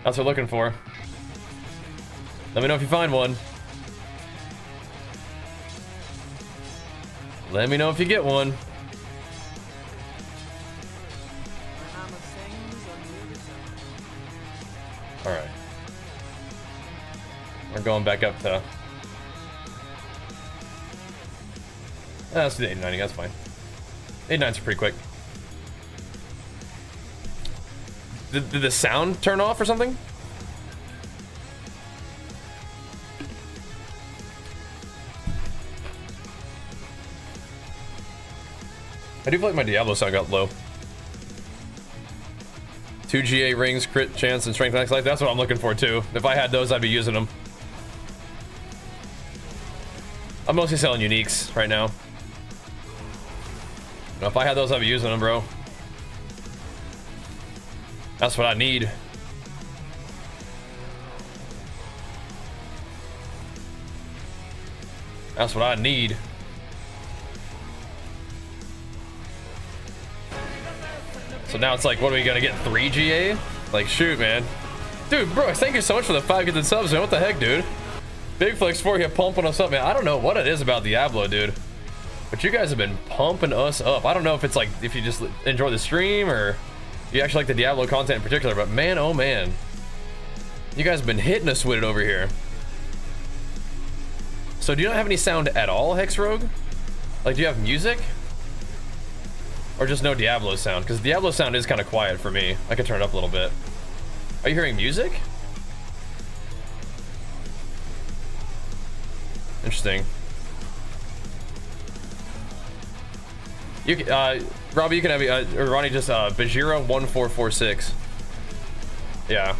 That's what we're looking for. Let me know if you find one. Let me know if you get one. Alright. We're going back up to... let's do the 890, that's fine. 89's pretty quick. Did the sound turn off or something? I do feel like my Diablo sound got low. 2 GA rings, crit chance, and strength next life. That's what I'm looking for too. If I had those, I'd be using them. I'm mostly selling uniques right now. If I had those, I'd be using them, bro. That's what I need. That's what I need. So now it's like, what are we gonna get? 3 GA? Like, shoot, man. Dude, Brooks, thank you so much for the 5 gifted subs, man. What the heck, dude? Big Flex 4 here pumping us up, man. I don't know what it is about Diablo, dude. But you guys have been pumping us up. I don't know if it's like, if you just enjoy the stream or you actually like the Diablo content in particular, but man, oh man. You guys have been hitting us with it over here. So do you not have any sound at all, Hex Rogue? Like, do you have music? Or just no Diablo sound? Because Diablo sound is kind of quiet for me. I can turn it up a little bit. Are you hearing music? Interesting. You Robbie, you can have or Ronnie, just Bajheera 1446. Yeah.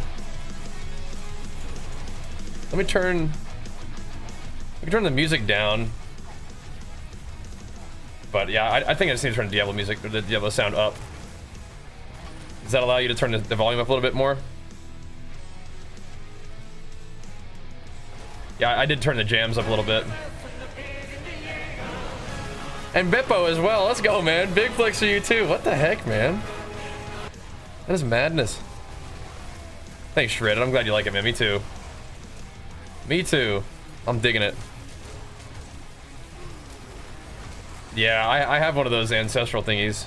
Let me turn the music down. But yeah, I think I just need to turn the Diablo music, or the Diablo sound up. Does that allow you to turn the volume up a little bit more? Yeah, I did turn the jams up a little bit. And Beppo as well. Let's go, man. Big flicks for you too. What the heck, man? That is madness. Thanks, Shredded. I'm glad you like it, man. Me too. Me too. I'm digging it. Yeah, I have one of those ancestral thingies.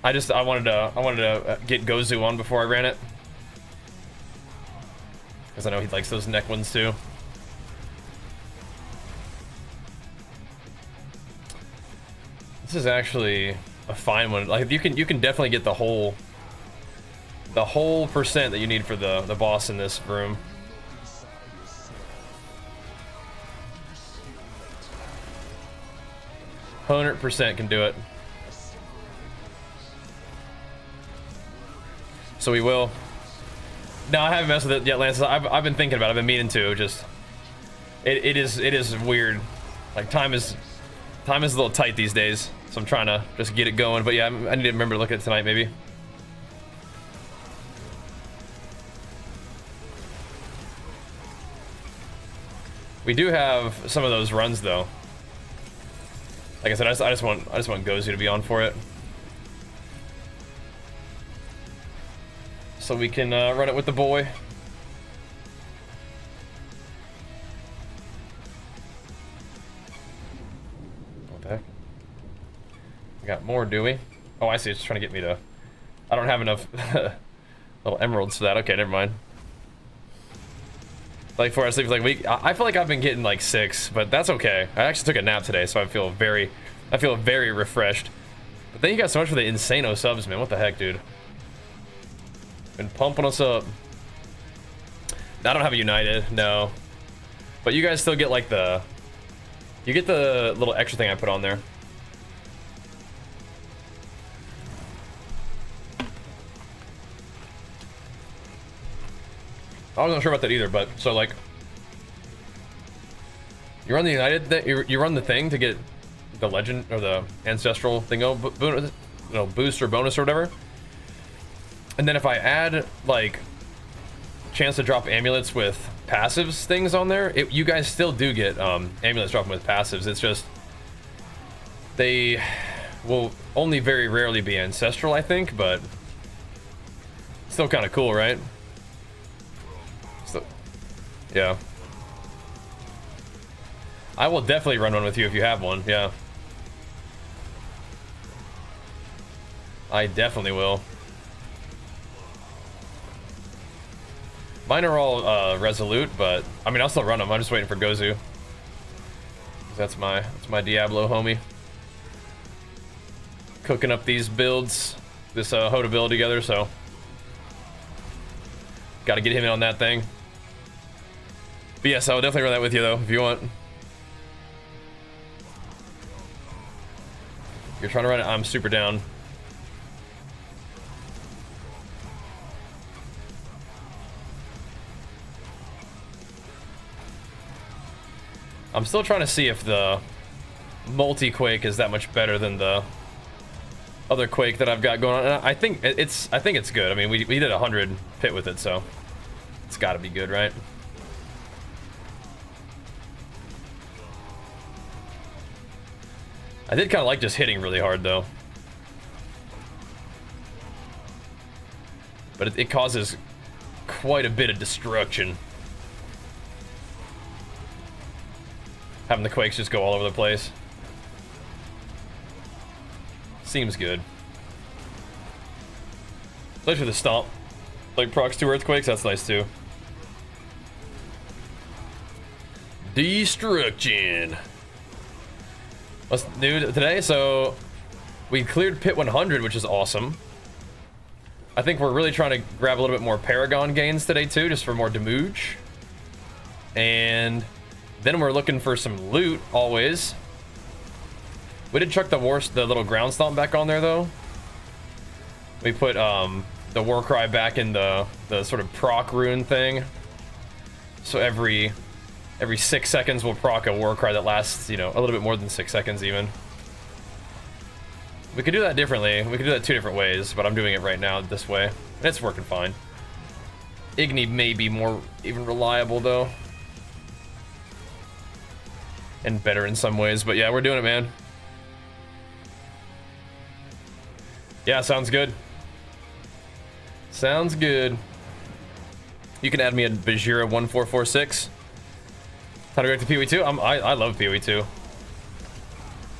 I wanted to get Gozu on before I ran it, because I know he likes those neck ones too. This is actually a fine one. Like, you can definitely get the whole percent that you need for the boss in this room. %100% can do it. So we will. No, I haven't messed with it yet, Lance. I've been thinking about it. I've been meaning to. Just it is weird. Like, time is a little tight these days, so I'm trying to just get it going. But yeah, I need to remember to look at it tonight, maybe. We do have some of those runs though. Like I said, I just want Gozu to be on for it, so we can run it with the boy. What the heck? We got more, do we? Oh, I see. It's trying to get me to... I don't have enough little emeralds for that. Okay, never mind. Like before I sleep for like a week. I feel like I've been getting like 6, but that's okay. I actually took a nap today, so I feel very refreshed. But thank you guys so much for the insano subs, man. What the heck, dude? Been pumping us up. I don't have a United, no. But you guys still get like the... You get the little extra thing I put on there. I wasn't sure about that either, but so like... You run the United, you run the thing to get the legend or the ancestral thingo, boost or bonus or whatever. And then if I add like chance to drop amulets with passives things on there, you guys still do get amulets dropping with passives. It's just they will only very rarely be ancestral, I think, but still kind of cool, right? So, yeah. I will definitely run one with you if you have one, yeah. I definitely will. Mine are all resolute, but I mean I'll still run them. I'm just waiting for Gozu. That's my Diablo homie. Cooking up these builds, this HotA build together, so got to get him in on that thing. But yes, I will definitely run that with you though if you want. You're trying to run it, I'm super down. I'm still trying to see if the multi-Quake is that much better than the other Quake that I've got going on. And I think it's good. I mean, we did 100 pit with it, so it's got to be good, right? I did kind of like just hitting really hard, though. But it causes quite a bit of destruction. Having the Quakes just go all over the place. Seems good. Especially the Stomp. Like procs 2 Earthquakes, that's nice too. Destruction. What's new today? So, we cleared Pit 100, which is awesome. I think we're really trying to grab a little bit more Paragon gains today too, just for more damage. And then we're looking for some loot, always. We did chuck the little ground stomp back on there, though. We put the war cry back in the sort of proc rune thing. So every 6 seconds we'll proc a war cry that lasts, you know, a little bit more than 6 seconds even. We could do that differently. We could do that 2 different ways, but I'm doing it right now this way. And it's working fine. Igni may be more even reliable, though. And better in some ways, but yeah, we're doing it, man. Yeah, sounds good. Sounds good. You can add me at Bajheera 1446. How to react to PoE 2? I love PoE 2.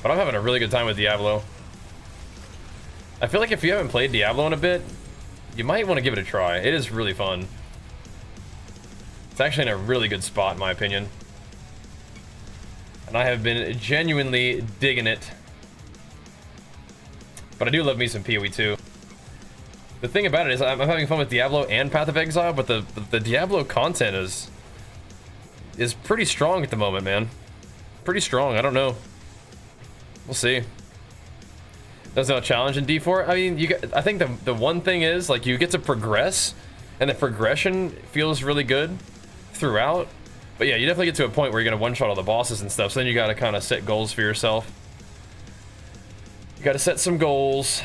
But I'm having a really good time with Diablo. I feel like if you haven't played Diablo in a bit, you might want to give it a try. It is really fun. It's actually in a really good spot, in my opinion. And I have been genuinely digging it. But I do love me some PoE 2. The thing about it is I'm having fun with Diablo and Path of Exile, but the Diablo content is pretty strong at the moment, man. Pretty strong. I don't know. We'll see. There's no challenge in D4. I mean, I think the one thing is, like, you get to progress, and the progression feels really good throughout. But yeah, you definitely get to a point where you're gonna one-shot all the bosses and stuff, so then you gotta kind of set goals for yourself. You gotta set some goals.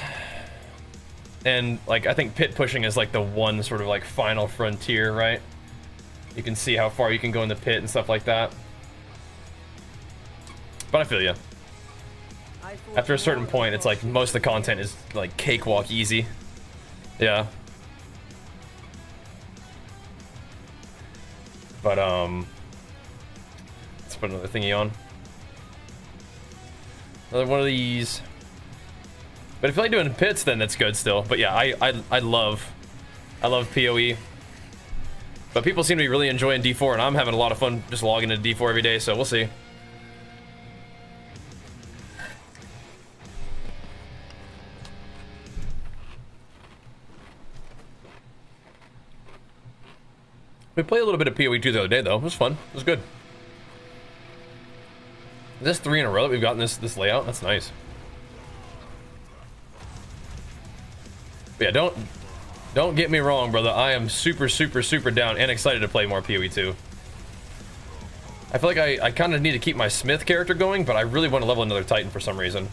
And, like, I think pit pushing is, like, the one sort of, like, final frontier, right? You can see how far you can go in the pit and stuff like that. But I feel ya. After a certain point, it's like most of the content is, like, cakewalk easy. Yeah. But, let's put another thingy on. Another one of these. But if you like doing pits, then that's good still. But yeah, I love PoE. But people seem to be really enjoying D4, and I'm having a lot of fun just logging into D4 every day, so we'll see. We played a little bit of PoE 2 the other day, though. It was fun. It was good. Is this 3 in a row that we've gotten this layout? That's nice. But yeah, don't get me wrong, brother. I am super down and excited to play more PoE 2. I feel like I kind of need to keep my Smith character going, but I really want to level another Titan for some reason.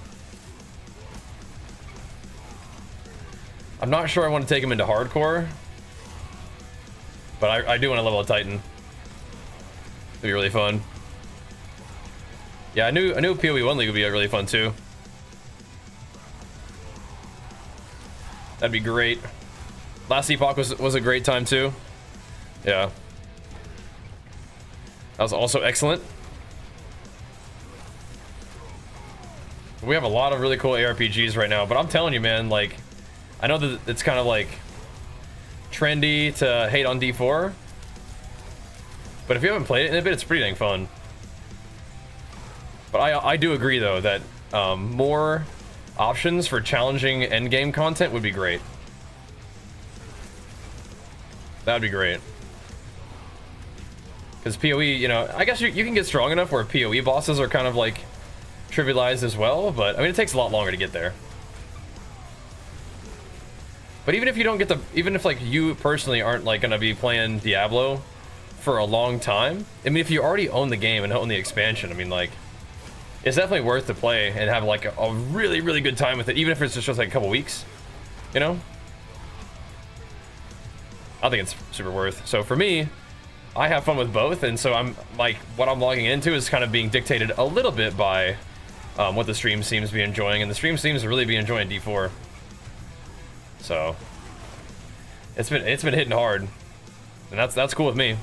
I'm not sure I want to take him into hardcore, but I do want to level a Titan. It'd be really fun. Yeah, I knew PoE 1 League would be really fun too. That'd be great. Last Epoch was a great time too. Yeah. That was also excellent. We have a lot of really cool ARPGs right now, but I'm telling you, man, like, I know that it's kind of like trendy to hate on D4, but if you haven't played it in a bit, it's pretty dang fun. But I do agree though that more options for challenging endgame content would be great. That would be great. Because PoE, you know, I guess you can get strong enough where PoE bosses are kind of like trivialized as well, but I mean, it takes a lot longer to get there. But even if you don't get even if like you personally aren't like gonna be playing Diablo for a long time, I mean, if you already own the game and own the expansion, I mean, like, it's definitely worth to play and have like a really good time with it, even if it's just like a couple weeks, you know? I think it's super worth. So for me, I have fun with both, and so I'm like, what I'm logging into is kind of being dictated a little bit by what the stream seems to be enjoying, and the stream seems to really be enjoying D4. So it's been hitting hard, and that's cool with me.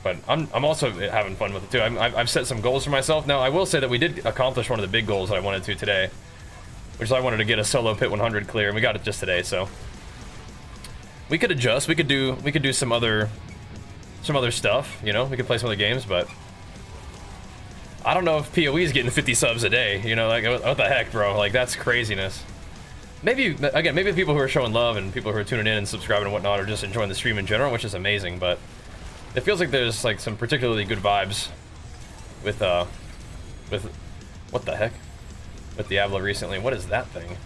But I'm also having fun with it too. I've set some goals for myself. Now I will say that we did accomplish one of the big goals that I wanted to today, which is I wanted to get a solo pit 100 clear, and we got it just today. So we could adjust. We could do some other stuff. You know, we could play some other games, but I don't know if PoE is getting 50 subs a day. You know, like what the heck, bro? Like, that's craziness. Maybe again, maybe the people who are showing love and people who are tuning in and subscribing and whatnot are just enjoying the stream in general, which is amazing. But it feels like there's like some particularly good vibes with what the heck? With Diablo recently. What is that thing?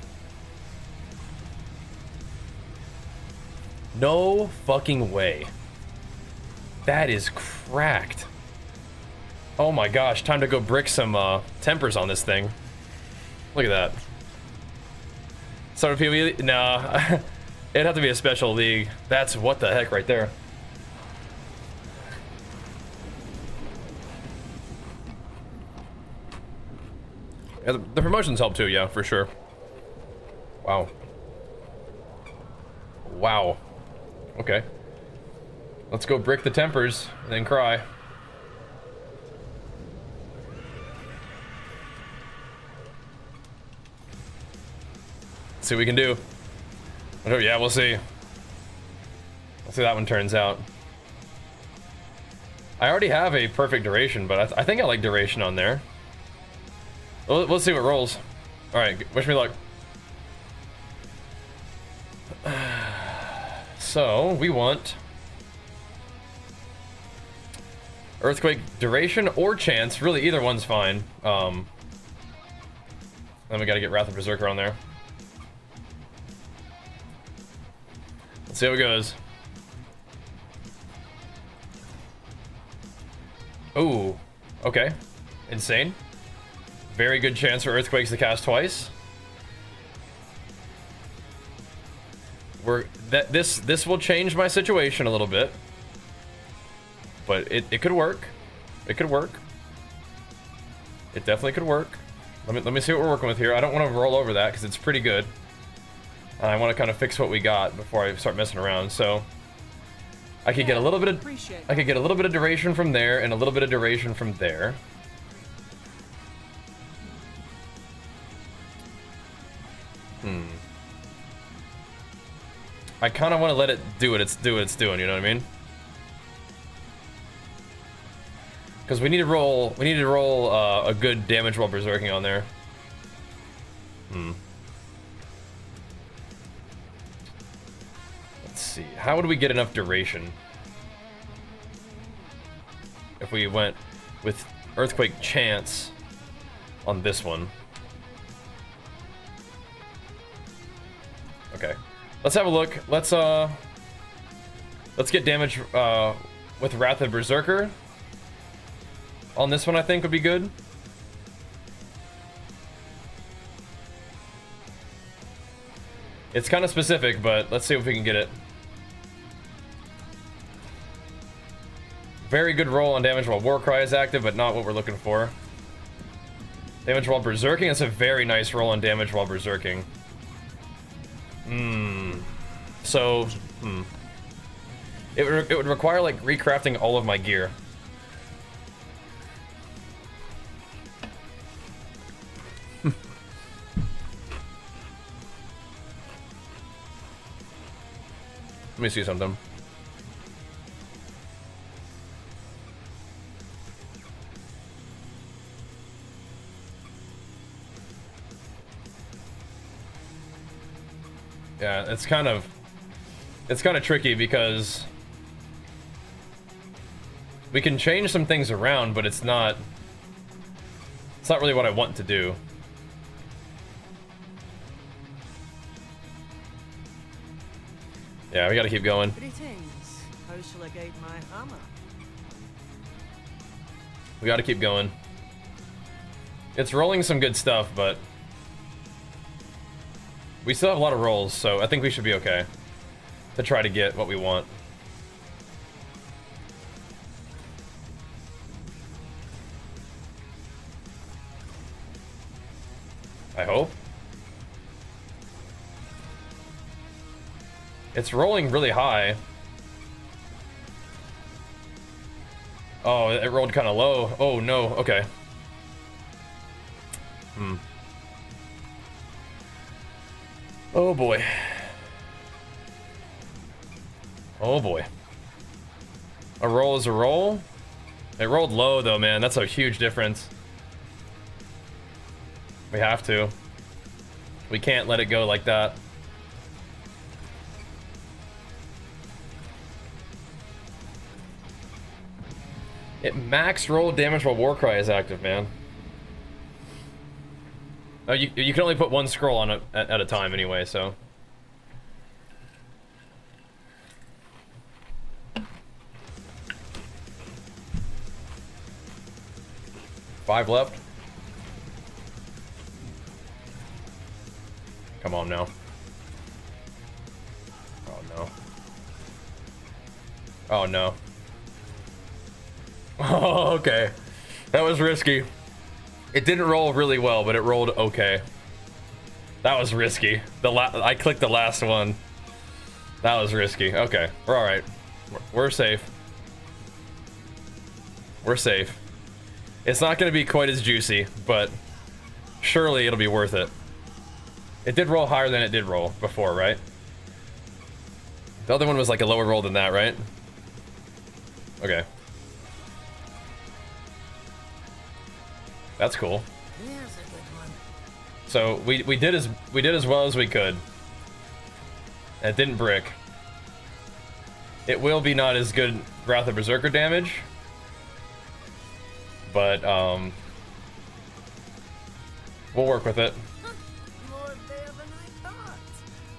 No fucking way. That is cracked. Oh my gosh, time to go brick some tempers on this thing. Look at that. Start a PoE? Nah. It'd have to be a special league. That's what the heck right there. Yeah, the promotions help too, yeah, for sure. Wow. Wow. Okay. Let's go brick the tempers and then cry. Let's see what we can do. Oh, yeah, we'll see. Let's see how that one turns out. I already have a perfect duration, but I think I like duration on there. We'll see what rolls. Alright, wish me luck. So, we want Earthquake duration or chance. Really, either one's fine. Then we gotta get Wrath of Berserker on there. Let's see how it goes. Ooh, okay. Insane. Very good chance for Earthquakes to cast twice. This will change my situation a little bit. But it could work. It could work. It definitely could work. Let me see what we're working with here. I don't want to roll over that because it's pretty good. And I want to kind of fix what we got before I start messing around. So I could get a little bit of duration from there and a little bit of duration from there. I kind of want to let it do what it's doing, you know what I mean? Because we need to roll a good damage while berserking on there. Let's see. How would we get enough duration? If we went with Earthquake Chance on this one. Okay. Let's have a look. Let's get damage with Wrath of Berserker. On this one I think would be good. It's kind of specific, but let's see if we can get it. Very good roll on damage while Warcry is active, but not what we're looking for. Damage while berserking, it's a very nice roll on damage while berserking. So, It would require, like, recrafting all of my gear. Let me see something. Yeah, it's kind of tricky because we can change some things around, but it's not really what I want to do. Yeah, we gotta keep going. Greetings. How shall I guide my hammer? We gotta keep going. It's rolling some good stuff, but we still have a lot of rolls, so I think we should be okay to try to get what we want. I hope. It's rolling really high. Oh, it rolled kind of low. Oh no, okay. Oh boy. Oh boy. A roll is a roll. It rolled low though, man. That's a huge difference. We have to. We can't let it go like that. It max roll damage while Warcry is active, man. Oh, you can only put one scroll on it at a time anyway, so. Five left. Come on now. Oh no. Oh no. Oh, okay. That was risky. It didn't roll really well, but it rolled okay. That was risky. I clicked the last one. That was risky. Okay, we're all right. We're safe. We're safe. It's not going to be quite as juicy, but surely it'll be worth it. It did roll higher than it did roll before, right? The other one was like a lower roll than that, right? Okay. That's cool. So we did as well as we could. And it didn't brick. It will be not as good Wrath of Berserker damage, but we'll work with it.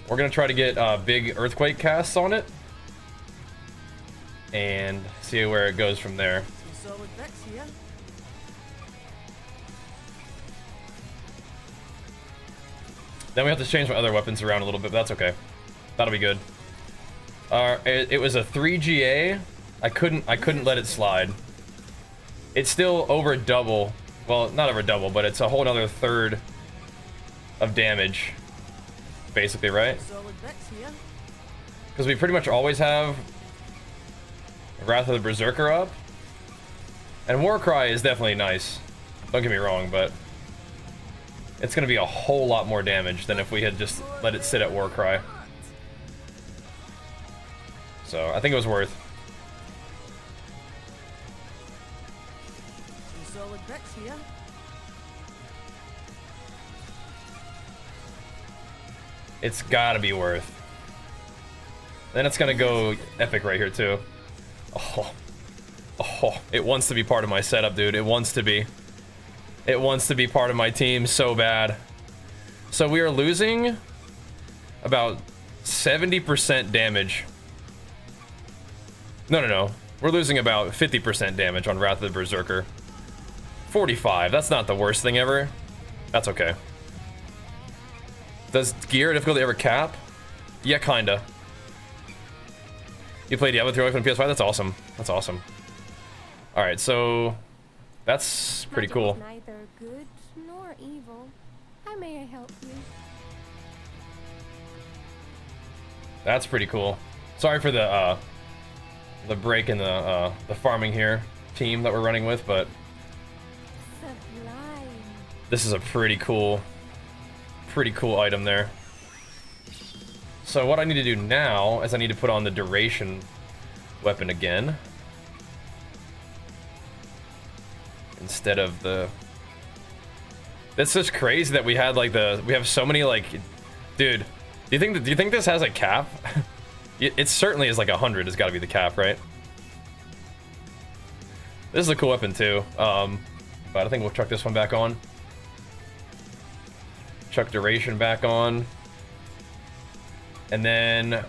We're gonna try to get big earthquake casts on it and see where it goes from there. Then we have to change my other weapons around a little bit, but that's okay. That'll be good. It was a 3 GA. I couldn't let it slide. It's still over double. Well, not over double, but it's a whole other third of damage, basically, right? Because we pretty much always have Wrath of the Berserker up. And Warcry is definitely nice. Don't get me wrong, but it's gonna be a whole lot more damage than if we had just let it sit at Warcry. So I think it was worth. Some solid bits here. It's gotta be worth. Then it's gonna go epic right here too. Oh, it wants to be part of my setup, dude. It wants to be. It wants to be part of my team so bad. So we are losing about 70% damage. No. We're losing about 50% damage on Wrath of the Berserker. 45. That's not the worst thing ever. That's okay. Does gear difficulty ever cap? Yeah, kinda. You play Diablo 3 on PS5? That's awesome. That's awesome. Alright, so that's pretty cool. Magic is neither good nor evil. How may I help you? That's pretty cool. Sorry for the break in the farming here team that we're running with, but Sublime. this is a pretty cool item there. So what I need to do now is I need to put on the duration weapon again. Instead of the... That's just crazy that we had like we have so many like... Dude, do you think this has a cap? It certainly is like 100 has got to be the cap, right? This is a cool weapon too. But I think we'll chuck this one back on. Chuck duration back on. And then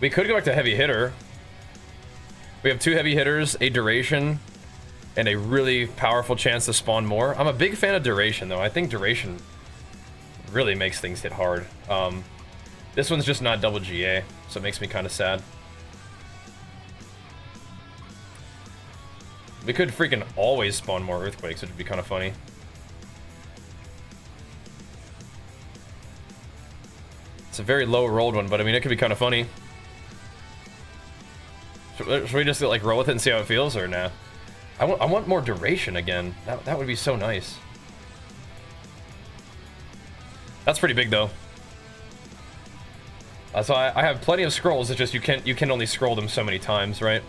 we could go back to heavy hitter. We have 2 heavy hitters, a duration, and a really powerful chance to spawn more. I'm a big fan of duration though. I think duration really makes things hit hard. This one's just not double GA, so it makes me kind of sad. We could freaking always spawn more earthquakes, which would be kind of funny. It's a very low rolled one, but I mean, it could be kind of funny. Should we just like roll with it and see how it feels, or nah? I want more duration again. That would be so nice. That's pretty big though. So I have plenty of scrolls. It's just you can only scroll them so many times, right?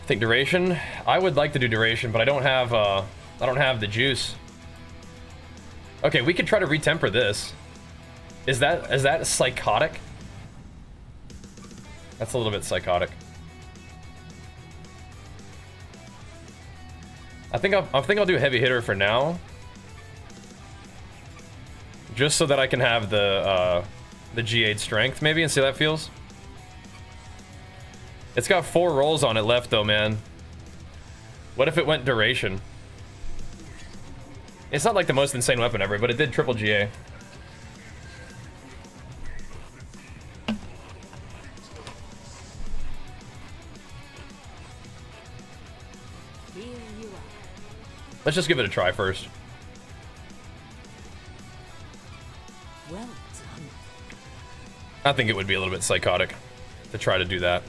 I think duration. I would like to do duration, but I don't have the juice. Okay, we could try to retemper this. Is that psychotic? That's a little bit psychotic. I think I'll do heavy hitter for now. Just so that I can have the G8 strength maybe and see how that feels. It's got 4 rolls on it left though, man. What if it went duration? It's not like the most insane weapon ever, but it did triple GA. Let's just give it a try first. Well done. I think it would be a little bit psychotic to try to do that.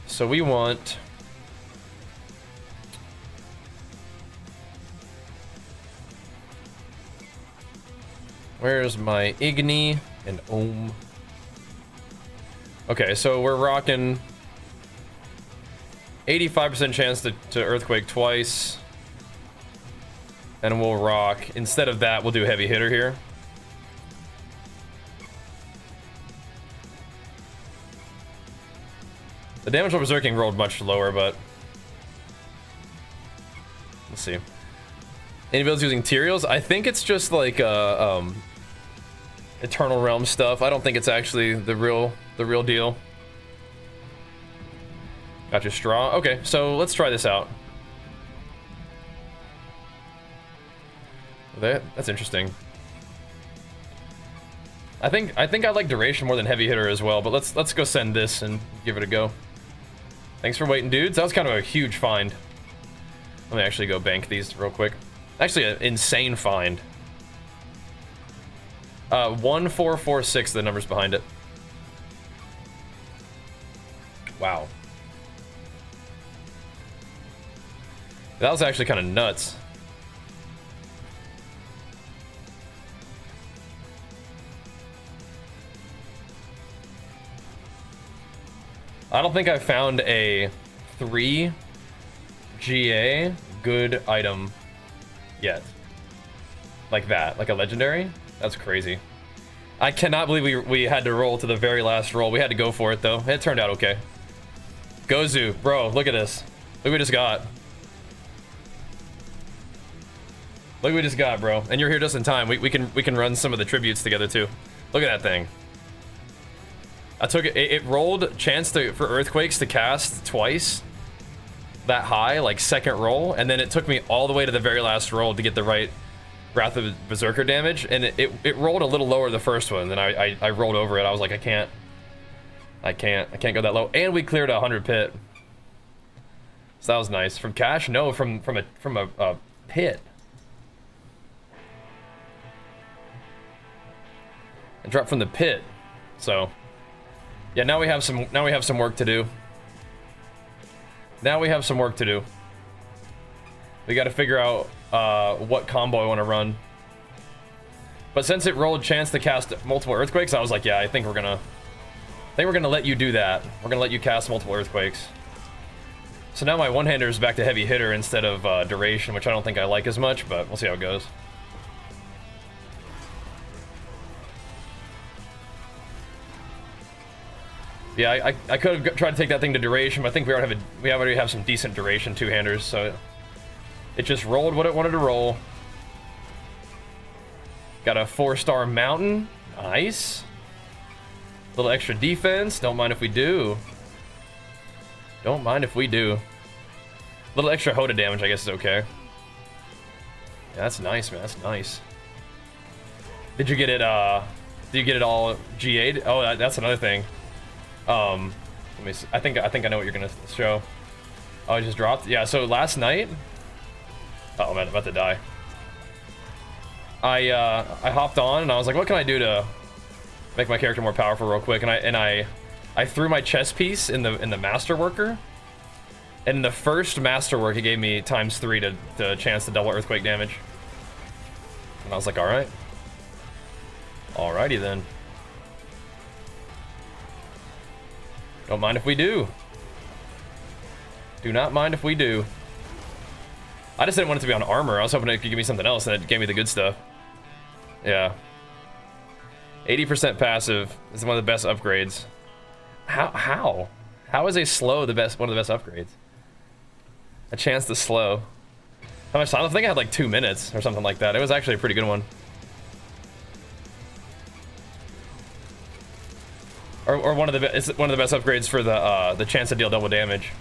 So we want... Where's my Igni and Ohm? Okay, so we're rocking 85% chance to Earthquake twice. And we'll rock, instead of that, we'll do heavy hitter here. The damage on Berserking rolled much lower, but... Let's see. Any builds using Tyraels? I think it's just like Eternal Realm stuff. I don't think it's actually the real deal. Gotcha, straw. Okay, so let's try this out. That's interesting. I think I like duration more than heavy hitter as well, but let's go send this and give it a go. Thanks for waiting, dudes. That was kind of a huge find. Let me actually go bank these real quick. Actually, an insane find. 1446, the numbers behind it. Wow. That was actually kind of nuts. I don't think I found a 3 GA good item yet. Like that, like a legendary? That's crazy. I cannot believe we had to roll to the very last roll. We had to go for it though. It turned out okay. Gozu, bro, look at this. Look what we just got. Look what we just got, bro. And you're here just in time. We can run some of the tributes together too. Look at that thing. I took it. It rolled chance for earthquakes to cast twice. That high, like second roll, and then it took me all the way to the very last roll to get the right Wrath of Berserker damage, and it rolled a little lower the first one. Then I rolled over it. I was like, I can't go that low. And we cleared 100 pit. So that was nice. From cash? No, from a pit. And dropped from the pit. So yeah, now we have some work to do. Now we have some work to do. We got to figure out what combo I want to run. But since it rolled chance to cast multiple earthquakes, I was like, yeah, I think we're gonna let you do that. We're gonna let you cast multiple earthquakes. So now my one-hander is back to heavy hitter instead of duration, which I don't think I like as much, but we'll see how it goes. Yeah, I could have tried to take that thing to duration, but I think we already have some decent duration two-handers, so it just rolled what it wanted to roll. Got a 4-star mountain, nice. Little extra defense, don't mind if we do. Don't mind if we do. Little extra HotA damage, I guess is okay. Yeah, that's nice, man. That's nice. Did you get it? Did you get it all GA'd? Oh, that's another thing. Let me see. I think I know what you're gonna show. Oh, I just dropped. Yeah. So last night. Oh man, I'm about to die. I hopped on and I was like, what can I do to make my character more powerful real quick? And I threw my chess piece in the master worker. And in the first masterwork, it gave me ×3 to chance to double earthquake damage. And I was like, all right. Alrighty then. Don't mind if we do. Do not mind if we do. I just didn't want it to be on armor. I was hoping it could give me something else, and it gave me the good stuff. Yeah. 80% passive is one of the best upgrades. How? How is a slow one of the best upgrades? A chance to slow. How much time? I think I had like 2 minutes or something like that. It was actually a pretty good one. Or it's one of the best upgrades for the chance to deal double damage.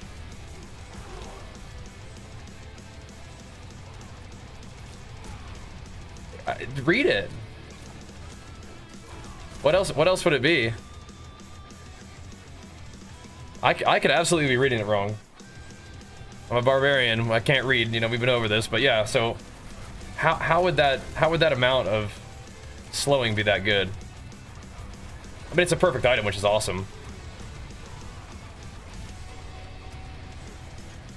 Read it. What else would it be? I could absolutely be reading it wrong. I'm a barbarian. I can't read. You know, we've been over this, but yeah. So, how would that amount of slowing be that good? I mean, it's a perfect item, which is awesome.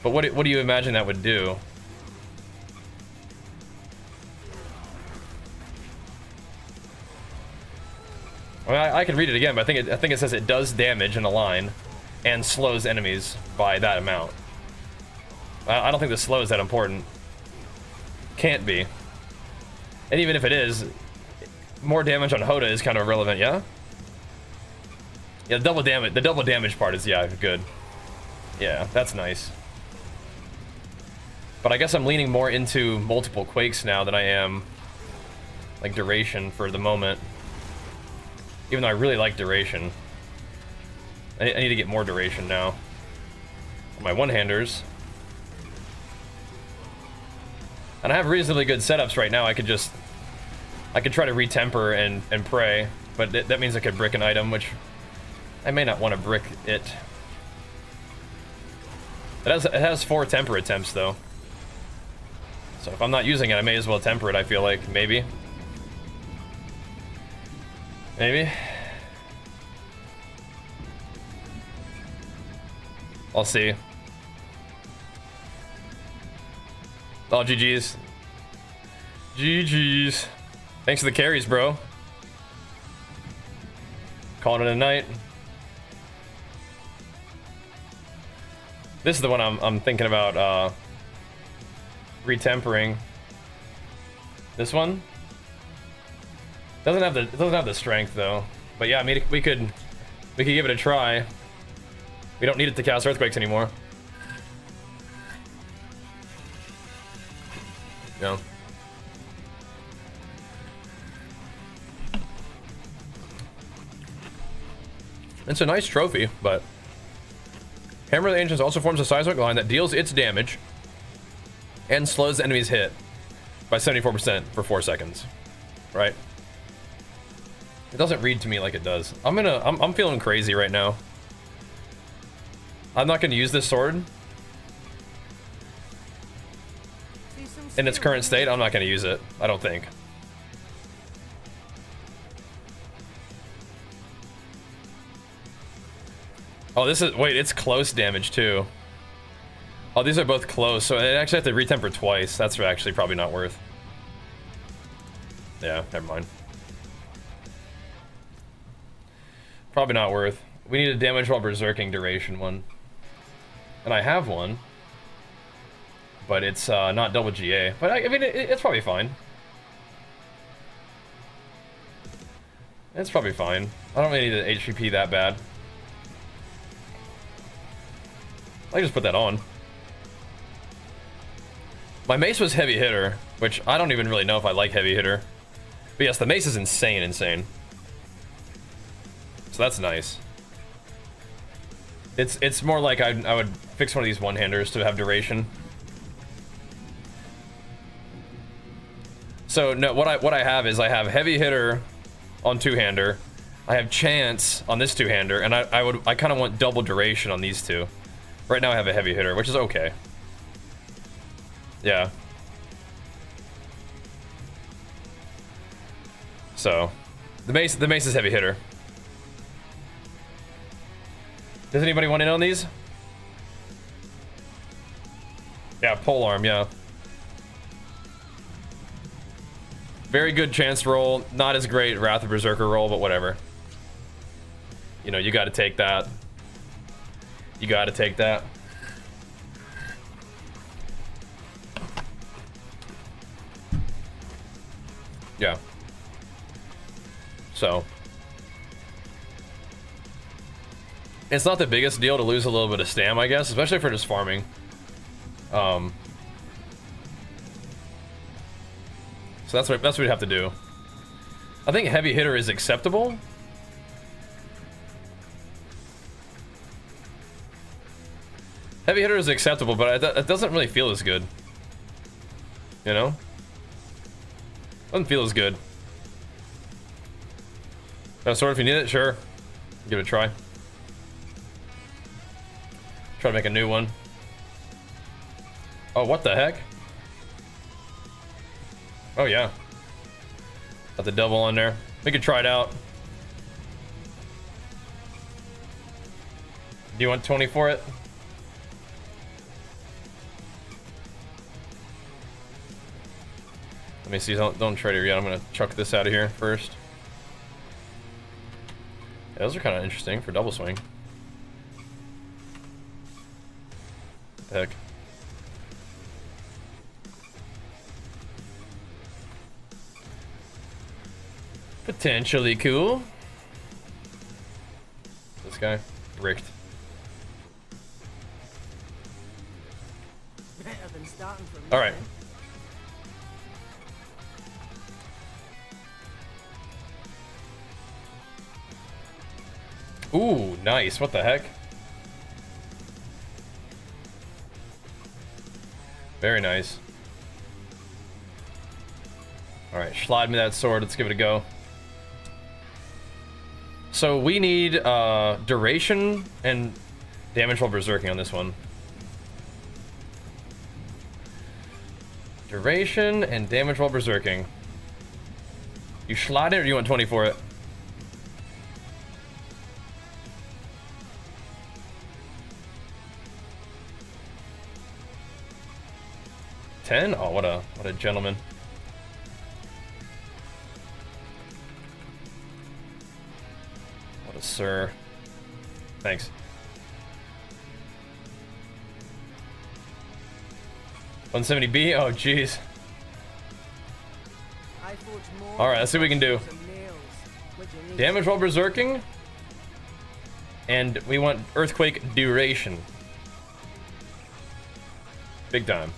But what do you imagine that would do? I mean, I can read it again, but I think it says it does damage in a line and slows enemies by that amount. I don't think the slow is that important. Can't be. And even if it is, more damage on HotA is kind of irrelevant, yeah? Yeah, the double damage part is, yeah, good. Yeah, that's nice. But I guess I'm leaning more into multiple quakes now than I am like duration for the moment. Even though I really like duration. I need to get more duration now. My one-handers. And I have reasonably good setups right now. I could try to retemper and pray, but that means I could brick an item, which I may not want to brick it. It has 4 temper attempts though. So if I'm not using it, I may as well temper it, I feel like, maybe. Maybe. I'll see. Oh, GG's. GG's. Thanks for the carries, bro. Calling it a night. This is the one I'm thinking about retempering. This one doesn't have the strength though. But yeah, I mean we could give it a try. We don't need it to cast earthquakes anymore. Yeah. It's a nice trophy, but Hammer of the Ancients also forms a seismic line that deals its damage and slows the enemy's hit by 74% for 4 seconds. Right? It doesn't read to me like it does. I'm feeling crazy right now. I'm not gonna use this sword in its current state. I'm not gonna use it. I don't think. Oh, this is, wait, it's close damage too. Oh, these are both close, so I actually have to retemper twice. That's actually probably not worth. Yeah, never mind. Probably not worth. We need a damage while berserking duration one. And I have one. But it's not double GA. But I mean, it's probably fine. It's probably fine. I don't really need the HPP that bad. I can just put that on. My mace was heavy hitter, which I don't even really know if I like heavy hitter. But yes, the mace is insane. So that's nice. It's more like I would fix one of these one-handers to have duration. So no, what I have is I have heavy hitter on two-hander. I have chance on this two-hander, and I kind of want double duration on these two. Right now I have a heavy hitter, which is okay. Yeah. So, the mace is heavy hitter. Does anybody want in on these? Yeah, polearm, yeah. Very good chance roll, not as great Wrath of Berserker roll, but whatever. You know, you gotta take that. You gotta take that. Yeah. So. It's not the biggest deal to lose a little bit of stam, I guess, especially for just farming. So that's what we'd have to do. I think heavy hitter is acceptable. Heavy hitter is acceptable, but it doesn't really feel as good. You know? Doesn't feel as good. Sword if you need it, sure. Give it a try. Try to make a new one. Oh, what the heck? Oh, yeah. Got the double on there. We could try it out. Do you want 20 for it? Let me see. Don't trade it yet. I'm gonna chuck this out of here first. Yeah, those are kind of interesting for double swing. What the heck? Potentially cool. This guy bricked. Better than starting from All right. Ooh, nice. What the heck? Very nice. All right, slide me that sword. Let's give it a go. So we need duration and damage while berserking on this one. Duration and damage while berserking. You slide it or do you want 20 for it? 10? Oh, what a gentleman. What a sir. Thanks. $170B? Oh, jeez. Alright, let's see what we can do. Damage while berserking. And we want earthquake duration. Big time.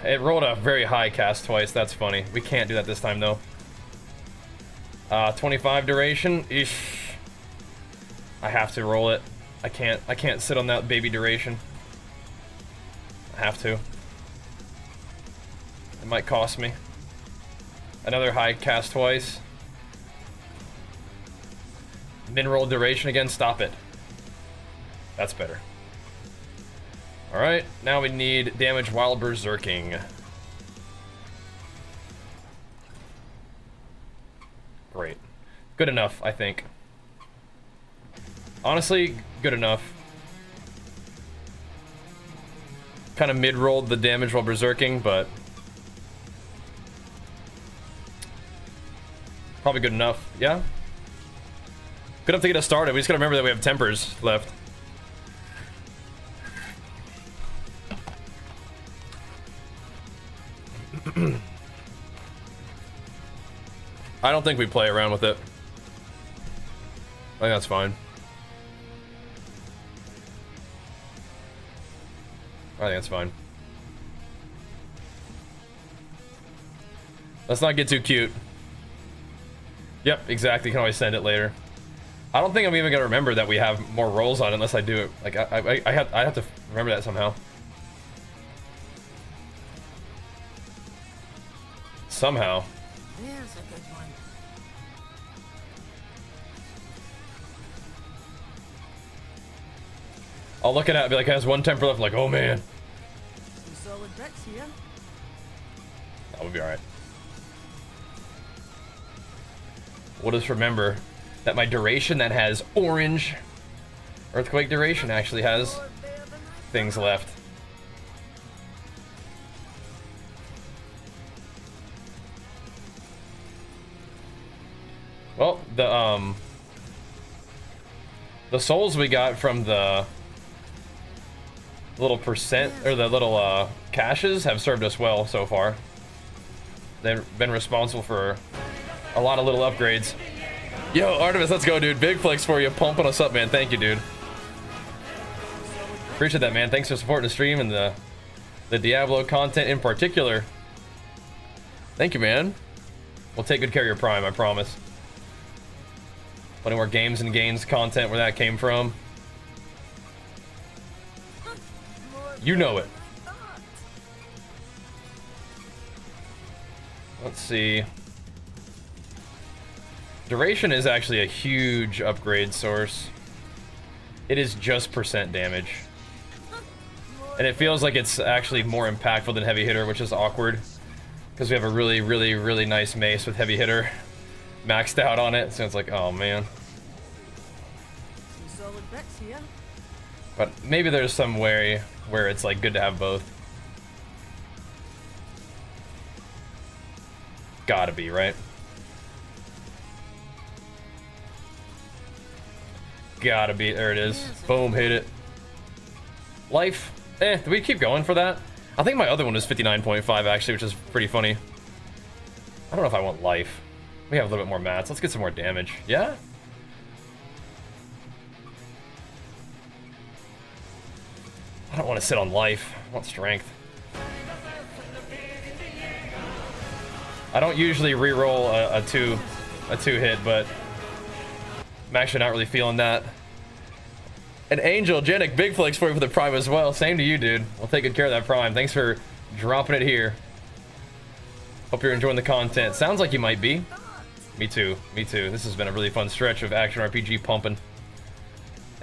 It rolled a very high cast twice. That's funny. We can't do that this time though. 25 duration. Eesh. I have to roll it. I can't sit on that baby duration. I have to. It might cost me. Another high cast twice. Min roll duration again. Stop it. That's better. Alright, now we need damage while berserking. Great. Good enough, I think. Honestly, good enough. Kind of mid-rolled the damage while berserking, but probably good enough. Yeah? Good enough to get us started. We just gotta remember that we have tempers left. I don't think we play around with it. I think that's fine. I think that's fine. Let's not get too cute. Yep, exactly. You can always send it later. I don't think I'm even gonna remember that we have more rolls on it unless I do it. Like I have to remember that somehow. Somehow. There's a good one. I'll look at it and be like, it has one temper left. Like, oh man. Some solid bricks here. That would be alright. We'll just remember that my duration that has orange earthquake duration actually has things left. Well, the souls we got from the little percent or the little caches have served us well so far. They've been responsible for a lot of little upgrades. Yo, Artemis, let's go, dude. Big flex for you, pumping us up, man. Thank you, dude. Appreciate that, man. Thanks for supporting the stream and the Diablo content in particular. Thank you, man. We'll take good care of your Prime, I promise. Plenty more games and gains content where that came from. You know it. Let's see. Duration is actually a huge upgrade source. It is just percent damage. And it feels like it's actually more impactful than heavy hitter, which is awkward. Because we have a really, really, really nice mace with heavy hitter maxed out on it. So it's like, oh man. Some solid bricks here. But maybe there's some way where it's like good to have both. Gotta be, right? Gotta be. There it is. Boom, hit it. Life. Do we keep going for that? I think my other one was 59.5 actually, which is pretty funny. I don't know if I want life. We have a little bit more mats. Let's get some more damage. Yeah? I don't want to sit on life. I want strength. I don't usually re-roll a two hit, but I'm actually not really feeling that. An Angel, Janik, big flex for you for the Prime as well. Same to you, dude. We'll take good care of that Prime. Thanks for dropping it here. Hope you're enjoying the content. Sounds like you might be. Me too. Me too. This has been a really fun stretch of action RPG pumping.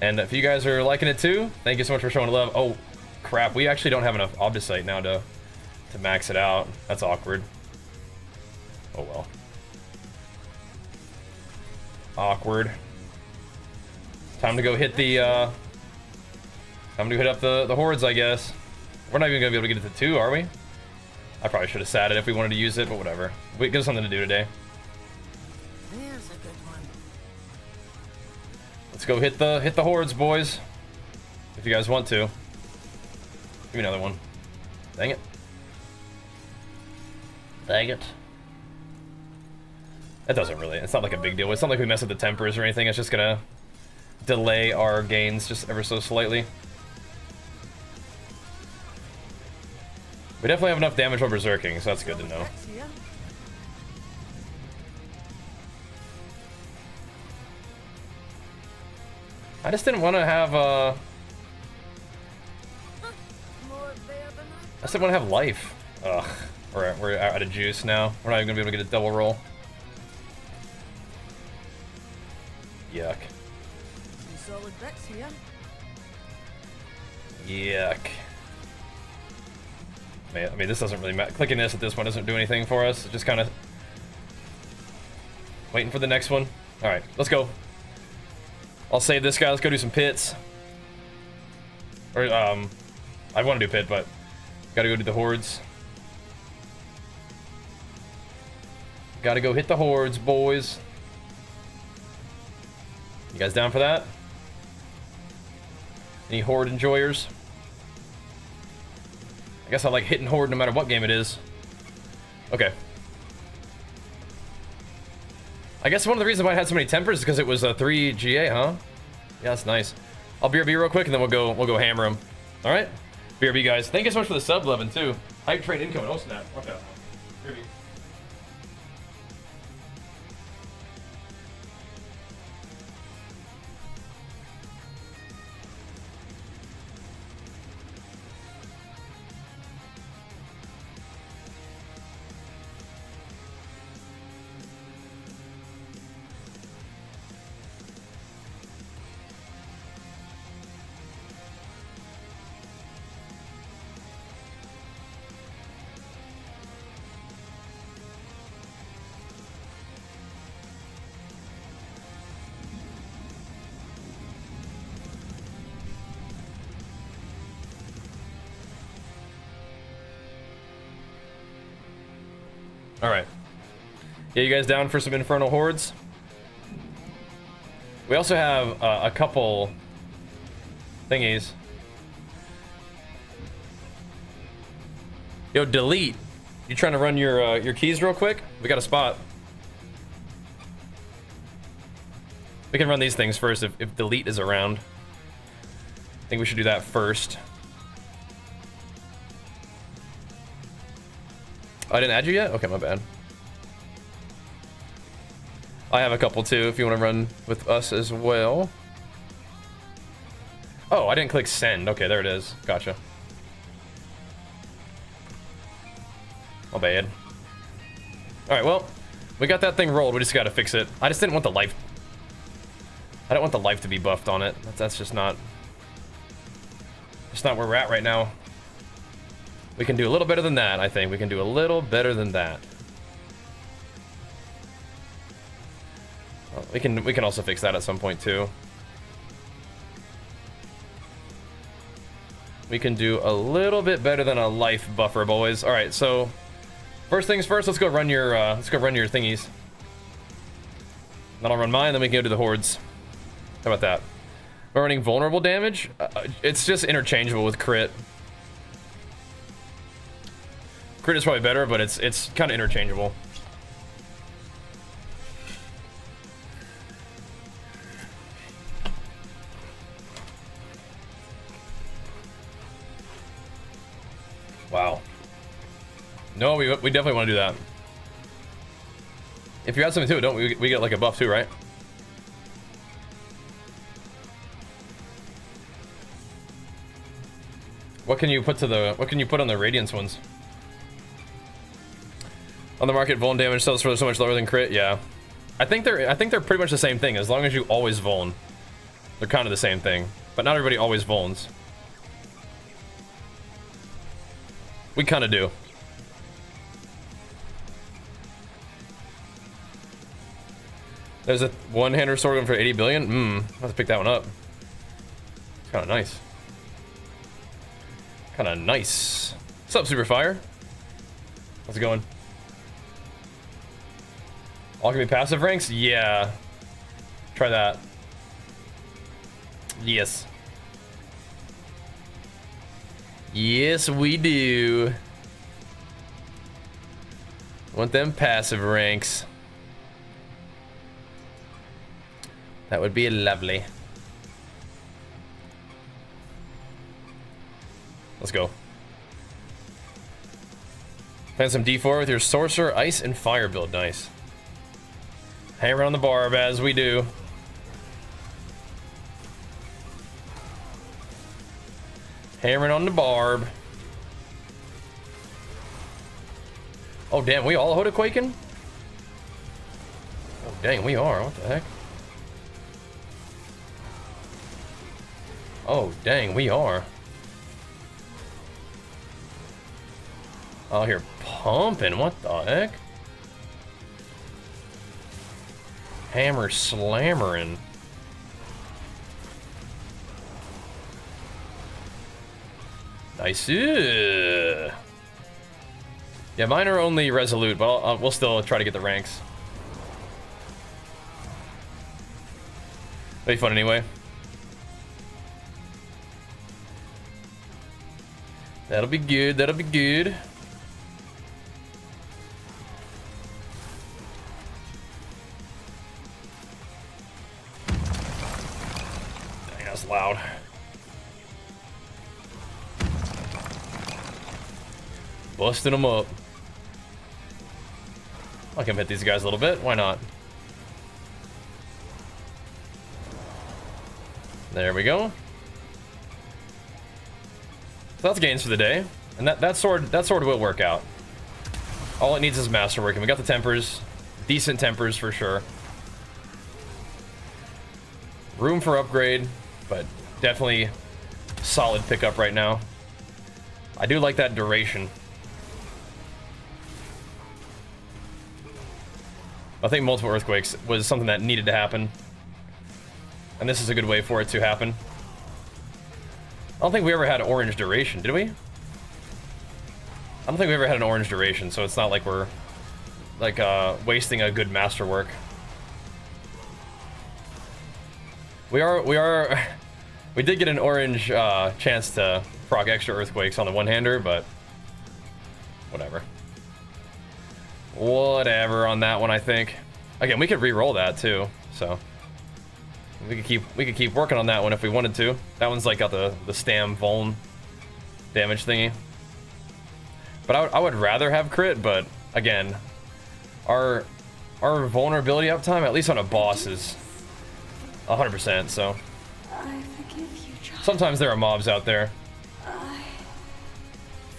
And if you guys are liking it too, thank you so much for showing love. Oh, crap. We actually don't have enough Obdicite now to max it out. That's awkward. Oh, well. Awkward. Time to go hit the Time to hit up the hordes, I guess. We're not even gonna be able to get it to 2, are we? I probably should have sat it if we wanted to use it, but whatever. We give us something to do today. There's a good one. Let's go hit the hordes, boys. If you guys want to. Give me another one. Dang it. Dang it. That doesn't really, it's not like a big deal. It's not like we mess with the tempers or anything. It's just gonna delay our gains just ever so slightly. We definitely have enough damage while berserking, so that's good to know. Rex here. I just didn't want to have, More there than I just didn't want to have life. Ugh, we're out of juice now. We're not even gonna be able to get a double roll. Yuck. Some solid Rex here. Yuck. Man, I mean, this doesn't really matter. Clicking this at this point doesn't do anything for us. It's just kind of waiting for the next one. All right, let's go. I'll save this guy. Let's go do some pits. Or, I want to do pit, but gotta go do the hordes. Gotta go hit the hordes, boys. You guys down for that? Any horde enjoyers? I guess I like hitting horde no matter what game it is. Okay. I guess one of the reasons why I had so many tempers is because it was a 3 GA, huh? Yeah, that's nice. I'll BRB real quick and then we'll go hammer him. All right, BRB guys. Thank you so much for the sub, Levin too. Hype train incoming. Oh snap! Watch out. BRB. All right. Yeah, you guys down for some infernal hordes? We also have a couple thingies. Yo, delete. You trying to run your keys real quick? We got a spot. We can run these things first if delete is around. I think we should do that first. I didn't add you yet? Okay, my bad. I have a couple too if you want to run with us as well. Oh, I didn't click send. Okay, there it is. Gotcha. My bad. Alright, well, we got that thing rolled. We just got to fix it. I just didn't want the life. I don't want the life to be buffed on it. That's just not... It's not where we're at right now. We can do a little better than that, I think. We can do a little better than that. Well, we can also fix that at some point too. We can do a little bit better than a life buffer, boys. All right, so first things first. Let's go run your thingies. Then I'll run mine. Then we can go to the hordes. How about that? We're running vulnerable damage. It's just interchangeable with crit. Crit is probably better, but it's kind of interchangeable. Wow. No, we definitely want to do that. If you add something to it, don't we get like a buff too, right? What can you put on the Radiance ones? On the market, vuln damage sells for so much lower than crit. Yeah, I think they're pretty much the same thing. As long as you always vuln, they're kind of the same thing. But not everybody always vulns. We kind of do. There's a one-hander sword gun for 80 billion. I'll have to pick that one up. It's kind of nice. Kind of nice. What's up, Superfire? How's it going? Alchemy passive ranks? Yeah. Try that. Yes. Yes, we do. Want them passive ranks. That would be lovely. Let's go. Plan some D4 with your Sorcerer, Ice, and Fire build. Nice. Hammer on the barb as we do. Hammering on the barb. Oh, damn, we all HotA-Quaking? Oh, dang, we are. What the heck? Oh, dang, we are. Oh, here, pumping. What the heck? Hammer slammering. Nice. Yeah, mine are only resolute, but we'll still try to get the ranks. It'll be fun anyway. That'll be good. That'll be good. Dang, that's loud. Busting them up. I can hit these guys a little bit. Why not? There we go. So that's gains for the day, and that sword will work out. All it needs is masterwork, and we got the tempers, decent tempers for sure. Room for upgrade, but definitely solid pickup right now. I do like that duration. I think multiple earthquakes was something that needed to happen, and this is a good way for it to happen. I don't think we ever had orange duration, did we? I don't think we ever had an orange duration, so it's not like we're like wasting a good masterwork. We did get an orange chance to proc extra earthquakes on the one-hander, but whatever. Whatever on that one, I think. Again, we could re-roll that too, so we could keep working on that one if we wanted to. That one's like got the stam vuln damage thingy. But I would rather have crit, but again, our vulnerability uptime, at least on a boss, is 100%, so. I forgive you, child. Sometimes there are mobs out there. I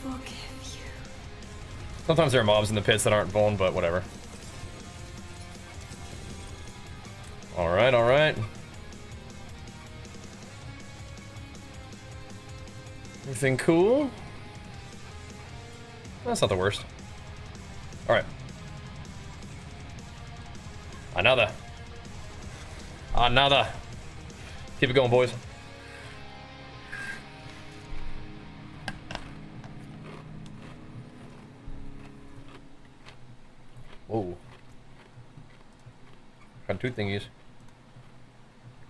forgive you. Sometimes there are mobs in the pits that aren't vuln, but whatever. Alright, alright. Everything cool? That's not the worst. Alright. Another. Another. Keep it going, boys. Whoa. Got two thingies.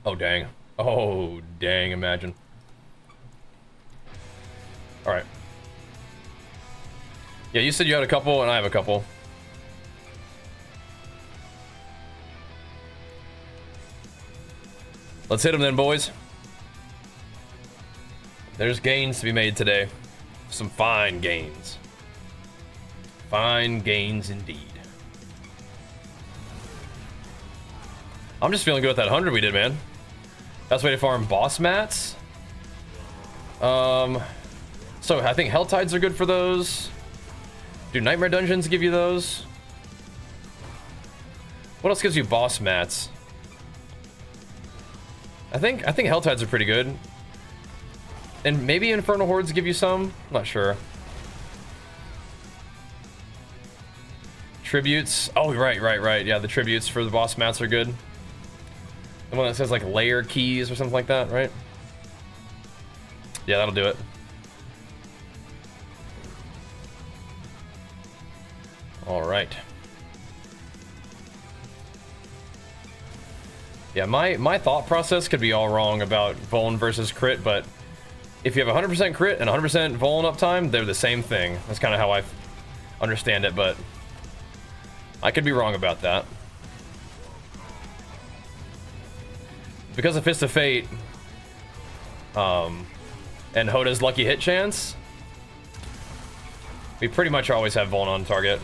Oh, dang. Oh, dang, imagine. Alright. Yeah, you said you had a couple, and I have a couple. Let's hit them then, boys. There's gains to be made today. Some fine gains. Fine gains indeed. I'm just feeling good with that 100 we did, man. Best way to farm boss mats. So I think Hell Tides are good for those. Do Nightmare Dungeons give you those? What else gives you boss mats? I think Hell Tides are pretty good. And maybe Infernal Hordes give you some? I'm not sure. Tributes. Oh, right. Yeah, the tributes for the boss mats are good. The one that says like layer keys or something like that, right? Yeah, that'll do it. All right. Yeah, my thought process could be all wrong about Vuln versus crit, but if you have 100% crit and 100% Vuln uptime, they're the same thing. That's kind of how I understand it, but I could be wrong about that. Because of Fist of Fate, and HotA's lucky hit chance, we pretty much always have Vuln on target.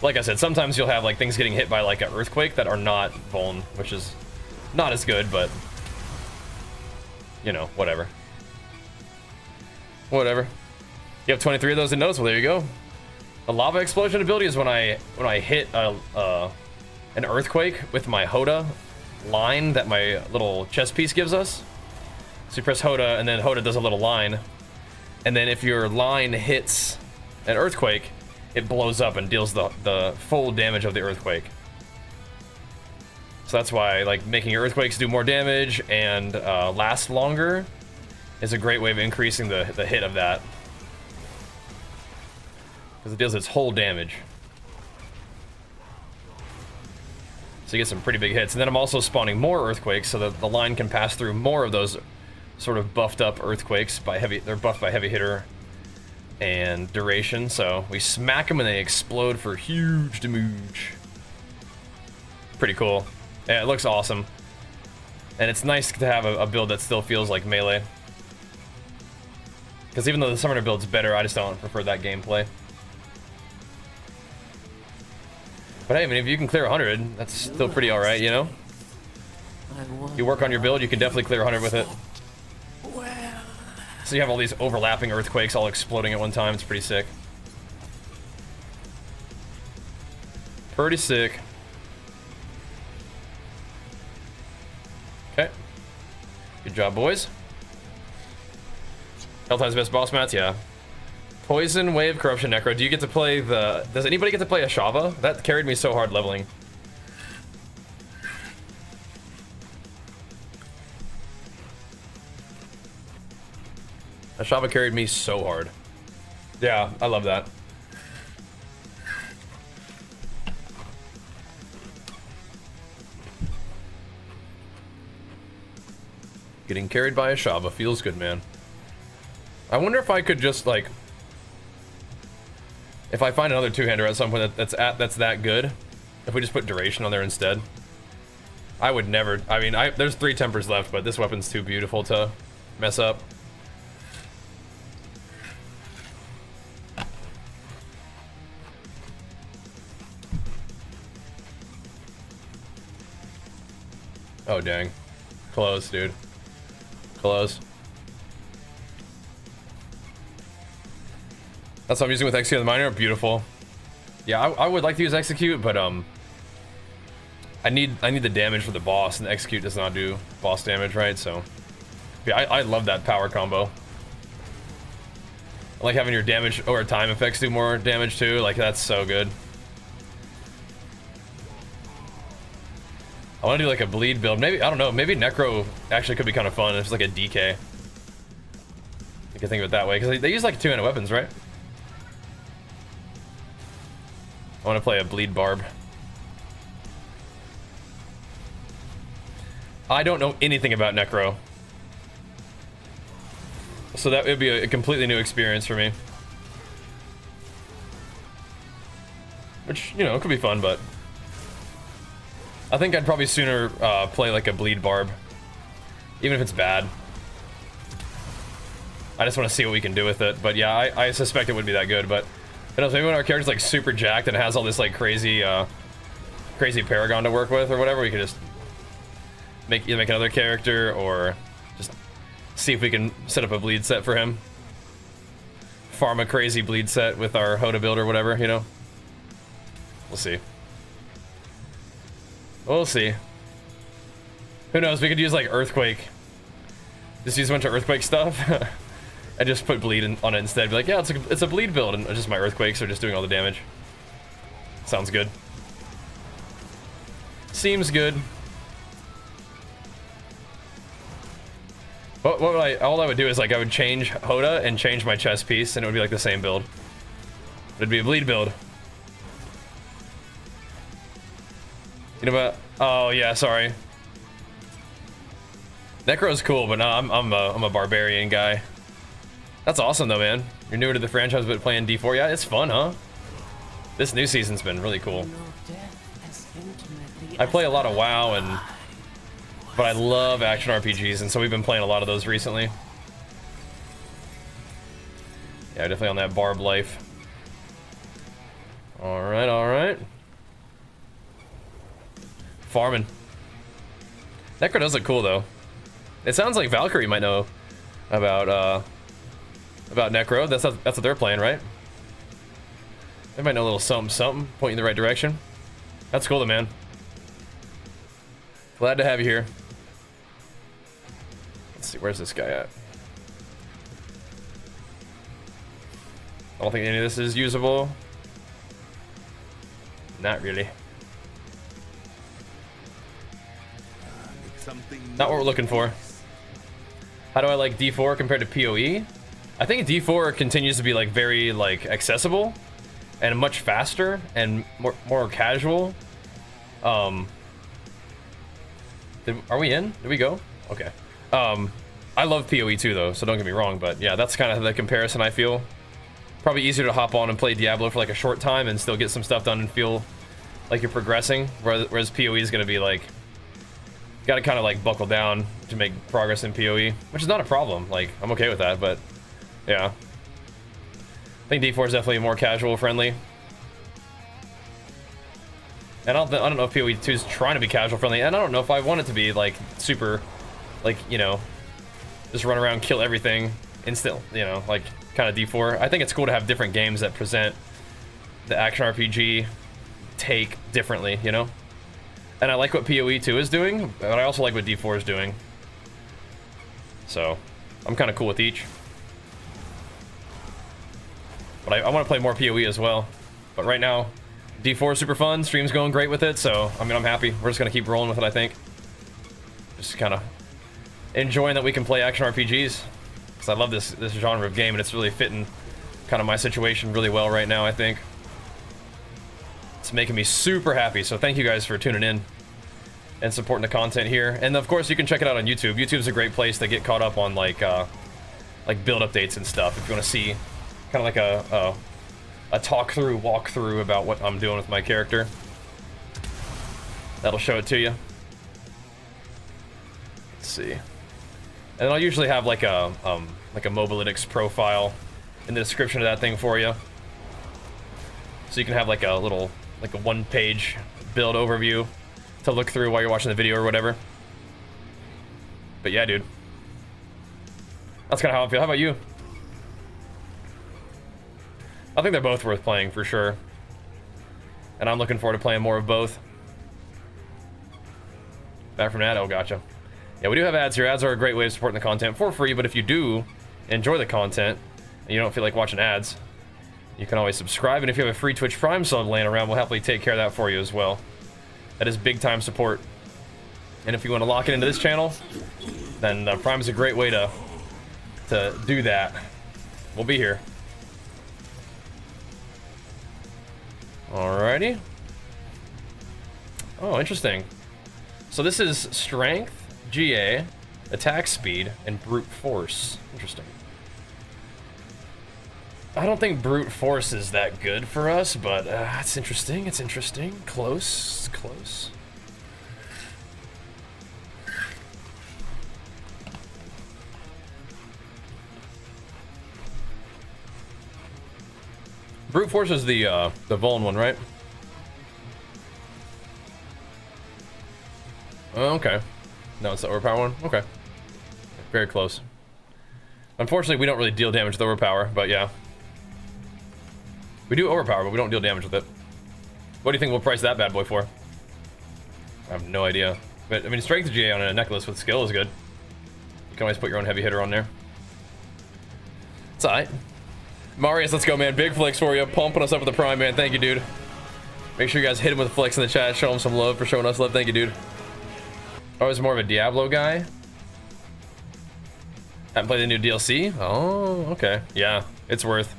Like I said, sometimes you'll have like things getting hit by like an earthquake that are not Vuln, which is not as good, but you know, whatever. Whatever. You have 23 of those in notes. Well, there you go. The lava explosion ability is when I hit an earthquake with my HotA line that my little chest piece gives us. So you press HotA, and then HotA does a little line, and then if your line hits an earthquake, it blows up and deals the full damage of the earthquake. So that's why like making your earthquakes do more damage and last longer is a great way of increasing the hit of that, because it deals its whole damage. So you get some pretty big hits. And then I'm also spawning more earthquakes so that the line can pass through more of those sort of buffed up earthquakes by they're buffed by heavy hitter and duration. So we smack them and they explode for huge damage. Pretty cool. Yeah, it looks awesome. And it's nice to have a build that still feels like melee. Because even though the summoner build's better, I just don't prefer that gameplay. But hey, I mean, if you can clear 100, that's still pretty alright, you know? You work on your build, you can definitely clear 100 with it. So you have all these overlapping earthquakes all exploding at one time. It's pretty sick. Pretty sick. Okay. Good job, boys. Helltide's best boss mats, yeah. Poison, Wave, Corruption, Necro. Do you get to play the... Does anybody get to play Ashava? That carried me so hard leveling. Ashava carried me so hard. Yeah, I love that. Getting carried by Ashava feels good, man. I wonder if I could just, like... If I find another two-hander at some point that's that good, if we just put duration on there instead. I would never... I mean, there's 3 tempers left, but this weapon's too beautiful to mess up. Oh, dang. Close, dude. Close. That's what I'm using with Execute on the Miner. Beautiful. Yeah, I would like to use Execute, but I need the damage for the boss, and Execute does not do boss damage, right? So yeah, I love that power combo. I like having your damage over time effects do more damage too. Like, that's so good. I want to do like a bleed build. Maybe, I don't know, maybe Necro actually could be kind of fun. It's like a DK. You can think of it that way, because they use like two-handed weapons, right? I want to play a bleed barb. I don't know anything about Necro, so that would be a completely new experience for me. Which, you know, could be fun, but I think I'd probably sooner play like a bleed barb, even if it's bad. I just want to see what we can do with it. But yeah, I suspect it would be that good. But who knows, maybe when our character's like super jacked and has all this like crazy crazy paragon to work with or whatever, we could just either make another character or just see if we can set up a bleed set for him. Farm a crazy bleed set with our HotA build or whatever, you know? We'll see. We'll see. Who knows, we could use like Earthquake. Just use a bunch of Earthquake stuff. And just put bleed on it instead. Be like, yeah, it's a bleed build, and just my Earthquakes are just doing all the damage. Sounds good. Seems good. What would all I would do is like I would change HotA and change my chest piece, and it would be like the same build. It'd be a bleed build. You know what? Oh yeah, sorry. Necro's cool, but no, I'm a barbarian guy. That's awesome though, man. You're newer to the franchise, but playing D4, yeah, it's fun, huh? This new season's been really cool. I play a lot of WoW, but I love action RPGs, and so we've been playing a lot of those recently. Yeah, definitely on that barb life. All right, all right. Farming. Necro does look cool though. It sounds like Valkyrie might know about Necro. That's what they're playing, right? They might know a little something, pointing in the right direction. That's cool though, man. Glad to have you here. Let's see, where's this guy at? I don't think any of this is usable. Not really. Not what we're looking for. How do I like D4 compared to PoE? I think D4 continues to be like very like accessible and much faster and more casual. Are we in? Did we go? Okay. I love PoE too though, so don't get me wrong, but yeah, that's kind of the comparison I feel. Probably easier to hop on and play Diablo for like a short time and still get some stuff done and feel like you're progressing, whereas PoE is going to be like, got to kind of like buckle down to make progress in PoE, which is not a problem. Like, I'm okay with that, but yeah. I think D4 is definitely more casual friendly. And I don't know if PoE 2 is trying to be casual friendly, and I don't know if I want it to be like super, like, you know, just run around, kill everything instant, you know, like kind of D4. I think it's cool to have different games that present the action RPG take differently, you know? And I like what PoE 2 is doing, but I also like what D4 is doing. So, I'm kind of cool with each. But I want to play more PoE as well. But right now, D4 is super fun, stream's going great with it, so, I mean, I'm happy. We're just going to keep rolling with it, I think. Just kind of enjoying that we can play action RPGs. Because I love this genre of game, and it's really fitting kind of my situation really well right now, I think. It's making me super happy, so thank you guys for tuning in and supporting the content here. And of course, you can check it out on YouTube. YouTube's a great place to get caught up on like build updates and stuff. If you want to see kind of like a walkthrough about what I'm doing with my character, that'll show it to you. Let's see. And I'll usually have like a Mobalytics profile in the description of that thing for you, so you can have like a little, like a one-page build overview to look through while you're watching the video or whatever. But yeah, dude, that's kind of how I feel. How about you? I think they're both worth playing for sure, and I'm looking forward to playing more of both. Back from that. Oh, gotcha. Yeah, we do have ads here. Ads are a great way of supporting the content for free, but if you do enjoy the content and you don't feel like watching ads, you can always subscribe, and if you have a free Twitch Prime sub laying around, we'll happily take care of that for you as well. That is big time support. And if you want to lock it into this channel, then Prime is a great way to do that. We'll be here. Alrighty. Oh, interesting. So this is Strength, GA, Attack Speed, and Brute Force. Interesting. I don't think Brute Force is that good for us, but it's interesting. It's interesting. Close. Close. Brute Force is the Vuln one, right? Oh, okay. No, it's the overpower one? Okay. Very close. Unfortunately, we don't really deal damage with overpower, but yeah. We do overpower, but we don't deal damage with it. What do you think we'll price that bad boy for? I have no idea. But, I mean, Strength GA on a necklace with skill is good. You can always put your own heavy hitter on there. It's alright. Marius, let's go, man. Big flicks for you. Pumping us up with the Prime, man. Thank you, dude. Make sure you guys hit him with a flex in the chat. Show him some love for showing us love. Thank you, dude. I was more of a Diablo guy. Haven't played the new DLC? Oh, okay. Yeah, it's worth.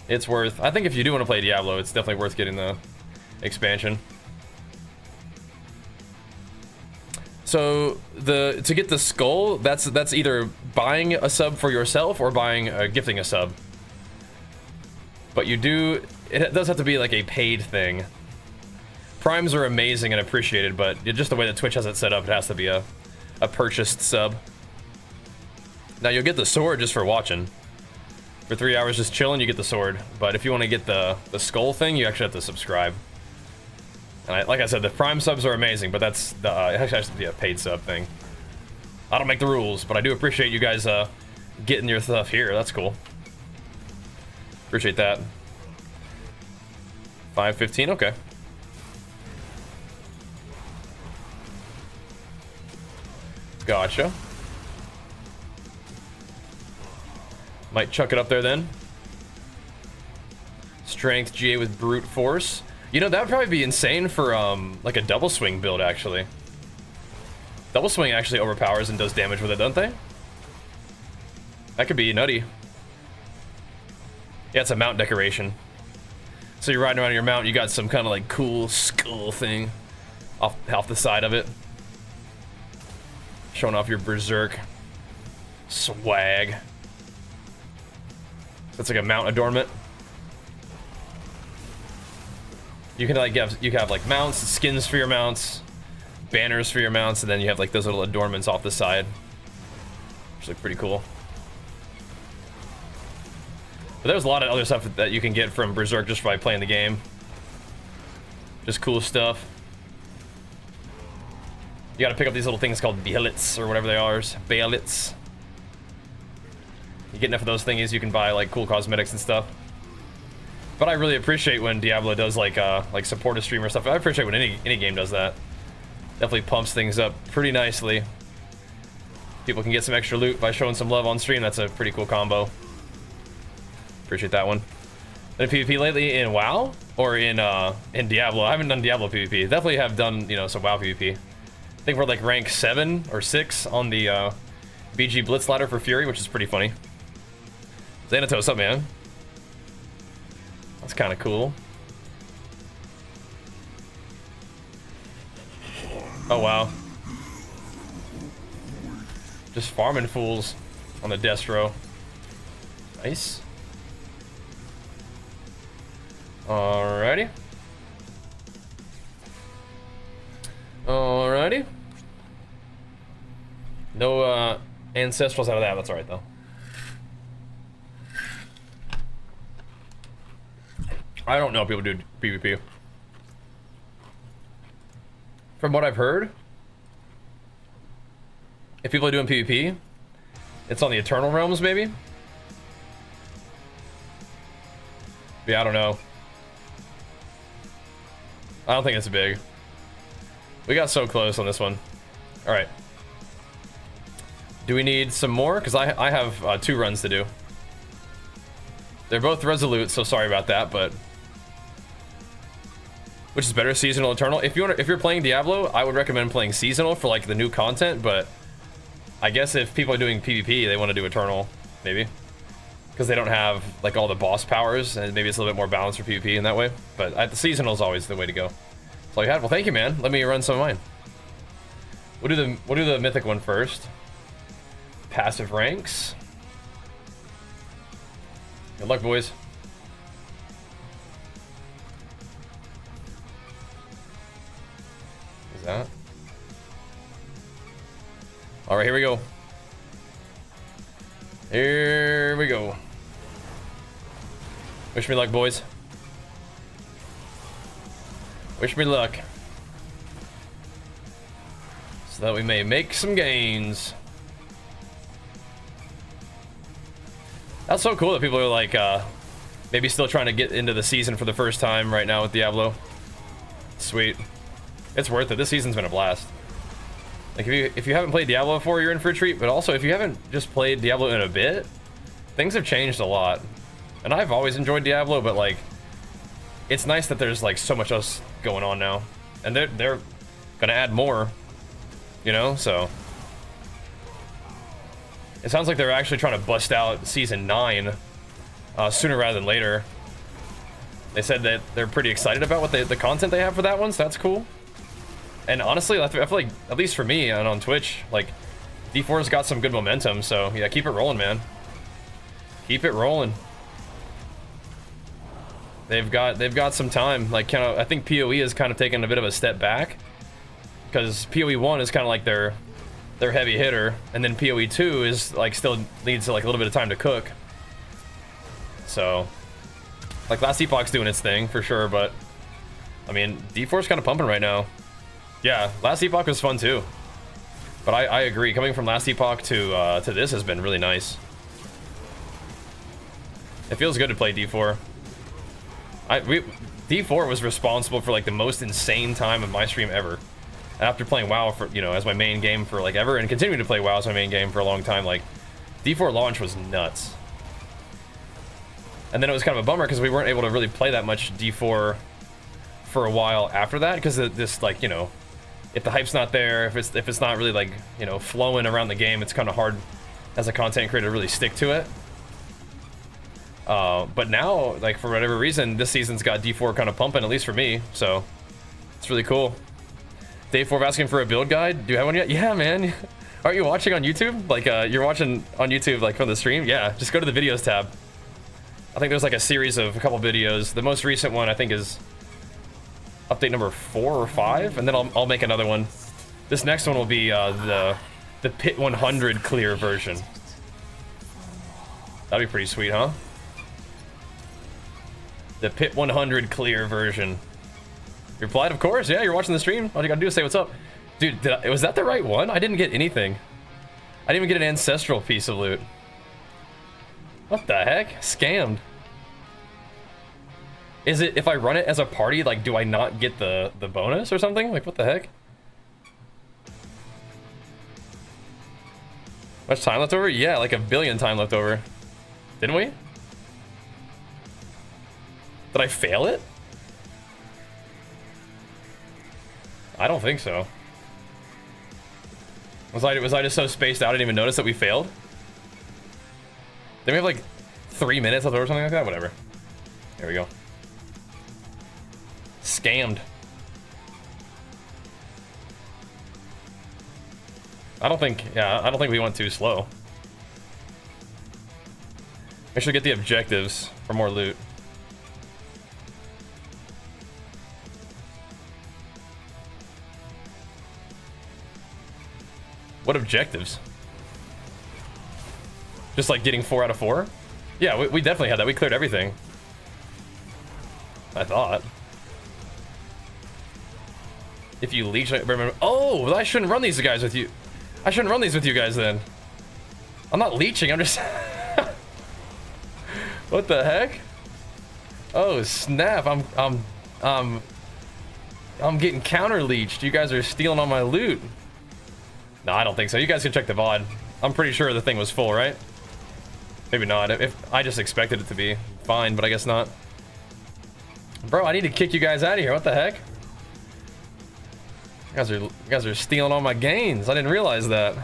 It's worth, I think if you do want to play Diablo, it's definitely worth getting the expansion. So to get the skull, that's either buying a sub for yourself or gifting a sub. But it does have to be like a paid thing. Primes are amazing and appreciated, but just the way that Twitch has it set up, it has to be a purchased sub. Now you'll get the sword just for watching. For 3 hours just chilling, you get the sword. But if you want to get the skull thing, you actually have to subscribe. And like I said, the Prime subs are amazing, but it actually has to be a paid sub thing. I don't make the rules, but I do appreciate you guys getting your stuff here. That's cool. Appreciate that. 5:15, okay. Gotcha. Might chuck it up there then. Strength GA with brute force. You know, that would probably be insane for like a double swing build, actually. Double swing actually overpowers and does damage with it, don't they? That could be nutty. Yeah, it's a mount decoration. So you're riding around your mount, you got some kind of like cool skull thing off the side of it. Showing off your berserk swag. That's like a mount adornment. You can have like mounts, skins for your mounts, banners for your mounts, and then you have like those little adornments off the side, which look pretty cool. But there's a lot of other stuff that you can get from Berserk just by playing the game. Just cool stuff. You gotta pick up these little things called Beelits, or whatever they are. Beelits. You get enough of those thingies, you can buy like cool cosmetics and stuff. But I really appreciate when Diablo does like support a streamer stuff. I appreciate when any game does that. Definitely pumps things up pretty nicely. People can get some extra loot by showing some love on stream. That's a pretty cool combo. Appreciate that one. Been PvP lately in WoW or in Diablo? I haven't done Diablo PvP. Definitely have done, you know, some WoW PvP. I think we're like rank 7 or 6 on the BG Blitz ladder for Fury, which is pretty funny. Xanatos, what's up, man? That's kind of cool. Oh, wow. Just farming fools on the Destro. Nice. Alrighty. Alrighty. No ancestrals out of that. That's alright, though. I don't know if people do PvP. From what I've heard, if people are doing PvP, it's on the Eternal Realms, maybe? Yeah, I don't know. I don't think it's big. We got so close on this one. Alright. Do we need some more? Because I have 2 runs to do. They're both resolute, so sorry about that, but... Which is better, seasonal, eternal? If you're playing Diablo, I would recommend playing seasonal for like the new content, but I guess if people are doing PvP, they want to do eternal, maybe, because they don't have like all the boss powers, and maybe it's a little bit more balanced for PvP in that way. But the seasonal is always the way to go. That's all you had. Well, thank you, man. Let me run some of mine. We'll do the mythic one first. Passive ranks. Good luck, boys. That. All right, here we go. Here we go. Wish me luck, boys. Wish me luck. So that we may make some gains. That's so cool that people are like, maybe still trying to get into the season for the first time right now with Diablo. Sweet. It's worth it. This season's been a blast. Like if you haven't played Diablo before, you're in for a treat. But also, if you haven't just played Diablo in a bit, things have changed a lot. And I've always enjoyed Diablo, but like, it's nice that there's like so much else going on now, and they're gonna add more. You know, so it sounds like they're actually trying to bust out season 9 sooner rather than later. They said that they're pretty excited about what the content they have for that one, so that's cool. And honestly, I feel like, at least for me and on Twitch, like, D4's got some good momentum, so yeah, keep it rolling, man. Keep it rolling. They've got some time. Like, kind of, I think PoE is kind of taking a bit of a step back, because PoE 1 is kind of like their heavy hitter, and then PoE 2 is like still needs like a little bit of time to cook. So, like, Last Epoch's doing its thing for sure, but I mean, D4's kind of pumping right now. Yeah, Last Epoch was fun too, but I agree. Coming from Last Epoch to this has been really nice. It feels good to play D4. D4 was responsible for like the most insane time of my stream ever. And after playing WoW for, you know, as my main game for like ever, and continuing to play WoW as my main game for a long time, like, D4 launch was nuts. And then it was kind of a bummer because we weren't able to really play that much D4 for a while after that, because this, like, you know, if the hype's not there, if it's not really, like, you know, flowing around the game, it's kind of hard as a content creator to really stick to it. But now, like, for whatever reason, this season's got D4 kind of pumping, at least for me, so it's really cool. Dave 4 asking for a build guide. Do you have one yet? Yeah, man. Aren't you watching on YouTube? Like, you're watching on YouTube, like, from the stream? Yeah, just go to the videos tab. I think there's like a series of a couple videos. The most recent one, I think, is update number 4 or 5, and then I'll make another one. This next one will be the Pit 100 clear version. That'd be pretty sweet, huh? The Pit 100 clear version. You replied, of course. Yeah, you're watching the stream. All you gotta do is say what's up. Dude, was that the right one? I didn't get anything. I didn't even get an ancestral piece of loot. What the heck? Scammed. Is it, if I run it as a party, like, do I not get the bonus or something? Like, what the heck? Much time left over? Yeah, like 1 billion time left over. Didn't we? Did I fail it? I don't think so. Was I just so spaced out I didn't even notice that we failed? Then we have like 3 minutes left over or something like that? Whatever. There we go. Scammed. I don't think we went too slow. Make sure to get the objectives for more loot. What objectives? Just like getting 4 out of 4? Yeah, we definitely had that. We cleared everything. I thought. If you leech, remember. Oh, well, I shouldn't run these guys with you. I shouldn't run these with you guys then. I'm not leeching. I'm just. What the heck? Oh snap! I'm getting counter leeched. You guys are stealing all my loot. No, I don't think so. You guys can check the VOD. I'm pretty sure the thing was full, right? Maybe not. If I just expected it to be fine, but I guess not. Bro, I need to kick you guys out of here. What the heck? You guys are stealing all my gains. I didn't realize that.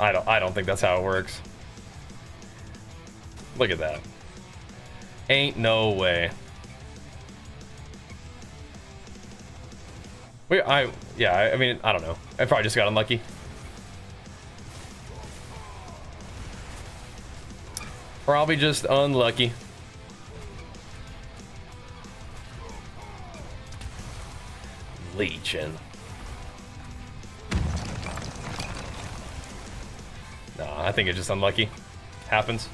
I don't think that's how it works. Look at that. Ain't no way. Yeah, I mean, I don't know. I probably just got unlucky. Probably just unlucky. Leeching. No, I think it's just unlucky. Happens.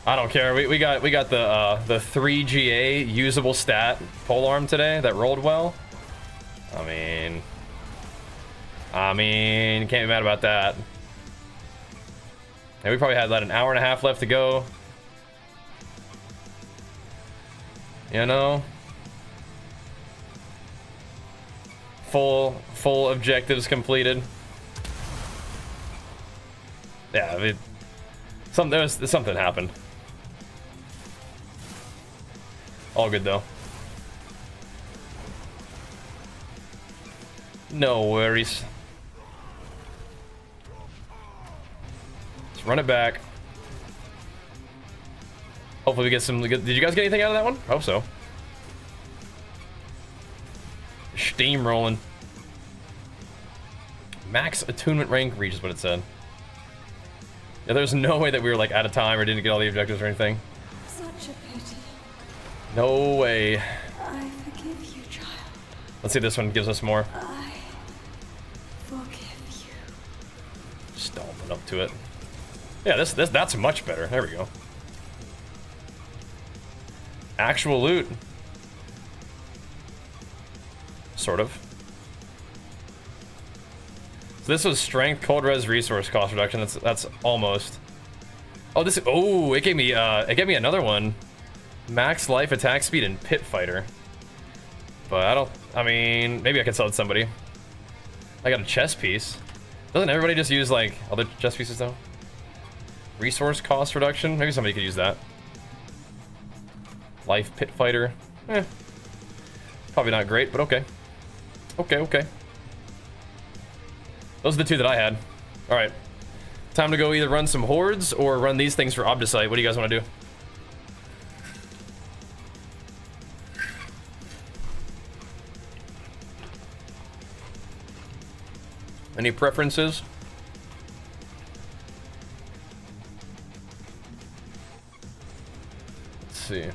I don't care. We got the 3GA usable stat polearm today that rolled well. I mean, can't be mad about that. And we probably had like an hour and a half left to go. You know? Full objectives completed. Yeah, I mean, something happened. All good though. No worries. Let's run it back. Hopefully we get some good. Did you guys get anything out of that one? I hope so. Steam rolling. Max attunement rank reach is what it said. Yeah, there's no way that we were like out of time or didn't get all the objectives or anything. Such a pity. No way. I forgive you, child. Let's see if this one gives us more. I forgive you. Stomping up to it. Yeah, that's much better. There we go. Actual loot. Sort of. So this was strength, cold res, resource cost reduction. That's almost. Oh, this. Oh, it gave me another one. Max life, attack speed, and pit fighter. But I don't. I mean, maybe I can sell it to somebody. I got a chess piece. Doesn't everybody just use like other chess pieces though? Resource cost reduction. Maybe somebody could use that. Life, pit fighter. Probably not great, but okay. Okay. Those are the two that I had. All right. Time to go either run some hordes or run these things for Obdicite. What do you guys want to do? Any preferences? Let's see.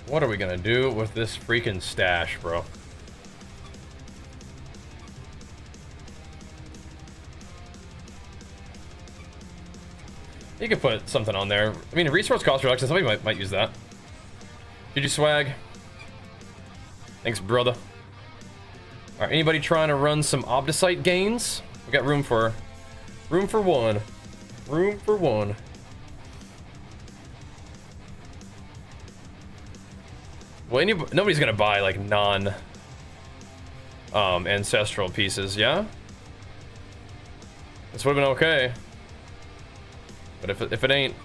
What are we gonna do with this freaking stash, bro? You could put something on there. I mean, resource cost reduction, somebody might use that. GG swag. Thanks, brother. Alright, anybody trying to run some Obdicite gains? We got room for one. Room for one. Well, nobody's gonna buy like ancestral pieces, yeah? This would've been okay. But if it ain't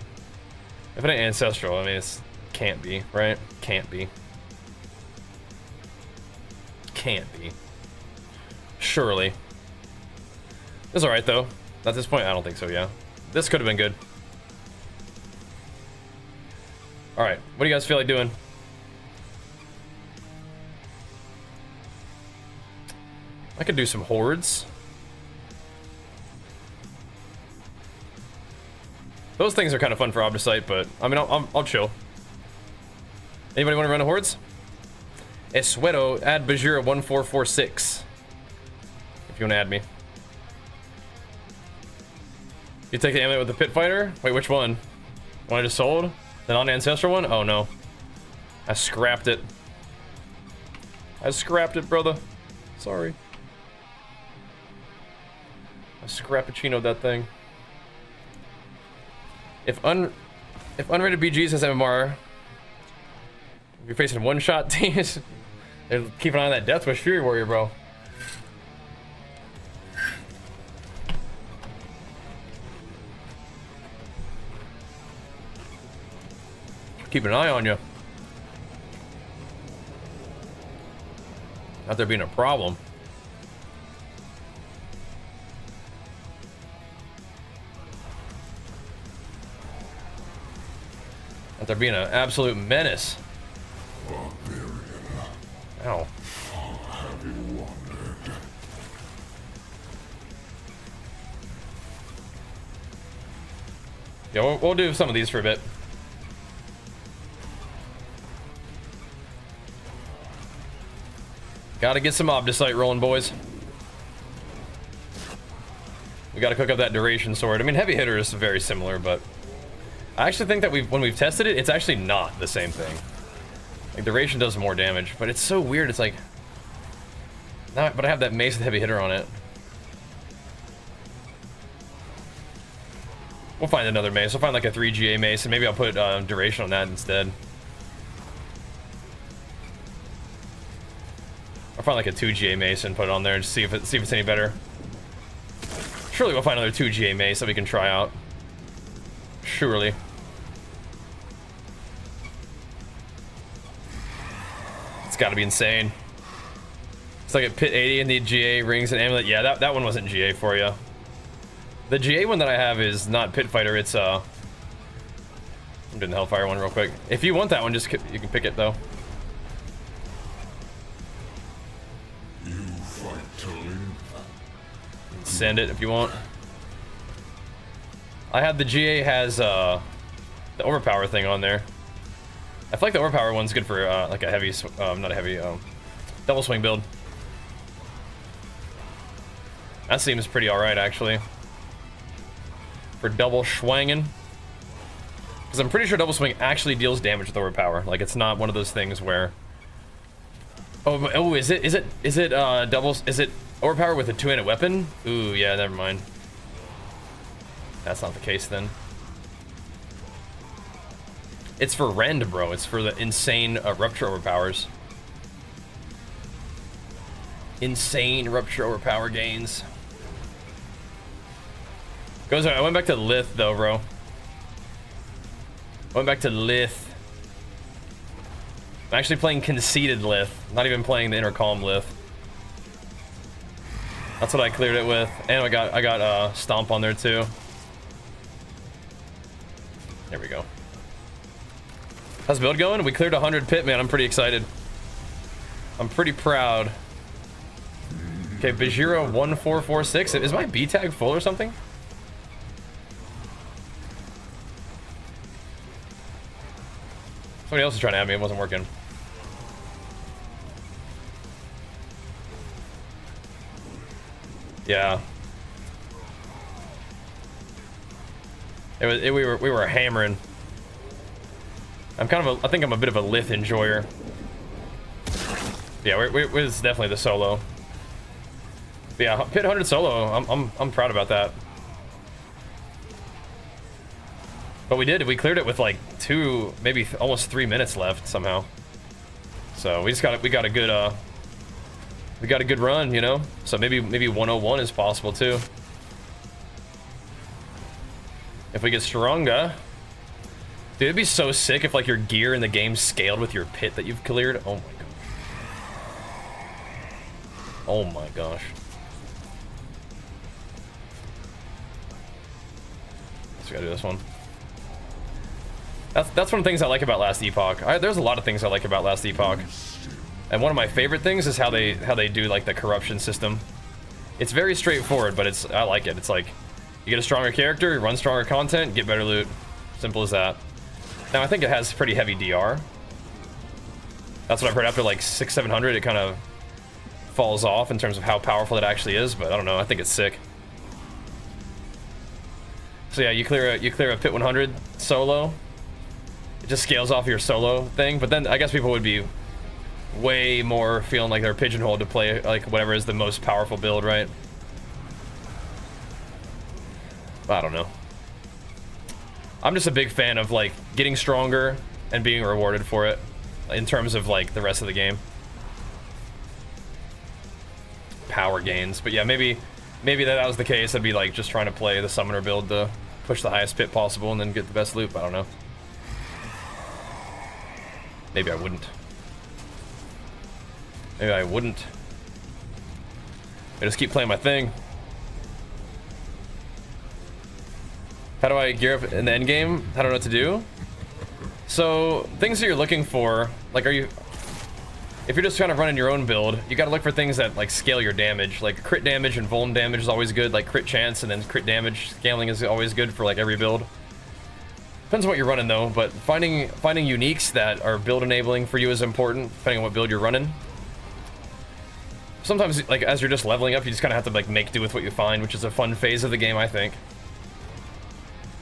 ancestral, I mean it's can't be, right? Can't be. Surely. It's alright though. At this point, I don't think so, yeah. This could have been good. Alright, what do you guys feel like doing? I could do some hordes. Those things are kind of fun for Obdicite, but I mean, I'll chill. Anybody want to run the hordes? Eswedo, add Bajheera 1446. If you want to add me. You take the amulet with the pit fighter? Wait, which one? One I just sold? The non-ancestral one? Oh no. I scrapped it. Brother. Sorry. I scrappuccinoed that thing. If unrated BGs has MMR, if you're facing one-shot teams, keep an eye on that Death Wish Fury Warrior, bro. Keep an eye on you. Not there being a problem. Not there being an absolute menace. Ow. Yeah, we'll do some of these for a bit. Gotta get some Obdicite rolling, boys. We gotta cook up that duration sword. I mean, heavy hitter is very similar, but I actually think that when we've tested it, it's actually not the same thing. Like, duration does more damage, but it's so weird. It's like, but I have that mace with heavy hitter on it. We'll find another mace. We'll find like a 3GA mace, and maybe I'll put duration on that instead. I'll find like a 2GA mace and put it on there and see if it's any better. Surely we'll find another 2GA mace that we can try out. Surely. It's gotta be insane. It's like a pit 80 and the GA rings and amulet. Yeah, that one wasn't GA for you. The GA one that I have is not Pit Fighter, it's I'm doing the Hellfire one real quick. If you want that one, just you can pick it though. You fight Tully. Send it if you want. I had the GA has the overpower thing on there. I feel like the overpower one's good for like a heavy, not a heavy, double swing build. That seems pretty alright actually. For double swinging. Because I'm pretty sure double swing actually deals damage with overpower. Like it's not one of those things where. Oh, is it doubles? Is it overpower with a two-handed weapon? Ooh, yeah, never mind. That's not the case then. It's for Rend, bro. It's for the insane rupture overpowers. Insane rupture overpower gains. Goes. I went back to Lith though, bro. I went back to Lith. I'm actually playing conceded Lith, not even playing the intercom Lith. That's what I cleared it with, and I got Stomp on there too. There we go. How's the build going? We cleared 100 pit, man. I'm pretty excited. I'm pretty proud. Okay, Bajheera 1446. Is my B tag full or something? Somebody else is trying to add me. It wasn't working. Yeah. We were hammering. I'm kind of I think I'm a bit of a Lith enjoyer. Yeah, it's definitely the solo. But yeah, Pit 100 solo. I'm proud about that. But we cleared it with like 2, maybe almost 3 minutes left somehow. So we got a good run, you know. So maybe 101 is possible too. If we get stronger. Dude, it'd be so sick if like your gear in the game scaled with your pit that you've cleared. Oh my god. Oh my gosh. So we gotta do this one. That's one of the things I like about Last Epoch. There's a lot of things I like about Last Epoch. And one of my favorite things is how they do like the corruption system. It's very straightforward, but I like it. It's like you get a stronger character, run stronger content, get better loot. Simple as that. Now I think it has pretty heavy DR. That's what I've heard. After like 600-700, it kind of falls off in terms of how powerful it actually is. But I don't know. I think it's sick. So yeah, you clear a Pit 100 solo. It just scales off your solo thing. But then I guess people would be way more feeling like they're pigeonholed to play like whatever is the most powerful build, right? I don't know. I'm just a big fan of like getting stronger and being rewarded for it in terms of like the rest of the game. Power gains. But yeah, maybe that was the case. I'd be like just trying to play the summoner build to push the highest pit possible and then get the best loot. I don't know. Maybe I wouldn't. Maybe I wouldn't. I just keep playing my thing. How do I gear up in the end game? I don't know what to do. So things that you're looking for, like if you're just trying to run in your own build, you got to look for things that like scale your damage. Like crit damage and vuln damage is always good. Like crit chance and then crit damage scaling is always good for like every build. Depends on what you're running though, but finding uniques that are build enabling for you is important, depending on what build you're running. Sometimes like as you're just leveling up, you just kind of have to like make do with what you find, which is a fun phase of the game, I think.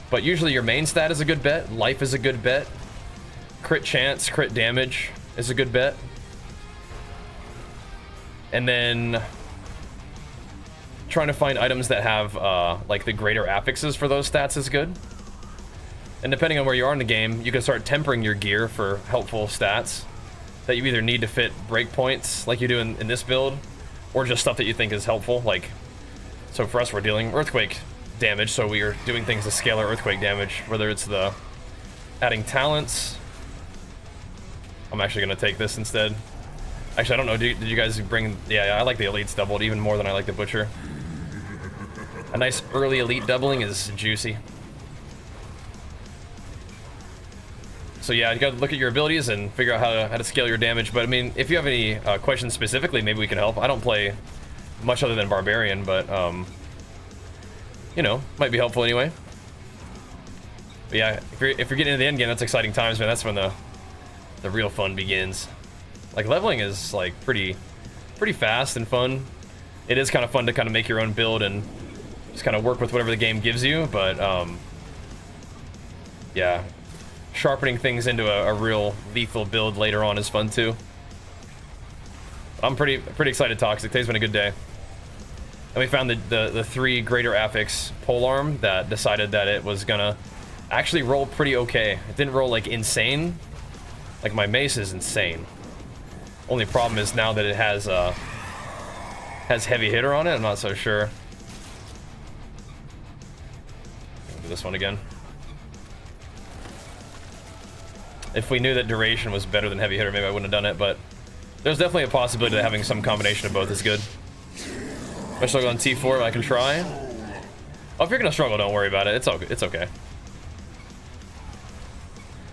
But usually your main stat is a good bet, life is a good bet, crit chance, crit damage is a good bet. And then trying to find items that have like the greater affixes for those stats is good. And depending on where you are in the game, you can start tempering your gear for helpful stats that you either need to fit breakpoints like you do in this build, or just stuff that you think is helpful. Like, so for us, we're dealing earthquake damage, so we are doing things to scale our earthquake damage, whether it's the adding talents. I'm actually gonna take this instead. Actually, I don't know, did you guys bring, yeah, I like the elites doubled even more than I like the butcher. A nice early elite doubling is juicy. So yeah, you gotta look at your abilities and figure out how to scale your damage. But I mean, if you have any questions specifically, maybe we can help. I don't play much other than Barbarian, but you know, might be helpful anyway. But yeah, if you're getting into the end game, that's exciting times, man. That's when the real fun begins. Like leveling is like pretty fast and fun. It is kind of fun to kind of make your own build and just kind of work with whatever the game gives you. But yeah, sharpening things into a real lethal build later on is fun too. I'm pretty excited, Toxic. Today's been a good day. And we found the 3 greater affix polearm that decided that it was gonna actually roll pretty okay. It didn't roll like insane. Like my mace is insane. Only problem is now that it has heavy hitter on it, I'm not so sure. Do this one again. If we knew that duration was better than heavy hitter, maybe I wouldn't have done it, but there's definitely a possibility that having some combination of both is good. If I struggle on T4, I can try. Oh, if you're gonna struggle, don't worry about it. It's okay.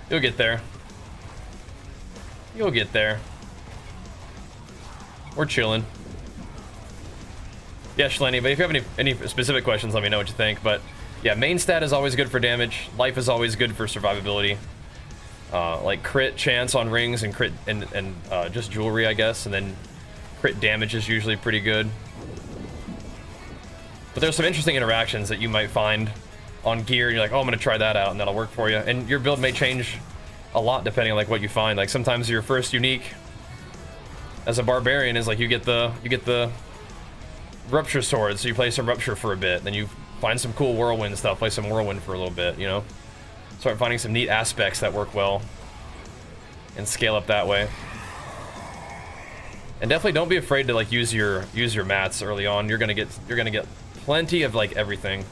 You'll get there. You'll get there. We're chilling. Yeah, Shleni, but if you have any specific questions, let me know what you think. But yeah, main stat is always good for damage. Life is always good for survivability. Like crit chance on rings and crit and just jewelry, I guess, and then crit damage is usually pretty good. But there's some interesting interactions that you might find on gear, and you're like, oh, I'm gonna try that out, and that'll work for you. And your build may change a lot depending on like what you find. Like sometimes your first unique as a barbarian is like you get the rupture sword, so you play some rupture for a bit, then you find some cool whirlwind stuff, play some whirlwind for a little bit, you know. Start finding some neat aspects that work well and scale up that way. And definitely don't be afraid to like use your mats early on. You're gonna get plenty of like everything.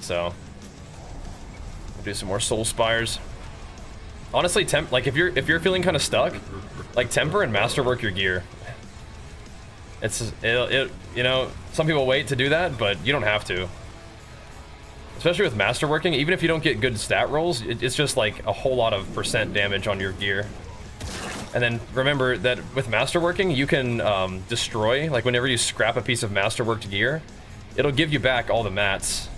So we'll do some more soul spires. Honestly, like if you're feeling kind of stuck, like temper and masterwork your gear. You know, some people wait to do that, but you don't have to. Especially with masterworking, even if you don't get good stat rolls, it's just like a whole lot of % damage on your gear. And then remember that with masterworking, you can destroy, like whenever you scrap a piece of masterworked gear, it'll give you back all the mats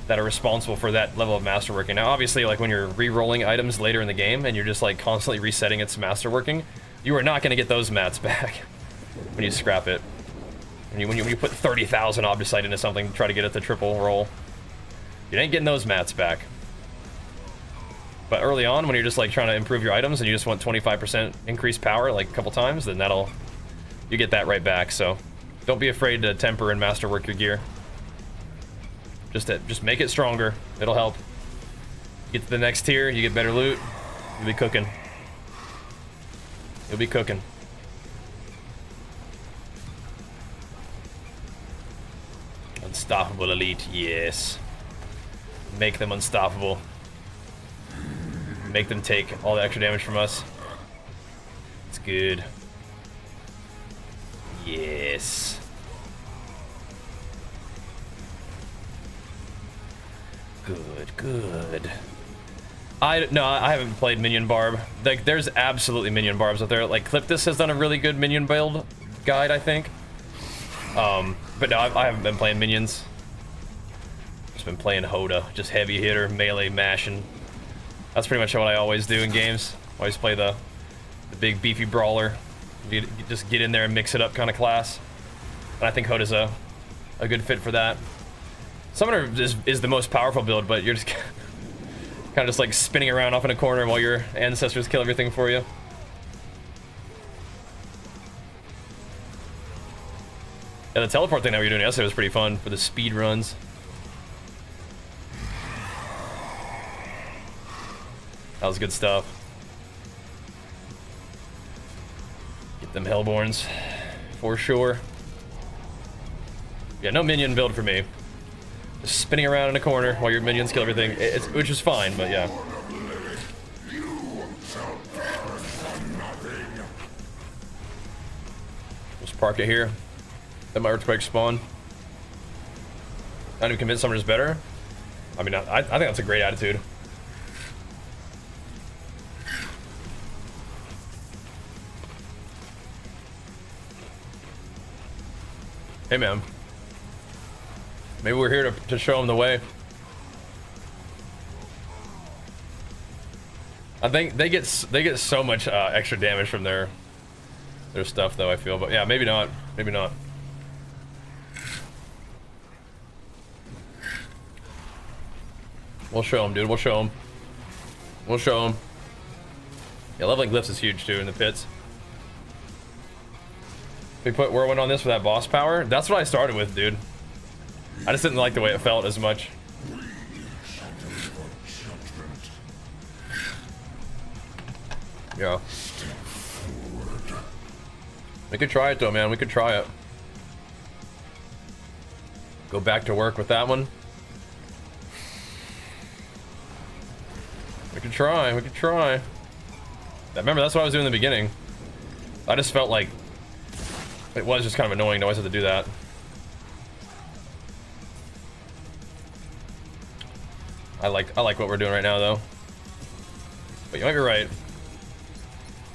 that are responsible for that level of masterworking. Now, obviously, like when you're re-rolling items later in the game and you're just like constantly resetting its masterworking, you are not going to get those mats back when you scrap it. When you put 30,000 Obdusite into something to try to get it to triple roll, you ain't getting those mats back. But early on, when you're just like trying to improve your items and you just want 25% increased power like a couple times, then you get that right back. So don't be afraid to temper and masterwork your gear. Just make it stronger. It'll help. Get to the next tier, you get better loot, you'll be cooking. You'll be cooking. Unstoppable elite, yes. Make them unstoppable. Make them take all the extra damage from us. It's good. Yes. Good. I haven't played Minion Barb. Like, there's absolutely Minion Barbs out there. Like, Cliptus has done a really good Minion build guide, I think. But no, I haven't been playing Minions. Just been playing HotA, just heavy hitter, melee mashing. That's pretty much what I always do in games. Always play the big beefy brawler. You just get in there and mix it up kind of class. And I think HotA's a good fit for that. Summoner is the most powerful build, but you're just kind of just like spinning around off in a corner while your ancestors kill everything for you. Yeah, the teleport thing that we were doing yesterday was pretty fun for the speed runs. That was good stuff. Get them Hellborns, for sure. Yeah, no minion build for me. Just spinning around in a corner while your minions kill everything, which is fine, but yeah. Just park it here. Let my earthquake spawn. Not even convinced summoner's better. I mean, I think that's a great attitude. Hey, man. Maybe we're here to show him the way. I think they get so much extra damage from their stuff, though. I feel, but yeah, maybe not. Maybe not. We'll show him, dude. We'll show him. We'll show him. Yeah, leveling glyphs is huge too in the pits. We put whirlwind on this for that boss power. That's what I started with, dude. I just didn't like the way it felt as much. Yeah. We could try it though, man. We could try it. Go back to work with that one. We could try. We could try. Remember, that's what I was doing in the beginning. I just felt like it was just kind of annoying to always have to do that. I like what we're doing right now, though. But you might be right.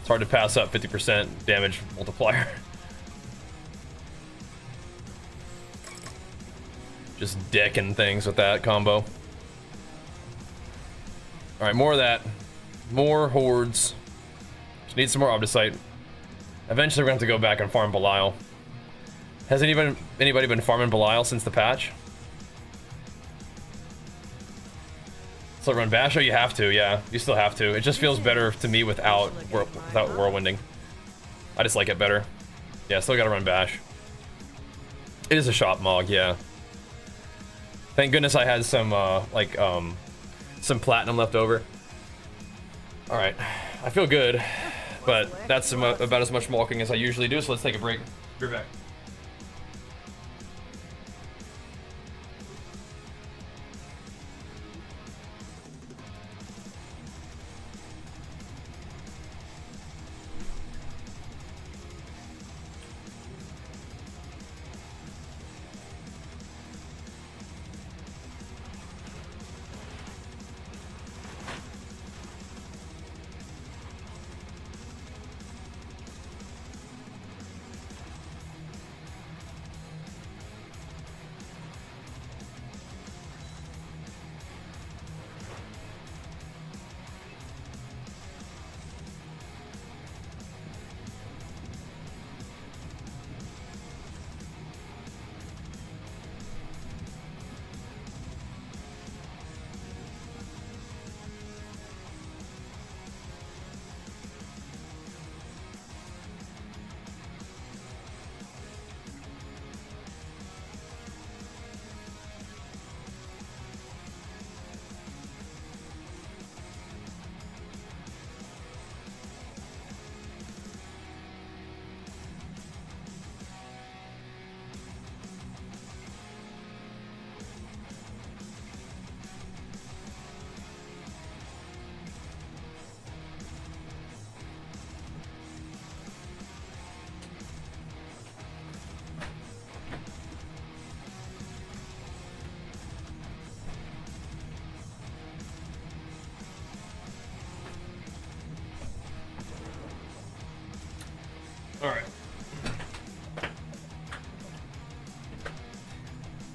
It's hard to pass up 50% damage multiplier. Just decking things with that combo. Alright, more of that. More hordes. Just need some more Obdicite. Eventually we're going to have to go back and farm Belial. Has anybody been farming Belial since the patch? So run Basho, you have to, yeah. You still have to. It just feels better to me without whirlwinding. I just like it better. Yeah, still gotta run Bash. It is a shop mog, yeah. Thank goodness I had some some platinum left over. Alright, I feel good, but that's about as much walking as I usually do, so let's take a break. Be right back.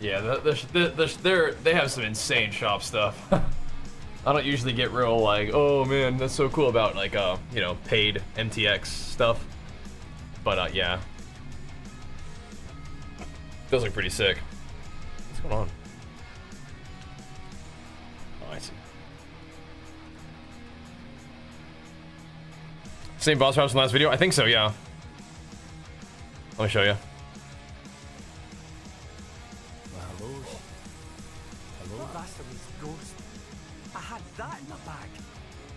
Yeah, they have some insane shop stuff. I don't usually get real like, oh man, that's so cool about like you know, paid MTX stuff. But yeah. Those look pretty sick. What's going on? Oh, I see. Same boss routes from the last video? I think so, yeah. Let me show you.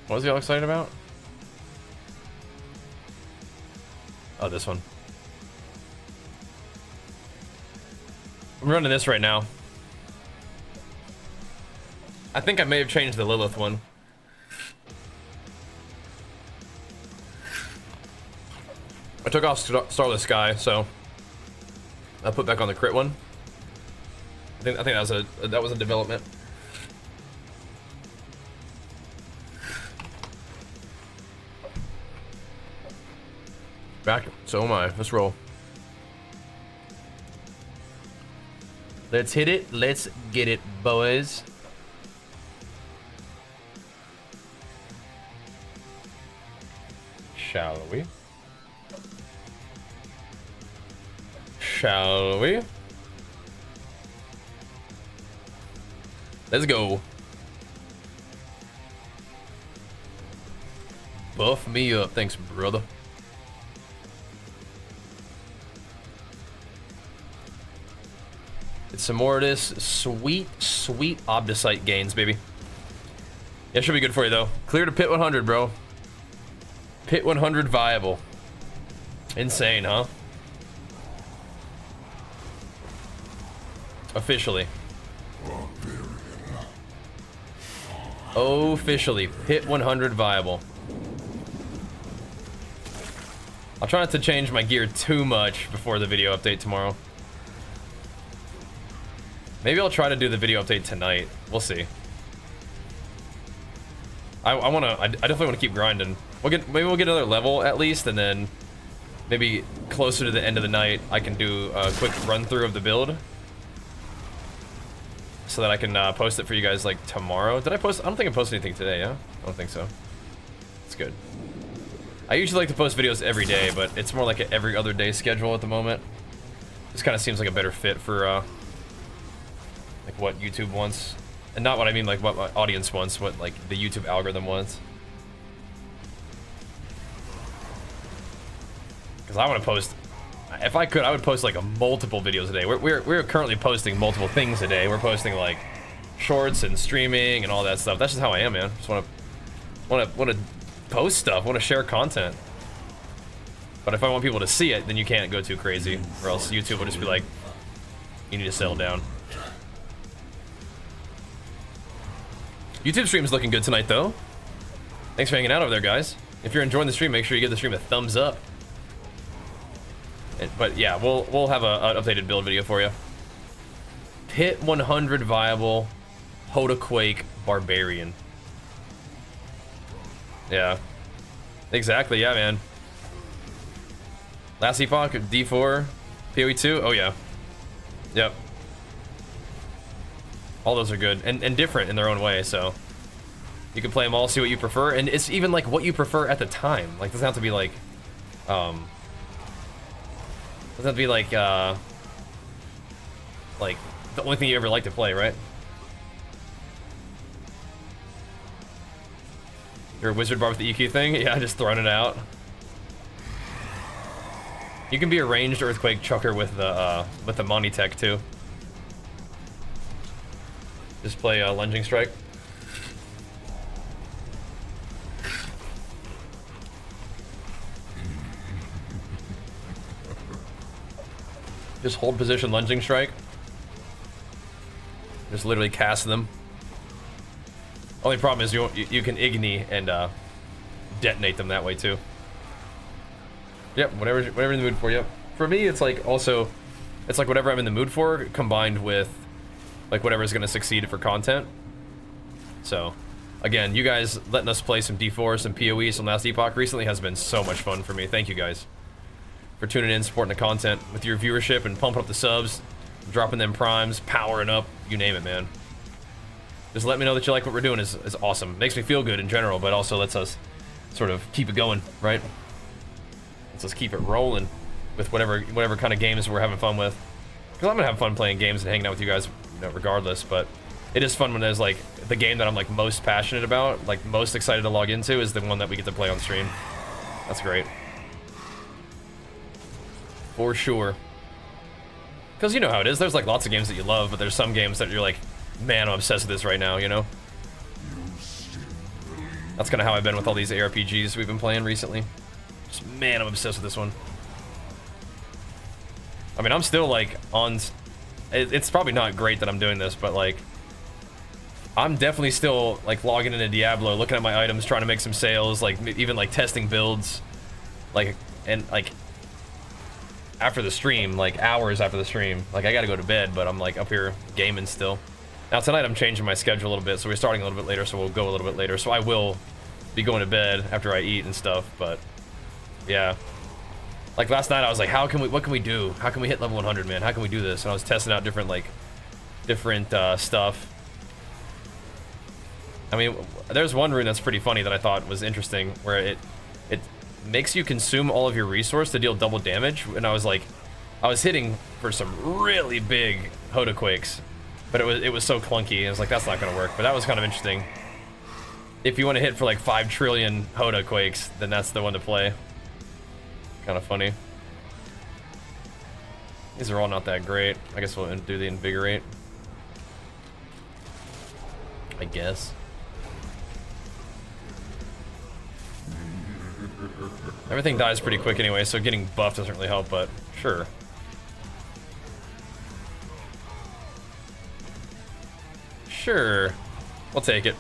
What was he all excited about? Oh, this one. I'm running this right now. I think I may have changed the Lilith one. I took off Starless Sky, so I put back on the crit one. I think that was a development. Back. So am I. Let's roll. Let's hit it. Let's get it, boys. Shall we? Shall we? Let's go. Buff me up. Thanks, brother. It's some more of this sweet, sweet Obdicite gains, baby. Yeah, should be good for you, though. Clear to Pit 100, bro. Pit 100 viable. Insane, huh? Officially. Officially. Pit 100 viable. I'll try not to change my gear too much before the video update tomorrow. Maybe I'll try to do the video update tonight. We'll see. I definitely want to keep grinding. Maybe we'll get another level at least, and then maybe closer to the end of the night, I can do a quick run through of the build, so that I can post it for you guys like tomorrow. Did I post? I don't think I posted anything today. Yeah, I don't think so. It's good. I usually like to post videos every day, but it's more like an every other day schedule at the moment. This kind of seems like a better fit for like what YouTube wants, and not what I mean like what my audience wants, what like the YouTube algorithm wants. Because I want to post, if I could, I would post like multiple videos a day. We're currently posting multiple things a day. We're posting like shorts and streaming and all that stuff. That's just how I am, man. Just want to post stuff. Want to share content. But if I want people to see it, then you can't go too crazy, or else YouTube will just be like, you need to settle down. YouTube stream's looking good tonight, though. Thanks for hanging out over there, guys. If you're enjoying the stream, make sure you give the stream a thumbs up. But yeah, we'll have an updated build video for you. Pit 100 viable HotA-Quake Barbarian. Yeah. Exactly, yeah, man. Last Epoch, D4, PoE 2, oh yeah. Yep. All those are good and different in their own way, so you can play them all, see what you prefer, and it's even like what you prefer at the time. Like, it doesn't have to be like, doesn't have to be like the only thing you ever like to play, right? You're a wizard bar with the EQ thing? Yeah, just throwing it out. You can be a ranged earthquake chucker with the Monty Tech too. Just play lunging strike. Just hold position lunging strike. Just literally cast them. Only problem is you can Igni and detonate them that way too. Yep, whatever you're in the mood for. Yep. For me, it's like also, it's like whatever I'm in the mood for combined with like whatever's gonna succeed for content. So, again, you guys letting us play some D4, some PoE, some Last Epoch recently has been so much fun for me. Thank you guys for tuning in, supporting the content with your viewership and pumping up the subs, dropping them primes, powering up, you name it, man. Just let me know that you like what we're doing is awesome. Makes me feel good in general, but also lets us sort of keep it going, right? Lets us keep it rolling with whatever kind of games we're having fun with. Because I'm gonna have fun playing games and hanging out with you guys, you know, regardless. But it is fun when there's like the game that I'm like most passionate about, like most excited to log into, is the one that we get to play on stream. That's great. For sure. Because you know how it is. There's like lots of games that you love, but there's some games that you're like, man, I'm obsessed with this right now, you know? That's kind of how I've been with all these ARPGs we've been playing recently. Just, man, I'm obsessed with this one. I mean, I'm still like on... It's probably not great that I'm doing this, but like... I'm definitely still like logging into Diablo, looking at my items, trying to make some sales, like even like testing builds. Like, and like... after the stream, like hours after the stream. Like I gotta go to bed, but I'm like up here gaming still. Now tonight I'm changing my schedule a little bit, so we're starting a little bit later, so we'll go a little bit later. So I will be going to bed after I eat and stuff, but yeah. Like last night I was like, what can we do? How can we hit level 100, man? How can we do this? And I was testing out different stuff. I mean, there's one rune that's pretty funny that I thought was interesting, where it makes you consume all of your resource to deal double damage. And I was like, I was hitting for some really big HotA-Quakes, but it was so clunky. I was like, that's not gonna work. But that was kind of interesting. If you want to hit for like 5 trillion HotA-Quakes, then that's the one to play. Kind of funny. These are all not that great. I guess we'll do the invigorate. I guess. Everything dies pretty quick anyway, so getting buffed doesn't really help, but sure. Sure. We'll take it.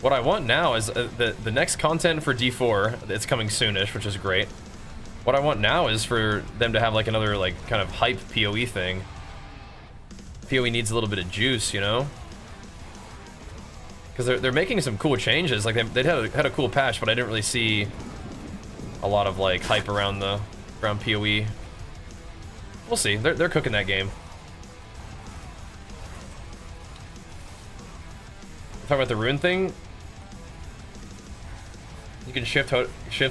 What I want now is the next content for D4. It's coming soonish, which is great. What I want now is for them to have like another like kind of hype PoE thing. PoE needs a little bit of juice, you know? Because they're making some cool changes. Like they had a cool patch, but I didn't really see a lot of like hype around PoE. We'll see. They're cooking that game. Talking about the rune thing. You can shift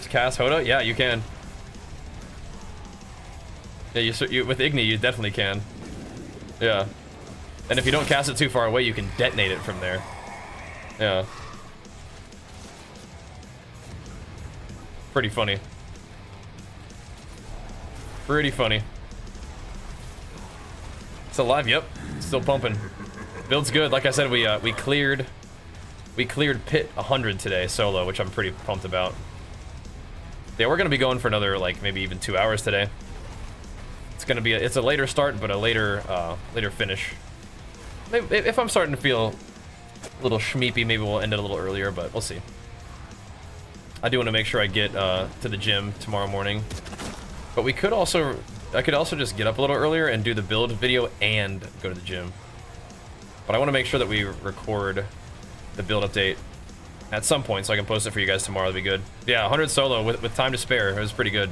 cast HotA? Yeah, you can. Yeah, you with Igni, you definitely can. Yeah. And if you don't cast it too far away, you can detonate it from there. Yeah. Pretty funny. Pretty funny. It's alive, yep. Still pumping. Build's good. Like I said, we cleared pit 100 today solo, which I'm pretty pumped about. Yeah, we're gonna be going for another like maybe even 2 hours today. It's gonna be it's a later start, but a later finish. Maybe, if I'm starting to feel a little schmeepy, maybe we'll end it a little earlier, but we'll see. I do want to make sure I get to the gym tomorrow morning, but I could also just get up a little earlier and do the build video and go to the gym. But I want to make sure that we record the build update at some point so I can post it for you guys tomorrow. That'd be good. Yeah, 100 solo with time to spare. It was pretty good.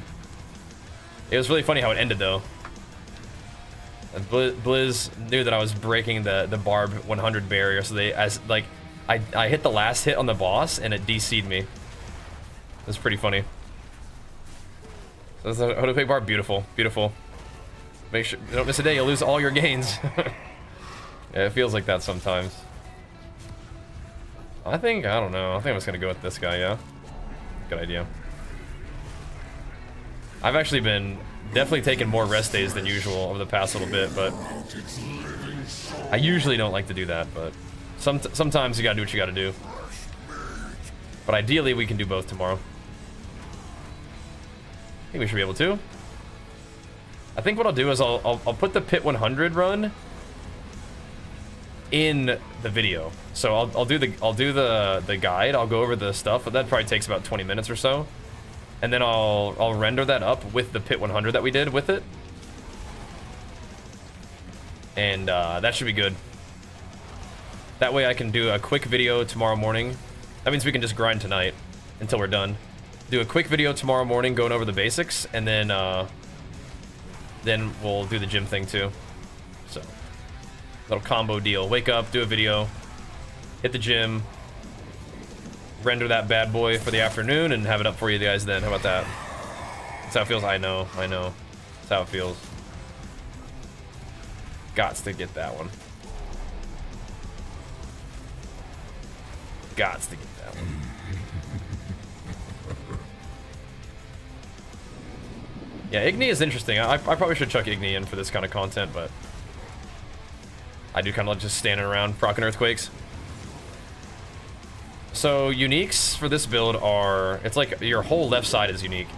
It was really funny how it ended though. And Blizz knew that I was breaking the barb 100 barrier, so I hit the last hit on the boss and it DC'd me. It was pretty funny. So that's HotA-Quake Barb, beautiful, beautiful. Make sure don't miss a day, you'll lose all your gains. Yeah, it feels like that sometimes. I don't know. I think I'm just gonna go with this guy, yeah. Good idea. I've actually been definitely taking more rest days than usual over the past little bit, but I usually don't like to do that, but sometimes you gotta do what you gotta do. But ideally, we can do both tomorrow. I think we should be able to. I think what I'll do is I'll put the Pit 100 run in the video. So I'll do the guide. I'll go over the stuff, but that probably takes about 20 minutes or so. And then I'll render that up with the Pit 100 that we did with it. And that should be good. That way I can do a quick video tomorrow morning. That means we can just grind tonight until we're done. Do a quick video tomorrow morning going over the basics, and then we'll do the gym thing too. So, little combo deal. Wake up, do a video, hit the gym, render that bad boy for the afternoon, and have it up for you guys then. How about that? That's how it feels. I know. That's how it feels. Gots to get that one. Gots to get that one. Yeah, Igni is interesting. I probably should chuck Igni in for this kind of content, but I do kind of like just standing around proccing earthquakes. So uniques for this build are, it's like your whole left side is unique.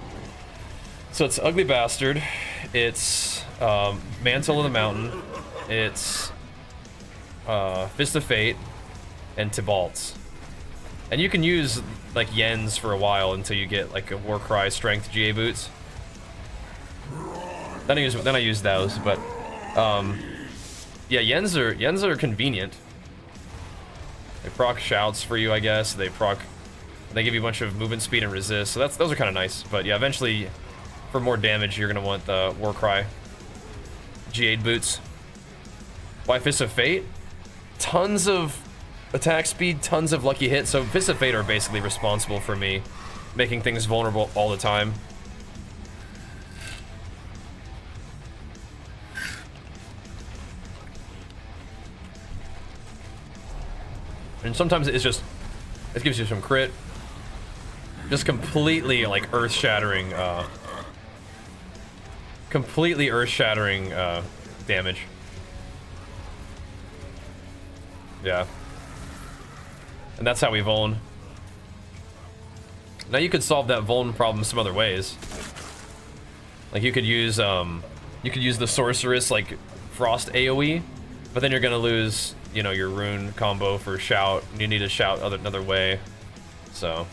So it's Ugly Bastard, it's Mantle of the Mountain, it's Fist of Fate, and Tibalt's. And you can use like Yens for a while until you get like a Warcry Strength GA boots. Then I use those, but yeah, Yens are convenient. They proc shouts for you, I guess. They give you a bunch of movement speed and resist, so those are kind of nice. But yeah, eventually, for more damage, you're gonna want the Warcry G8 boots. Why Fists of Fate? Tons of attack speed, tons of lucky hits. So Fists of Fate are basically responsible for me making things vulnerable all the time. And sometimes it gives you some crit. Just completely like earth-shattering, damage. Yeah. And that's how we vuln. Now you could solve that vuln problem some other ways. Like you could use the sorceress like frost AoE, but then you're gonna lose, you know, your rune combo for shout. You need to shout another way. So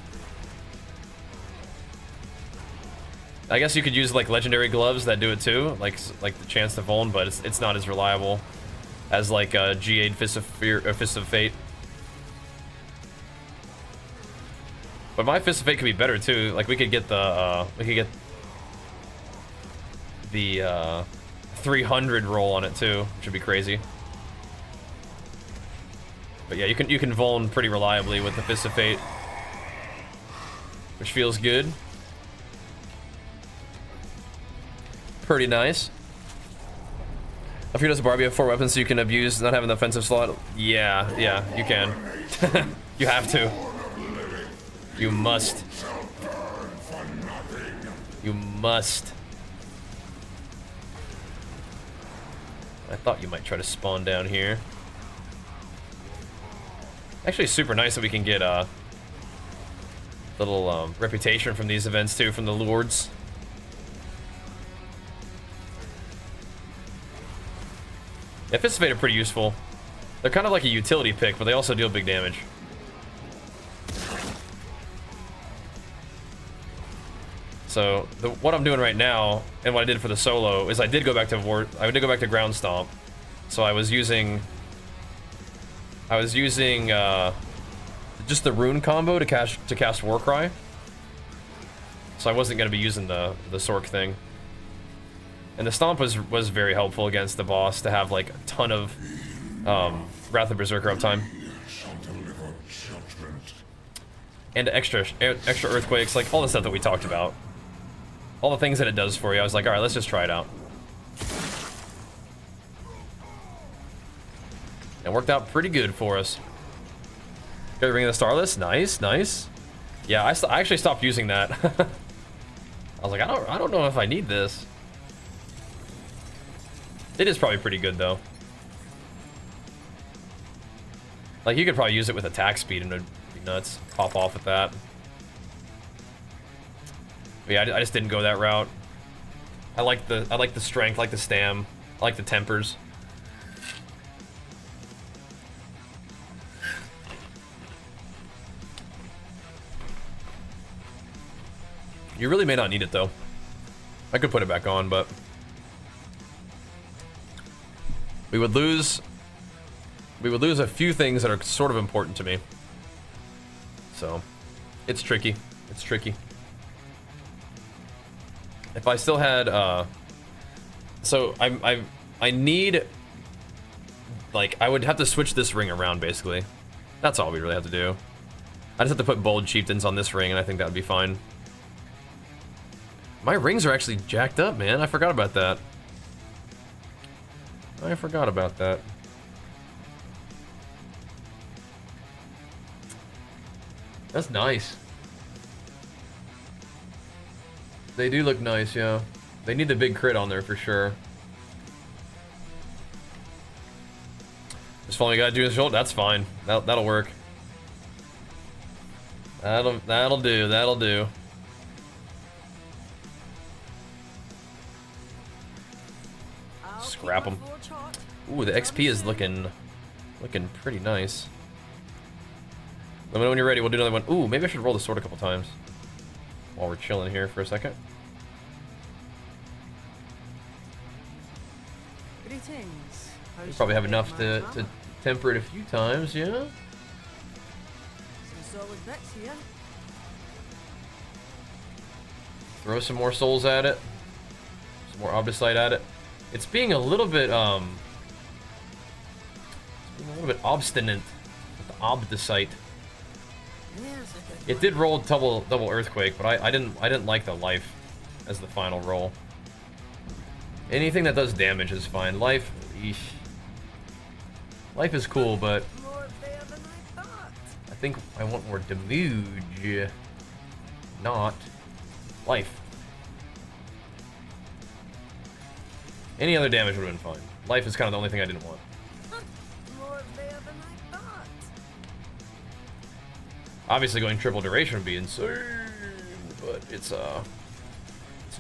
I guess you could use like legendary gloves that do it too, like the chance to vuln, but it's not as reliable as like G8 Fist of Fate. But my Fist of Fate could be better too. Like we could get the 300 roll on it too, which would be crazy. But yeah, you can vuln pretty reliably with the Fist of Fate, which feels good. Pretty nice. A few does Barbie have 4 weapons so you can abuse not having the offensive slot? Yeah, you can. You have to. You must. You must. I thought you might try to spawn down here. Actually, super nice that we can get a little reputation from these events too, from the lords. Yeah, Fists of Fate are pretty useful. They're kind of like a utility pick, but they also deal big damage. So what I'm doing right now, and what I did for the solo, is I did go back to ground stomp. So I was using just the rune combo to cast Warcry. So I wasn't gonna be using the Sork thing. And the stomp was very helpful against the boss to have like a ton of Wrath of Berserker uptime. And extra earthquakes, like all the stuff that we talked about. All the things that it does for you. I was like, alright, let's just try it out. It worked out pretty good for us. Got the Ring of the Starless, nice. Yeah, I actually stopped using that. I was like, I don't know if I need this. It is probably pretty good though. Like you could probably use it with attack speed and it'd be nuts. Pop off with that. But yeah, I just didn't go that route. I like the strength, I like the stam, I like the tempers. You really may not need it though. I could put it back on, but we would lose a few things that are sort of important to me. So it's tricky. It's tricky. If I still had so I need, like, I would have to switch this ring around basically. That's all we really have to do. I just have to put bold chieftains on this ring and I think that would be fine. My rings are actually jacked up, man. I forgot about that. That's nice. They do look nice, yeah. They need the big crit on there for sure. Just following a guy doing his shoulder, that's fine. That'll work. That'll do. Scrap them. Ooh, the XP is looking pretty nice. Let me know when you're ready. We'll do another one. Ooh, maybe I should roll the sword a couple times while we're chilling here for a second. We probably have enough to temper it a few times, yeah? Some solid bits here. Throw some more souls at it. Some more obdicite at it. It's being a little bit obstinate with the obdicite. It did roll double earthquake, but I didn't like the life as the final roll. Anything that does damage is fine. Life, eesh. Life is cool, but I think I want more damage, not life. Any other damage would have been fine. Life is kind of the only thing I didn't want. Obviously, going triple duration would be insane, but it's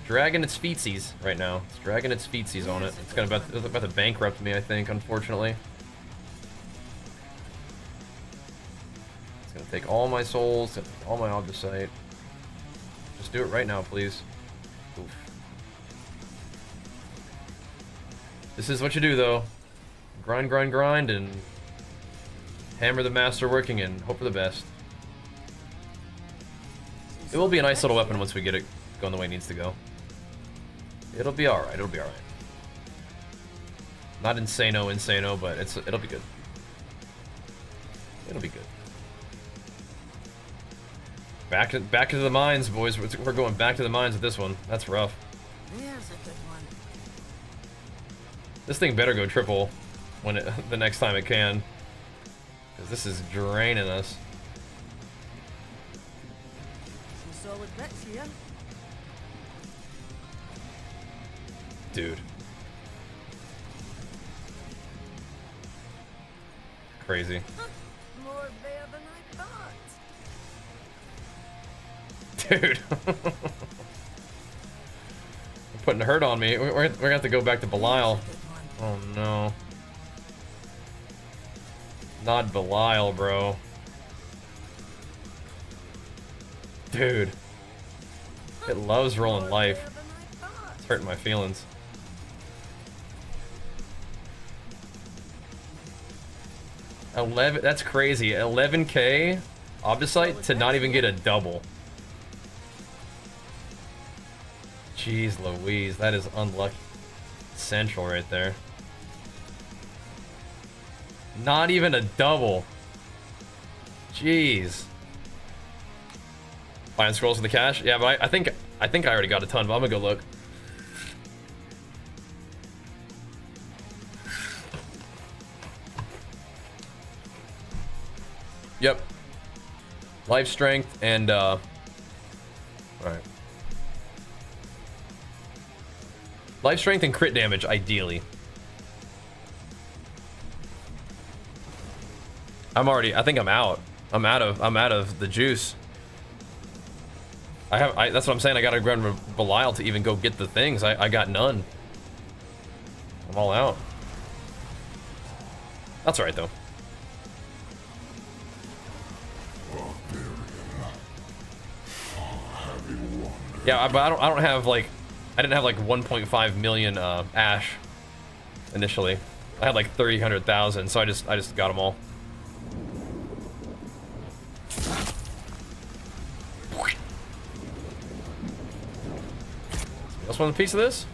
dragging its feetsies right now. It's dragging its feetsies on it. It's about to bankrupt me, I think, unfortunately. It's gonna take all my souls, all my obdicite. Just do it right now, please. Oof. This is what you do, though. Grind, grind, grind, and hammer the master working and hope for the best. It will be a nice little weapon once we get it going the way it needs to go. It'll be alright, it'll be alright. Not insano, but it'll be good. It'll be good. Back to the mines, boys. We're going back to the mines with this one. That's rough. There's a good one. This thing better go triple when the next time it can. Because this is draining us. Some solid bits here. Dude. Crazy. More there than I thought. Dude. Putting a hurt on me. We're gonna have to go back to Belial. Oh no. Not Belial, bro. Dude. It loves rolling life. It's hurting my feelings. That's crazy. 11k obdicite to not even get a double. Jeez Louise, that is unlucky. Central right there. Not even a double. Jeez. Find scrolls for the cash? Yeah, but I think I already got a ton, but I'm gonna go look. Yep. Life strength and alright. Life strength and crit damage, ideally. I think I'm out. I'm out of the juice. That's what I'm saying. I gotta run Belial to even go get the things. I got none. I'm all out. That's alright though. Yeah, but I don't have like, I didn't have like 1.5 million ash initially. I had like 300,000, so I just got them all. Else want a piece of this?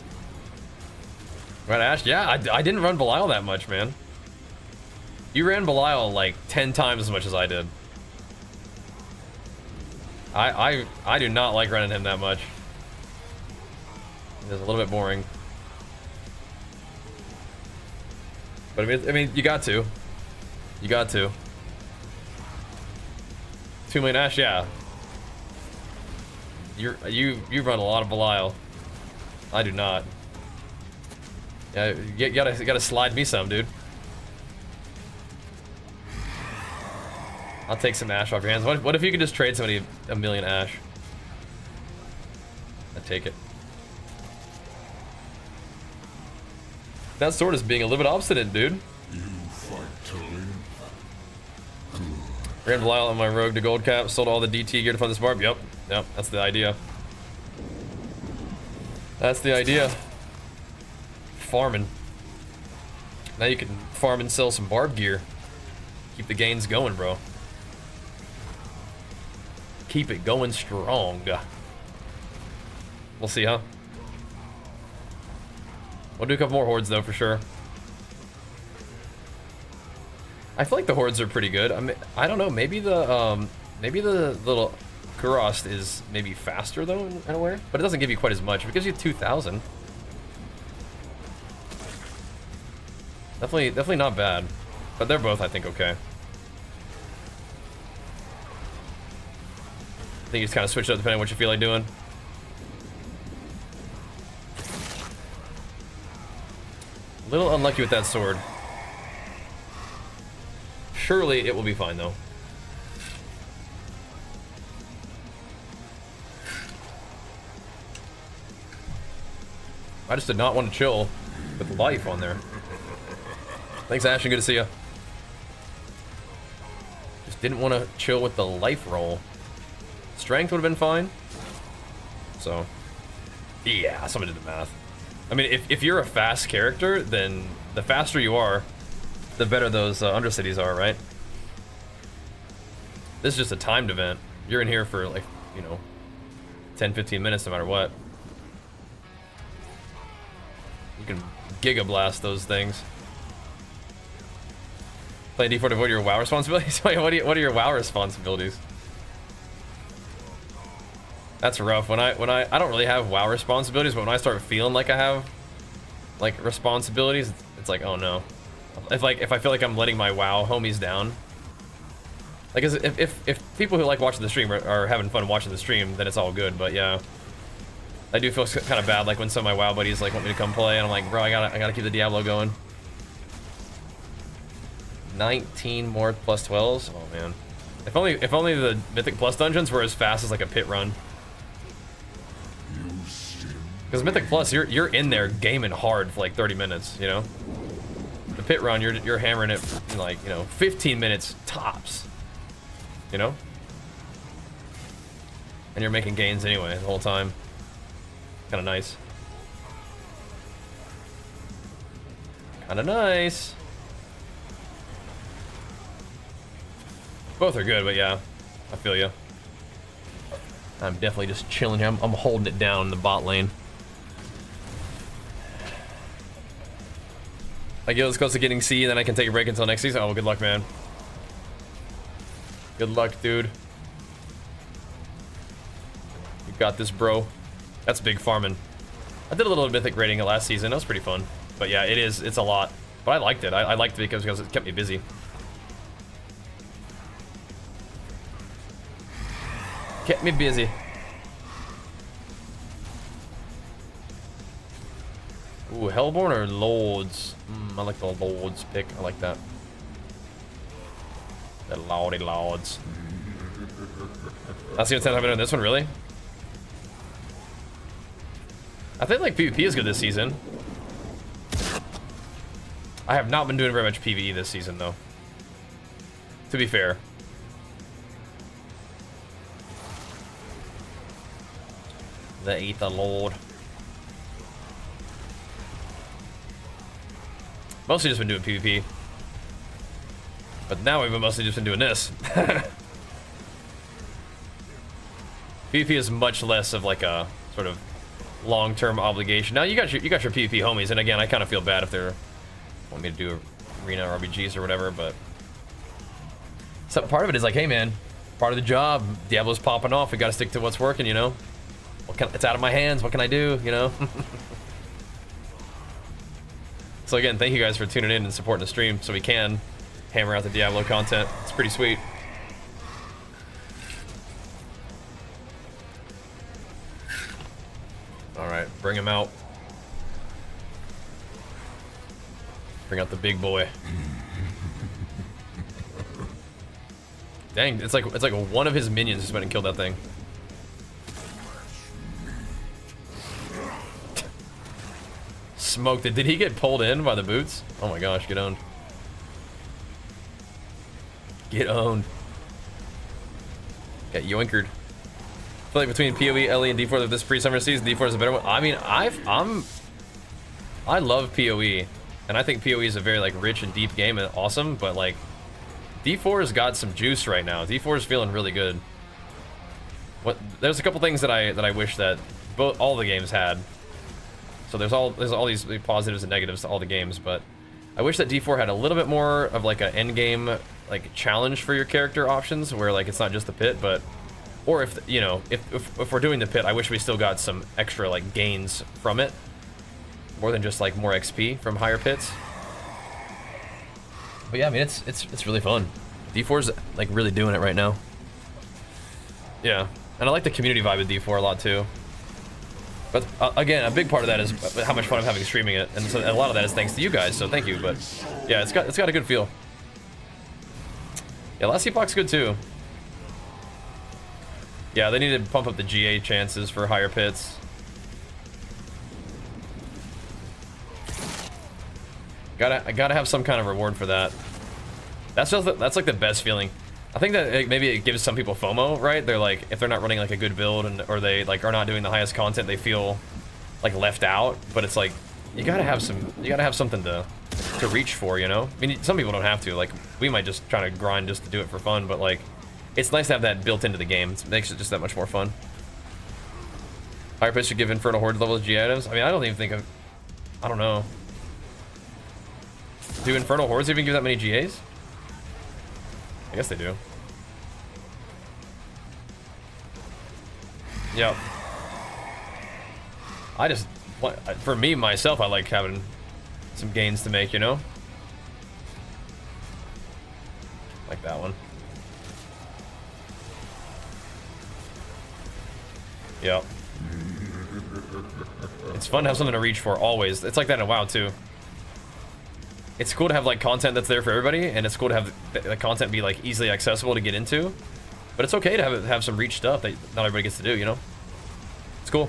Right, Ash? Yeah, I didn't run Belial that much, man. You ran Belial like 10 times as much as I did. I do not like running him that much. It's a little bit boring. But I mean, you got to. You got to. 2 million Ash, yeah. You run a lot of Belial. I do not. Yeah, you gotta slide me some, dude. I'll take some Ash off your hands. What if you could just trade somebody a million Ash? I'd take it. That sword is being a little bit obstinate, dude. You fight to live. Ran Belial on my rogue to gold cap, sold all the DT gear to fund this barb. Yep, that's the idea. That's the idea. Farming. Now you can farm and sell some barb gear. Keep the gains going, bro. Keep it going strong. We'll see, huh? We'll do a couple more hordes though, for sure. I feel like the hordes are pretty good. I mean, I don't know. Maybe the little Kurost is maybe faster though in a way, but it doesn't give you quite as much. It gives you 2,000. Definitely not bad, but they're both, I think, okay. I think you just kind of switch it up depending on what you feel like doing. A little unlucky with that sword. Surely it will be fine though. I just did not want to chill with life on there. Thanks, Ashton. Good to see you. Just didn't want to chill with the life roll. Strength would have been fine. So, yeah, someone did the math. I mean, if you're a fast character, then the faster you are, the better those undercities are, right? This is just a timed event. You're in here for, like, you know, 10, 15 minutes no matter what. You can Giga Blast those things. Play D4 to avoid your WoW responsibilities? Wait, what are your WoW responsibilities? That's rough. When I don't really have WoW responsibilities, but when I start feeling like I have like responsibilities, it's like, oh no. If I feel like I'm letting my WoW homies down. Like if people who like watching the stream are having fun watching the stream, then it's all good, but yeah. I do feel kind of bad like when some of my WoW buddies like want me to come play and I'm like, bro, I gotta keep the Diablo going. 19 more plus 12s? Oh man. If only the Mythic Plus dungeons were as fast as like a pit run. Because Mythic Plus, you're in there gaming hard for like 30 minutes, you know? The pit run, you're hammering it in like, you know, 15 minutes tops. You know? And you're making gains anyway the whole time. Kinda nice. Kinda nice. Both are good, but yeah, I feel you. I'm definitely just chilling here. I'm holding it down in the bot lane. I get as close to getting C, and then I can take a break until next season. Oh, well, good luck, man. Good luck, dude. You got this, bro. That's big farming. I did a little Mythic raiding last season. That was pretty fun. But yeah, it's a lot. But I liked it. I liked it because it kept me busy. Kept me busy. Ooh, Hellborn or Lords? I like the Lords pick. I like that. The Lordy Lords. That's the 10th time I've been doing this one, really? I think like PvP is good this season. I have not been doing very much PvE this season though. To be fair. The Aether Lord. Mostly just been doing PvP. But now we've mostly just been doing this. PvP is much less of like a sort of long-term obligation. Now you got your PvP homies, and again, I kind of feel bad if they're want me to do arena RBGs or whatever, but so part of it is like, hey man, part of the job. Diablo's popping off. We got to stick to what's working, you know. It's out of my hands. What can I do, you know? So again, thank you guys for tuning in and supporting the stream so we can hammer out the Diablo content. It's pretty sweet. All right, bring him out. Bring out the big boy. Dang, it's like one of his minions just went and killed that thing. Smoked it. Did he get pulled in by the boots? Oh my gosh, get owned. Get owned. Got yoinkered. I feel like between PoE, LE, and D4 this pre-summer season, D4 is a better one. I mean, I love PoE. and I think PoE is a very like rich and deep game and awesome, but like D4 has got some juice right now. D4 is feeling really good. There's a couple things that I wish that all the games had. So there's all these positives and negatives to all the games, but I wish that D4 had a little bit more of like an end game like challenge for your character options, where like it's not just the pit, but or if you know if we're doing the pit, I wish we still got some extra like gains from it, more than just like more XP from higher pits. But yeah, I mean it's really fun. D4's like really doing it right now. Yeah, and I like the community vibe of D4 a lot too. But again, a big part of that is how much fun I'm having streaming it, and so a lot of that is thanks to you guys. So thank you. But yeah, it's got a good feel. Yeah, last epoch's good too. Yeah, they need to pump up the GA chances for higher pits. I gotta have some kind of reward for that. That's like the best feeling. I think that maybe it gives some people FOMO, right? They're like, if they're not running like a good build or they like are not doing the highest content, they feel like left out. But it's like you gotta have something to reach for, you know? I mean, some people don't have to. Like we might just try to grind just to do it for fun, but like it's nice to have that built into the game. It makes it just that much more fun. Higher pits should give Infernal Horde level G items. I mean, I don't even think I don't know. Do Infernal Hordes even give that many GAs? I guess they do. Yep. For me, myself, I like having some gains to make, you know? Like that one. Yep. It's fun to have something to reach for, always. It's like that in WoW, too. It's cool to have like content that's there for everybody, and it's cool to have the content be like easily accessible to get into. But it's okay to have some reach stuff that not everybody gets to do, you know? It's cool.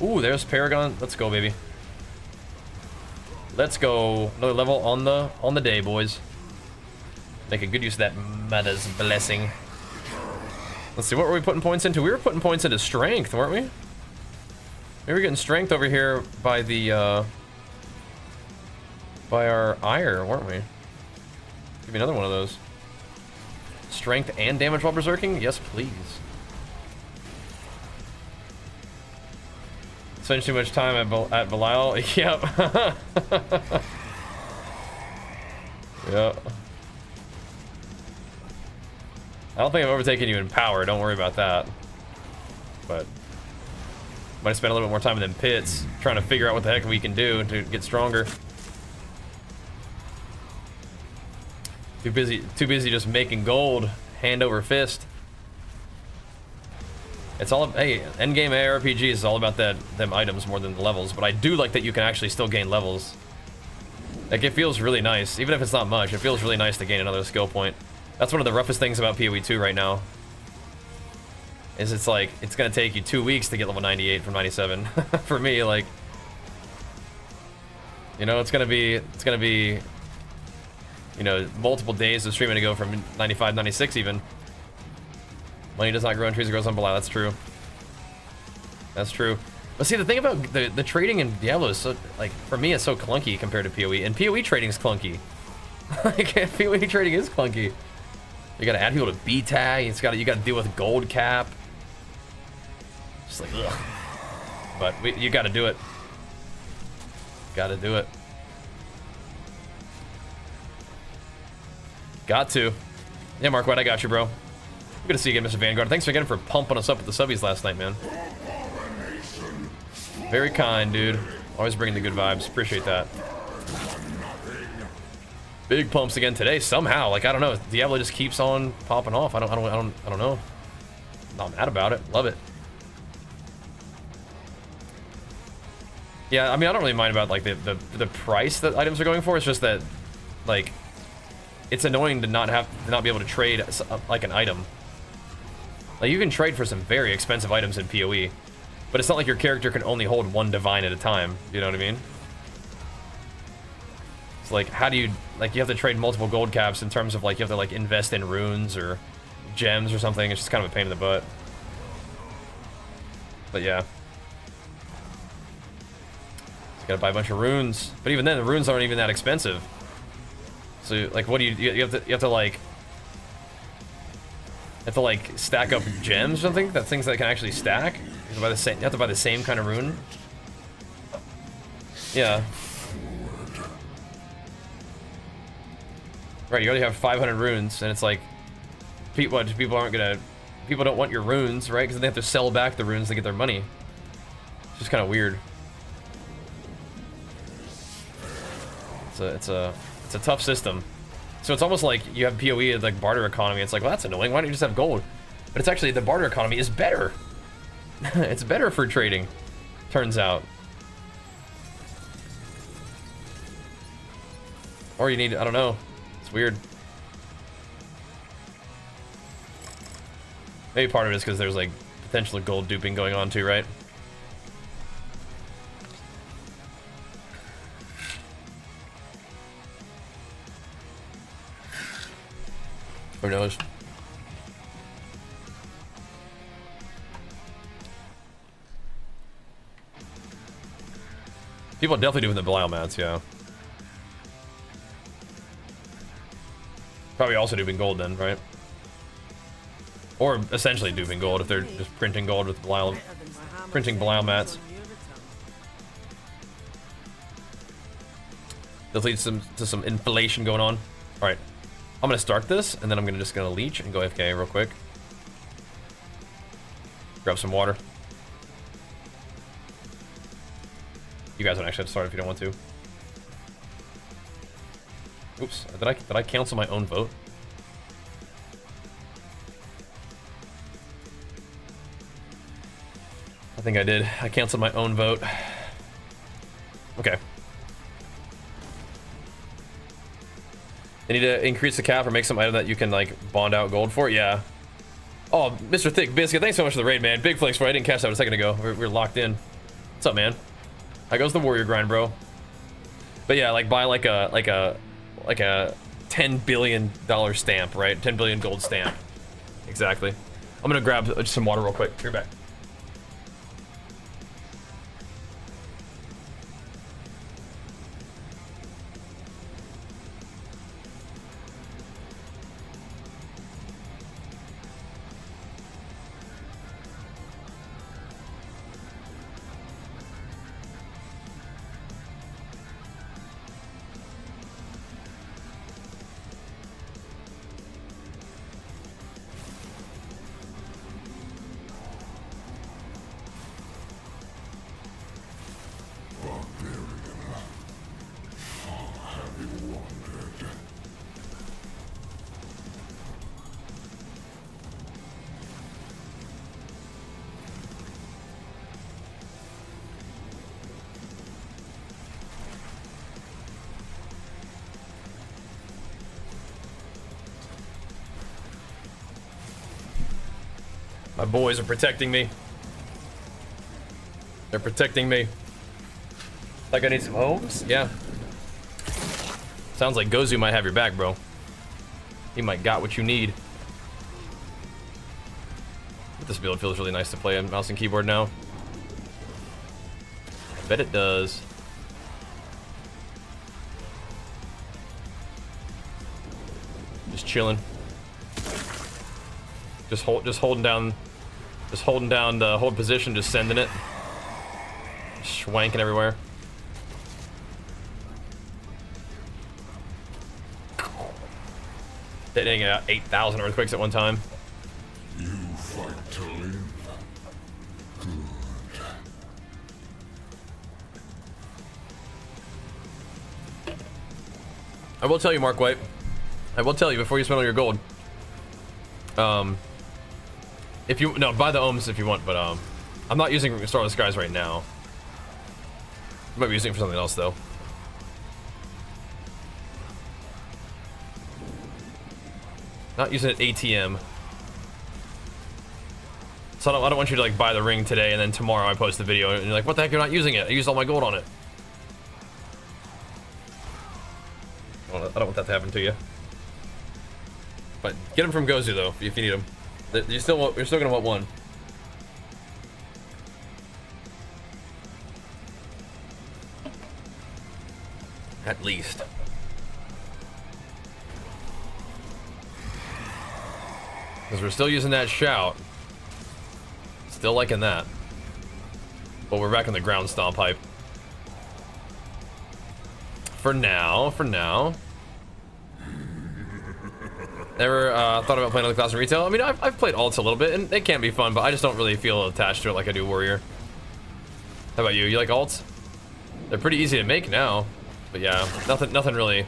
Oh. Ooh, there's Paragon. Let's go, baby. Let's go. Another level on the day, boys. Make a good use of that mother's blessing. Let's see, what were we putting points into? We were putting points into strength, weren't we? We were getting strength over here by the by our ire, weren't we? Give me another one of those. Strength and damage while berserking? Yes, please. Spend too much time at Belial? Yep. Yep. I don't think I've overtaken you in power, don't worry about that. But might spend a little bit more time in them pits trying to figure out what the heck we can do to get stronger. Too busy just making gold hand over fist. It's all, hey, endgame ARPG is all about them items more than the levels, but I do like that you can actually still gain levels. Like, it feels really nice, even if it's not much, it feels really nice to gain another skill point. That's one of the roughest things about PoE 2 right now. Is it's like, it's gonna take you 2 weeks to get level 98 from 97. For me, like, you know, it's gonna be, you know, multiple days of streaming to go from 95, 96 even. Money does not grow on trees, it grows on Belial. That's true. That's true. But see, the thing about the trading in Diablo is so, like, for me, it's so clunky compared to PoE. And PoE trading is clunky. Like, PoE trading is clunky. You gotta add people to B tag. You gotta deal with gold cap. Just like, ugh. But you gotta do it. Gotta do it. Got to. Yeah, Mark White, I got you, bro. Good to see you again, Mr. Vanguard. Thanks again for pumping us up with the subbies last night, man. Very kind, dude. Always bringing the good vibes. Appreciate that. Big pumps again today somehow. Like, I don't know. Diablo just keeps on popping off. I don't know. Not mad about it. Love it. Yeah, I mean, I don't really mind about like the price that items are going for. It's just that, like, it's annoying to not be able to trade like an item. Like, you can trade for some very expensive items in PoE, but it's not like your character can only hold one divine at a time. You know what I mean? It's like, how do you, like, you have to trade multiple gold caps in terms of, like, you have to, like, invest in runes or gems or something. It's just kind of a pain in the butt. But yeah. You gotta buy a bunch of runes. But even then, the runes aren't even that expensive. So, like, what do you have to, like, stack up gems or something? That things that can actually stack? You have to buy the same kind of rune? Yeah. Right, you already have 500 runes, and it's like, people don't want your runes, right? Because they have to sell back the runes to get their money. It's just kind of weird. It's a tough system. So it's almost like you have PoE as like barter economy. It's like, well, that's annoying. Why don't you just have gold? But it's actually, the barter economy is better. It's better for trading, turns out. Or you need, I don't know. It's weird. Maybe part of it is because there's like potential gold duping going on too, right? Who knows? People are definitely doing the Belial mats, yeah. Probably also duping gold then, right? Or essentially duping gold if they're just printing gold with Belial, printing Belial mats. This leads to some inflation going on. All right, I'm gonna start this, and then I'm just gonna leech and go AFK real quick. Grab some water. You guys don't actually have to start if you don't want to. Oops, did I cancel my own vote? I think I did. I canceled my own vote. Okay. They need to increase the cap or make some item that you can like bond out gold for. Yeah. Oh, Mr. Thick Biscuit, thanks so much for the raid, man. Big flex, bro. I didn't catch that a second ago. We're locked in. What's up, man? How goes the warrior grind, bro? But yeah, like buy like a $10 billion stamp, right? 10 billion gold stamp. Exactly. I'm gonna grab just some water real quick. Be right back. My boys are protecting me. They're protecting me. Like I need some homes? Yeah. Sounds like Gozu might have your back, bro. He might got what you need. But this build feels really nice to play on mouse and keyboard now. I bet it does. Just chilling. Just holding down the hold position, just sending it. Schwanking everywhere. Detonating 8,000 earthquakes at one time. You fight to live. Good. I will tell you, Mark White. I will tell you before you spend all your gold. If you buy the ohms if you want, but I'm not using Starless Skies right now. I might be using it for something else though. Not using it ATM. So I don't want you to like buy the ring today and then tomorrow I post the video and you're like, what the heck, you're not using it? I used all my gold on it. don't want that to happen to you. But get him from Gozu though, if you need him. You're still gonna want one. At least. Because we're still using that shout. Still liking that. But we're back in the ground stomp hype. For now. Never thought about playing other class in retail. I mean, I've played alts a little bit, and they can be fun, but I just don't really feel attached to it like I do warrior. How about you? You like alts? They're pretty easy to make now, but yeah, nothing really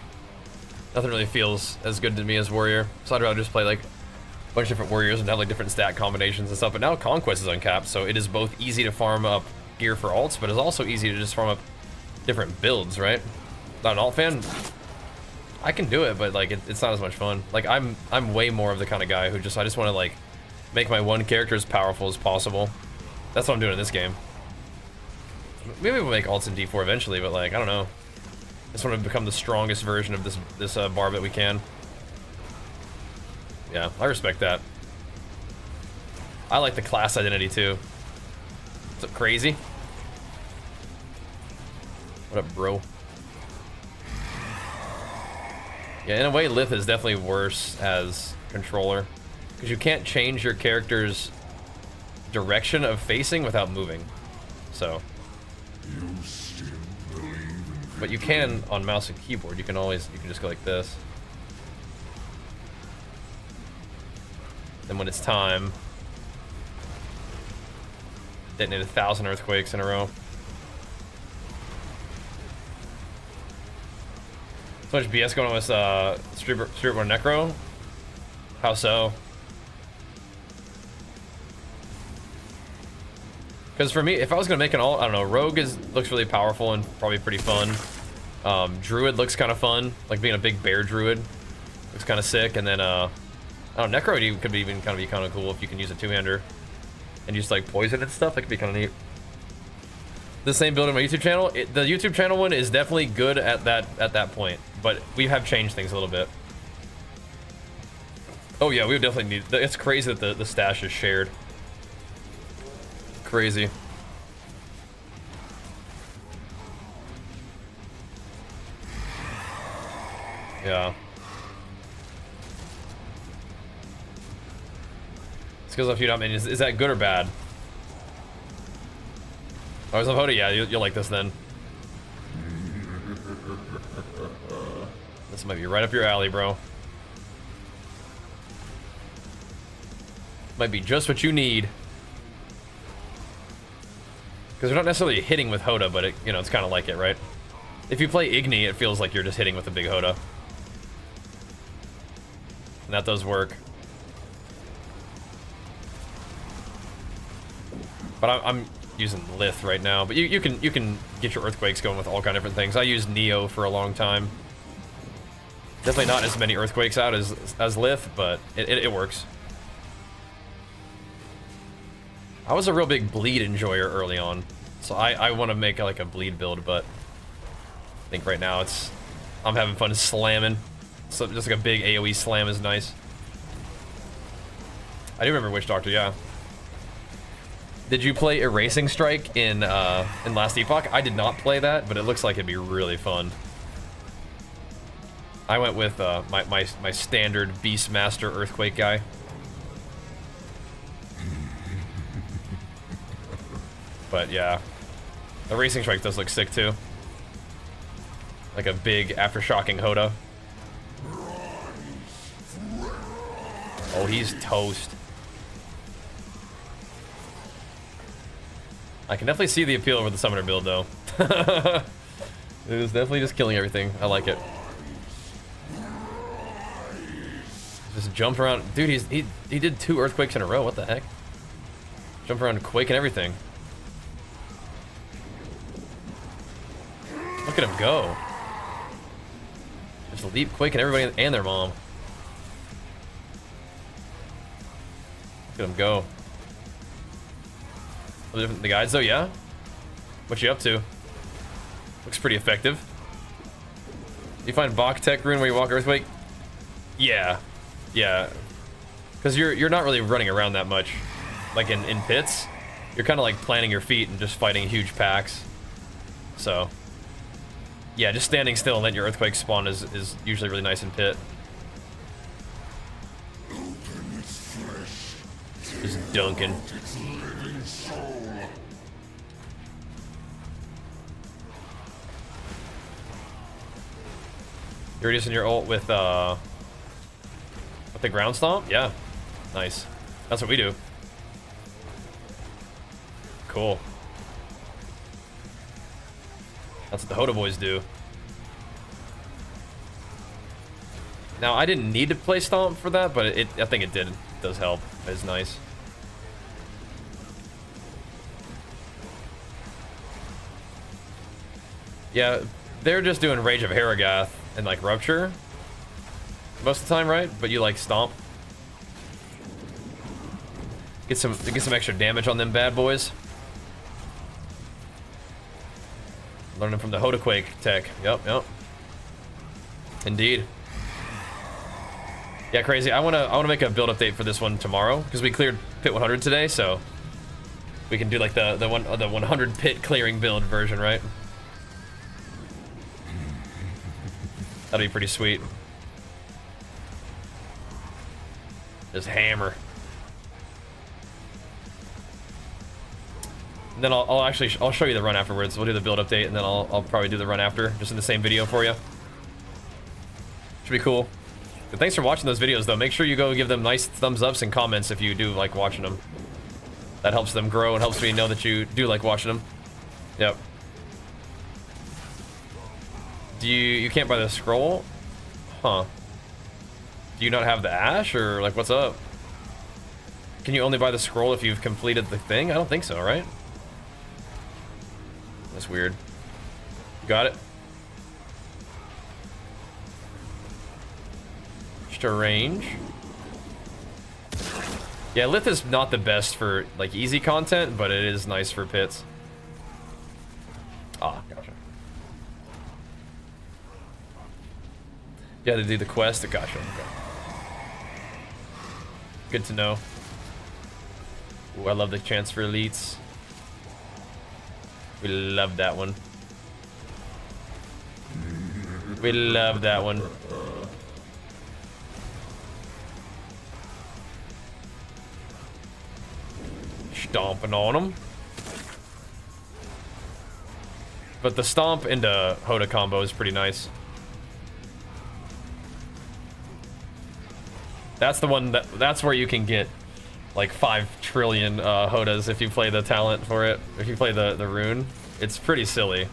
feels as good to me as warrior. So I'd rather just play like a bunch of different warriors and have like different stat combinations and stuff. But now conquest is uncapped, so it is both easy to farm up gear for alts, but it's also easy to just farm up different builds, right? Not an alt fan. I can do it, but like it's not as much fun. Like I'm way more of the kind of guy who I just want to like make my one character as powerful as possible. That's what I'm doing in this game. Maybe we'll make alts in D4 eventually, but like I don't know. I just want to become the strongest version of this barb that we can. Yeah, I respect that. I like the class identity too. What's up, crazy? What up, bro? Yeah, in a way, Lith is definitely worse as controller, because you can't change your character's direction of facing without moving. So, but you can on mouse and keyboard. You can just go like this. Then when it's time, detonate 1,000 earthquakes in a row. So much BS going on with Streetborn Necro. How so? Because for me, if I was gonna make an alt, I don't know. Rogue looks really powerful and probably pretty fun. Druid looks kind of fun, like being a big bear druid. Looks kind of sick. And then I don't know, Necro could be even kind of cool if you can use a two-hander and use like poison and stuff. That could be kind of neat. The same build on my YouTube channel. The YouTube channel one is definitely good at that point, but we have changed things a little bit. Oh yeah, we would definitely need. It's crazy that the stash is shared. Crazy. Yeah. Skills up few not minions. Is that good or bad? Oh, is HotA? Yeah, you'll like this then. This might be right up your alley, bro. Might be just what you need. Because we're not necessarily hitting with HotA, but it's kind of like it, right? If you play Igni, it feels like you're just hitting with a big HotA. And that does work. But I'm using Lith right now, but you can get your earthquakes going with all kind of different things. I used Neo for a long time. Definitely not as many earthquakes out as Lith, but it works. I was a real big bleed enjoyer early on, so I want to make like a bleed build, but I think right now I'm having fun slamming. So just like a big AoE slam is nice. I do remember Witch Doctor, yeah. Did you play Erasing Strike in Last Epoch? I did not play that, but it looks like it'd be really fun. I went with my standard Beastmaster Earthquake guy. But yeah, Erasing Strike does look sick too. Like a big aftershocking HotA. Oh, he's toast. I can definitely see the appeal over the summoner build though. It is definitely just killing everything. I like it. Just jump around. Dude, he did 2 earthquakes in a row. What the heck? Jump around, quake and everything. Look at him go. Just leap, quake, and everybody and their mom. Look at him go. The guides though, yeah? What you up to? Looks pretty effective. You find Bach Tech Rune where you walk Earthquake? Yeah. Yeah. Because you're not really running around that much. Like in pits. You're kind of like planting your feet and just fighting huge packs. So, yeah, just standing still and letting your Earthquake spawn is usually really nice in pit. Just dunking. You're reducing your ult with the ground stomp? Yeah. Nice. That's what we do. Cool. That's what the HotA boys do. Now, I didn't need to play Stomp for that, but I think it does help. It's nice. Yeah, they're just doing Rage of Harrogath and like Rupture most of the time, right? But you like Stomp. Get some extra damage on them bad boys. Learning from the HotA-Quake tech. Yep. Indeed. Yeah, crazy. I wanna make a build update for this one tomorrow because we cleared pit 100 today, so we can do like the 100 pit clearing build version, right? That'd be pretty sweet. Just hammer. And then I'll show you the run afterwards. We'll do the build update, and then I'll probably do the run after, just in the same video for you. Should be cool. But thanks for watching those videos, though. Make sure you go give them nice thumbs ups and comments if you do like watching them. That helps them grow and helps me know that you do like watching them. Yep. Do you can't buy the scroll? Huh. Do you not have the ash, or like what's up? Can you only buy the scroll if you've completed the thing? I don't think so, right? That's weird. Got it. Just a range. Yeah, Lith is not the best for like easy content, but it is nice for pits. Ah, gotcha. Yeah, to do the quest. Gotcha. Okay. Good to know. Ooh, I love the chance for elites. We love that one. We love that one. Stomping on them. But the stomp into HotA combo is pretty nice. That's the one that's where you can get like 5 trillion HotAs if you play the talent for it. If you play the rune, it's pretty silly,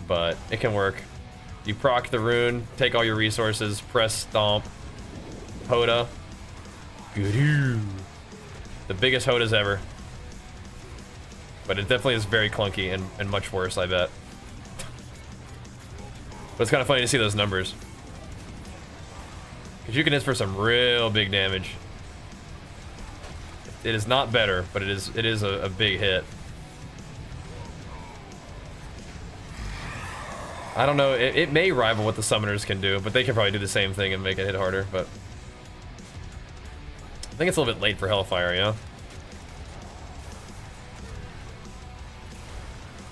but it can work. You proc the rune, take all your resources, press stomp, HotA. Good. The biggest HotAs ever. But it definitely is very clunky and much worse, I bet. But it's kind of funny to see those numbers. Because you can hit for some real big damage. It is not better, but it is a big hit. I don't know, it may rival what the summoners can do, but they can probably do the same thing and make it hit harder, but... I think it's a little bit late for Hellfire, yeah?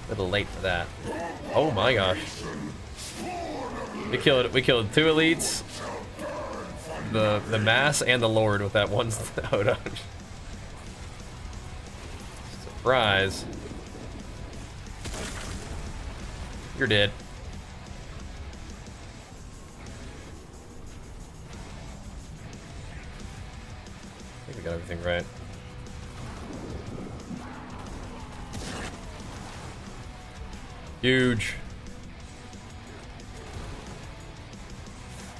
A little late for that. Oh my gosh. We killed 2 elites, the mass, and the Lord with that one HotA. Surprise. You're dead. I think we got everything right. Huge.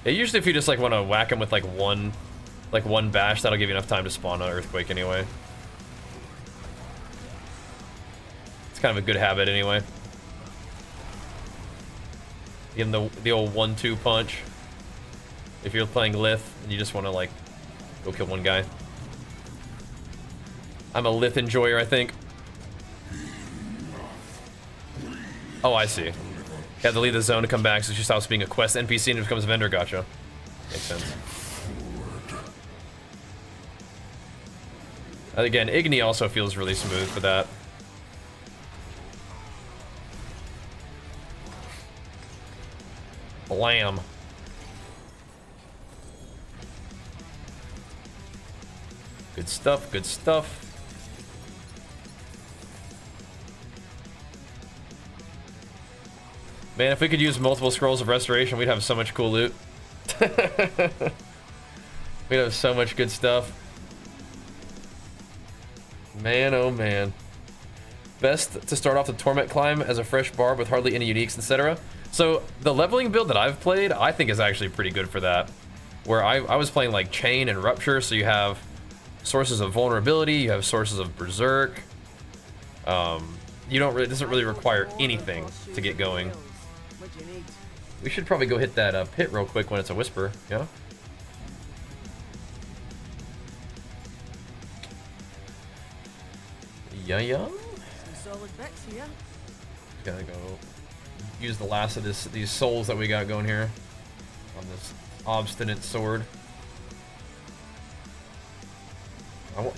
Yeah, usually if you just like want to whack him with like one bash, that'll give you enough time to spawn an Earthquake anyway. It's kind of a good habit anyway. Give him the old 1-2 punch. If you're playing Lith and you just want to like go kill one guy. I'm a Lith enjoyer, I think. Oh, I see. Had to leave the zone to come back, so she stops being a quest NPC and becomes a vendor. Gotcha. Makes sense. Again, Igni also feels really smooth for that. Blam. Good stuff, good stuff. Man, if we could use multiple scrolls of restoration, we'd have so much cool loot. We'd have so much good stuff. Man, oh man. Best to start off the Torment climb as a fresh barb with hardly any uniques, etc. So the leveling build that I've played, I think is actually pretty good for that. Where I was playing like Chain and Rupture, so you have sources of vulnerability, you have sources of Berserk. You don't really, it doesn't really require anything to get going. We should probably go hit that pit real quick when it's a whisper, yeah? Yeah. Some solid bits here. Gotta go use the last of these souls that we got going here on this obstinate sword.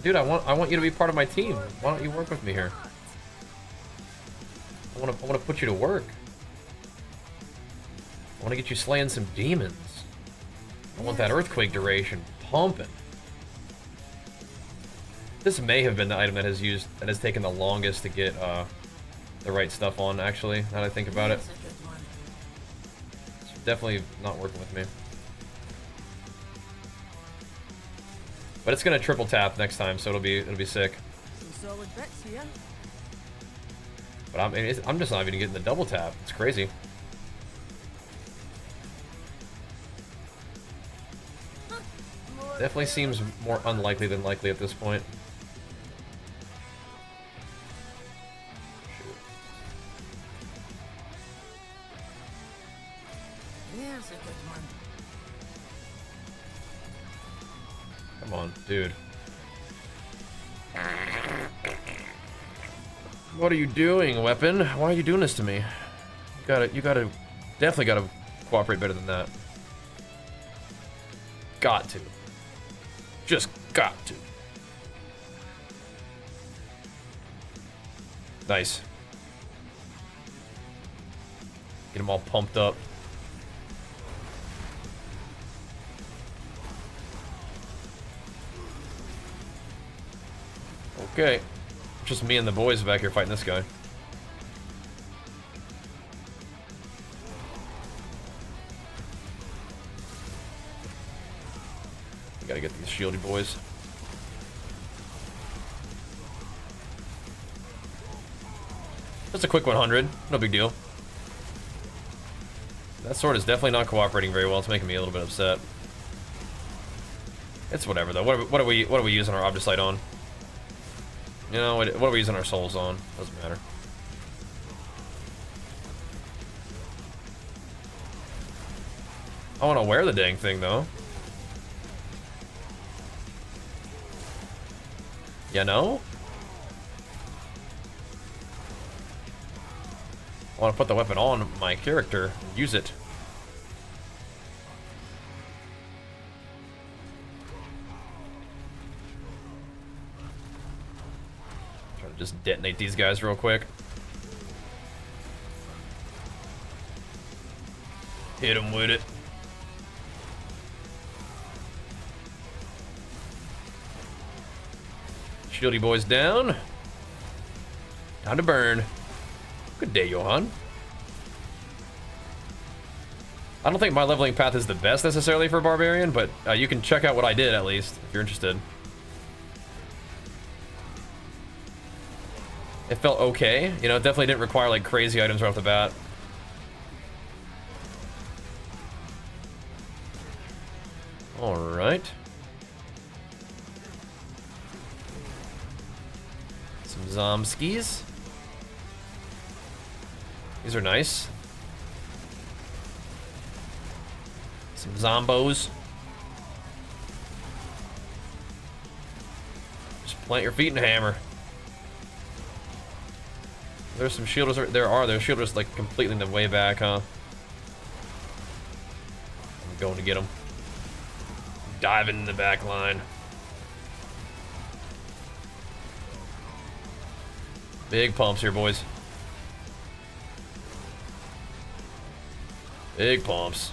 Dude, I want you to be part of my team. Why don't you work with me here? I want to put you to work. I want to get you slaying some demons. I want that earthquake duration pumping. This may have been the item that has taken the longest to get the right stuff on, actually, now that I think about it. It's definitely not working with me. But it's gonna triple tap next time, so it'll be sick. Some solid bits here. But I'm just not even getting the double tap. It's crazy. Definitely seems more unlikely than likely at this point. There's a good one. Come on, dude. What are you doing, weapon? Why are you doing this to me? You definitely gotta cooperate better than that. Got to. Just got to. Nice. Get them all pumped up. Okay. Just me and the boys back here fighting this guy. We gotta get these shieldy boys. Just a quick 100. No big deal. That sword is definitely not cooperating very well. It's making me a little bit upset. It's whatever though. What are we using our Obdicite on? You know, what are we using our souls on? Doesn't matter. I want to wear the dang thing, though. You know? I want to put the weapon on my character and use it. Just detonate these guys real quick. Hit them with it. Shieldy boys down. Time to burn. Good day, Johan. I don't think my leveling path is the best necessarily for Barbarian, but you can check out what I did at least if you're interested. It felt okay. You know, it definitely didn't require like crazy items right off the bat. All right. Some Zomskis. These are nice. Some Zombos. Just plant your feet in a hammer. There's some shielders. There's shielders like completely in the way back, huh? I'm going to get them. Diving in the back line. Big pumps here, boys. Big pumps.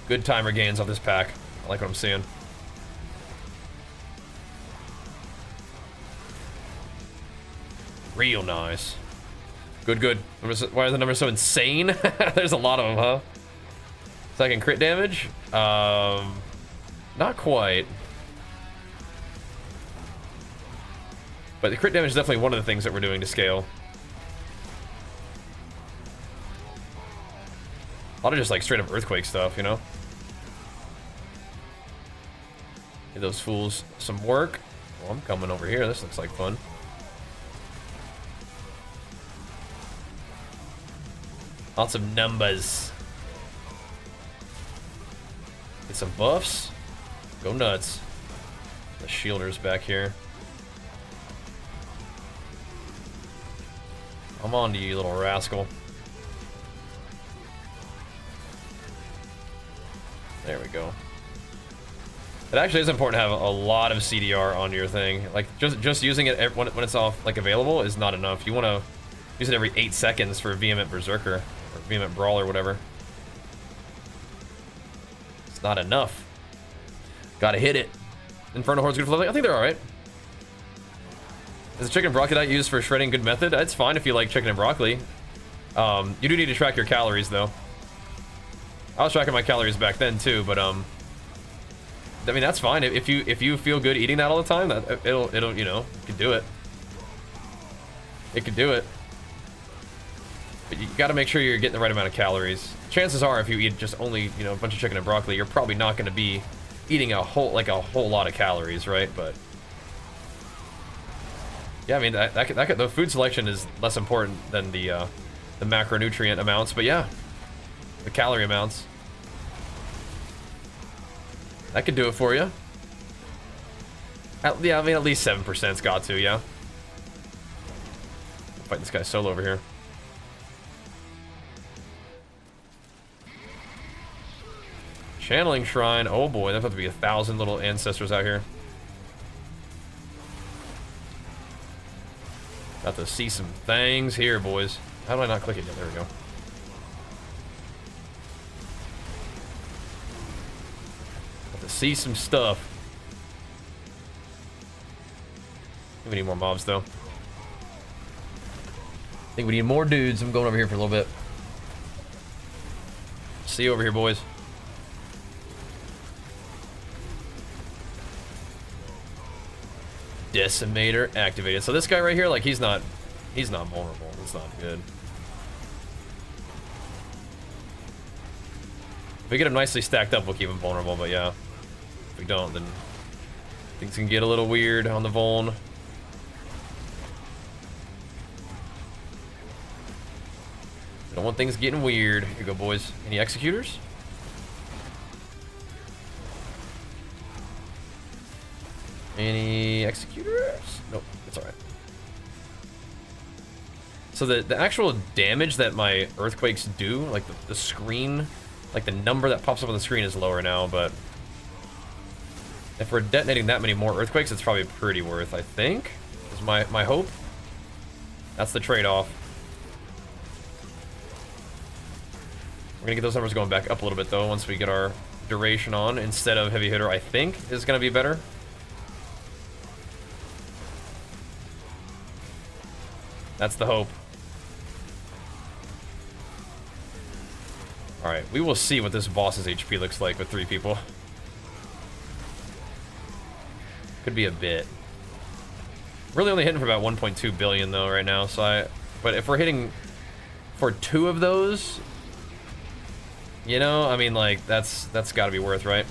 Good timer gains on this pack. I like what I'm seeing. Real nice. Good, good. Why are the numbers so insane? There's a lot of them, huh? Second crit damage? Not quite. But the crit damage is definitely one of the things that we're doing to scale. A lot of just like straight up earthquake stuff, you know? Give those fools some work. Well, I'm coming over here. This looks like fun. Lots of numbers. Get some buffs. Go nuts. The shielder's back here. I'm on to you, little rascal. There we go. It actually is important to have a lot of CDR on your thing. Like just using it when it's off, like available, is not enough. You want to use it every 8 seconds for Vehement Berserker or Vehement Brawl or whatever. It's not enough. Gotta hit it. Inferno Horde's good for leveling. I think they're all right. Is the chicken and broccoli diet used for shredding good method? It's fine if you like chicken and broccoli. You do need to track your calories though. I was tracking my calories back then too, but I mean that's fine if you feel good eating that all the time. That it'll you know, you can do it. It can do it. But you got to make sure you're getting the right amount of calories. Chances are, if you eat just only, you know, a bunch of chicken and broccoli, you're probably not going to be eating a whole lot of calories, right? But yeah, I mean the food selection is less important than the macronutrient amounts, but yeah, the calorie amounts. That could do it for you. Yeah, I mean at least 7%'s got to, yeah. Fight this guy solo over here. Channeling Shrine. Oh boy, there's about to be 1,000 little ancestors out here. Got to see some things here, boys. How do I not click it yet? There we go. Got to see some stuff. We need more mobs, though. I think we need more dudes. I'm going over here for a little bit. See you over here, boys. Decimator activated. So this guy right here, like he's not vulnerable. It's not good. If we get him nicely stacked up, we'll keep him vulnerable, but yeah. If we don't, then things can get a little weird on the vuln. Don't want things getting weird. Here you go, boys. Any executors? Any executors? Nope, it's alright. So the actual damage that my earthquakes do, like the screen, like the number that pops up on the screen is lower now, but if we're detonating that many more earthquakes, it's probably pretty worth, I think, is my hope. That's the trade-off. We're gonna get those numbers going back up a little bit though once we get our duration on instead of heavy hitter, I think is gonna be better. That's the hope. Alright, we will see what this boss's HP looks like with 3 people. Could be a bit. Really only hitting for about 1.2 billion though right now, so but if we're hitting for 2 of those, you know, I mean like that's gotta be worth, right?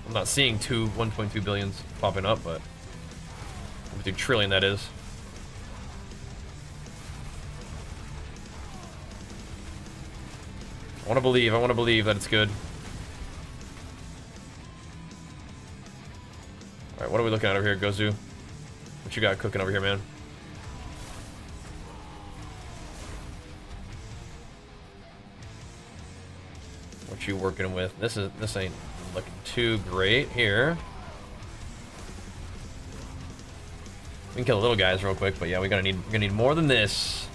I'm not seeing 1.2 billions popping up, but 1.2 trillion that is. I want to believe that it's good. Alright, what are we looking at over here, Gozu? What you got cooking over here, man? What you working with? This ain't looking too great here. We can kill the little guys real quick, but yeah, we're gonna need more than this.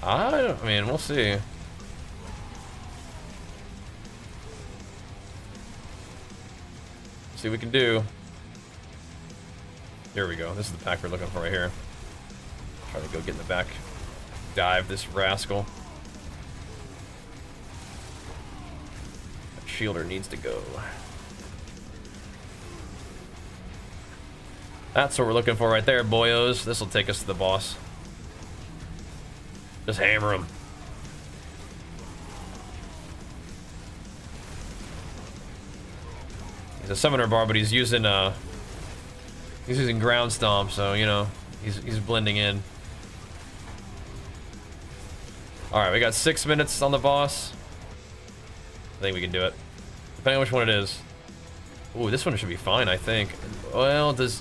I mean, we'll see. See what we can do. Here we go. This is the pack we're looking for right here. Try to go get in the back. Dive this rascal. That shielder needs to go. That's what we're looking for right there, boyos. This will take us to the boss. Just hammer him. He's a summoner bar, but he's using ground stomp, so you know he's blending in. All right, we got 6 minutes on the boss. I think we can do it, depending on which one it is. Ooh, this one should be fine, I think. Well, does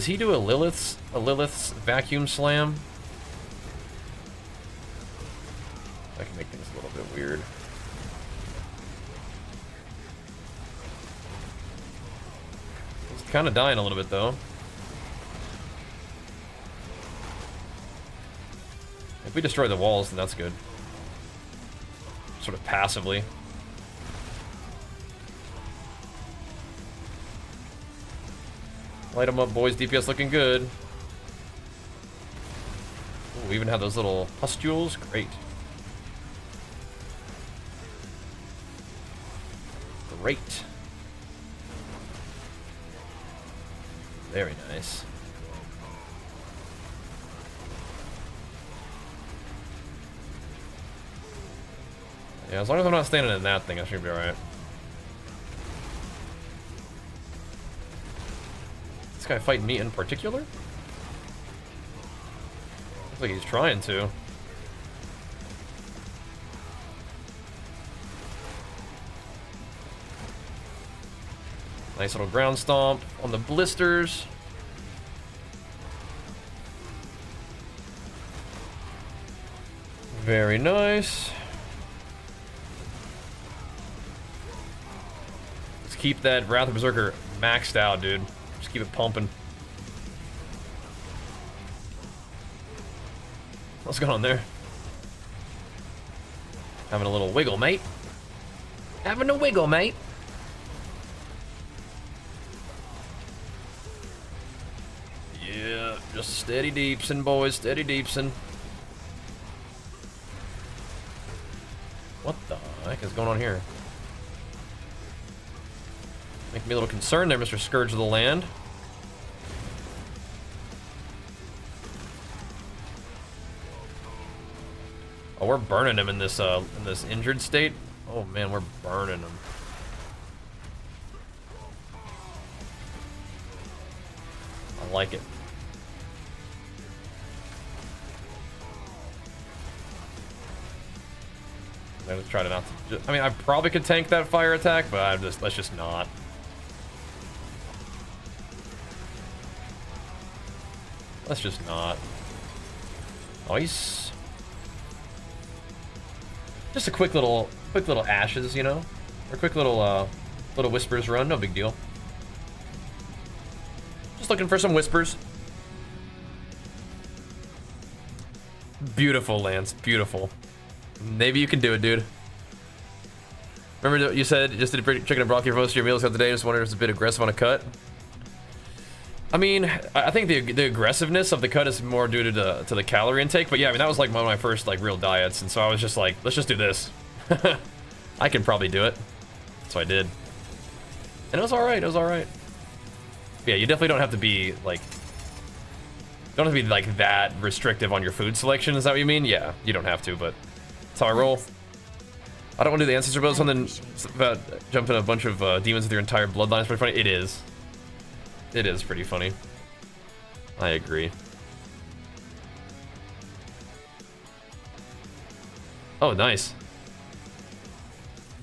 he do a Lilith's vacuum slam? That can make things a little bit weird. He's kind of dying a little bit though. If we destroy the walls, then that's good. Sort of passively. Light them up, boys. DPS looking good. Ooh, we even have those little pustules. Great. Great. Very nice. Yeah, as long as I'm not standing in that thing, I should be alright. This guy fighting me in particular? Looks like he's trying to. Nice little ground stomp on the blisters. Very nice. Let's keep that Wrath of Berserker maxed out, dude. Just keep it pumping. What's going on there? Having a little wiggle, mate. Having a wiggle, mate. Yeah, just steady deepsin', boys. Steady deepsin'. What the heck is going on here? Make me a little concerned there, Mr. Scourge of the Land. Oh, we're burning him in this injured state. Oh man, we're burning him. I like it. Let's try to not to. I mean, I probably could tank that fire attack, but let's just not. Let's just not. Nice. Just a quick little ashes, you know, or quick little whispers run. No big deal. Just looking for some whispers. Beautiful, Lance. Beautiful. Maybe you can do it, dude. Remember you said you just did chicken and broccoli for most of your meals the other day. Just wondered if it's a bit aggressive on a cut. I mean, I think the aggressiveness of the cut is more due to the calorie intake. But yeah, I mean that was like one of my first like real diets, and so I was just like, let's just do this. I can probably do it. So I did, and it was all right. It was all right. Yeah, you definitely don't have to be like. Don't have to be like that restrictive on your food selection. Is that what you mean? Yeah, you don't have to, but that's how I roll. I don't want to do the ancestor build. Something about jumping a bunch of demons with your entire bloodline is pretty funny. It is. It is pretty funny. I agree. Oh, nice.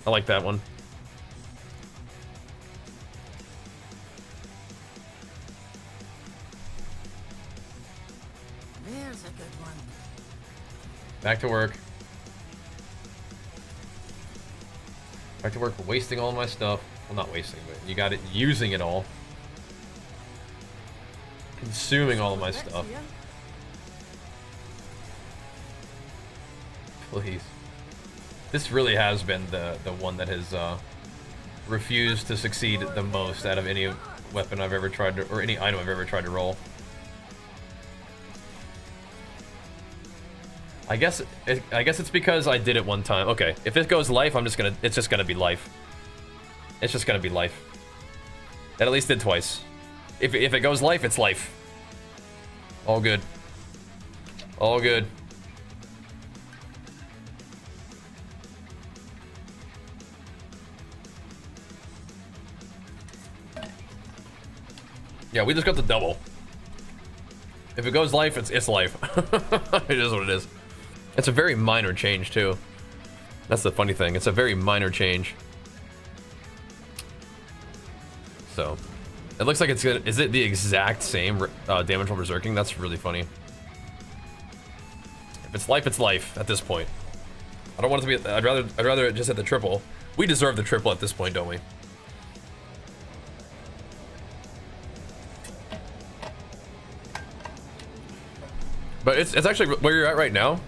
I like that one. Back to work. Back to work for wasting all my stuff. Well, not wasting, but you got it, using it all. Consuming all of my stuff. Please. This really has been the one that has refused to succeed the most out of any weapon I've ever tried to, or any item I've ever tried to roll. I guess it's because I did it one time. Okay, if it goes life, it's just gonna be life. It's just gonna be life. That at least did twice. If it goes life, it's life. All good. All good. Yeah, we just got the double. If it goes life, it's life. It is what it is. It's a very minor change too. That's the funny thing. It's a very minor change. So, it looks like it's gonna. Is it the exact same damage while berserking? That's really funny. If it's life, it's life at this point. I don't want it to be. I'd rather it just at the triple. We deserve the triple at this point, don't we? But it's actually where you're at right now.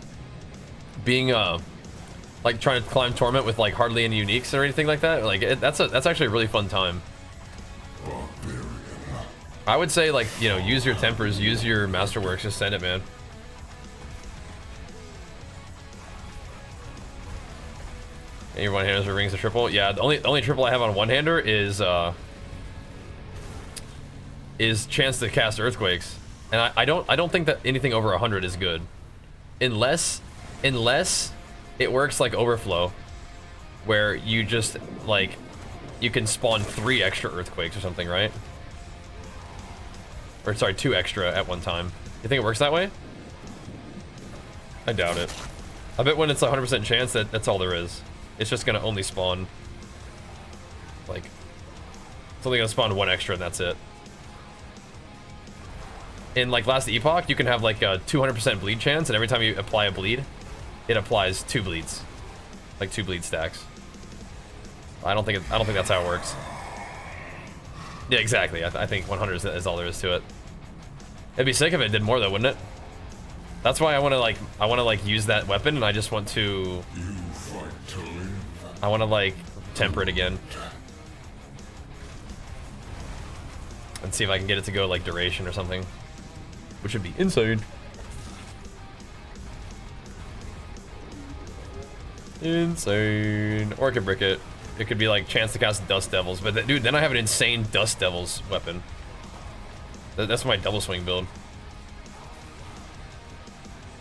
Being like trying to climb Torment with like hardly any uniques or anything like that. Like that's actually a really fun time. I would say, like, you know, use your tempers, use your masterworks, just send it, man. And your one-handers or rings a triple. Yeah, the only triple I have on one-hander is chance to cast earthquakes. And I don't think that anything over 100 is good. Unless it works like overflow, where you just like you can spawn 3 extra earthquakes or something, right? Or sorry, 2 extra at one time. You think it works that way? I doubt it. I bet when it's 100% chance that's all there is. It's just gonna only spawn like it's only gonna spawn 1 extra and that's it. In like last epoch, you can have like a 200% bleed chance, and every time you apply a bleed, it applies 2 bleeds, like 2 bleed stacks. I don't think that's how it works. Yeah, exactly. I think 100 is all there is to it. It'd be sick if it did more though, wouldn't it? That's why I want to like use that weapon, and I just want to. I want to like temper it again, and see if I can get it to go like duration or something, which would be insane. Insane. Or I could brick it. It could be like chance to cast Dust Devils, but dude, then I have an insane Dust Devils weapon. That's my double swing build.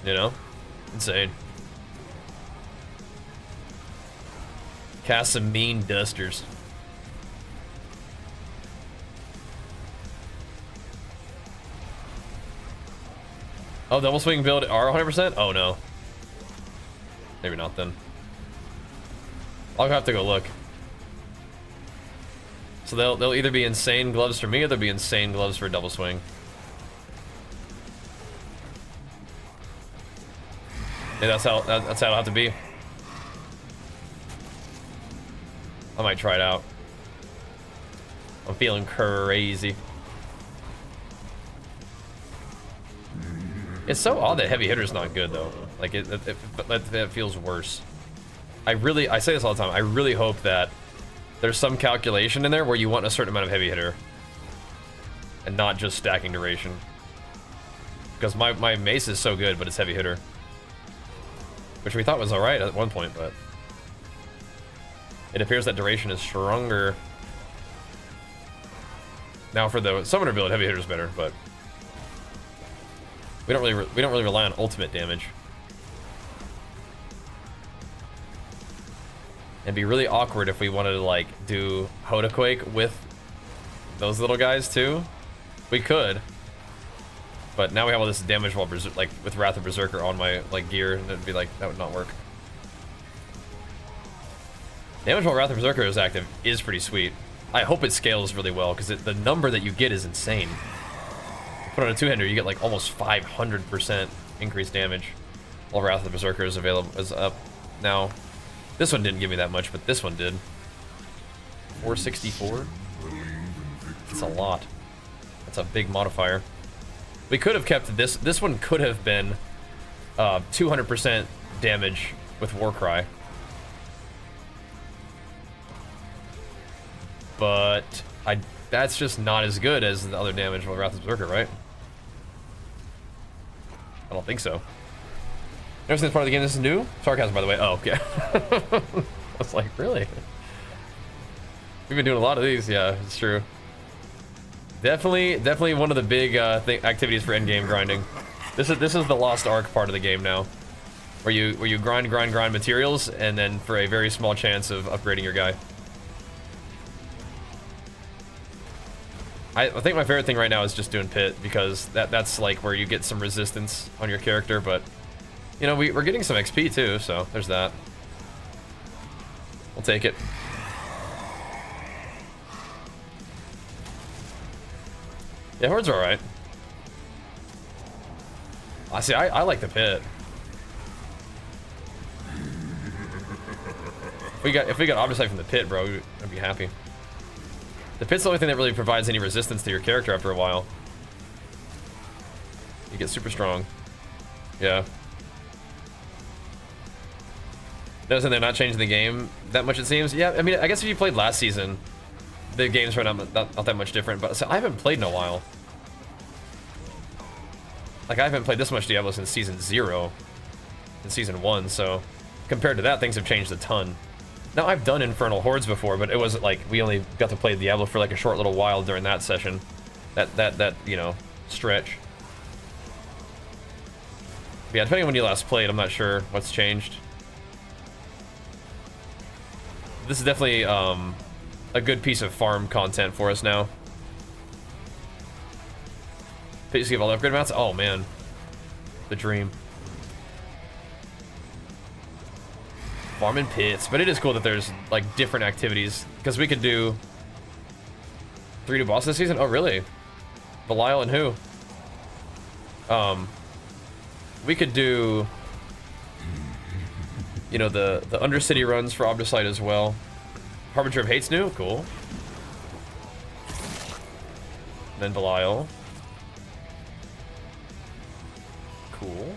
You know? Insane. Cast some mean dusters. Oh, double swing build are 100%? Oh no. Maybe not then. I'll have to go look. So they'll either be insane gloves for me, or they'll be insane gloves for double swing. Yeah, that's how it'll have to be. I might try it out. I'm feeling crazy. It's so odd that heavy hitter's not good though. Like it feels worse. I say this all the time. I really hope that there's some calculation in there where you want a certain amount of heavy hitter and not just stacking duration. Because my mace is so good, but it's heavy hitter, which we thought was all right at one point, but it appears that duration is stronger. Now for the summoner build, heavy hitter is better, but we don't really rely on ultimate damage. It'd be really awkward if we wanted to like do HotA-Quake with those little guys too. We could, but now we have all this damage while like with Wrath of Berserker on my like gear, and it'd be like that would not work. Damage while Wrath of Berserker is active is pretty sweet. I hope it scales really well, because the number that you get is insane. Put on a two-hander, you get like almost 500% increased damage. All Wrath of the Berserker is up now. This one didn't give me that much, but this one did. 464? That's a lot. That's a big modifier. We could have kept this. This one could have been 200% damage with Warcry. But that's just not as good as the other damage with Wrath of the Berserker, right? I don't think so. Never seen this part of the game. This is new? Sarcasm, by the way. Oh, okay. I was like, really? We've been doing a lot of these. Yeah, it's true. Definitely one of the big activities for endgame grinding. This is the Lost Ark part of the game now, where you grind materials, and then for a very small chance of upgrading your guy. I think my favorite thing right now is just doing pit, because that's like where you get some resistance on your character, but you know, we're getting some XP too, so there's that. We'll take it. Yeah, Horde's alright. I see, I like the pit. If we got Obdicite from the pit, bro, I'd be happy. The pit's the only thing that really provides any resistance to your character after a while. You get super strong. Yeah. Noticing they're not changing the game that much, it seems. Yeah, I mean, I guess if you played last season, the game's right now not that much different, but so I haven't played in a while. Like, I haven't played this much Diablo since Season 0, in Season 1, so compared to that, things have changed a ton. Now, I've done Infernal Hordes before, but it wasn't like we only got to play Diablo for like a short little while during that session. That you know, stretch. But yeah, depending on when you last played, I'm not sure what's changed. This is definitely a good piece of farm content for us now. Just give all the upgrade amounts? Oh man, the dream. Farm in pits, but it is cool that there's like different activities, because we could do 3 new bosses this season. Oh really? Belial and who? We could do, you know, the Undercity runs for Obdicite as well. Harbinger of Hate's new, cool. Then Belial. Cool.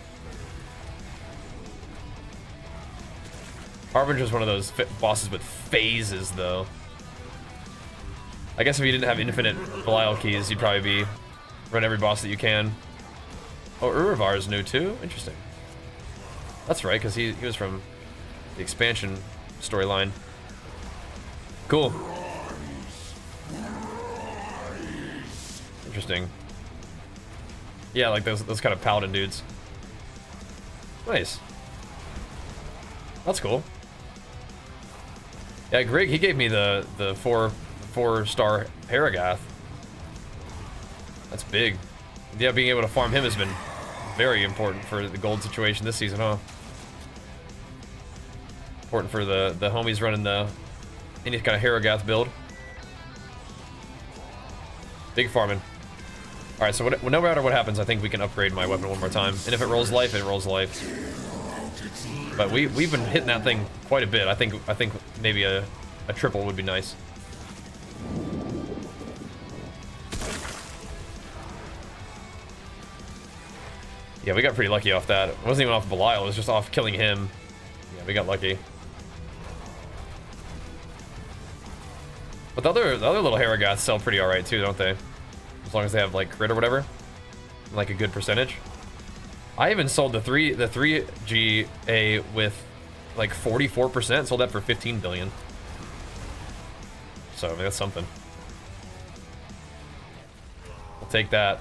Harbinger's one of those bosses with phases, though. I guess if you didn't have infinite Belial keys, you'd probably be run every boss that you can. Oh, Urivar is new too? Interesting. That's right, because he was from the expansion storyline. Cool. Interesting. Yeah, like those kind of paladin dudes. Nice. That's cool. Yeah, Greg, he gave me the 4-star Paragath. That's big. Yeah, being able to farm him has been very important for the gold situation this season, huh? Important for the homies running any kind of Haragath build. Big farming. Alright, so no matter what happens, I think we can upgrade my weapon one more time. And if it rolls life, it rolls life. But we've been hitting that thing quite a bit. I think maybe a triple would be nice. Yeah, we got pretty lucky off that. It wasn't even off Belial, it was just off killing him. Yeah, we got lucky. But the other little Haragaths sell pretty alright too, don't they? As long as they have like crit or whatever. Like a good percentage. I even sold the 3GA with like 44%, sold that for 15 billion. So I mean, that's something. We'll take that.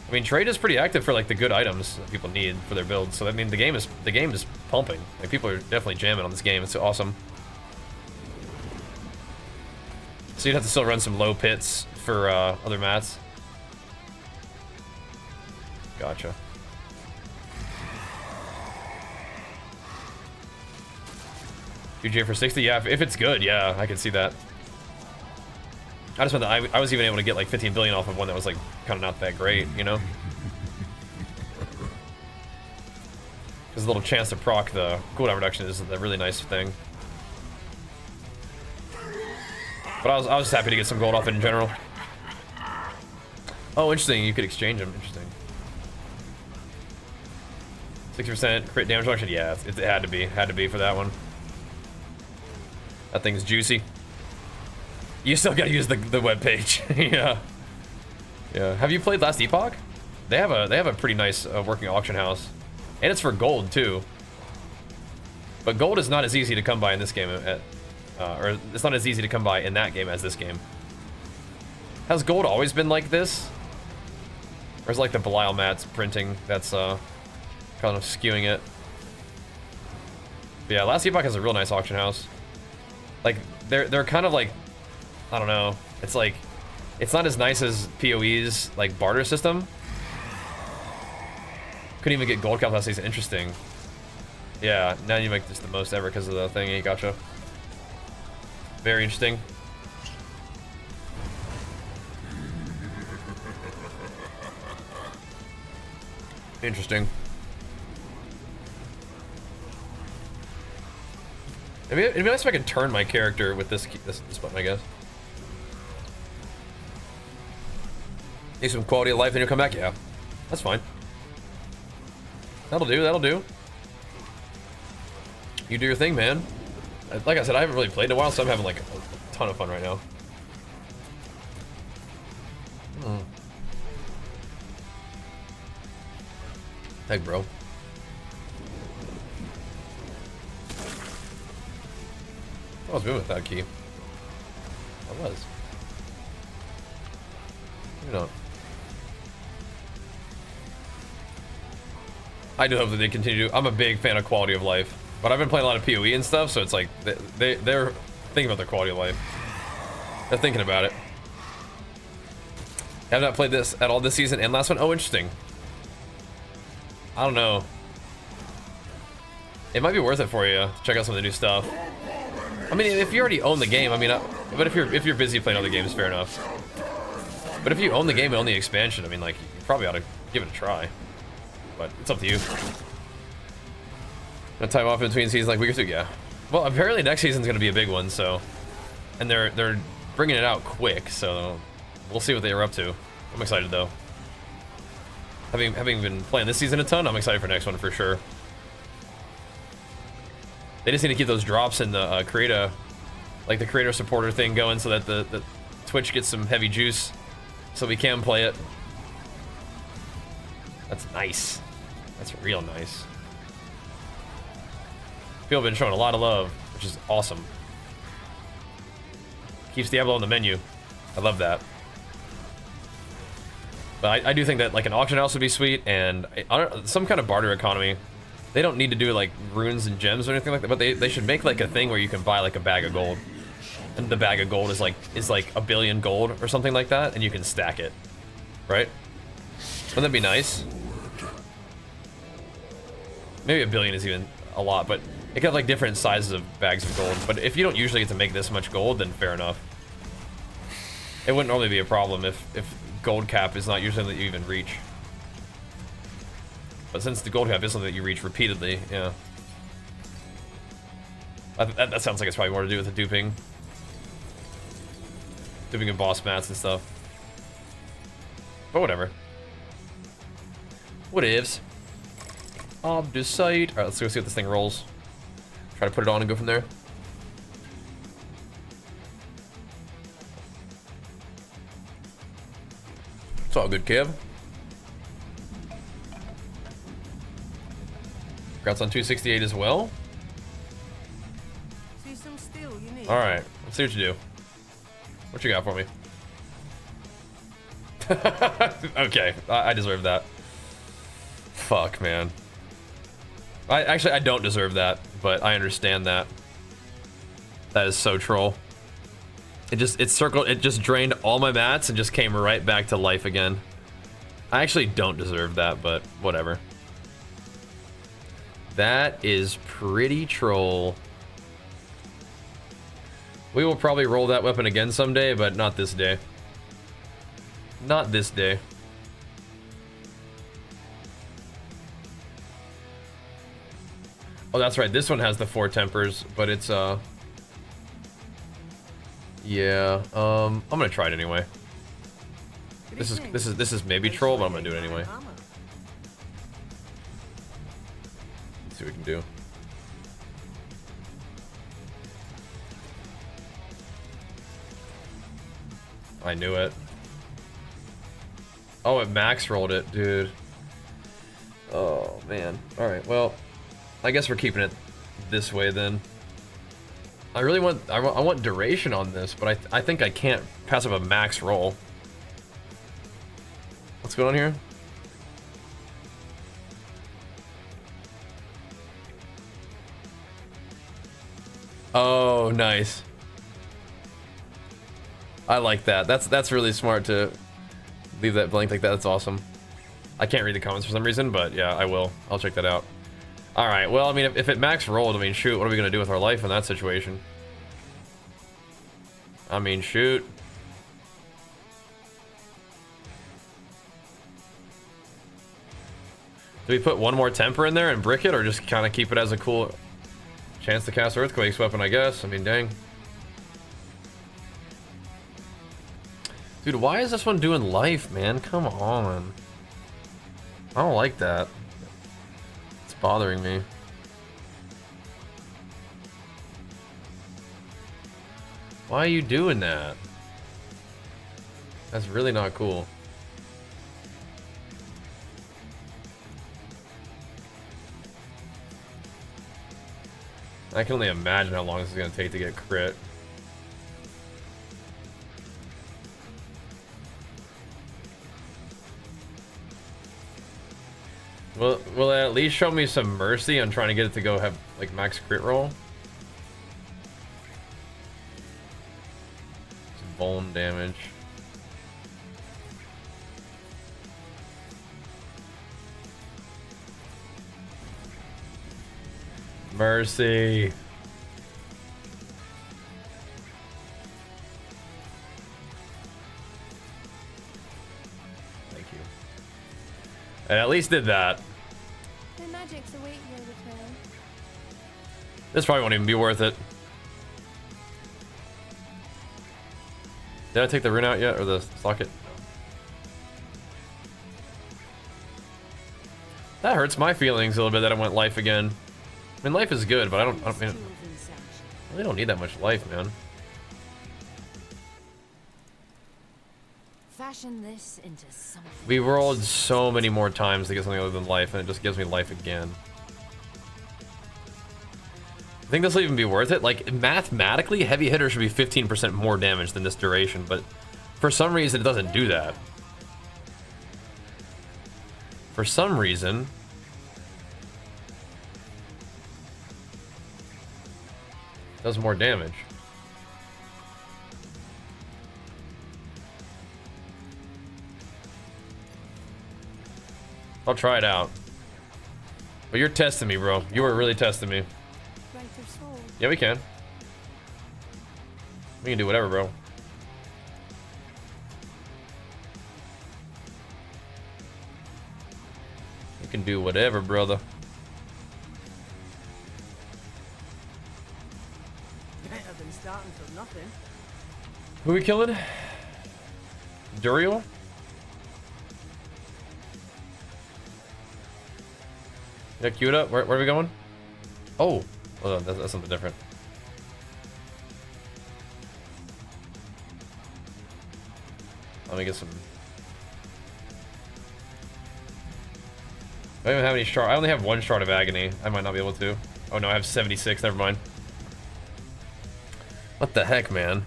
I mean, trade is pretty active for like the good items that people need for their builds. So I mean, the game is pumping. Like people are definitely jamming on this game. It's awesome. So you'd have to still run some low pits for other mats. Gotcha. UJ for 60? Yeah, if it's good, yeah, I can see that. I just meant that I was even able to get like 15 billion off of one that was like kind of not that great, you know? There's a little chance to proc the cooldown reduction is a really nice thing. But I was just happy to get some gold off it in general. Oh, interesting. You could exchange them. Interesting. 60% crit damage reduction. Yeah, it had to be. Had to be for that one. That thing's juicy. You still gotta use the web page. Yeah. Yeah. Have you played Last Epoch? They have a pretty nice working auction house, and it's for gold too. But gold is not as easy to come by in this game, or it's not as easy to come by in that game as this game. Has gold always been like this? Or is it like the Belial mats printing that's kind of skewing it? But yeah, Last Epoch has a real nice auction house. Like they're kind of like, I don't know. It's like, it's not as nice as PoE's like barter system. Couldn't even get gold cap last season. Interesting. Yeah, now you make this the most ever because of the thingy. Gotcha. Very interesting. Interesting. It'd be nice if I could turn my character with this button, I guess. Need some quality of life, then you'll come back? Yeah, that's fine. That'll do, that'll do. You do your thing, man. Like I said, I haven't really played in a while, so I'm having like a ton of fun right now. Heck, bro. I was moving with that key. I was. Maybe not. I do hope that they continue. I'm a big fan of quality of life, but I've been playing a lot of PoE and stuff, so it's like they're thinking about their quality of life. They're thinking about it. I have not played this at all this season, and last one. Oh, interesting. I don't know. It might be worth it for you to check out some of the new stuff. I mean, if you already own the game, I mean, but if you're busy playing other games, fair enough. But if you own the game and own the expansion, I mean, like, you probably ought to give it a try. But it's up to you. No time off in between seasons, like week or two, yeah. Well, apparently next season's gonna be a big one, so, and they're bringing it out quick, so we'll see what they are up to. I'm excited though. Having been playing this season a ton, I'm excited for next one for sure. They just need to keep those drops in the creator, like the creator supporter thing going, so that the Twitch gets some heavy juice, so we can play it. That's nice. That's real nice. People have been showing a lot of love, which is awesome. Keeps Diablo on the menu. I love that. But I do think that like an auction house would be sweet, and some kind of barter economy. They don't need to do like runes and gems or anything like that, but they should make like a thing where you can buy like a bag of gold, and the bag of gold is like a billion gold or something like that, and you can stack it, right? Wouldn't that be nice? Maybe a billion is even a lot, but it could have like different sizes of bags of gold. But if you don't usually get to make this much gold, then fair enough. It wouldn't normally be a problem if gold cap is not usually something that you even reach. But since the gold cap is something that you reach repeatedly, yeah. That sounds like it's probably more to do with the duping. Duping and boss mats and stuff. But whatever. Whatevs. Decide. Alright, let's go see what this thing rolls. Try to put it on and go from there. It's all good, Kev. Congrats on 268 as well. See some steel you need. Alright, let's see what you do. What you got for me? Okay, I deserve that. Fuck, man. I don't deserve that, but I understand that. That is so troll. It just drained all my mats and just came right back to life again. I actually don't deserve that, but whatever. That is pretty troll. We will probably roll that weapon again someday, but not this day. Not this day. Oh, that's right. This one has the 4 tempers, but it's yeah. I'm gonna try it anyway. This is maybe troll, but I'm gonna do it anyway. Let's see what we can do. I knew it. Oh, it max rolled it, dude. Oh man. All right. Well, I guess we're keeping it this way then. I really want I want duration on this, but I think I can't pass up a max roll. What's going on here? Oh, nice. I like that. That's really smart to leave that blank like that. That's awesome. I can't read the comments for some reason, but yeah, I will. I'll check that out. All right. Well, I mean, if it max rolled, I mean, shoot, what are we gonna do with our life in that situation? I mean, shoot. Do we put one more temper in there and brick it, or just kind of keep it as a cool chance to cast Earthquake's weapon, I guess? I mean, dang. Dude, why is this one doing life, man? Come on. I don't like that. It's bothering me. Why are you doing that? That's really not cool. I can only imagine how long this is going to take to get crit. Will it at least show me some mercy on trying to get it to go have like max crit roll? Some bone damage. Mercy. Thank you. It at least did that. The magics await your return. This probably won't even be worth it. Did I take the rune out yet, or the socket? No. That hurts my feelings a little bit that I went life again. I mean, life is good, but I don't mean, I really don't need that much life, man. Fashion this into something. We rolled so many more times to get something other than life, and it just gives me life again. I think this will even be worth it. Like, mathematically, heavy hitter should be 15% more damage than this duration, but for some reason, it doesn't do that. For some reason... it does more damage. I'll try it out. But you're testing me, bro. You were really testing me. Right of soul. Yeah, we can. We can do whatever, bro. We can do whatever, brother. Better than starting from nothing. Who we killing? Duriel? Yeah, queued up. Where are we going? Oh, hold on, that's something different. Let me get some. I don't even have any shard. I only have 1 shard of agony. I might not be able to. Oh no, I have 76. Never mind. What the heck, man?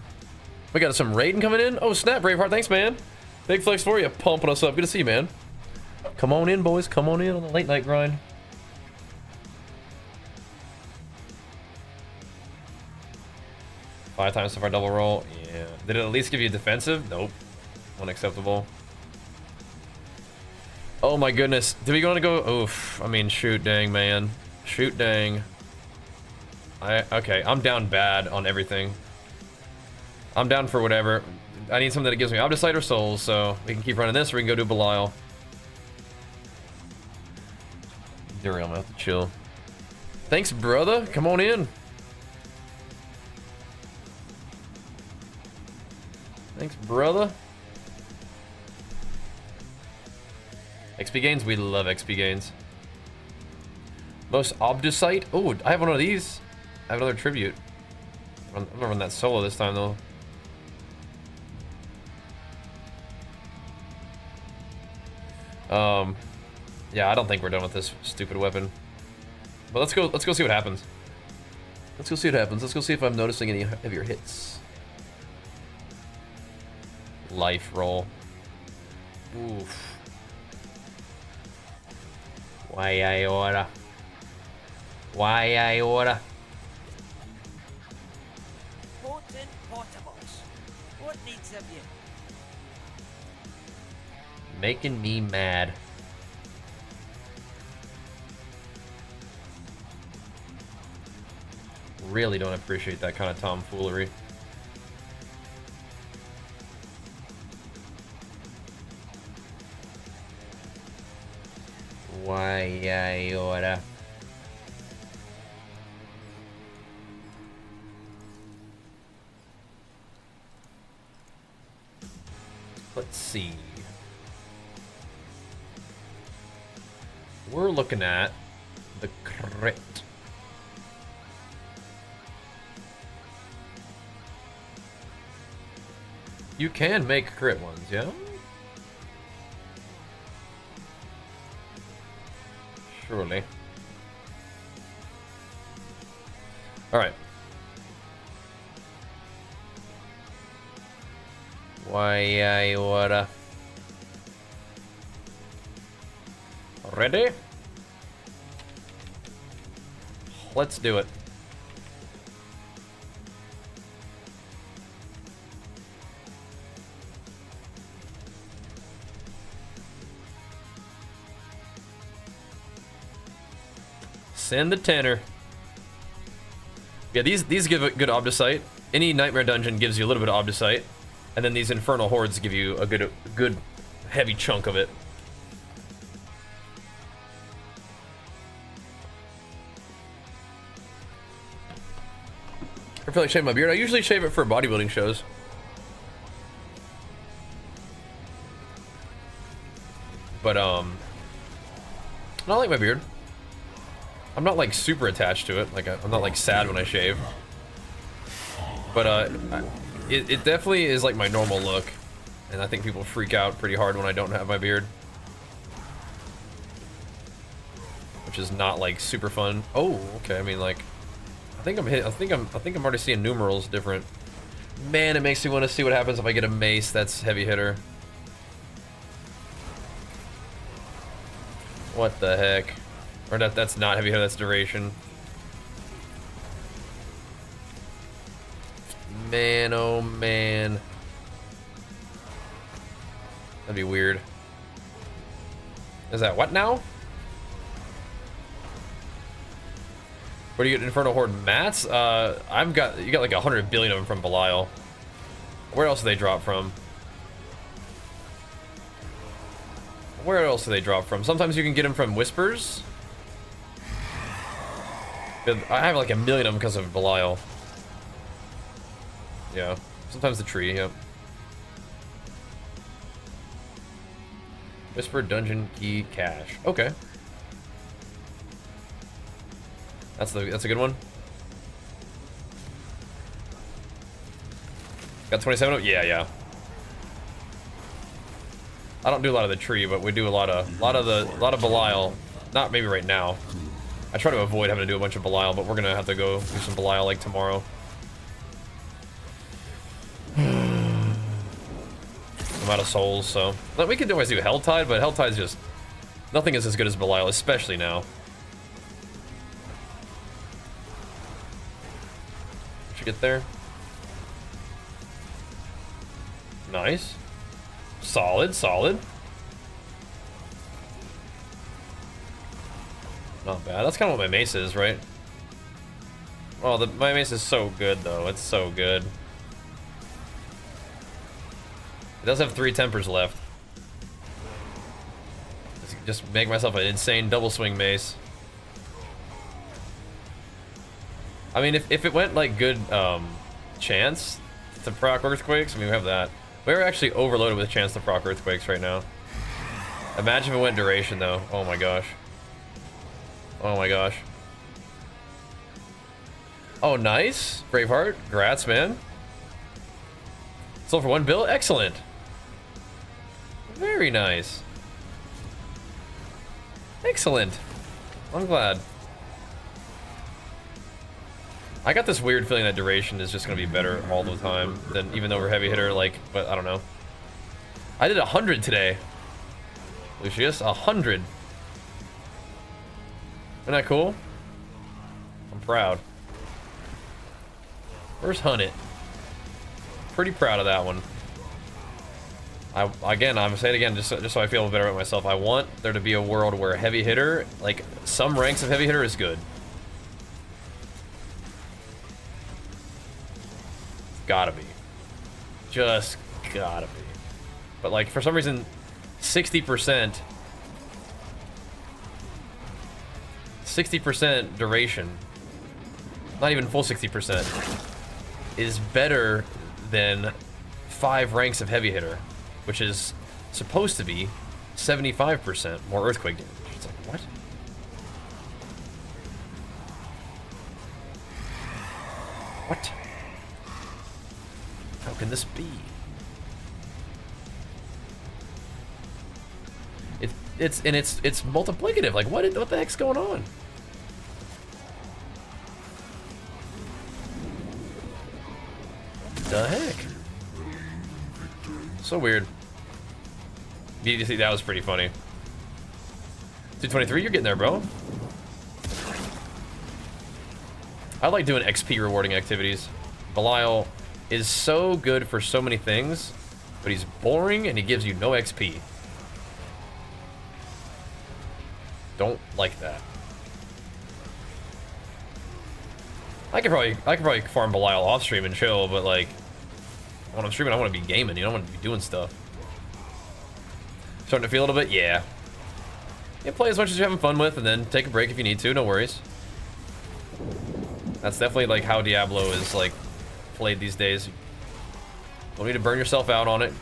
We got some raiding coming in. Oh snap, Braveheart. Thanks, man. Big flex for you, pumping us up. Good to see you, man. Come on in, boys. Come on in on the late night grind. Five times so far double roll. Yeah. Did it at least give you defensive? Nope. Unacceptable. Oh my goodness. Do we want to go? Oof. I mean, shoot dang, man. Shoot dang. Okay, I'm down bad on everything. I'm down for whatever. I need something that gives me Obdicite or Souls, so we can keep running this or we can go do Belial. Duriel, I'm gonna have to chill. Thanks, brother. Come on in. Thanks, brother. XP gains? We love XP gains. Most Obdusite? Oh, I have one of these. I have another tribute. I'm gonna run that solo this time, though. Yeah, I don't think we're done with this stupid weapon. But let's go see what happens. Let's go see what happens. Let's go see if I'm noticing any heavier hits. Life roll. Oof. Why I order? Why I order? Potent portables. What needs of you? Making me mad. Really don't appreciate that kind of tomfoolery. Why I order? Let's see. We're looking at the crit. You can make crit ones, yeah? Surely. Alright. Why I order? Ready? Let's do it. Send the tenor. Yeah, these give a good Obdusite. Any Nightmare Dungeon gives you a little bit of Obdusite, and then these Infernal Hordes give you a good heavy chunk of it. I feel like shaving my beard. I usually shave it for bodybuilding shows. But I don't like my beard. I'm not like super attached to it. Like I'm not like sad when I shave. But it definitely is like my normal look, and I think people freak out pretty hard when I don't have my beard, which is not like super fun. Oh, okay. I mean, like, I think I'm already seeing numerals different. Man, it makes me want to see what happens if I get a mace that's heavy hitter. What the heck? Or that's not heavy hitter, that's duration. Man, oh man. That'd be weird. Is that what now? Where do you get Infernal Horde mats? You got like 100 billion of them from Belial. Where else do they drop from? Where else do they drop from? Sometimes you can get them from Whispers. I have like 1 million of them because of Belial. Yeah. Sometimes the tree, yep. Whisper Dungeon Key Cache. Okay. That's a good one. Got 27 of it? Yeah. I don't do a lot of the tree, but we do a lot of Belial. Not maybe right now. I try to avoid having to do a bunch of Belial, but we're gonna have to go do some Belial like tomorrow. I'm out of souls, so we can always do Helltide, but Helltide's just nothing is as good as Belial, especially now. Should get there. Nice. Solid. Not bad. That's kind of what my mace is, right? Oh, my mace is so good, though. It's so good. It does have 3 tempers left. Just make myself an insane double swing mace. I mean, if it went like good chance to proc earthquakes, I mean we have that. We're actually overloaded with chance to proc earthquakes right now. Imagine if it went duration though. Oh my gosh. Oh my gosh. Oh nice, Braveheart. Grats, man. Sold for 1 bill. Excellent. Very nice. Excellent. I'm glad. I got this weird feeling that duration is just gonna be better all the time than even though we're heavy hitter, like, but I don't know. I did 100 today. Lucius, 100. Isn't that cool? I'm proud. Where's Hunt It? Pretty proud of that one. I'm gonna say it again, just so I feel better about myself. I want there to be a world where heavy hitter, like some ranks of heavy hitter, is good. Gotta be. Just gotta be. But like for some reason, 60% duration, not even full 60%, is better than 5 ranks of heavy hitter, which is supposed to be 75% more earthquake damage. It's like, what? What? How can this be? It's multiplicative. Like what the heck's going on? What the heck? So weird. BDC, that was pretty funny. 223, you're getting there, bro. I like doing XP rewarding activities. Belial is so good for so many things, but he's boring and he gives you no XP. Don't like that. I could probably farm Belial off stream and chill, but like when I'm streaming I want to be gaming, you know, I want to be doing stuff. Starting to feel a little bit, yeah. Yeah, play as much as you're having fun with and then take a break if you need to, no worries. That's definitely like how Diablo is like played these days. Don't need to burn yourself out on it.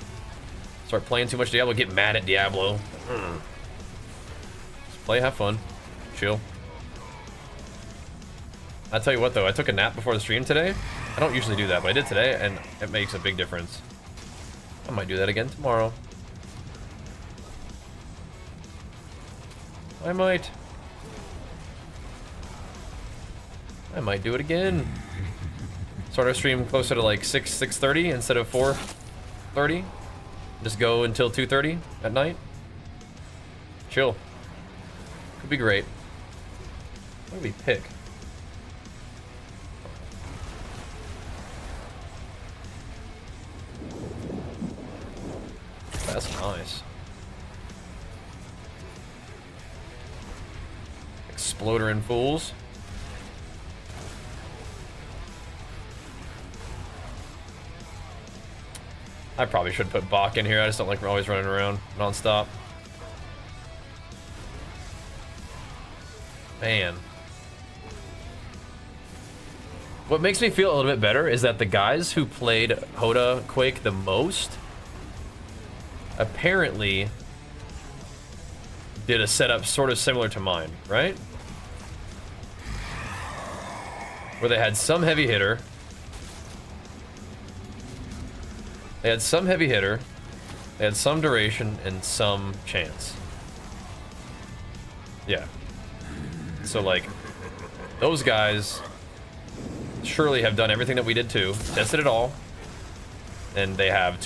Start playing too much Diablo, get mad at Diablo. Just play, have fun, chill. I'll tell you what though, I took a nap before the stream today. I don't usually do that, but I did today and it makes a big difference. I might do that again tomorrow. I might do it again. Start our stream closer to like 6:30 instead of 4:30. Just go until 2:30 at night. Chill. Could be great. What do we pick? That's nice. Exploder and fools. I probably should put Bach in here. I just don't like always running around non-stop. Man. What makes me feel a little bit better is that the guys who played HotA-Quake the most apparently did a setup sort of similar to mine, right? Where they had some heavy hitter. They had some heavy hitter, they had some duration, and some chance. Yeah. So, like, those guys surely have done everything that we did too, tested it all, and they have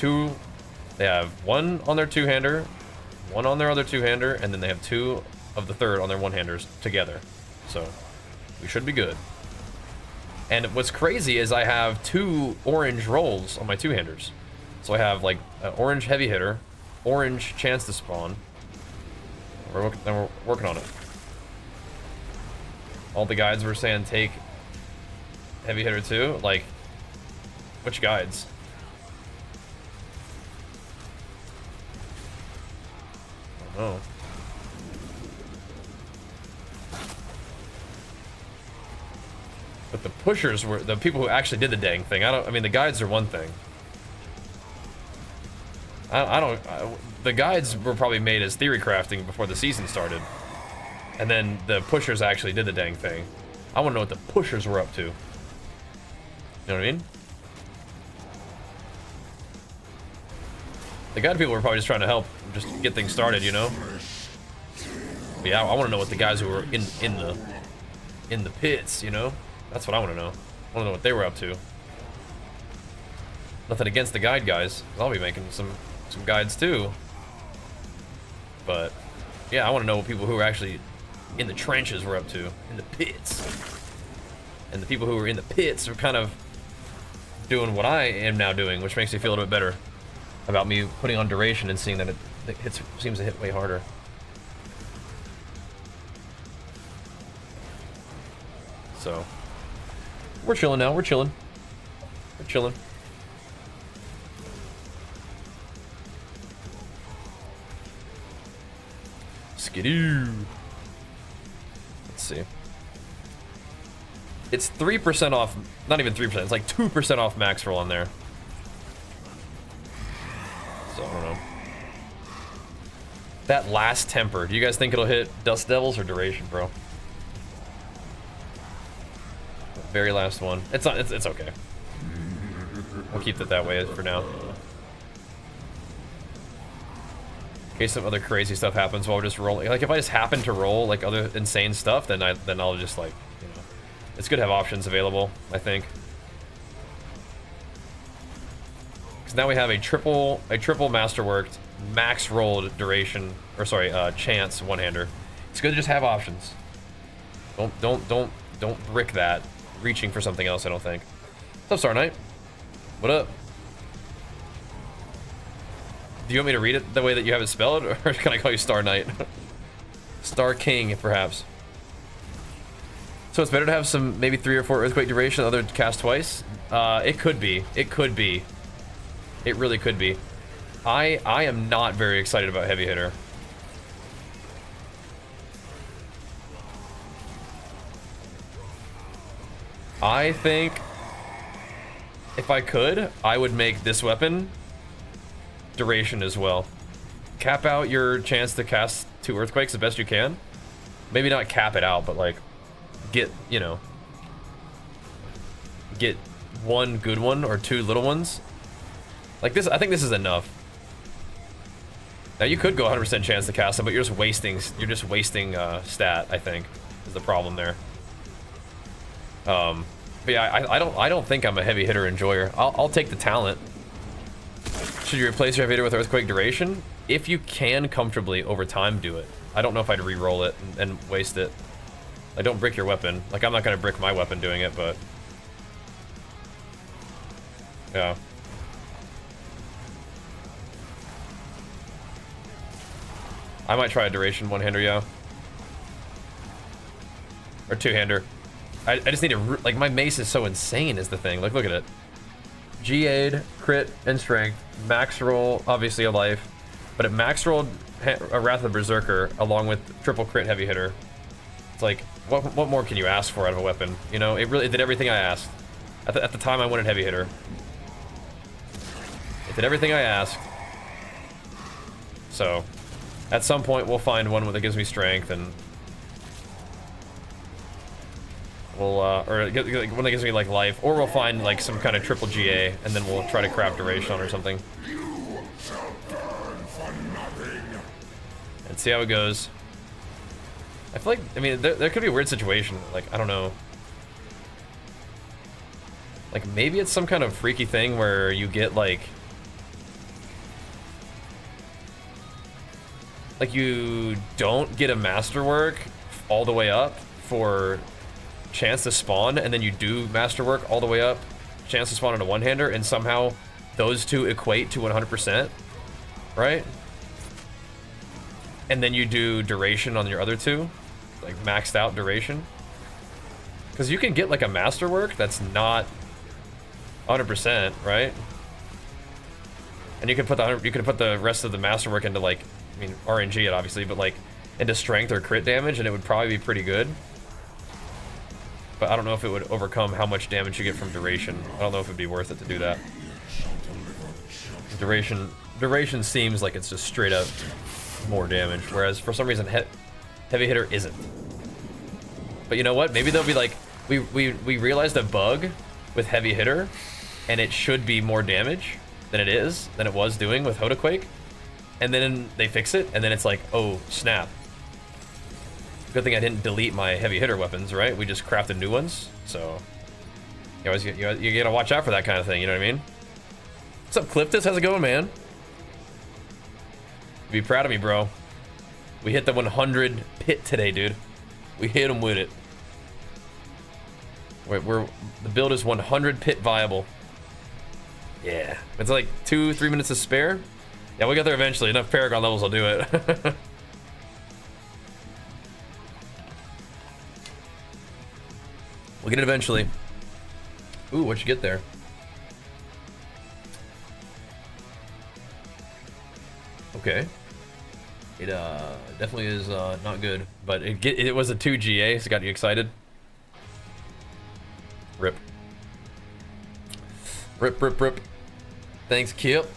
one on their two-hander, one on their other two-hander, and then they have 2 of the third on their one-handers together. So, we should be good. And what's crazy is I have 2 orange rolls on my two-handers. So I have like an orange heavy hitter, orange chance to spawn. We're working on it. All the guides were saying take heavy hitter too. Like, which guides? I don't know. But the pushers were the people who actually did the dang thing. I mean, the guides are one thing. The guides were probably made as theory crafting before the season started. And then the pushers actually did the dang thing. I want to know what the pushers were up to. You know what I mean? The guide people were probably just trying to help, just get things started, you know? But yeah, I want to know what the guys who were in the pits, you know? That's what I want to know. I want to know what they were up to. Nothing against the guide guys. I'll be making some guides too. But yeah, I want to know what people who are actually in the trenches were up to, in the pits. And the people who were in the pits are kind of doing what I am now doing, which makes me feel a little bit better about me putting on duration and seeing that it seems to hit way harder. So we're chilling now. We're chilling. We're chilling. Skidoo. Let's see. It's 3% off. Not even 3%. It's like 2% off max roll on there. So I don't know. That last temper. Do you guys think it'll hit Dust Devils or duration, bro? The very last one. It's not. It's okay. We'll keep it that way for now. In case some other crazy stuff happens while we're just rolling. Like if I just happen to roll like other insane stuff, then I'll just like, you know, it's good to have options available, I think. Because now we have a triple masterworked, max rolled duration, or sorry, chance one-hander. It's good to just have options. Don't brick that, reaching for something else. I don't think. What's up, Star Knight? What up? Do you want me to read it the way that you have it spelled, or can I call you Star Knight? Star King, perhaps. So it's better to have some, maybe 3 or 4 Earthquake duration, the other cast twice? It could be. It could be. It really could be. I am not very excited about Heavy Hitter. I think if I could, I would make this weapon duration as well. Cap out your chance to cast 2 Earthquakes the best you can. Maybe not cap it out, but like get, you know, get 1 good one or 2 little ones. Like this, I think this is enough. Now you could go 100% chance to cast them, but you're just wasting stat, I think, is the problem there. But yeah, I don't think I'm a heavy hitter enjoyer. I'll take the talent. Should you replace your heavy hitter with Earthquake duration? If you can comfortably over time, do it. I don't know if I'd re-roll it and waste it. Like, don't brick your weapon. Like, I'm not gonna brick my weapon doing it, but yeah. I might try a duration one-hander, yeah. Or two-hander. I just need to, like, my mace is so insane is the thing. Like, look at it. G-aid, crit, and strength. Max roll, obviously a life. But it max rolled a Wrath of the Berserker along with triple crit heavy hitter. It's like, what more can you ask for out of a weapon? You know, it did everything I asked. At the time, I wanted heavy hitter. It did everything I asked. So, at some point, we'll find one that gives me strength, and we'll, or one that gives me, like, life, or we'll find, like, some kind of triple GA, and then we'll try to craft duration or something. And see how it goes. I feel like, I mean, there could be a weird situation, like, I don't know. Like, maybe it's some kind of freaky thing where you get, like, you don't get a masterwork all the way up for chance to spawn, and then you do masterwork all the way up, chance to spawn on a one-hander, and somehow those two equate to 100%, right? And then you do duration on your other two, like maxed out duration. Because you can get like a masterwork that's not 100%, right? And you can put the rest of the masterwork into, like, I mean, RNG it obviously, but like into strength or crit damage, and it would probably be pretty good. but I don't know if it would overcome how much damage you get from duration. I don't know if it'd be worth it to do that. Duration seems like it's just straight up more damage, whereas for some reason heavy hitter isn't. But you know what? Maybe they'll be like, we realized a bug with heavy hitter, and it should be more damage than it was doing with HotA-Quake, and then they fix it, and then it's like, oh snap. Good thing I didn't delete my heavy hitter weapons, right? We just crafted new ones, so you gotta watch out for that kind of thing. You know what I mean? What's up, Cliftus? How's it going, man? Be proud of me, bro. We hit the 100 pit today, dude. We hit him with it. The build is 100 pit viable. Yeah, it's like 2-3 minutes to spare. Yeah, we'll get there eventually. Enough Paragon levels will do it. We'll get it eventually. Ooh, what'd you get there? Okay. It definitely is not good, but it was a 2 GA, so it got you excited. Rip. Rip, rip, rip. Thanks, Kip.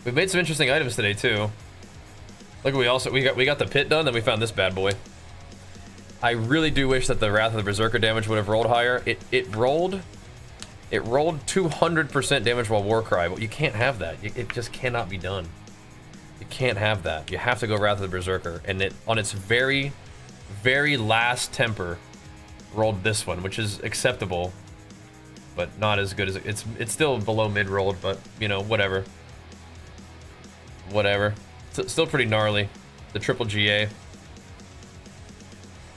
We've made some interesting items today too. Look, we got the pit done, then we found this bad boy. I really do wish that the Wrath of the Berserker damage would have rolled higher. It rolled 200% damage while Warcry, but you can't have that. It just cannot be done. You can't have that. You have to go Wrath of the Berserker, and it on its very, very last temper rolled this one, which is acceptable, but not as good as it's still below mid rolled, but you know, whatever. Whatever. Still pretty gnarly. The triple GA.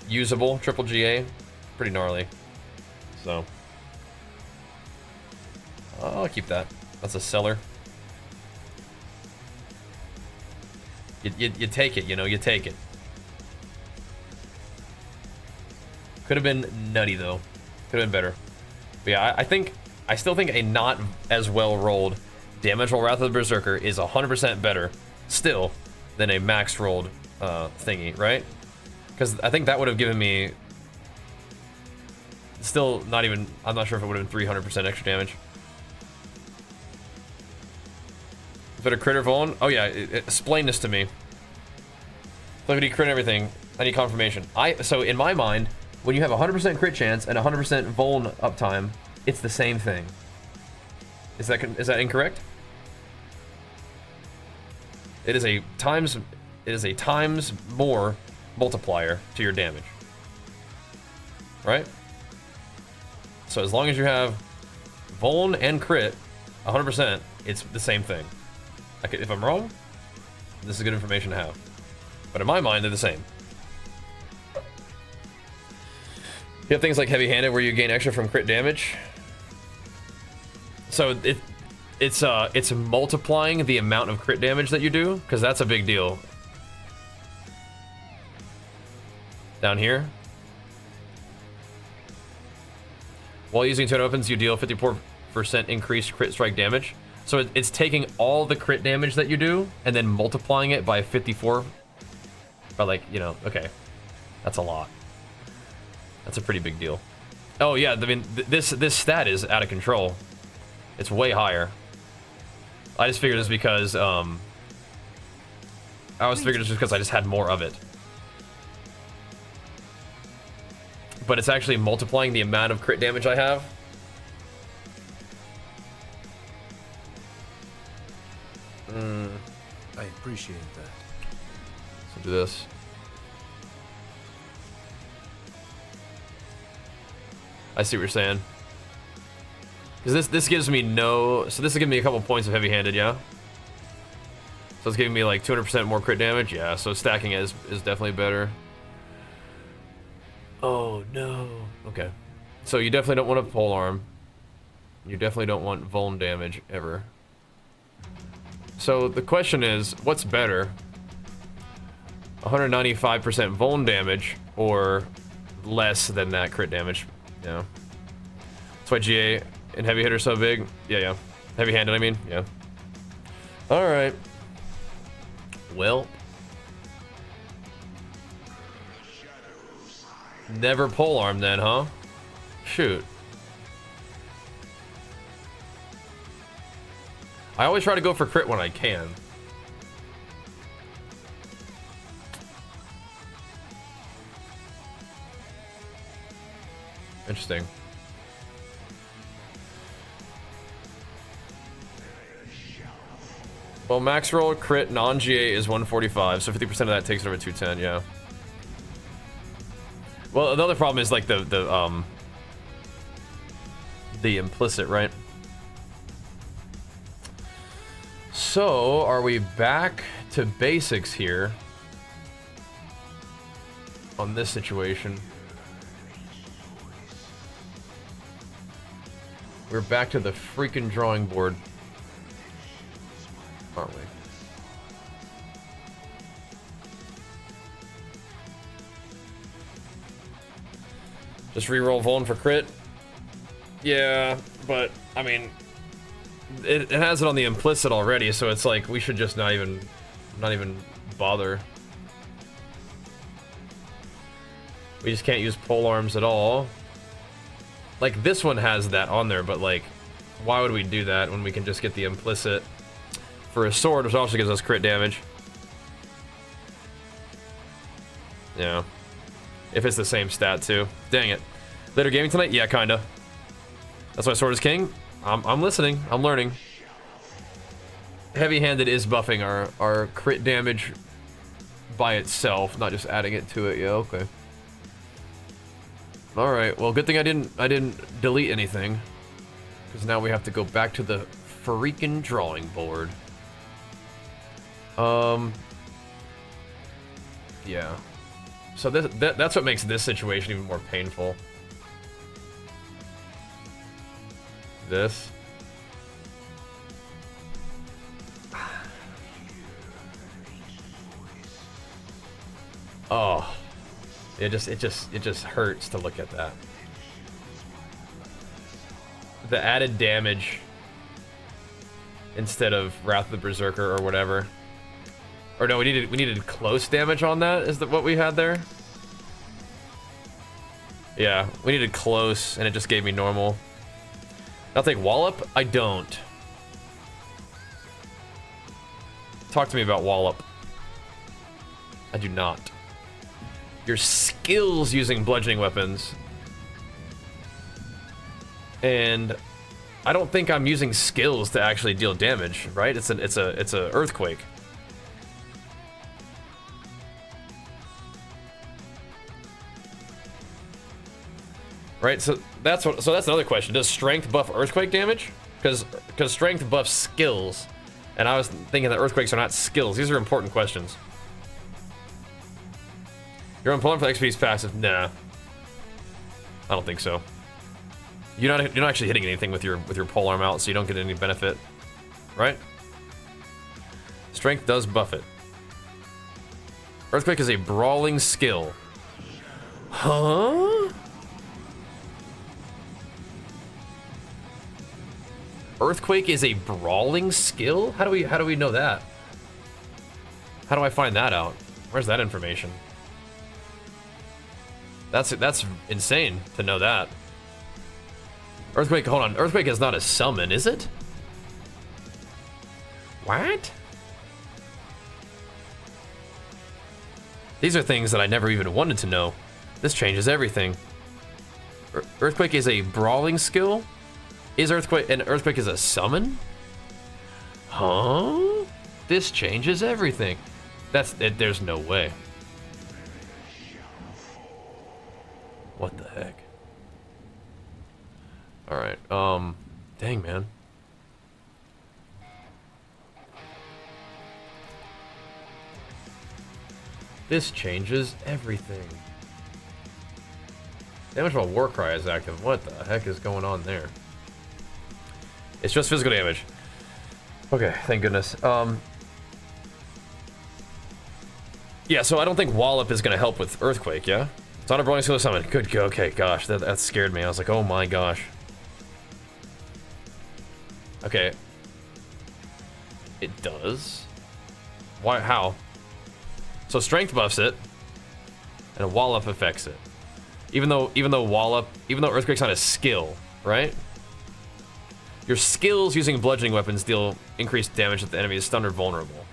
Usable triple GA. Pretty gnarly. So. I'll keep that. That's a seller. You take it, you know, you take it. Could have been nutty though. Could have been better. But yeah, I still think a not as well rolled damage roll Wrath of the Berserker is 100% better still than a max rolled thingy, right? Because I think that would have given me still not even, I'm not sure if it would have been 300% extra damage. Better critter Vaughn? Oh yeah, explain this to me. Flippity crit everything. I need confirmation. So in my mind, when you have 100% crit chance and 100% Vuln uptime, it's the same thing. Is that incorrect? It is a times more multiplier to your damage. Right? So as long as you have Vuln and crit 100%, it's the same thing. If I'm wrong, this is good information to have. But in my mind, they're the same. You have things like heavy-handed where you gain extra from crit damage. So it's multiplying the amount of crit damage that you do, because that's a big deal. Down here. While using turn opens, you deal 54% increased crit strike damage. So it's taking all the crit damage that you do and then multiplying it by 54. By like, you know, okay. That's a lot. That's a pretty big deal. Oh yeah, I mean, this stat is out of control. It's way higher. I just figured it's because, I always figured it's just because I just had more of it. But it's actually multiplying the amount of crit damage I have. I appreciate that. So do this. I see what you're saying. Because this gives me no... So this will give me a couple points of heavy-handed, yeah? So it's giving me like 200% more crit damage? Yeah, so stacking is definitely better. Oh, no. Okay. So you definitely don't want a pole arm. You definitely don't want vuln damage, ever. So the question is, what's better? 195% vuln damage, or less than that crit damage? Yeah. That's why GA and heavy hitter so big. Yeah. Heavy-handed, I mean. Yeah. Alright. Well. Never polearm then, huh? Shoot. I always try to go for crit when I can. Interesting. Well, max roll crit non-GA is 145, so 50% of that takes it over 210, yeah. Well, another problem is like the implicit, right? So, are we back to basics here on this situation? We're back to the freaking drawing board, aren't we? Just reroll Vuln for crit? Yeah, but, I mean, it has it on the implicit already, so it's like, we should just not even bother. We just can't use polearms at all. Like, this one has that on there, but like, why would we do that when we can just get the implicit for a sword, which also gives us crit damage? Yeah. If it's the same stat, too. Dang it. Later gaming tonight? Yeah, kinda. That's why sword is king? I'm listening. I'm learning. Heavy-handed is buffing our crit damage by itself, not just adding it to it. Yeah, okay. All right. Well, good thing I didn't delete anything, because now we have to go back to the freaking drawing board. Yeah. So that's what makes this situation even more painful. This. Oh. It just hurts to look at that. The added damage instead of Wrath of the Berserker or whatever. Or no, we needed close damage on that, is that what we had there? Yeah, we needed close and it just gave me normal. I'll take Wallop? I don't. Talk to me about Wallop. I do not. Your skills using bludgeoning weapons. And I don't think I'm using skills to actually deal damage, right? It's a earthquake. Right, so that's another question. Does strength buff earthquake damage? Because strength buffs skills, and I was thinking that earthquakes are not skills. These are important questions. You're on pulling for XP's passive? Nah, I don't think so. You're not actually hitting anything with your polearm out, so you don't get any benefit, right? Strength does buff it. Earthquake is a brawling skill. Huh? Earthquake is a brawling skill? How do we know that? How do I find that out? Where's that information? That's insane to know that. Earthquake, hold on. Earthquake is not a summon, is it? What? These are things that I never even wanted to know. This changes everything. Earthquake is a brawling skill? Is Earthquake, and Earthquake is a summon? Huh? This changes everything. There's no way. What the heck? Alright, dang, man. This changes everything. Damage while Warcry is active. What the heck is going on there? It's just physical damage. Okay, thank goodness. Yeah, so I don't think Wallop is going to help with Earthquake, yeah? It's not a brawling skill or summon. Good, okay, gosh, that scared me. I was like, oh my gosh. Okay. It does? Why, how? So strength buffs it, and a Wallop affects it. Even though Earthquake's not a skill, right? Your skills using bludgeoning weapons deal increased damage if the enemy is stunned or vulnerable.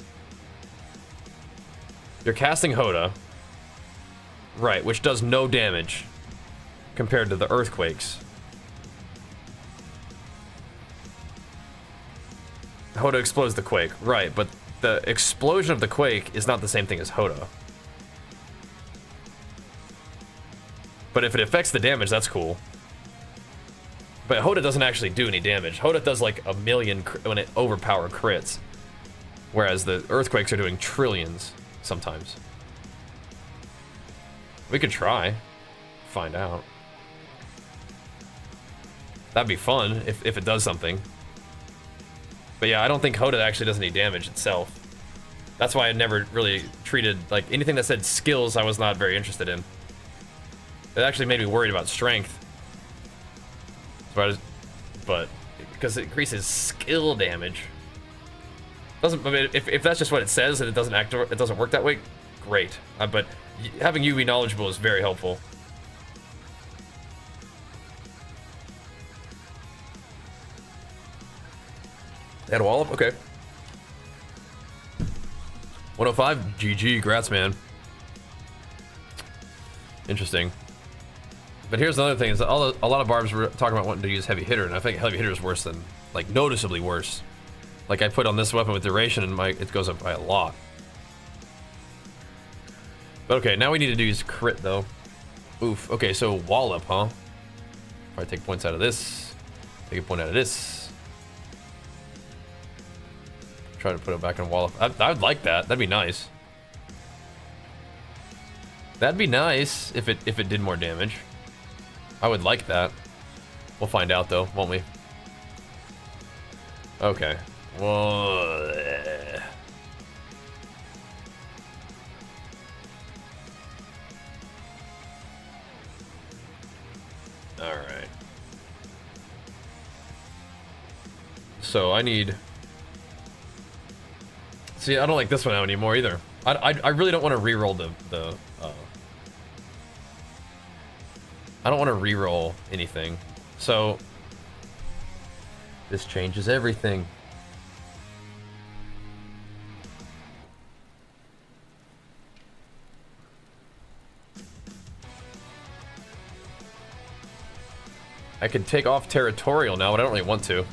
You're casting HotA, right, which does no damage compared to the Earthquakes. HotA explodes the Quake, right, but the explosion of the Quake is not the same thing as HotA. But if it affects the damage, that's cool. But HotA doesn't actually do any damage. HotA does like a million when it overpower crits. Whereas the Earthquakes are doing trillions sometimes. We could try. Find out. That'd be fun if it does something. But yeah, I don't think HotA actually does any damage itself. That's why I never really treated, like, anything that said skills I was not very interested in. It actually made me worried about strength. But because it increases skill damage. Doesn't, I mean, if that's just what it says and it doesn't work that way, great. But having you be knowledgeable is very helpful. Add a wallop? Okay. 105, GG, grats, man. Interesting. But here's another thing: is a lot of barbs were talking about wanting to use heavy hitter, and I think heavy hitter is worse than, like, noticeably worse. Like, I put on this weapon with duration, and it goes up by a lot. But okay, now we need to use crit though. Oof. Okay, so wallop, huh? Probably take points out of this. Take a point out of this. Try to put it back in wallop. I would like that. That'd be nice. That'd be nice if it did more damage. I would like that. We'll find out though, won't we? Okay. Well, all right. So I need. See, I don't like this one out anymore either. I really don't want to reroll the. I don't want to reroll anything. So this changes everything. I could take off territorial now, but I don't really want to.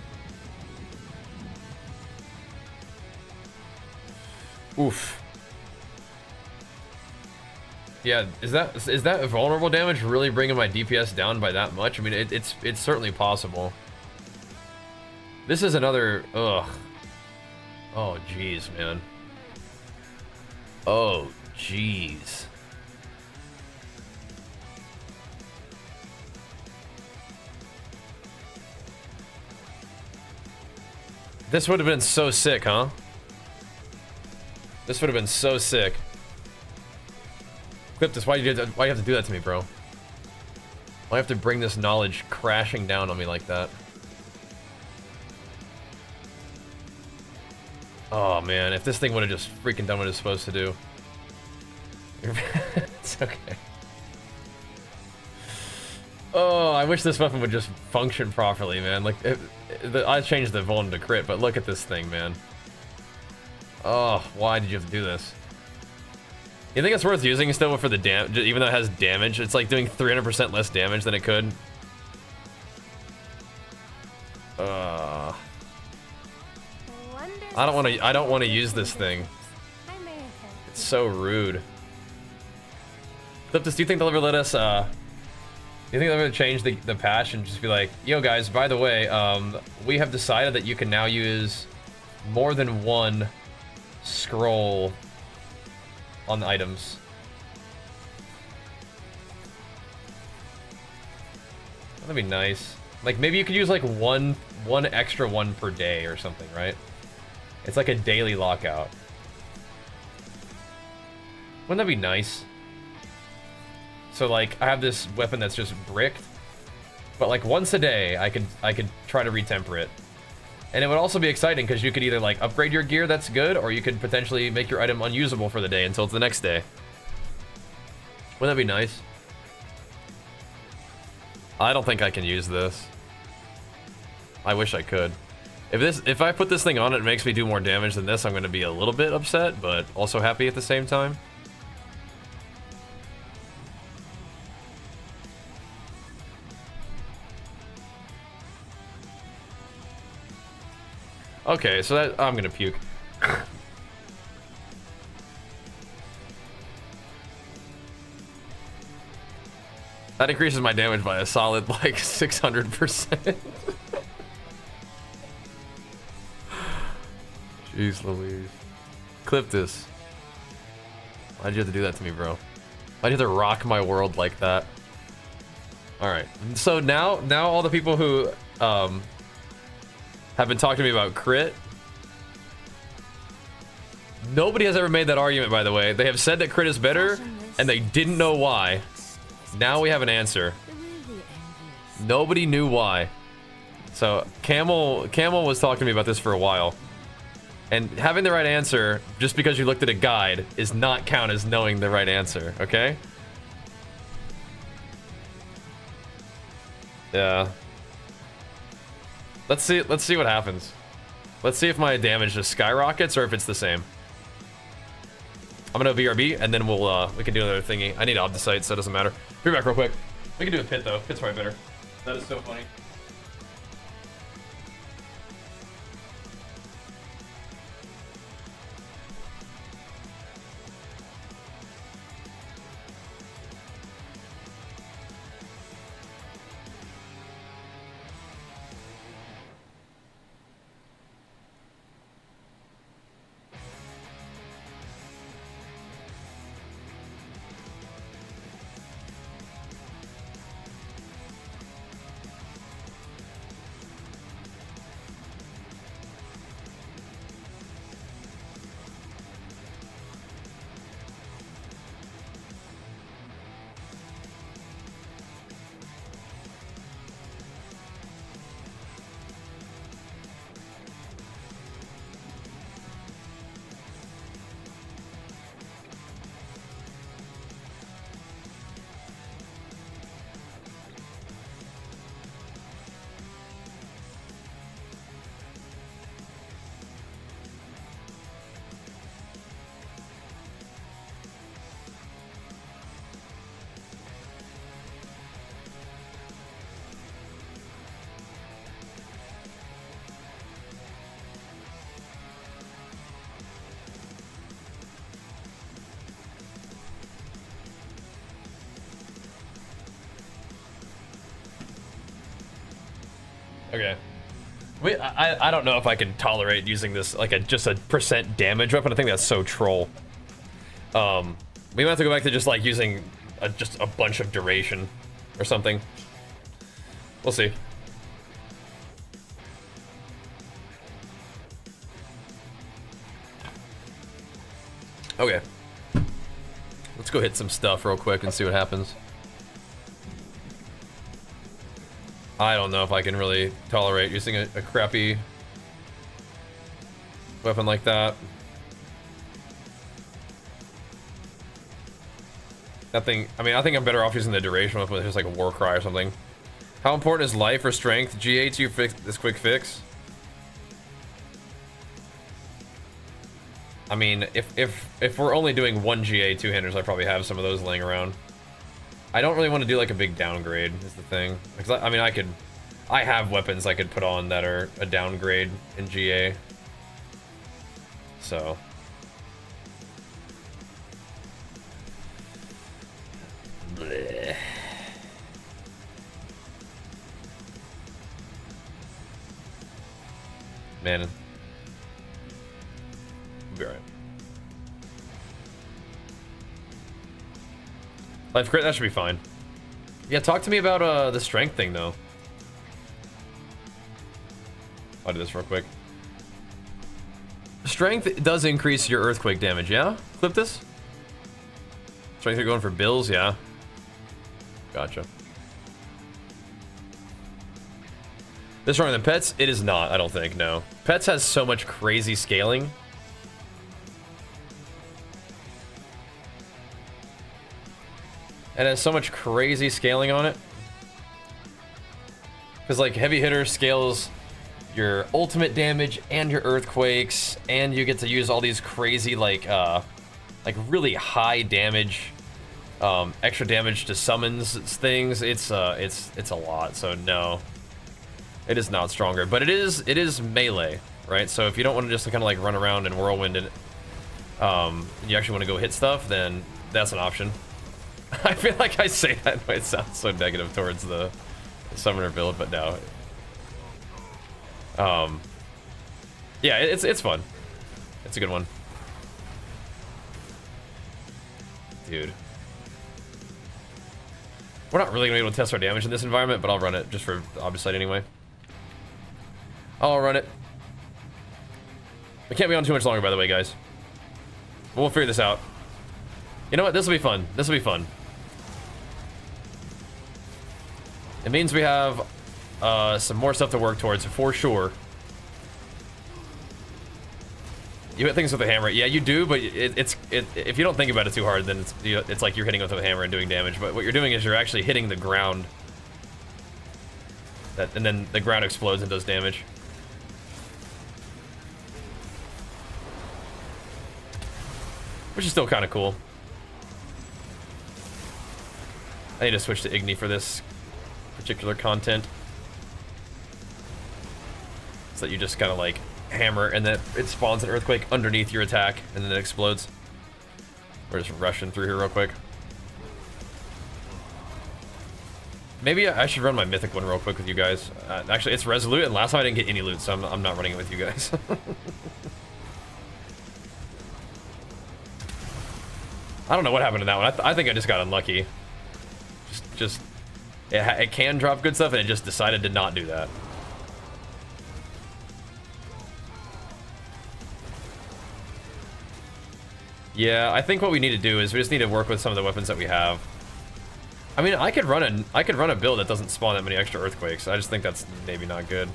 Oof. Yeah, is that vulnerable damage really bringing my DPS down by that much? I mean, it's certainly possible. This is another, ugh. Oh, jeez, man. Oh, jeez. This would have been so sick, huh? This would have been so sick. Clip this. Why you have to do that to me, bro? Why do you have to bring this knowledge crashing down on me like that? Oh man, if this thing would have just freaking done what it's supposed to do. It's okay. Oh, I wish this weapon would just function properly, man. Like, I changed the vuln to crit, but look at this thing, man. Oh, why did you have to do this? You think it's worth using still for the damage, even though it has damage? It's like doing 300% less damage than it could. I don't want to use this thing. It's so rude. Cliptus, do you think they'll ever let us, do you think they'll ever change the patch and just be like, yo guys, by the way, we have decided that you can now use more than one scroll on the items. That'd be nice. Like, maybe you could use like one extra one per day or something, right? It's like a daily lockout. Wouldn't that be nice? So like, I have this weapon that's just bricked, but like once a day I could try to retemper it. And it would also be exciting because you could either like upgrade your gear, that's good, or you could potentially make your item unusable for the day until it's the next day. Wouldn't that be nice? I don't think I can use this. I wish I could. If I put this thing on, it makes me do more damage than this, I'm gonna be a little bit upset, but also happy at the same time. Okay, so that I'm gonna puke. That increases my damage by a solid like 600%. Jeez Louise. Clip this. Why'd you have to do that to me, bro? Why'd you have to rock my world like that? Alright, so now all the people who have been talking to me about crit. Nobody has ever made that argument, by the way. They have said that crit is better, and they didn't know why. Now we have an answer. Nobody knew why. So Camel was talking to me about this for a while. And having the right answer, just because you looked at a guide, is not count as knowing the right answer, okay? Yeah. Let's see what happens. Let's see if my damage just skyrockets or if it's the same. I'm gonna BRB and then we can do another thingy. I need Obdicite, so it doesn't matter. Be back real quick. We can do a pit though. Pit's probably better. That is so funny. Okay. I don't know if I can tolerate using this like just a % damage weapon. I think that's so troll. We might have to go back to just like using just a bunch of duration or something. We'll see. Okay. Let's go hit some stuff real quick and see what happens. I don't know if I can really tolerate using a crappy weapon like that. Nothing. I mean, I think I'm better off using the duration weapon with just like a war cry or something. How important is life or strength? GA to fix this quick fix. I mean, if we're only doing one GA two-handers, I probably have some of those laying around. I don't really want to do like a big downgrade is the thing. Because I mean, I have weapons I could put on that are a downgrade in GA. So. Blech. Man. We'll be alright. Life crit, that should be fine. Yeah, talk to me about the strength thing though. I'll do this real quick. Strength does increase your earthquake damage, yeah? Clip this? Strength, you're going for bills, yeah. Gotcha. This stronger than Pets? It is not, I don't think, no. Pets has so much crazy scaling. It has so much crazy scaling on it. Because like heavy hitter scales your ultimate damage and your earthquakes, and you get to use all these crazy like really high damage, extra damage to summons things. It's a lot. So no, it is not stronger, but it is melee, right? So if you don't want to just kind of like run around and whirlwind it, you actually want to go hit stuff, then that's an option. I feel like I say that, but it sounds so negative towards the summoner build, but no. Yeah, it's fun. It's a good one. Dude. We're not really gonna be able to test our damage in this environment, but I'll run it just for the obvious side anyway. I'll run it. We can't be on too much longer, by the way, guys. We'll figure this out. You know what? This will be fun. This will be fun. It means we have some more stuff to work towards, for sure. You hit things with a hammer. Yeah, you do, but if you don't think about it too hard, then it's like you're hitting with a hammer and doing damage. But what you're doing is you're actually hitting the ground. And then the ground explodes and does damage. Which is still kind of cool. I need to switch to Igni for this particular content. So that you just kind of like hammer and then it spawns an earthquake underneath your attack and then it explodes. We're just rushing through here real quick. Maybe I should run my mythic one real quick with you guys. Actually, it's resolute, and last time I didn't get any loot, so I'm not running it with you guys. I don't know what happened to that one. I think I just got unlucky. It can drop good stuff, and it just decided to not do that. Yeah, I think what we need to do is we just need to work with some of the weapons that we have. I mean, I could run a build that doesn't spawn that many extra earthquakes. I just think that's maybe not good.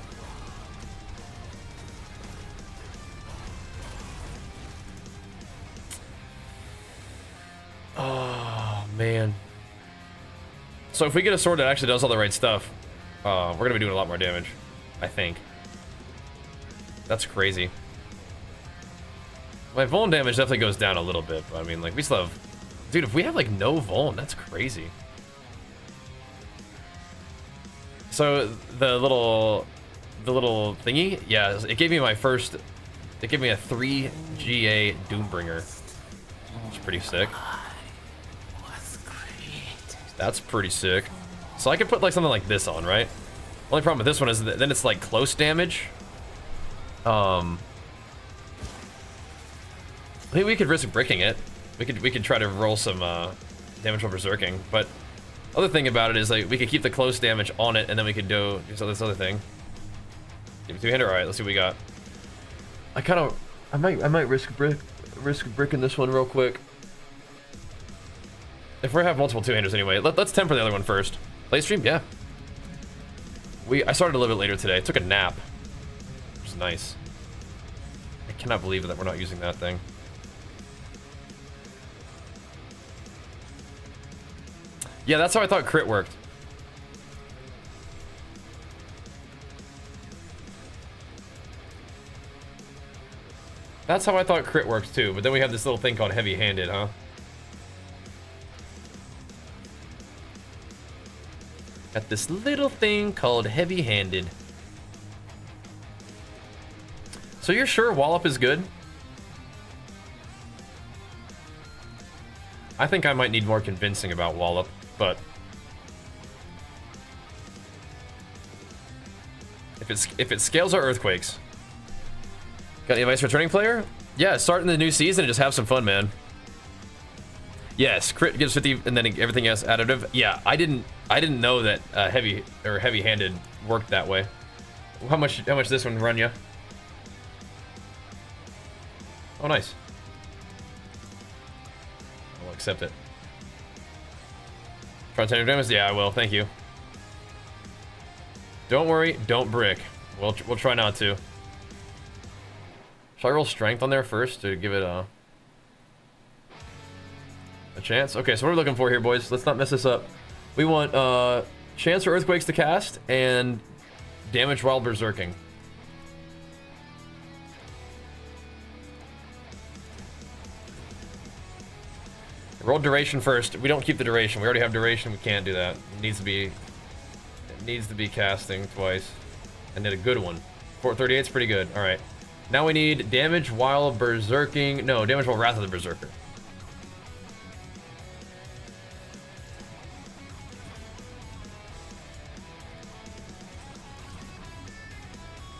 Oh man. So if we get a sword that actually does all the right stuff, we're gonna be doing a lot more damage, I think. That's crazy. My Vuln damage definitely goes down a little bit, but I mean, like, we still have... Dude, if we have, like, no Vuln, that's crazy. So, the little thingy, yeah, it gave me my first... It gave me a 3 GA Doombringer. Which is pretty sick. That's pretty sick. So I could put, like, something like this on, right? Only problem with this one is that then it's, like, close damage. I think we could risk bricking it. We could try to roll some damage while berserking. But other thing about it is like we could keep the close damage on it, and then we could do this other thing. Give me two-hander. All right, let's see what we got. I might risk bricking this one real quick. If we have multiple two-handers anyway, let's temper the other one first. Play stream, yeah. I started a little bit later today. Took a nap, which is nice. I cannot believe that we're not using that thing. Yeah, that's how I thought crit worked. That's how I thought crit works too, but then we have this little thing called heavy-handed, huh? Got this little thing called heavy-handed. So you're sure Wallop is good? I think I might need more convincing about Wallop, but if it scales our earthquakes. Got any advice for returning player? Yeah, start in the new season and just have some fun, man. Yes, crit gives 50 and then everything else additive. Yeah, I didn't know that heavy-handed worked that way. How much this one run you? Oh, nice. I'll accept it. Try 10 damage? Yeah, I will. Thank you. Don't worry. Don't brick. We'll try not to. Shall I roll strength on there first to give it a chance? Okay, so what are we looking for here, boys? Let's not mess this up. We want chance for earthquakes to cast and Damage while berserking. Roll duration first. We don't keep the duration. We already have duration. We can't do that. It needs to be casting twice. And then a good one. 438 is pretty good. All right. Now we need damage while berserking. No, damage while Wrath of the Berserker.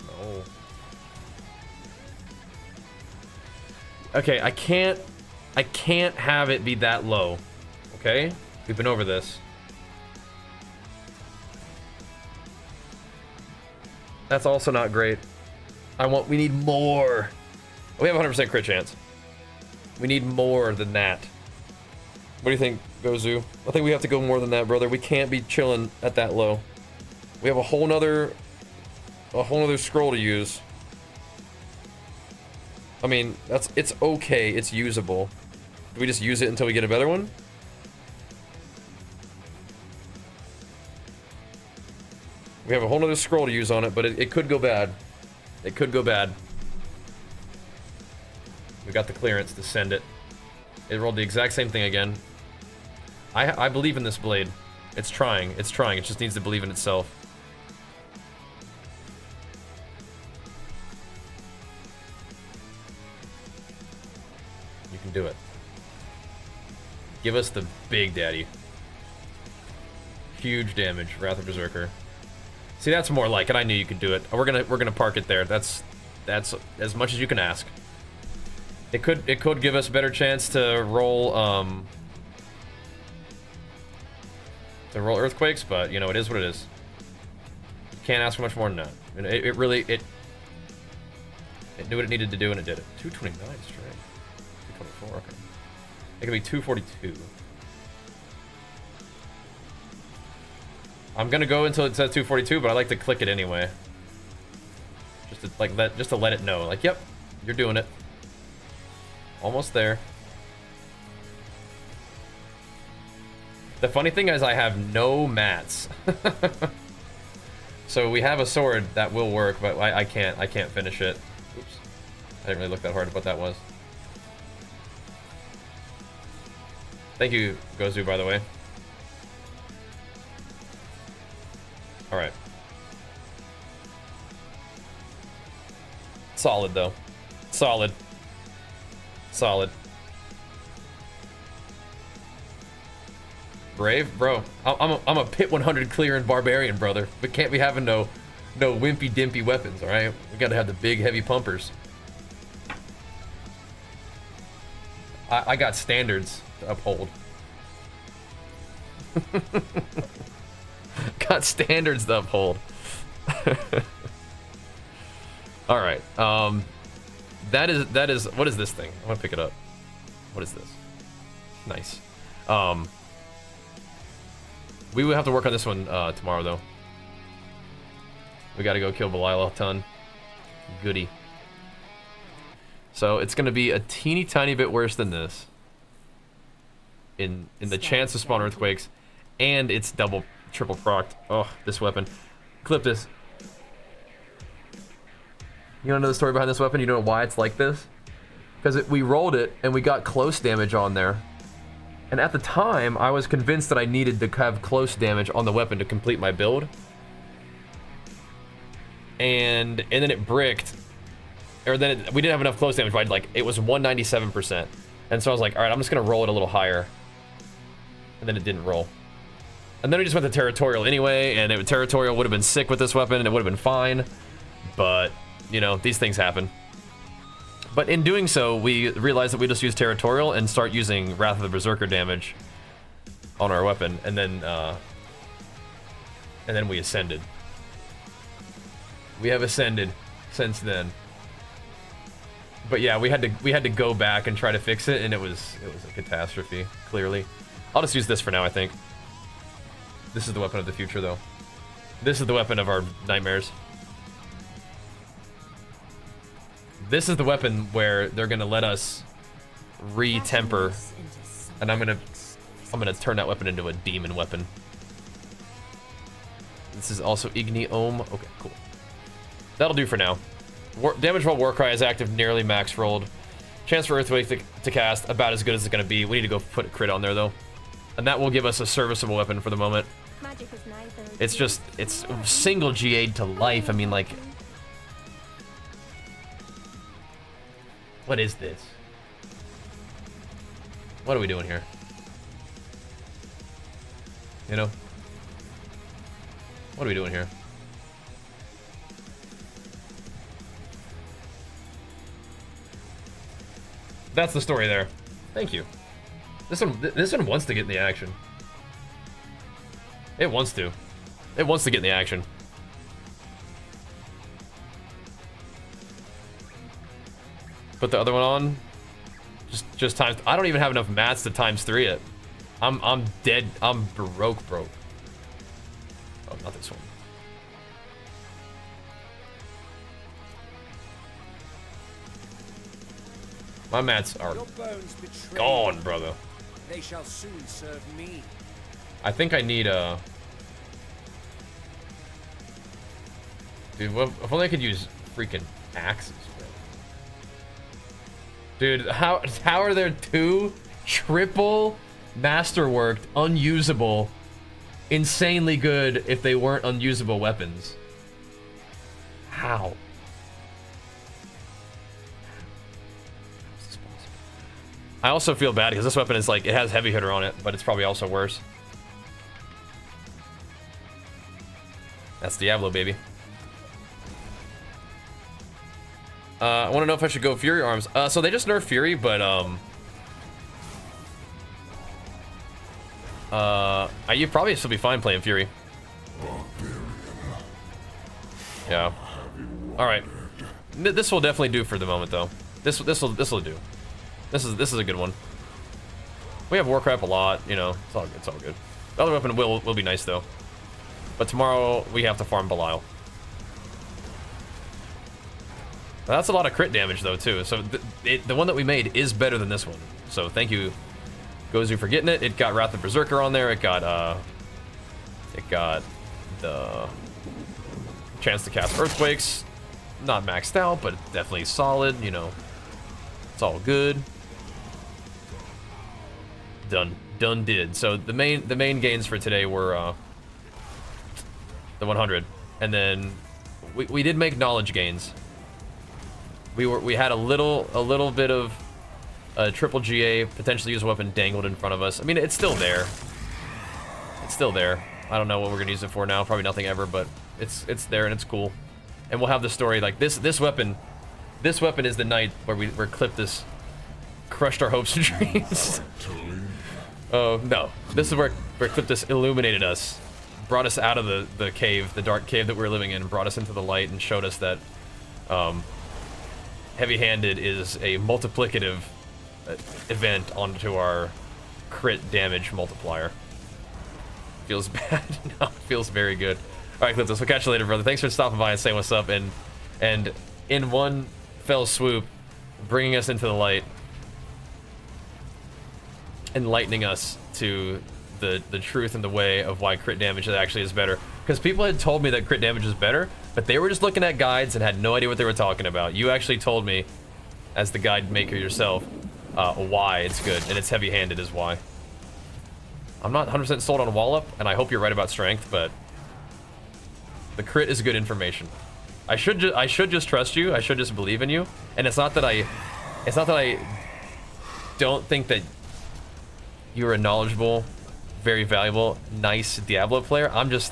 No. Okay, I can't have it be that low. Okay? We've been over this. That's also not great. We need more. We have a 100% crit chance. We need more than that. What do you think, Gozu? I think we have to go more than that, brother. We can't be chilling at that low. We have a whole nother scroll to use. I mean, it's okay. It's usable. Do we just use it until we get a better one? We have a whole nother scroll to use on it, but it could go bad. It could go bad. We got the clearance to send it. It rolled the exact same thing again. I believe in this blade. It's trying. It's trying. It just needs to believe in itself. You can do it. Give us the big daddy. Huge damage, Wrath of Berserker. See, that's more like it. I knew you could do it. We're gonna park it there. That's as much as you can ask. It could give us a better chance to roll earthquakes, but you know, it is what it is. You can't ask for much more than that. And it really knew what it needed to do and it did it. 229 straight. 224. Okay. It could be 242. I'm gonna go until it says 242, but I like to click it anyway. Just to let it know. Like, yep, you're doing it. Almost there. The funny thing is I have no mats. So we have a sword that will work, but I can't finish it. Oops. I didn't really look that hard at what that was. Thank you, Gozu, by the way. Alright. Solid, though. Solid. Solid. Brave? Bro, I'm a Pit 100 clearing barbarian, brother. We can't be having no wimpy dimpy weapons, alright? We gotta have the big heavy pumpers. I got standards to uphold. Got standards to uphold. Alright, that is what is this thing? I want to pick it up. What is this? Nice. We will have to work on this one tomorrow, though. We got to go kill Belial a ton. Goody. So it's going to be a teeny tiny bit worse than this. In the chance to spawn earthquakes, and it's triple procced. Oh, this weapon. Clip this. You wanna know the story behind this weapon? You know why it's like this? Because we rolled it and we got close damage on there. And at the time, I was convinced that I needed to have close damage on the weapon to complete my build. And then it bricked. Or then we didn't have enough close damage, but it was 197%. And so I was like, alright, I'm just gonna roll it a little higher. And then it didn't roll. And then we just went to Territorial anyway, and Territorial would have been sick with this weapon, and it would have been fine. But, you know, these things happen. But in doing so, we realized that we just use Territorial and start using Wrath of the Berserker damage on our weapon, and then we ascended. We have ascended since then. But yeah, we had to go back and try to fix it, and it was a catastrophe, clearly. I'll just use this for now, I think. This is the weapon of the future, though. This is the weapon of our nightmares. This is the weapon where they're gonna let us re-temper, and I'm gonna turn that weapon into a demon weapon. This is also Igni Ohm. Okay, cool. That'll do for now. Damage while Warcry is active, nearly max rolled. Chance for Earthquake to cast, about as good as it's going to be. We need to go put a crit on there, though. And that will give us a serviceable weapon for the moment. It's just, it's single GA'd to life. I mean, like... What is this? What are we doing here? You know? What are we doing here? That's the story there. Thank you. This one wants to get in the action. It wants to. It wants to get in the action. Put the other one on. Just times. I don't even have enough mats to times 3 it. I'm dead. I'm broke. Oh, not this one. My mats are gone, brother. They shall soon serve me. I think I need a... Dude, if only I could use freaking axes, bro. Dude, how are there 2 triple masterworked, unusable, insanely good if they weren't unusable weapons? How? I also feel bad because this weapon is like, it has heavy hitter on it, but it's probably also worse. That's Diablo, baby. I want to know if I should go Fury Arms. So they just nerfed Fury, but you probably still be fine playing Fury. Yeah. All right. This will definitely do for the moment, though. This will do. This is a good one. We have Warcraft a lot, you know. It's all good. The other weapon will be nice though. But tomorrow we have to farm Belial. Now, that's a lot of crit damage though too. So the one that we made is better than this one. So thank you, Gozu, for getting it. It got Wrath of Berserker on there. It got the chance to cast Earthquakes. Not maxed out, but definitely solid. You know, it's all good. Done did. So the main gains for today were the 100, and then we did make knowledge gains. We had a little bit of triple GA, potentially use a weapon dangled in front of us. I mean, it's still there. It's still there. I don't know what we're gonna use it for now. Probably nothing ever, but it's there and it's cool. And we'll have the story like this weapon. This weapon is the night where Cliptus crushed our hopes and dreams. Oh no! This is where Cliptus illuminated us, brought us out of the cave, the dark cave that we were living in, brought us into the light, and showed us that heavy-handed is a multiplicative event onto our crit damage multiplier. Feels bad. No, it feels very good. All right, Cliptus, we'll catch you later, brother. Thanks for stopping by and saying what's up, and in one fell swoop, bringing us into the light, enlightening us to the truth and the way of why crit damage actually is better. Because people had told me that crit damage is better, but they were just looking at guides and had no idea what they were talking about. You actually told me, as the guide maker yourself, why it's good, and it's heavy-handed is why. I'm not 100% sold on Wallop, and I hope you're right about strength, but the crit is good information. I should just trust you. I should just believe in you. And it's not that I don't think that you're a knowledgeable, very valuable, nice Diablo player. I'm just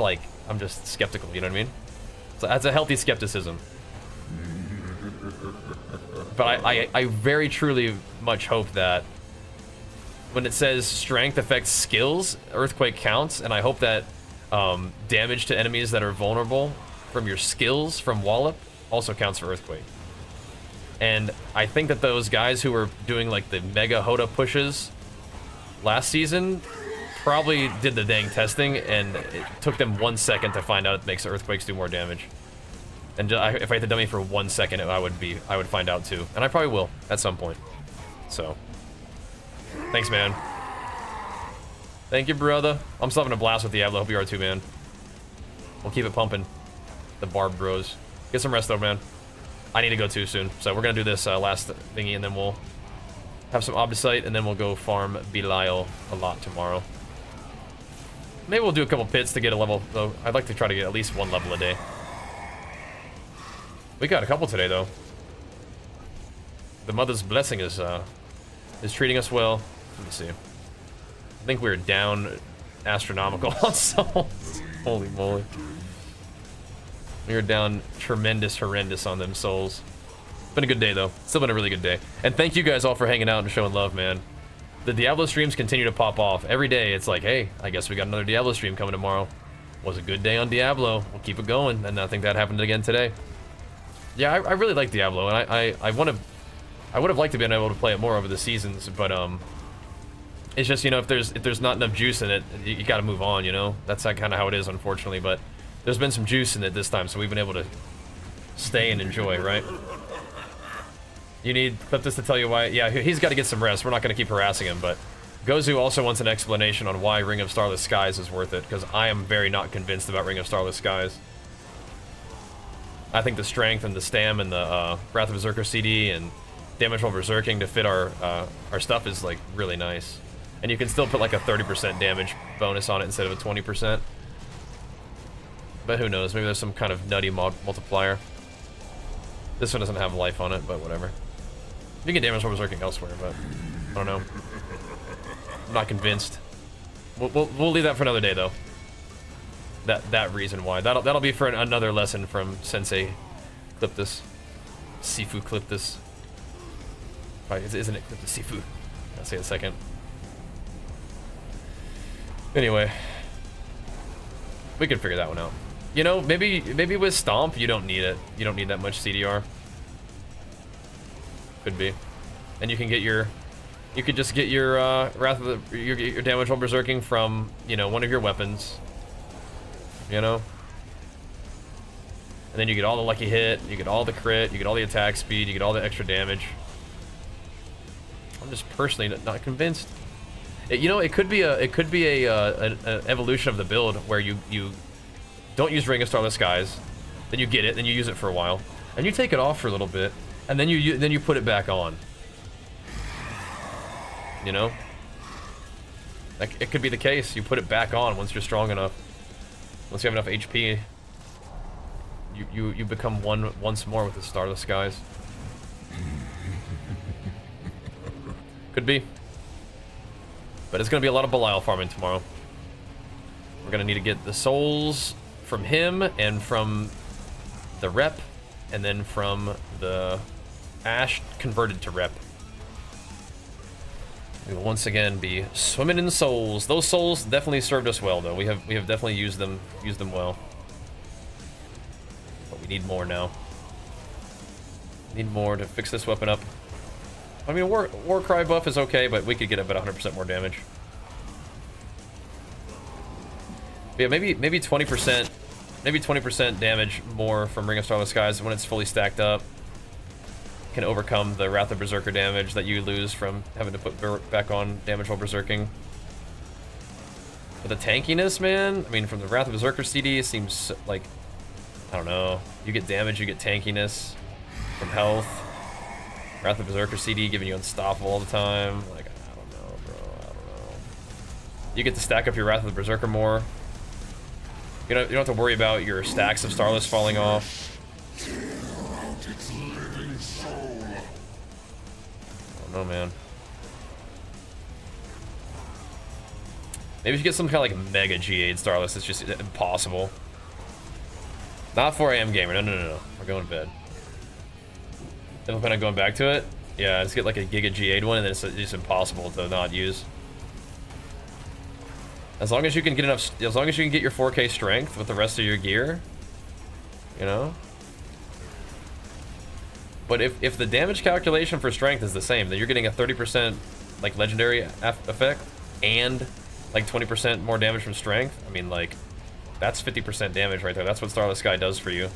skeptical, you know what I mean? So that's a healthy skepticism. But I very truly much hope that when it says strength affects skills, Earthquake counts, and I hope that damage to enemies that are vulnerable from your skills from Wallop also counts for Earthquake. And I think that those guys who were doing like the mega HotA pushes last season probably did the dang testing, and it took them 1 second to find out it makes Earthquakes do more damage. And if I had to dummy for 1 second, I would find out too, and I probably will at some point. So, thanks, man. Thank you, brother. I'm still having a blast with Diablo. Hope you are too, man. We'll keep it pumping. The Barb Bros. Get some rest though, man. I need to go too soon. So we're gonna do this last thingy, and then we'll have some Obdicite, and then we'll go farm Belial a lot tomorrow. Maybe we'll do a couple pits to get a level, though. I'd like to try to get at least 1 level a day. We got a couple today, though. The Mother's Blessing is treating us well. Let me see. I think we're down astronomical on souls. Holy moly. We are down horrendous on them souls. Been a good day, though. Still been a really good day. And thank you guys all for hanging out and showing love, man. The Diablo streams continue to pop off. Every day, it's like, hey, I guess we got another Diablo stream coming tomorrow. Was a good day on Diablo. We'll keep it going. And I think that happened again today. Yeah, I really like Diablo, and I would have liked to been able to play it more over the seasons, but it's just, you know, if there's not enough juice in it, you got to move on, you know. That's kind of how it is, unfortunately. But there's been some juice in it this time, so we've been able to stay and enjoy, right? You need Cliptus to tell you why. Yeah, he's got to get some rest. We're not going to keep harassing him, but Gozu also wants an explanation on why Ring of Starless Skies is worth it, because I am very not convinced about Ring of Starless Skies. I think the strength and the stam and the Wrath of Berserker CD and damage while berserking to fit our stuff is like really nice. And you can still put like a 30% damage bonus on it instead of a 20%. But who knows, maybe there's some kind of nutty multiplier. This one doesn't have life on it, but whatever. You can damage while berserking elsewhere, but I don't know. I'm not convinced. We'll leave that for another day though. That reason why. That'll be for another lesson from Sensei Cliptus. Sifu Cliptus. Right, isn't it Cliptus Sifu? I'll say it in a second. Anyway. We can figure that one out. You know, maybe with Stomp you don't need it. You don't need that much CDR. Could be. And you can get your you could just get your Wrath of the your damage while berserking from, you know, one of your weapons. You know? And then you get all the lucky hit, you get all the crit, you get all the attack speed, you get all the extra damage. I'm just personally not convinced. You know, it could be an evolution of the build where you don't use Ring of Starless Skies, then you get it, then you use it for a while, and you take it off for a little bit, and then you put it back on. You know? Like, it could be the case. You put it back on once you're strong enough. Once you have enough HP, you become one once more with the Starless Skies. Could be. But it's gonna be a lot of Belial farming tomorrow. We're gonna need to get the souls from him and from the rep, and then from the Ash converted to rep. We will once again be swimming in souls. Those souls definitely served us well, though. We have definitely used them well. But we need more now. Need more to fix this weapon up. I mean, Warcry buff is okay, but we could get about 100% more damage. But yeah, maybe 20%, maybe 20% damage more from Ring of Starless Skies when it's fully stacked up. Can overcome the Wrath of Berserker damage that you lose from having to put back on damage while berserking. But the tankiness, man, I mean, from the Wrath of Berserker CD, it seems like, I don't know, you get damage, you get tankiness from health. Wrath of Berserker CD giving you unstoppable all the time. Like, I don't know, bro, I don't know. You get to stack up your Wrath of the Berserker more. You don't have to worry about your stacks of Starless falling off. Oh man. Maybe if you get some kind of like mega G8 Starless, it's just impossible. Not 4 AM gamer. No. We're going to bed. If I'm gonna going back to it, yeah, just get like a Giga G8 one, and then it's just impossible to not use. As long as you can get enough, as long as you can get your 4K strength with the rest of your gear, you know. But if the damage calculation for strength is the same, then you're getting a 30% like legendary effect and like 20% more damage from strength. I mean, like, that's 50% damage right there. That's what Starless Sky does for you.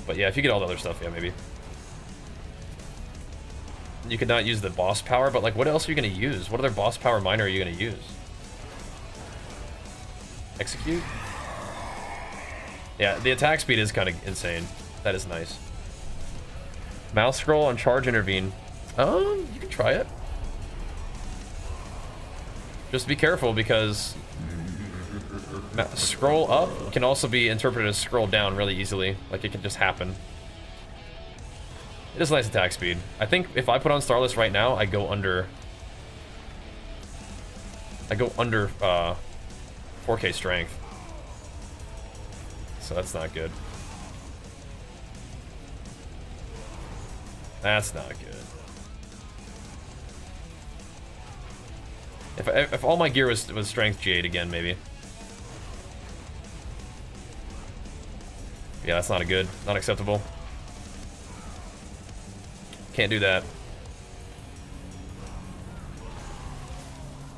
But yeah, if you get all the other stuff, yeah, maybe. You could not use the boss power, but like, what else are you gonna use? What other boss power miner are you gonna use? Execute? Yeah, the attack speed is kind of insane. That is nice. Mouse scroll on charge intervene. You can try it. Just be careful because scroll up can also be interpreted as scroll down really easily. Like it can just happen. It is a nice attack speed. I think if I put on Starless right now, I go under 4K strength. So that's not good. That's not good. If all my gear was strength G8 again, maybe. Yeah, that's not good. Not acceptable. Can't do that.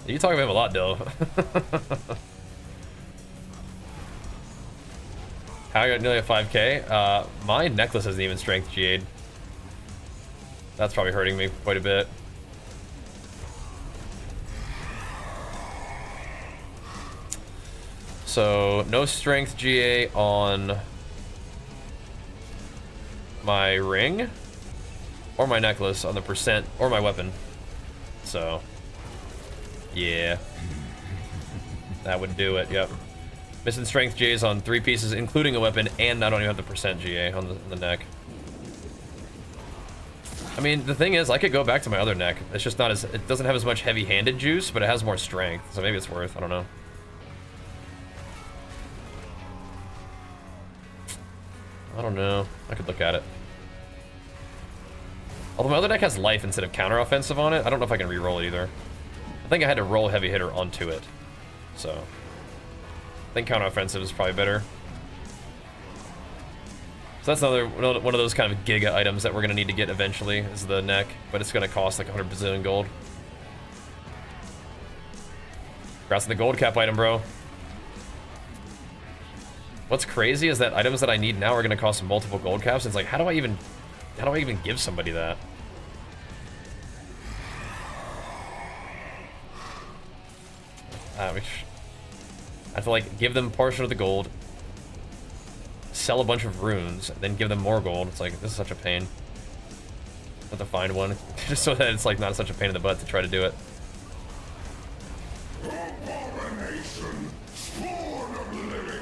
You talk about him a lot, though. How I got nearly a 5K? My necklace isn't even strength G8. That's probably hurting me quite a bit. So, no strength GA on my ring or my necklace on the percent or my weapon. So, yeah. That would do it, yep. Missing strength GAs on 3 pieces, including a weapon, and I don't even have the percent GA on the neck. I mean, the thing is, I could go back to my other neck. It's just not as, it doesn't have as much heavy-handed juice, but it has more strength, so maybe it's worth, I don't know. I don't know. I could look at it. Although my other deck has life instead of counter-offensive on it, I don't know if I can re-roll it either. I think I had to roll heavy hitter onto it. So, I think counter-offensive is probably better. So that's another one of those kind of giga items that we're going to need to get eventually, is the neck. But it's going to cost like 100 bazillion gold. Congrats on the gold cap item, bro. What's crazy is that items that I need now are going to cost multiple gold caps. It's like, how do I even give somebody that? I have to like give them a portion of the gold, sell a bunch of runes, and then give them more gold. It's like, this is such a pain. I have to find one just so that it's like not such a pain in the butt to try to do it.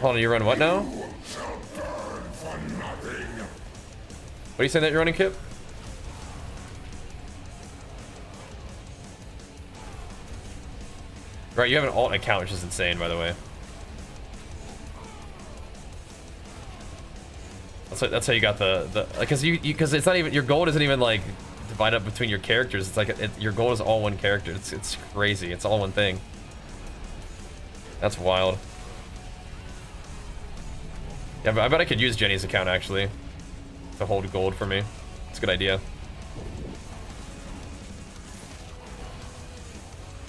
Hold on, you run what now? What are you saying that you're running, Kip? Right, you have an alt account, which is insane, by the way. That's how you got the because it's not even, your gold isn't even like divided up between your characters. It's like your gold is all one character. It's crazy. It's all one thing. That's wild. Yeah, but I bet I could use Jenny's account actually to hold gold for me. It's a good idea.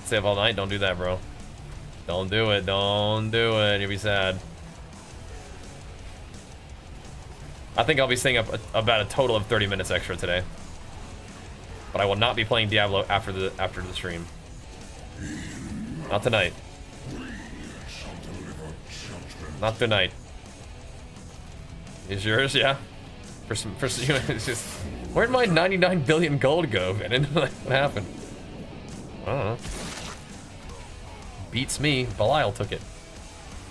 Stay up all night? Don't do that, bro. Don't do it. Don't do it. You'll be sad. I think I'll be staying up about a total of 30 minutes extra today. But I will not be playing Diablo after the stream. Not tonight. Not tonight. Is yours? Yeah. For it's just, where'd my 99 billion gold go, man? What happened? I don't know. Beats me. Belial took it.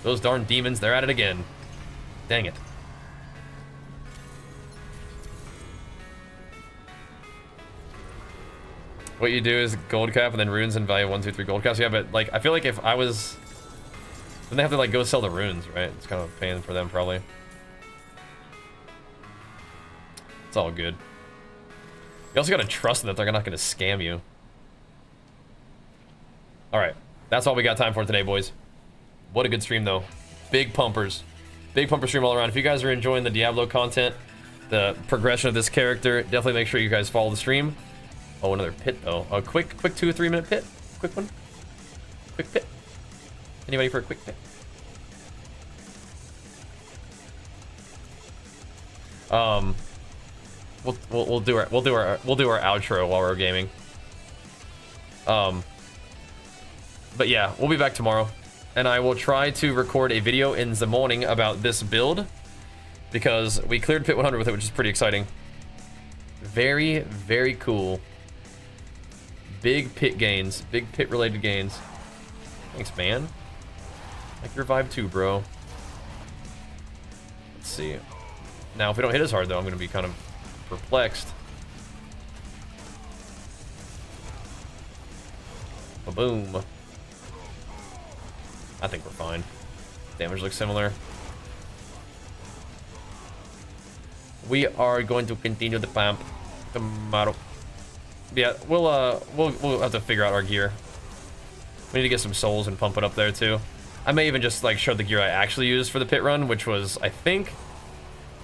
Those darn demons, they're at it again. Dang it. What you do is gold cap and then runes and value 1, 2, 3 gold caps. Yeah, but like I feel like if I was, then they have to like go sell the runes, right? It's kind of a pain for them probably. It's all good. You also gotta trust them that they're not gonna scam you. All right, that's all we got time for today, boys. What a good stream though. Big pumpers. Big pumper stream all around. If you guys are enjoying the Diablo content, the progression of this character, definitely make sure you guys follow the stream. Oh, another pit though. A quick 2 or 3 minute pit. Quick one. Quick pit. Anybody for a quick pit? We'll do our outro while we're gaming. But yeah, we'll be back tomorrow, and I will try to record a video in the morning about this build, because we cleared pit 100 with it, which is pretty exciting. Very, very cool. Big pit gains, big pit related gains. Thanks, man. Like your vibe too, bro. Let's see. Now, if we don't hit as hard, though, I'm going to be kind of perplexed. Ba-boom. I think we're fine. Damage looks similar. We are going to continue the pump tomorrow. Yeah, we'll have to figure out our gear. We need to get some souls and pump it up there too. I may even just like show the gear I actually used for the pit run, which was I think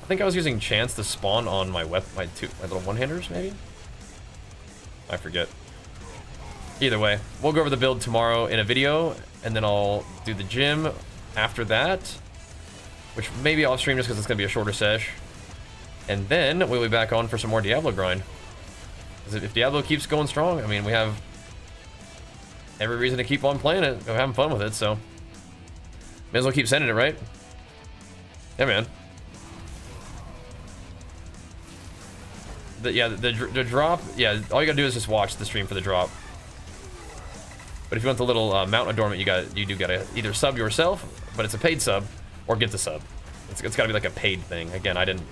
I was using chance to spawn on my my little one-handers maybe. I forget. Either way, we'll go over the build tomorrow in a video, and then I'll do the gym after that, which maybe I'll stream just because it's gonna be a shorter sesh. And then we'll be back on for some more Diablo grind. Because if Diablo keeps going strong, I mean, we have every reason to keep on playing it, having fun with it, so may as well keep sending it, right? Yeah, man. The drop, yeah, all you gotta do is just watch the stream for the drop. But if you want the little mount adornment, you do gotta either sub yourself, but it's a paid sub, or get the sub. It's gotta be like a paid thing. Again, I didn't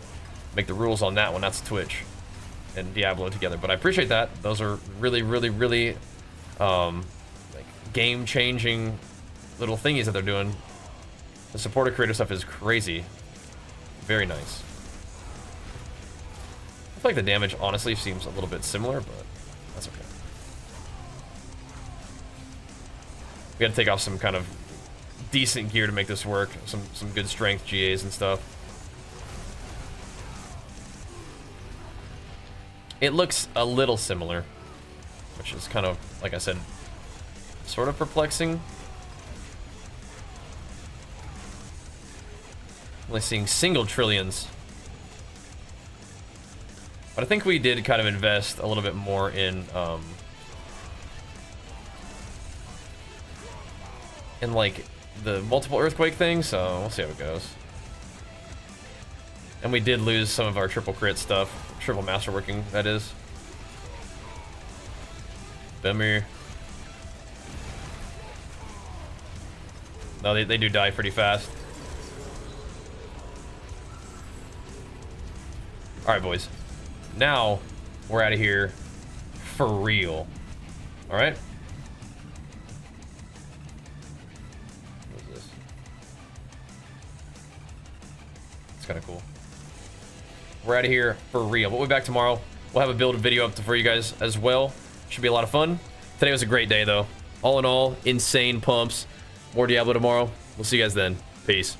make the rules on that one. That's Twitch and Diablo together. But I appreciate that. Those are really, really, really like game-changing little thingies that they're doing. The supporter creator stuff is crazy. Very nice. I feel like the damage honestly seems a little bit similar, but that's okay. We gotta take off some kind of decent gear to make this work. Some good strength GAs and stuff. It looks a little similar, which is kind of, like I said, sort of perplexing. Only seeing single trillions. But I think we did kind of invest a little bit more in like the multiple earthquake thing, so we'll see how it goes. And we did lose some of our triple crit stuff, triple masterworking, that is. Bummer. No, they do die pretty fast. All right, boys. Now we're out of here for real. All right. What is this? It's kind of cool. We're out of here for real. We'll be back tomorrow. We'll have a build video up for you guys as well. Should be a lot of fun. Today was a great day, though. All in all, insane pumps. More Diablo tomorrow. We'll see you guys then. Peace.